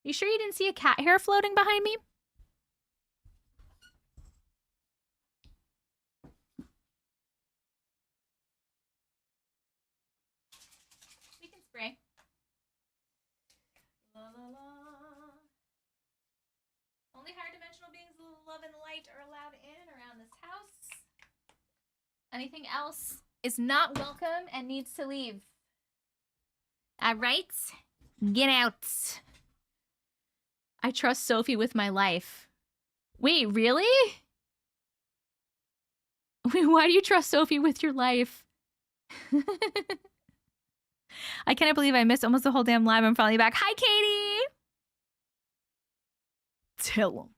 You sure you didn't see a cat hair floating behind me? We can spray. La, la, la. Only higher dimensional beings, love and light are allowed in and around this house. Anything else is not welcome and needs to leave. All right, get out. I trust Sophie with my life. Wait, really? Wait, why do you trust Sophie with your life? I cannot believe I missed almost the whole damn live. I'm finally back. Hi, Katie. Tell him.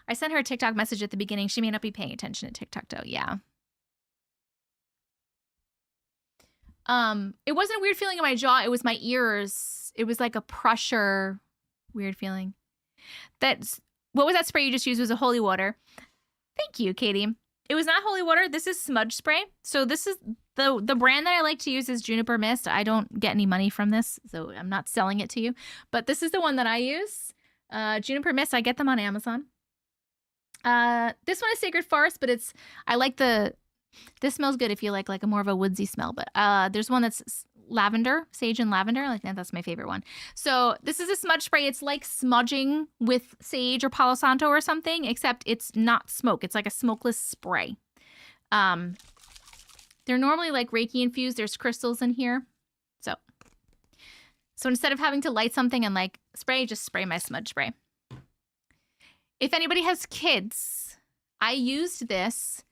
I sent her a TikTok message at the beginning. She may not be paying attention to TikTok, though. Yeah. It wasn't a weird feeling in my jaw. It was my ears. It was like a pressure, weird feeling. What was that spray you just used? Was a holy water. Thank you, Katie. It was not holy water. This is smudge spray. So this is the brand that I like to use is Juniper Mist. I don't get any money from this, so I'm not selling it to you. But this is the one that I use. Juniper Mist. I get them on Amazon. This one is Sacred Forest, but I like this smells good if you like a more of a woodsy smell. But there's one that's lavender, sage and lavender. Like that's my favorite one. So this is a smudge spray. It's like smudging with sage or Palo Santo or something, except it's not smoke. It's like a smokeless spray. They're normally like Reiki infused. There's crystals in here. So instead of having to light something and like spray, just spray my smudge spray. If anybody has kids, I used this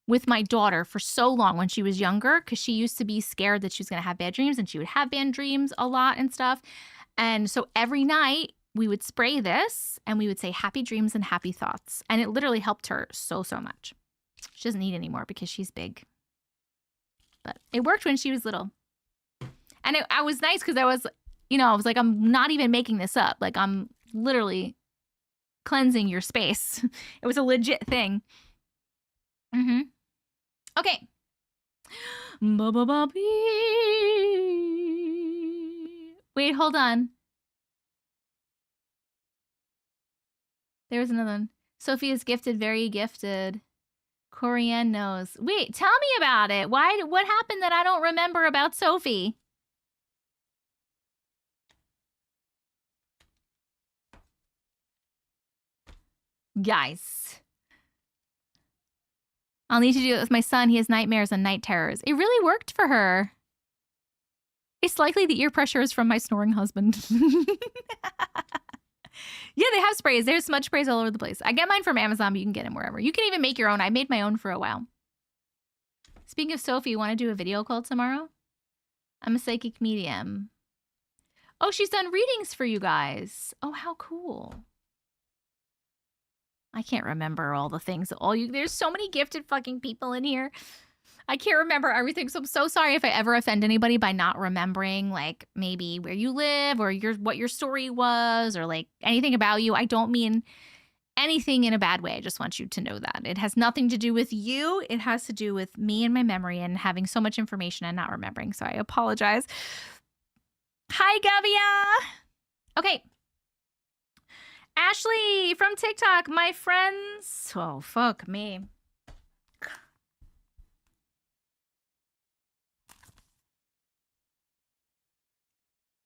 with my daughter for so long when she was younger because she used to be scared that she was going to have bad dreams, and she would have bad dreams a lot and stuff. And so every night we would spray this and we would say happy dreams and happy thoughts. And it literally helped her so much. She doesn't need anymore because she's big. But it worked when she was little. And I was nice because I was like, I'm not even making this up. Like, I'm literally cleansing your space. It was a legit thing. Mm-hmm. Okay. Wait, hold on. There was another one. Sophie is gifted, very gifted. Corianne knows. Wait, tell me about it. What happened that I don't remember about Sophie? Guys. I'll need to do it with my son. He has nightmares and night terrors. It really worked for her. It's likely the ear pressure is from my snoring husband. Yeah, they have sprays. There's smudge sprays all over the place. I get mine from Amazon, but you can get them wherever. You can even make your own. I made my own for a while. Speaking of Sophie, you want to do a video call tomorrow? I'm a psychic medium. Oh, she's done readings for you guys. Oh, how cool. I can't remember all the things. There's so many gifted fucking people in here. I can't remember everything. So I'm so sorry if I ever offend anybody by not remembering, like, maybe where you live or what your story was or like anything about you. I don't mean anything in a bad way. I just want you to know that. It has nothing to do with you. It has to do with me and my memory and having so much information and not remembering. So I apologize. Hi, Gavia. Okay. Ashley from TikTok, my friends. Oh, fuck me.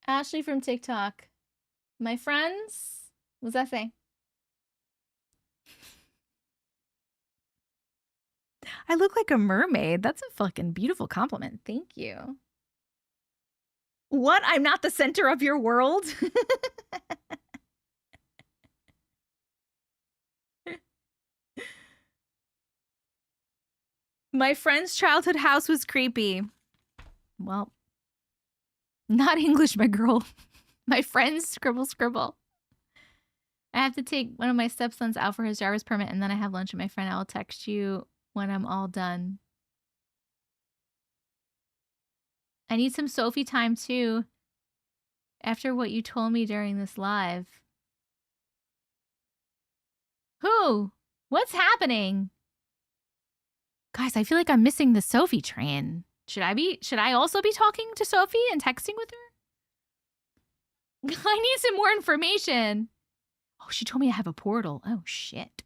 Ashley from TikTok, my friends. What's that say? I look like a mermaid. That's a fucking beautiful compliment. Thank you. What? I'm not the center of your world? My friend's childhood house was creepy. Well, not English, my girl. My friend's scribble. I have to take one of my stepsons out for his driver's permit, and then I have lunch with my friend. I will text you when I'm all done. I need some Sophie time, too, after what you told me during this live. Who? What's happening? Guys, I feel like I'm missing the Sophie train. Should I also be talking to Sophie and texting with her? I need some more information. Oh, she told me I have a portal. Oh, shit.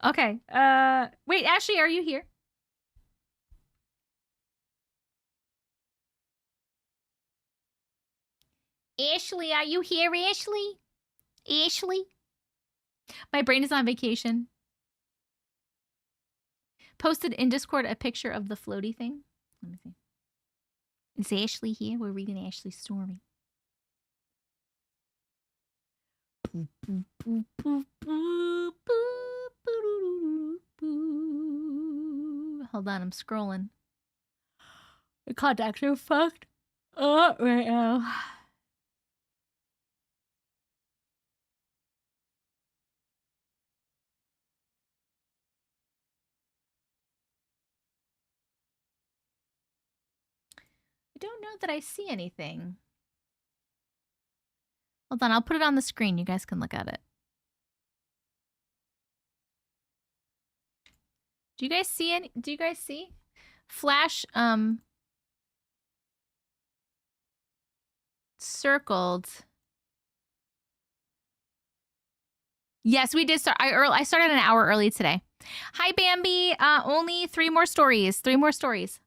Okay. Wait, Ashley, are you here? Ashley, are you here, Ashley? Ashley? My brain is on vacation. Posted in Discord a picture of the floaty thing. Let me see. Is Ashley here? We're reading Ashley's story. Hold on, I'm scrolling. The contacts are fucked up right now. I don't know that I see anything. Hold on, I'll put it on the screen. You guys can look at it. Do you guys see any? Do you guys see? Flash circled. Yes, we did start. I started an hour early today. Hi, Bambi. Only 3 more stories. 3 more stories.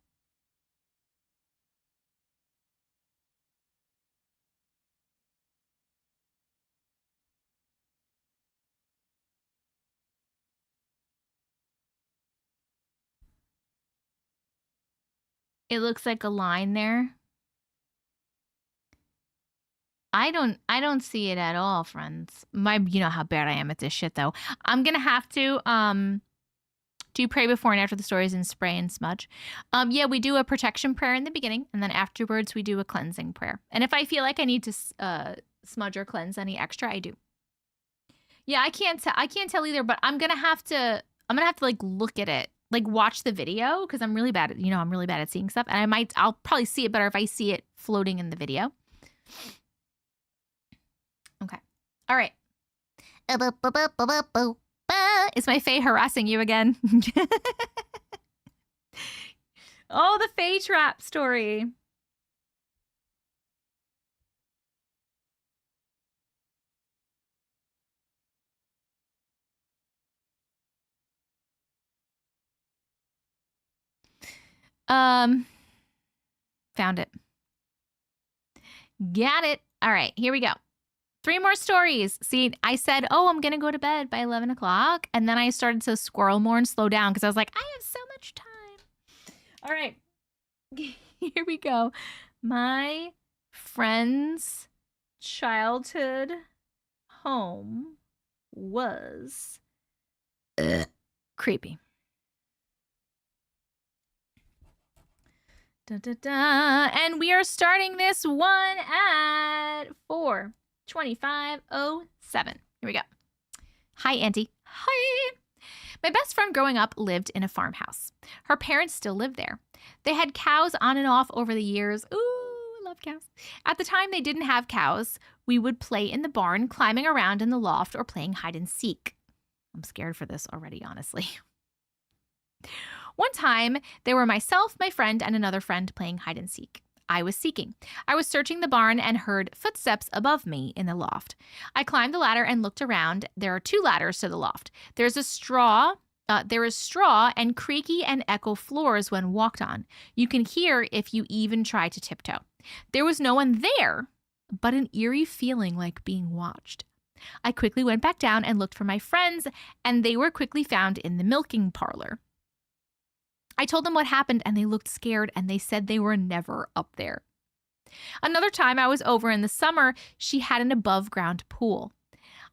It looks like a line there. I don't see it at all, friends. You know how bad I am at this shit though. I'm gonna have to Do you pray before and after the stories and spray and smudge? Yeah, we do a protection prayer in the beginning, and then afterwards we do a cleansing prayer. And if I feel like I need to smudge or cleanse any extra, I do. Yeah, I can't tell either, but I'm gonna have to like look at it, like watch the video, because I'm really bad at I'm really bad at seeing stuff, and I'll probably see it better if I see it floating in the video. Okay, all right. Is my fae harassing you again? Oh, the fae trap story. Found it. Got it. All right, here we go. 3 more stories. See, I said, oh, I'm going to go to bed by 11 o'clock. And then I started to squirrel more and slow down because I was like, I have so much time. All right. Here we go. My friend's childhood home was creepy. Da, da, da. And we are starting this one at 4:25:07. Here we go. Hi, Auntie. Hi. My best friend growing up lived in a farmhouse. Her parents still live there. They had cows on and off over the years. Ooh, I love cows. At the time they didn't have cows, we would play in the barn, climbing around in the loft, or playing hide and seek. I'm scared for this already, honestly. One time, there were myself, my friend, and another friend playing hide and seek. I was seeking. I was searching the barn and heard footsteps above me in the loft. I climbed the ladder and looked around. There are 2 ladders to the loft. There is straw and creaky and echo floors when walked on. You can hear if you even try to tiptoe. There was no one there, but an eerie feeling like being watched. I quickly went back down and looked for my friends, and they were quickly found in the milking parlor. I told them what happened, and they looked scared, and they said they were never up there. Another time I was over in the summer, she had an above-ground pool.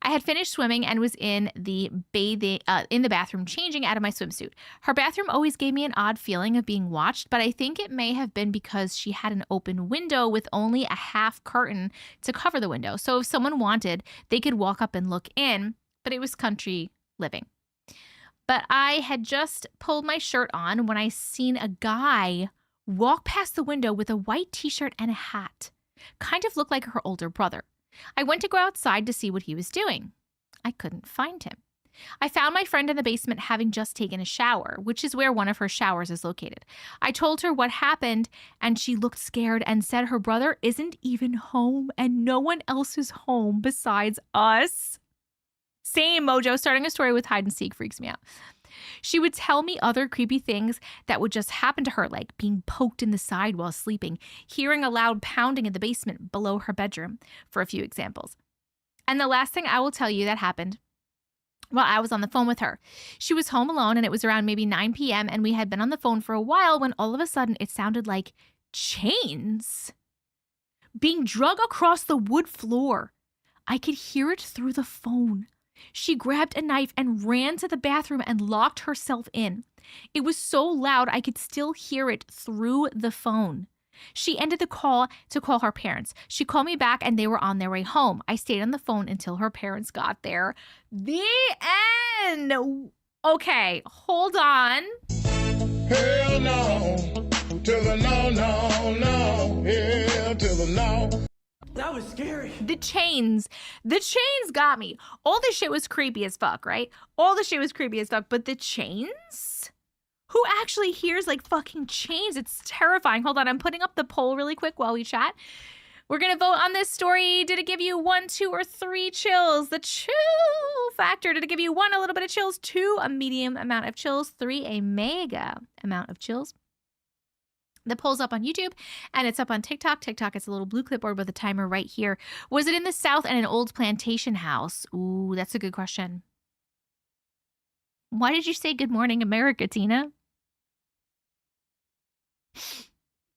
I had finished swimming and was in the bathroom changing out of my swimsuit. Her bathroom always gave me an odd feeling of being watched, but I think it may have been because she had an open window with only a half curtain to cover the window. So if someone wanted, they could walk up and look in, but it was country living. But I had just pulled my shirt on when I seen a guy walk past the window with a white t-shirt and a hat. Kind of looked like her older brother. I went to go outside to see what he was doing. I couldn't find him. I found my friend in the basement having just taken a shower, which is where one of her showers is located. I told her what happened, and she looked scared and said her brother isn't even home and no one else is home besides us. Same, Mojo. Starting a story with hide and seek freaks me out. She would tell me other creepy things that would just happen to her, like being poked in the side while sleeping, hearing a loud pounding in the basement below her bedroom, for a few examples. And the last thing I will tell you that happened while I was on the phone with her. She was home alone, and it was around maybe 9 p.m., and we had been on the phone for a while when all of a sudden it sounded like chains being drug across the wood floor. I could hear it through the phone. She grabbed a knife and ran to the bathroom and locked herself in. It was so loud I could still hear it through the phone. She ended the call to call her parents. She called me back and they were on their way home. I stayed on the phone until her parents got there. The end. Okay, hold on. Hell no. To the no, no, no. Hell to the no. That was scary. The chains got me. All this shit was creepy as fuck, right? All the shit was creepy as fuck, but the chains? Who actually hears like fucking chains? It's terrifying. Hold on, I'm putting up the poll really quick while we chat. We're gonna vote on this story. Did it give you 1, 2, or 3 chills? The chill factor. Did it give you 1, a little bit of chills, 2, a medium amount of chills, 3, a mega amount of chills? The poll's up on YouTube, and it's up on TikTok. TikTok, it's a little blue clipboard with a timer right here. Was it in the South and an old plantation house? Ooh, that's a good question. Why did you say good morning, America, Tina?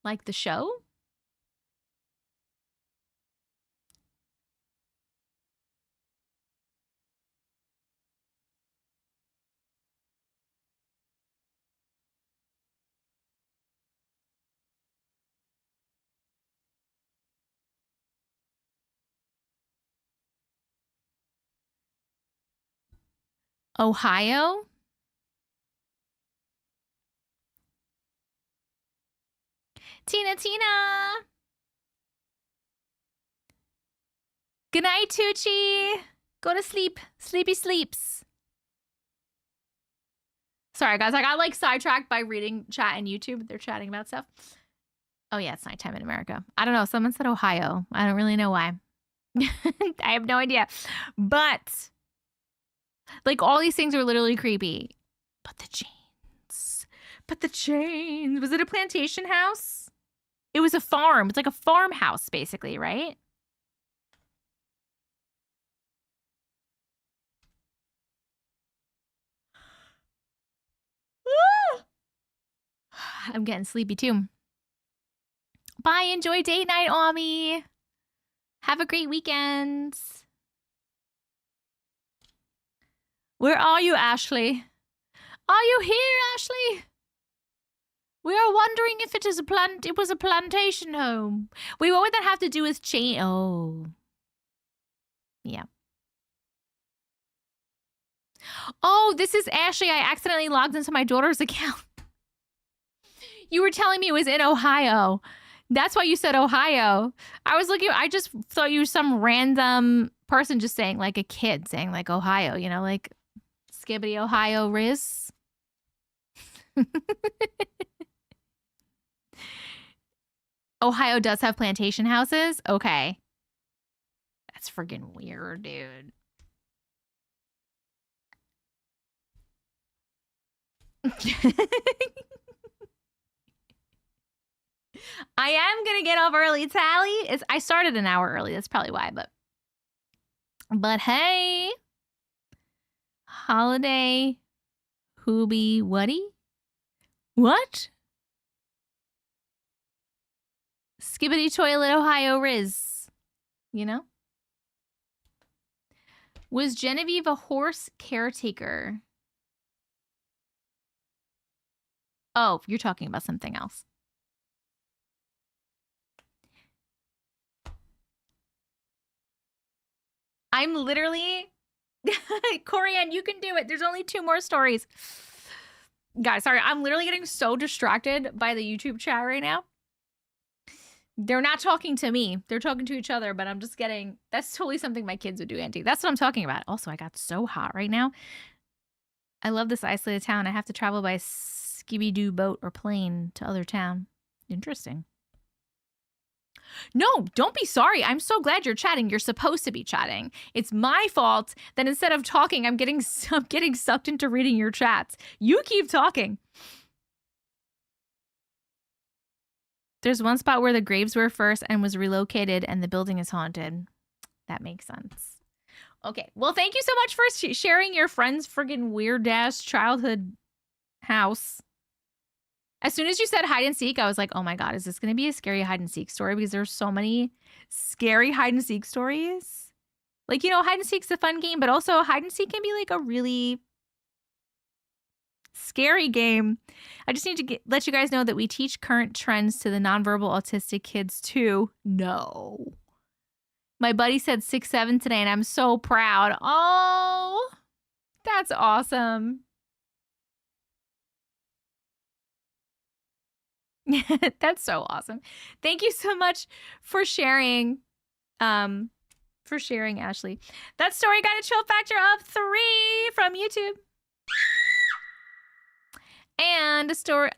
Like the show? Ohio? Tina. Good night, Tucci. Go to sleep. Sleepy sleeps. Sorry, guys. I got like sidetracked by reading chat and YouTube. They're chatting about stuff. Oh, yeah. It's nighttime in America. I don't know. Someone said Ohio. I don't really know why. I have no idea. But like all these things are literally creepy. But the chains. Was it a plantation house? It was a farm. It's like a farmhouse, basically, right? I'm getting sleepy too. Bye. Enjoy date night, Ami. Have a great weekend. Where are you, Ashley? Are you here, Ashley? We are wondering if it was a plantation home. Wait, what would that have to do with chain? Oh. Yeah. Oh, this is Ashley. I accidentally logged into my daughter's account. You were telling me it was in Ohio. That's why you said Ohio. I just thought you were some random person just saying, like a kid saying like Ohio, you know, like Skibbity Ohio Riz. Ohio does have plantation houses? Okay. That's friggin' weird, dude. I am gonna get up early, Tally. I started an hour early. That's probably why, but hey. Holiday Hoobie Whatty? What? Skibbity Toilet Ohio Riz. You know? Was Genevieve a horse caretaker? Oh, you're talking about something else. I'm literally... Corianne, you can do it. There's only 2 more stories. Guys, sorry. I'm literally getting so distracted by the YouTube chat right now. They're not talking to me. They're talking to each other, but I'm just getting... That's totally something my kids would do, Auntie. That's what I'm talking about. Also, I got so hot right now. I love this isolated town. I have to travel by skibby-doo boat or plane to other town. Interesting. No, don't be sorry. I'm so glad you're chatting. You're supposed to be chatting. It's my fault that instead of talking, I'm getting sucked into reading your chats. You keep talking. There's one spot where the graves were first and was relocated and the building is haunted. That makes sense. Okay. Well, thank you so much for sharing your friend's friggin' weird-ass childhood house. As soon as you said hide and seek, I was like, oh my God, is this going to be a scary hide and seek story? Because there's so many scary hide and seek stories. Like, you know, hide and seek's a fun game, but also hide and seek can be like a really scary game. I just need to let you guys know that we teach current trends to the nonverbal autistic kids too. No. My buddy said 6'7" today, and I'm so proud. Oh, that's awesome. That's so awesome. Thank you so much for sharing. Ashley. That story got a chill factor of 3 from YouTube. And a story.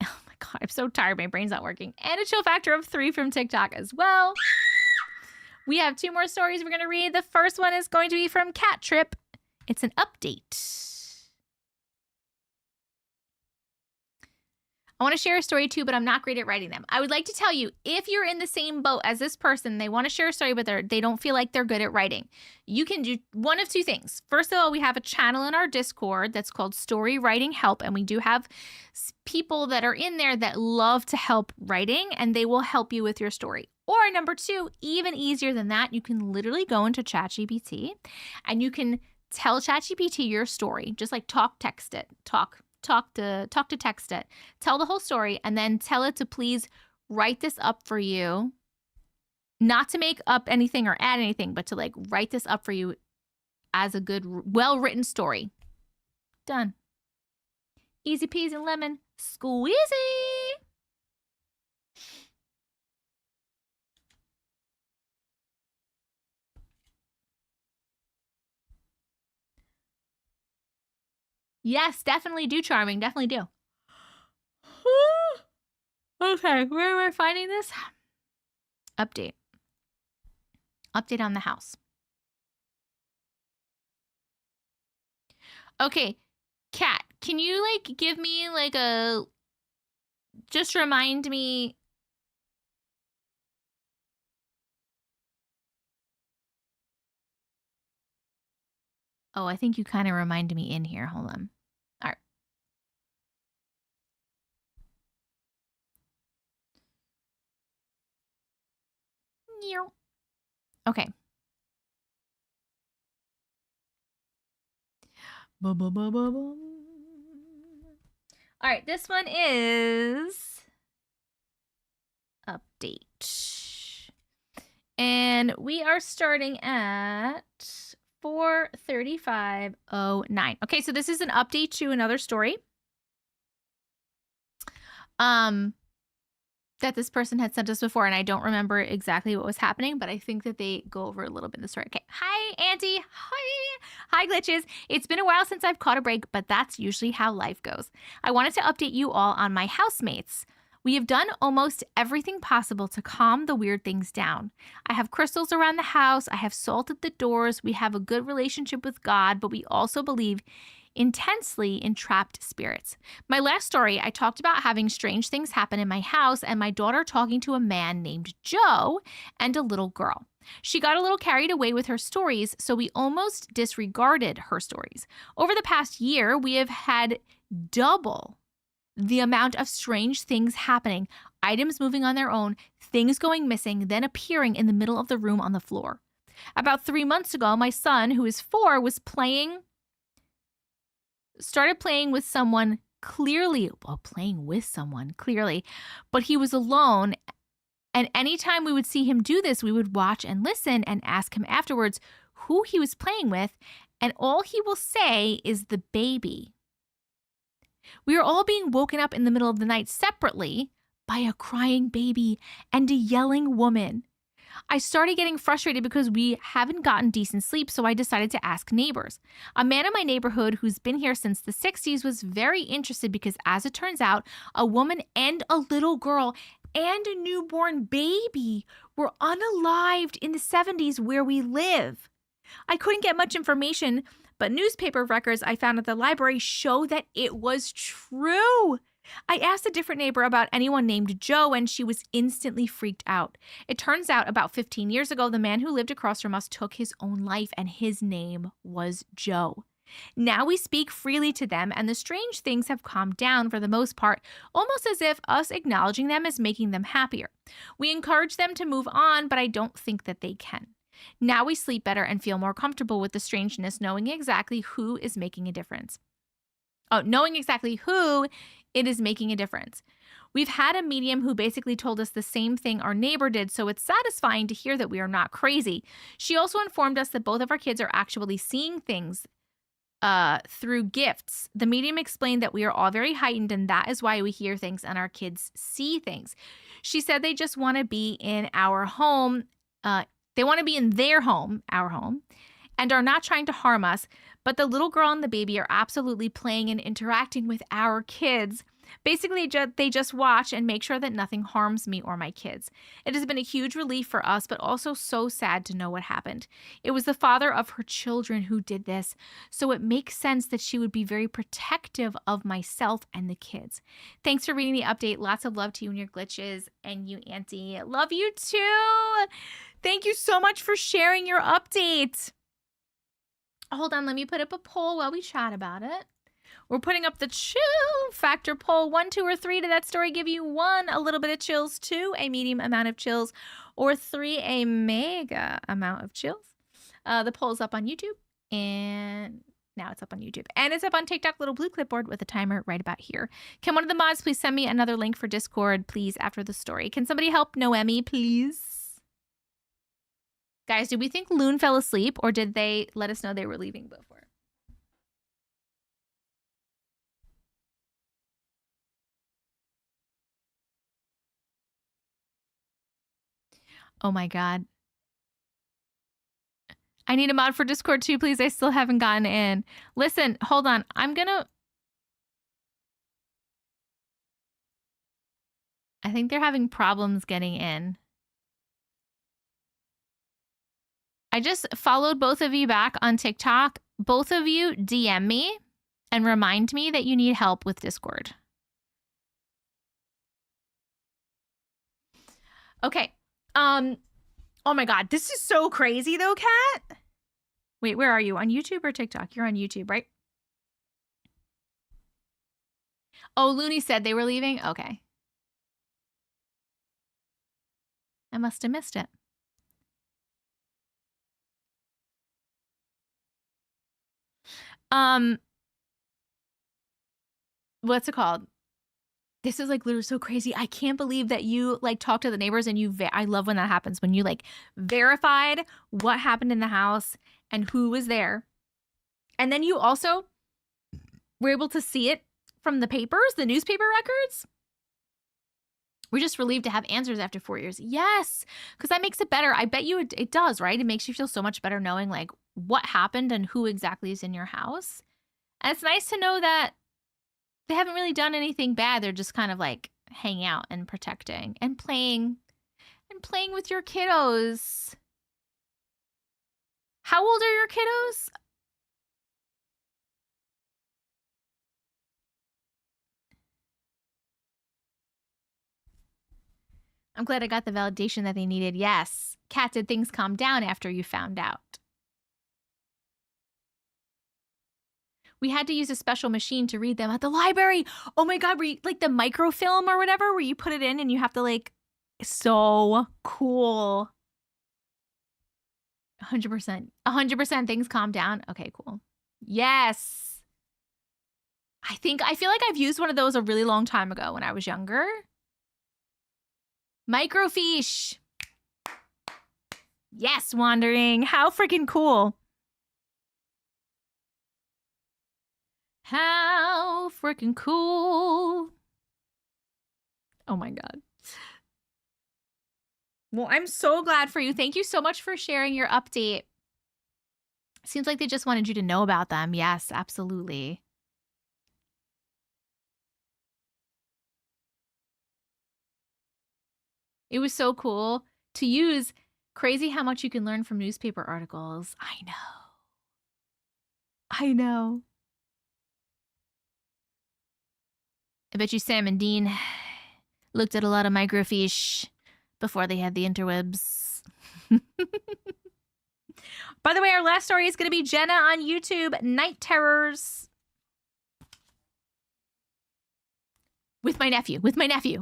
Oh my God, I'm so tired. My brain's not working. And a chill factor of 3 from TikTok as well. We have 2 more stories we're going to read. The first one is going to be from Cat Trip. It's an update. I want to share a story too, but I'm not great at writing them. I would like to tell you, if you're in the same boat as this person, they want to share a story, but they don't feel like they're good at writing. You can do one of 2 things. First of all, we have a channel in our Discord that's called Story Writing Help, and we do have people that are in there that love to help writing, and they will help you with your story. Or number 2, even easier than that, you can literally go into ChatGPT, and you can tell ChatGPT your story. Just like text it, talk to text it, tell the whole story, and then tell it to please write this up for you. Not to make up anything or add anything, but to like write this up for you as a good, well-written story. Done. Easy peasy lemon squeezy. Yes, definitely do, Charming. Definitely do. Okay, where am I finding this? Update. Update on the house. Okay, Kat, can you like give me like a, just remind me. Oh, I think you kind of reminded me in here. Hold on. All right. Okay. All right, this one is update. And we are starting at 4:35:09. Okay, so this is an update to another story. That this person had sent us before, and I don't remember exactly what was happening, but I think that they go over a little bit in the story. Okay. Hi, Auntie. Hi, Glitches. It's been a while since I've caught a break, but that's usually how life goes. I wanted to update you all on my housemates. We have done almost everything possible to calm the weird things down. I have crystals around the house. I have salted the doors. We have a good relationship with God, but we also believe intensely in trapped spirits. My last story, I talked about having strange things happen in my house and my daughter talking to a man named Joe and a little girl. She got a little carried away with her stories, so we almost disregarded her stories. Over the past year, we have had double the amount of strange things happening, items moving on their own, things going missing, then appearing in the middle of the room on the floor. About 3 months ago, my son, who is 4, started playing with someone clearly, but he was alone. And anytime we would see him do this, we would watch and listen and ask him afterwards who he was playing with. And all he will say is the baby. We are all being woken up in the middle of the night separately by a crying baby and a yelling woman. I started getting frustrated because we haven't gotten decent sleep, so I decided to ask neighbors. A man in my neighborhood who's been here since the 60s was very interested because, as it turns out, a woman and a little girl and a newborn baby were unalived in the 70s where we live. I couldn't get much information, but newspaper records I found at the library show that it was true. I asked a different neighbor about anyone named Joe, and she was instantly freaked out. It turns out about 15 years ago, the man who lived across from us took his own life, and his name was Joe. Now we speak freely to them, and the strange things have calmed down for the most part, almost as if us acknowledging them is making them happier. We encourage them to move on, but I don't think that they can. Now we sleep better and feel more comfortable with the strangeness, knowing exactly who is making a difference. Knowing exactly who it is making a difference. We've had a medium who basically told us the same thing our neighbor did, so it's satisfying to hear that we are not crazy. She also informed us that both of our kids are actually seeing things through gifts. The medium explained that we are all very heightened, and that is why we hear things and our kids see things. She said they just want to be in our home. They want to be in their home, our home, and are not trying to harm us. But the little girl and the baby are absolutely playing and interacting with our kids. Basically, they just watch and make sure that nothing harms me or my kids. It has been a huge relief for us, but also so sad to know what happened. It was the father of her children who did this, so it makes sense that she would be very protective of myself and the kids. Thanks for reading the update. Lots of love to you and your glitches, and you, Auntie. Love you too. Thank you so much for sharing your update. Hold on, let me put up a poll while we chat about it. We're putting up the chill factor poll. 1, 2, or 3. Did that story give you 1, a little bit of chills, 2, a medium amount of chills, or 3, a mega amount of chills? The poll's up on YouTube, and now it's up on YouTube. And it's up on TikTok, little blue clipboard with a timer right about here. Can one of the mods please send me another link for Discord, please, after the story? Can somebody help Noemi, please? Guys, do we think Loon fell asleep or did they let us know they were leaving before? Oh my God. I need a mod for Discord too, please. I still haven't gotten in. Listen, hold on. I think they're having problems getting in. I just followed both of you back on TikTok. Both of you DM me and remind me that you need help with Discord. Okay. Oh my God, this is so crazy though, Kat. Wait, where are you? On YouTube or TikTok? You're on YouTube, right? Oh, Looney said they were leaving? Okay. I must have missed it. What's it called? This is like literally so crazy. I can't believe that you like talk to the neighbors and I love when that happens, when you like verified what happened in the house and who was there. And then you also were able to see it from the papers, the newspaper records. We're just relieved to have answers after 4 years. Yes, because that makes it better. I bet you it does, right? It makes you feel so much better knowing like what happened and who exactly is in your house. And it's nice to know that they haven't really done anything bad. They're just kind of like hanging out and protecting and playing with your kiddos. How old are your kiddos? I'm glad I got the validation that they needed. Yes. Kat, did things calm down after you found out? We had to use a special machine to read them at the library. Oh my God, like the microfilm or whatever, where you put it in and you have to like, so cool. 100%. 100% things calm down. Okay, cool. Yes. I feel like I've used one of those a really long time ago when I was younger. Microfiche. Yes, Wandering. How freaking cool. How freaking cool. Oh my God. Well, I'm so glad for you. Thank you so much for sharing your update. Seems like they just wanted you to know about them. Yes, absolutely. It was so cool to use. Crazy how much you can learn from newspaper articles. I know. I bet you Sam and Dean looked at a lot of microfiche before they had the interwebs. By the way, our last story is going to be Jenna on YouTube, Night Terrors. With my nephew.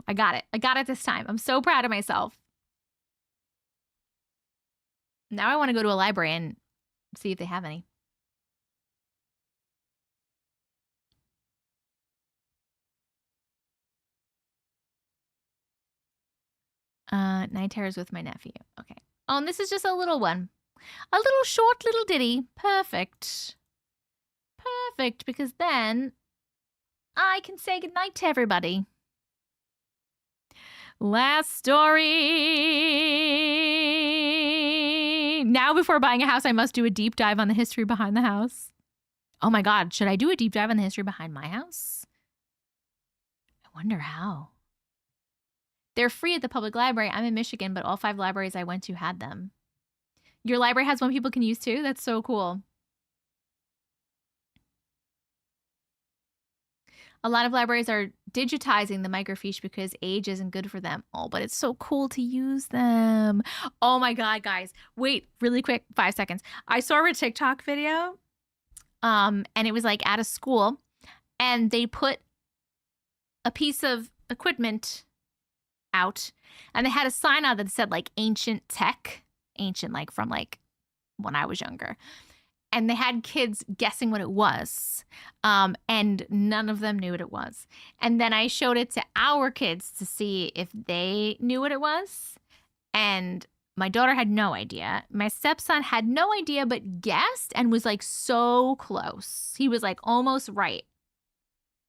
I got it. I got it this time. I'm so proud of myself. Now I want to go to a library and see if they have any. Night Terrors with my nephew. Okay. Oh, and this is just a little one. A little short little ditty. Perfect. Perfect, because then I can say goodnight to everybody. Last story. Now, before buying a house, I must do a deep dive on the history behind the house. Oh my God, should I do a deep dive on the history behind my house? I wonder how. They're free at the public library. I'm in Michigan, but all 5 libraries I went to had them. Your library has one people can use too? That's so cool. A lot of libraries are digitizing the microfiche because age isn't good for them. Oh, but it's so cool to use them. Oh my God, guys. Wait, really quick, 5 seconds. I saw a TikTok video, and it was like at a school, and they put a piece of equipment out, and they had a sign out that said like ancient tech, ancient like from like when I was younger, and they had kids guessing what it was, and none of them knew what it was. And then I showed it to our kids to see if they knew what it was, and My daughter had no idea. My stepson had no idea, but guessed and was like so close. He was like almost right.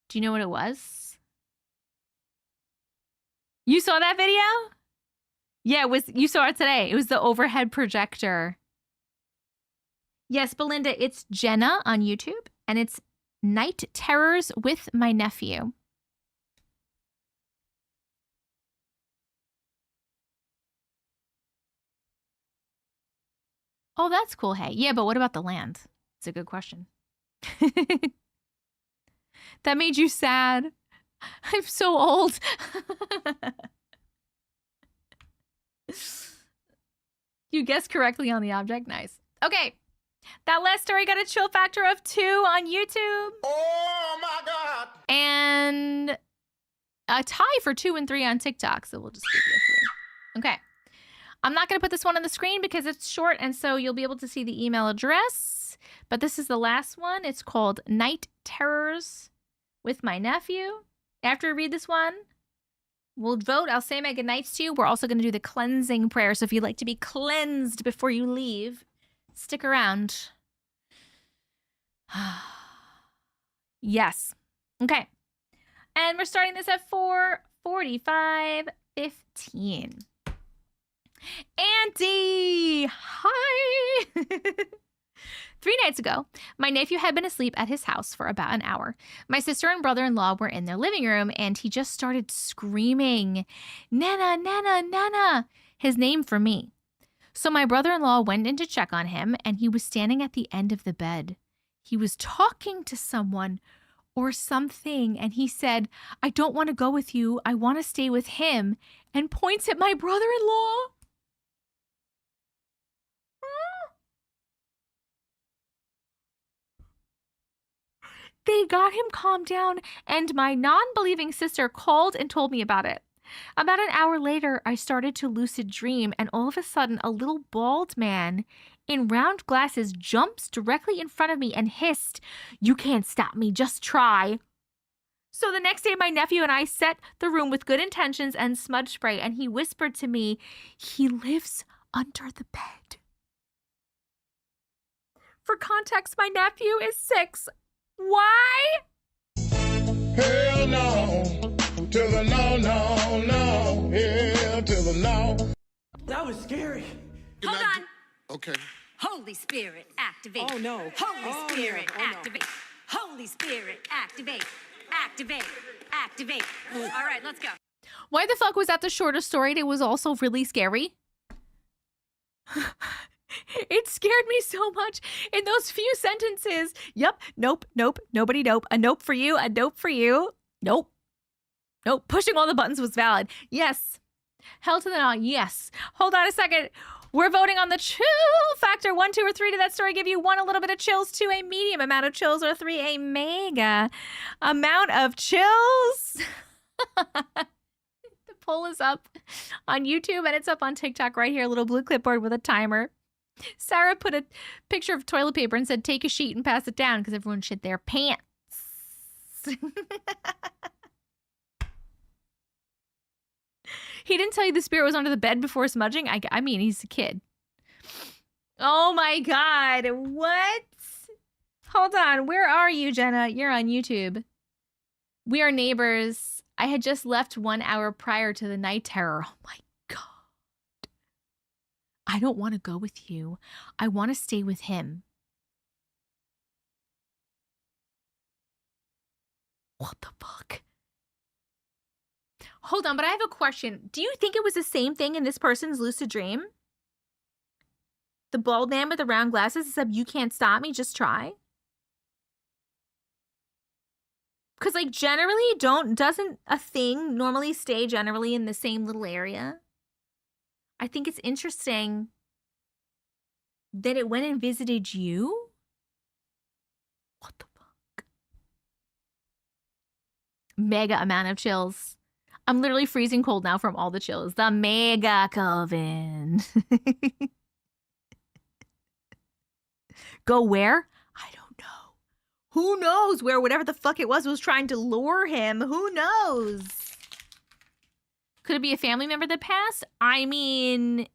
Do you know what it was? You saw that video? Yeah, you saw it today. It was the overhead projector. Yes, Belinda, it's Jenna on YouTube, and it's Night Terrors with My Nephew. Oh, that's cool. Hey, yeah, but what about the land? It's a good question. That made you sad. I'm so old. You guessed correctly on the object. Nice. Okay. That last story got a chill factor of 2 on YouTube. Oh my God. And a tie for 2 and 3 on TikTok. So we'll just give you a 3. Okay. I'm not going to put this one on the screen because it's short, and so you'll be able to see the email address. But this is the last one. It's called Night Terrors with My Nephew. After we read this one, we'll vote. I'll say my good nights to you. We're also going to do the cleansing prayer. So if you'd like to be cleansed before you leave, stick around. Yes. Okay. And we're starting this at 4:45:15. Auntie! Hi! 3 nights ago, my nephew had been asleep at his house for about an hour. My sister and brother-in-law were in their living room, and he just started screaming, Nana, Nana, Nana, his name for me. So my brother-in-law went in to check on him, and he was standing at the end of the bed. He was talking to someone or something, and he said, I don't want to go with you. I want to stay with him, and points at my brother-in-law. They got him calmed down, and my non-believing sister called and told me about it. About an hour later, I started to lucid dream, and all of a sudden, a little bald man in round glasses jumps directly in front of me and hissed, You can't stop me, just try. So the next day, my nephew and I set the room with good intentions and smudge spray, and he whispered to me, He lives under the bed. For context, my nephew is 6. Why? Hell no. To the no, no, no. Hell to the no. That was scary. Hold on. Okay. Holy Spirit, activate. Oh no. Holy Spirit, no. Oh, no. activate. Holy Spirit, activate. Activate. Activate. All right, let's go. Why the fuck was that the shortest story? It was also really scary. It scared me so much in those few sentences. Yep. Nope. Nope. Nobody. Nope. A nope for you. A nope for you. Nope. Nope. Pushing all the buttons was valid. Yes. Hell to the no. Yes. Hold on a second. We're voting on the chill factor. 1, 2, or 3. Did that story give you 1, a little bit of chills, 2, a medium amount of chills, or 3, a mega amount of chills? The poll is up on YouTube and it's up on TikTok right here. A little blue clipboard with a timer. Sarah put a picture of toilet paper and said, take a sheet and pass it down because everyone shit their pants. He didn't tell you the spirit was under the bed before smudging? I mean, he's a kid. Oh my God. What? Hold on. Where are you, Jenna? You're on YouTube. We are neighbors. I had just left 1 hour prior to the night terror. Oh my God. I don't want to go with you. I want to stay with him. What the fuck? Hold on, but I have a question. Do you think it was the same thing in this person's lucid dream? The bald man with the round glasses except you can't stop me, just try? Because like generally doesn't a thing normally stay generally in the same little area? I think it's interesting that it went and visited you. What the fuck? Mega amount of chills. I'm literally freezing cold now from all the chills. The mega coven. Go where? I don't know. Who knows where whatever the fuck it was trying to lure him? Who knows? Could it be a family member that passed? I mean,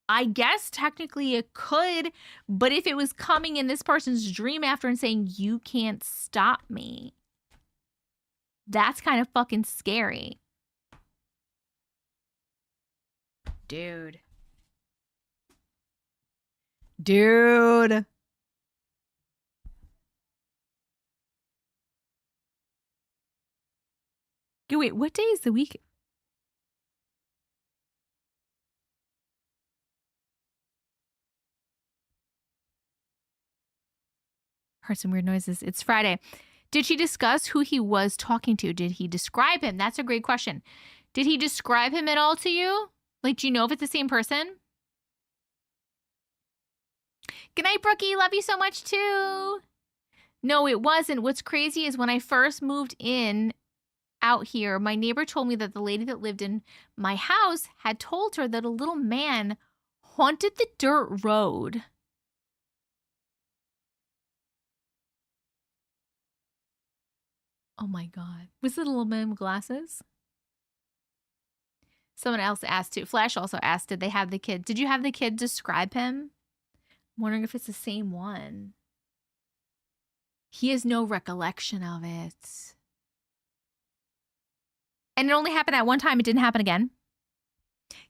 I guess technically it could, but if it was coming in this person's dream after and saying, you can't stop me, that's kind of fucking scary. Dude. Dude. Wait, what day is the week? Heard some weird noises. It's Friday. Did she discuss who he was talking to? Did he describe him? That's a great question. Did he describe him at all to you? Like, do you know if it's the same person? Good night, Brookie. Love you so much, too. No, it wasn't. What's crazy is when I first moved in out here, my neighbor told me that the lady that lived in my house had told her that a little man haunted the dirt road. Oh my God. Was it a little man with glasses? Someone else asked too. Flash also asked, did they have the kid? Did you have the kid describe him? I'm wondering if it's the same one. He has no recollection of it. And it only happened at one time. It didn't happen again.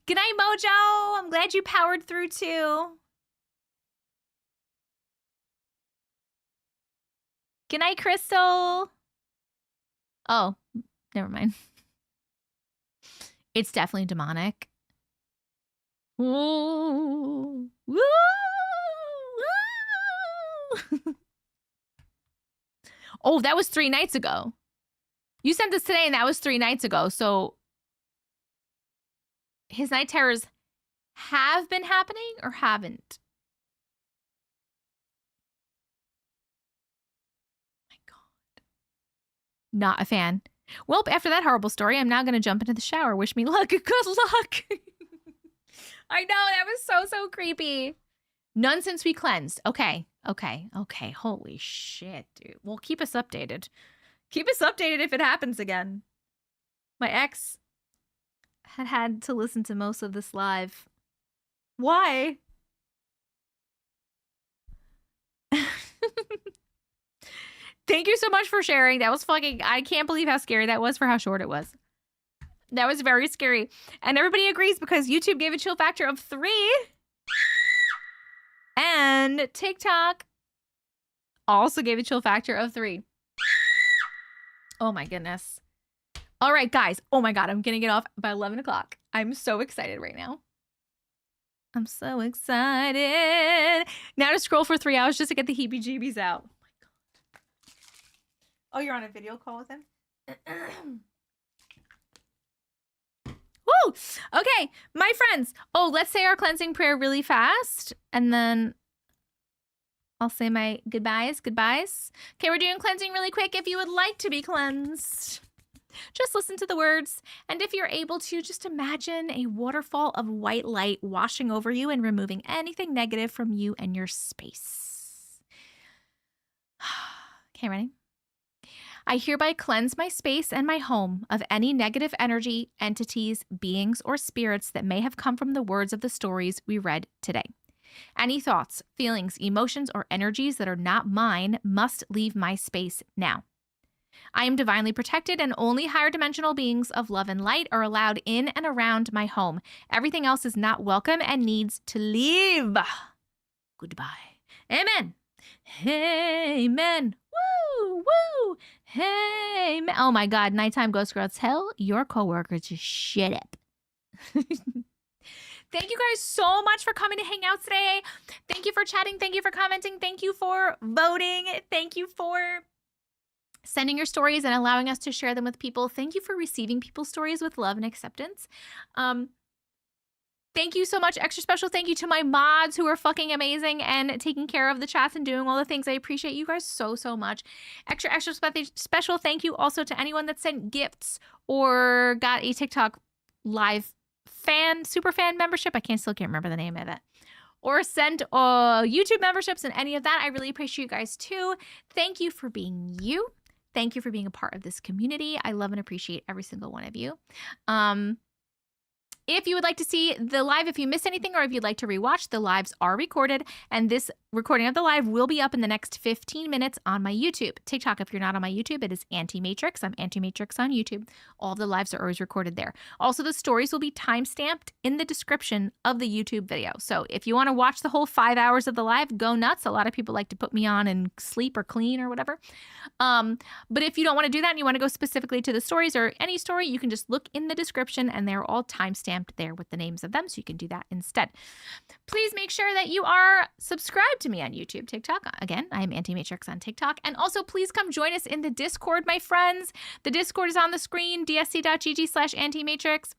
Good night, Mojo. I'm glad you powered through too. Good night, Crystal. Oh, never mind. It's definitely demonic. Ooh. Woo! Woo! Oh, that was 3 nights ago. You sent this today and that was 3 nights ago. So his night terrors have been happening or haven't? My God. Not a fan. Well, after that horrible story, I'm now going to jump into the shower. Wish me luck. Good luck. I know, that was so creepy. None since we cleansed. Okay. Holy shit, dude. Well, keep us updated. Keep us updated if it happens again. My ex had to listen to most of this live. Why? Thank you so much for sharing. That was fucking, I can't believe how scary that was for how short it was. That was very scary. And everybody agrees because YouTube gave a chill factor of 3. And TikTok also gave a chill factor of 3. Oh my goodness. All right, guys. Oh my God, I'm going to get off by 11 o'clock. I'm so excited right now. I'm so excited. Now to scroll for 3 hours just to get the heebie-jeebies out. Oh my God. Oh, you're on a video call with him? Woo! Okay, my friends. Oh, let's say our cleansing prayer really fast. And then I'll say my goodbyes. Okay, we're doing cleansing really quick. If you would like to be cleansed, just listen to the words. And if you're able to, just imagine a waterfall of white light washing over you and removing anything negative from you and your space. Okay, ready? I hereby cleanse my space and my home of any negative energy, entities, beings, or spirits that may have come from the words of the stories we read today. Any thoughts, feelings, emotions, or energies that are not mine must leave my space now. I am divinely protected and only higher dimensional beings of love and light are allowed in and around my home. Everything else is not welcome and needs to leave. Goodbye. Amen. Amen. Woo, woo. Amen. Oh my God, nighttime ghost girl, tell your coworker to shut up. Thank you guys so much for coming to hang out today. Thank you for chatting. Thank you for commenting. Thank you for voting. Thank you for sending your stories and allowing us to share them with people. Thank you for receiving people's stories with love and acceptance. Thank you so much. Extra special thank you to my mods who are fucking amazing and taking care of the chats and doing all the things. I appreciate you guys so much. Extra special thank you also to anyone that sent gifts or got a TikTok live super fan membership. I still can't remember the name of it. Or sent YouTube memberships and any of that. I really appreciate you guys too. Thank you for being you. Thank you for being a part of this community. I love and appreciate every single one of you. If you would like to see the live, if you missed anything, or if you'd like to rewatch, the lives are recorded, and this recording of the live will be up in the next 15 minutes on my YouTube. TikTok, if you're not on my YouTube, it is Auntie Matrix. I'm Auntie Matrix on YouTube. All of the lives are always recorded there. Also, the stories will be timestamped in the description of the YouTube video. So if you want to watch the whole 5 hours of the live, go nuts. A lot of people like to put me on and sleep or clean or whatever. But if you don't want to do that and you want to go specifically to the stories or any story, you can just look in the description and they're all timestamped there with the names of them. So you can do that instead. Please make sure that you are subscribed to me on YouTube, TikTok. Again, I am Auntie Matrix on TikTok. And also please come join us in the Discord, my friends. The Discord is on the screen, dsc.gg/AuntieMatrix.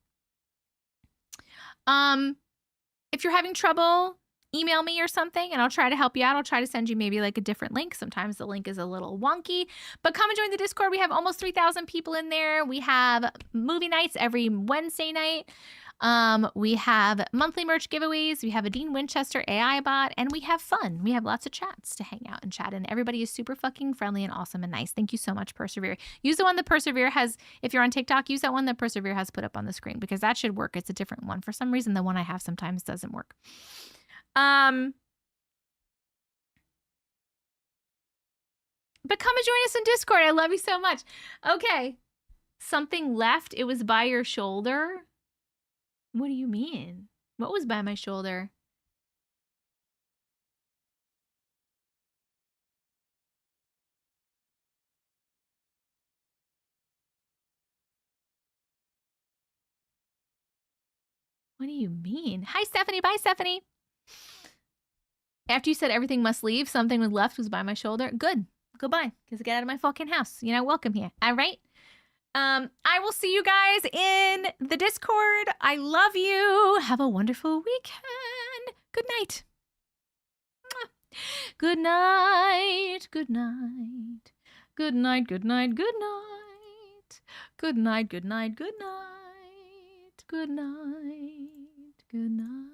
If you're having trouble, email me or something and I'll try to help you out. I'll try to send you maybe like a different link. Sometimes the link is a little wonky, but come and join the Discord. We have almost 3,000 people in there. We have movie nights every Wednesday night. We have monthly merch giveaways. We have a Dean Winchester AI bot, and we have fun. We have lots of chats to hang out and chat, and everybody is super fucking friendly and awesome and nice. Thank you so much, Persevere. Use the one that Persevere has. If you're on TikTok, use that one that Persevere has put up on the screen because that should work. It's a different one. For some reason, the one I have sometimes doesn't work. But come and join us in Discord. I love you so much. Okay. Something left. It was by your shoulder. What do you mean? What was by my shoulder? What do you mean? Hi, Stephanie. Bye, Stephanie. After you said everything must leave, something was left was by my shoulder. Good. Goodbye. Because get out of my fucking house. You're not welcome here. All right? I will see you guys in the Discord. I love you. Have a wonderful weekend. Good night. Good night. Good night. Good night. Good night. Good night. Good night. Good night. Good night. Good night. Good night.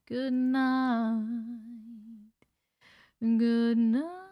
Good night. Good night.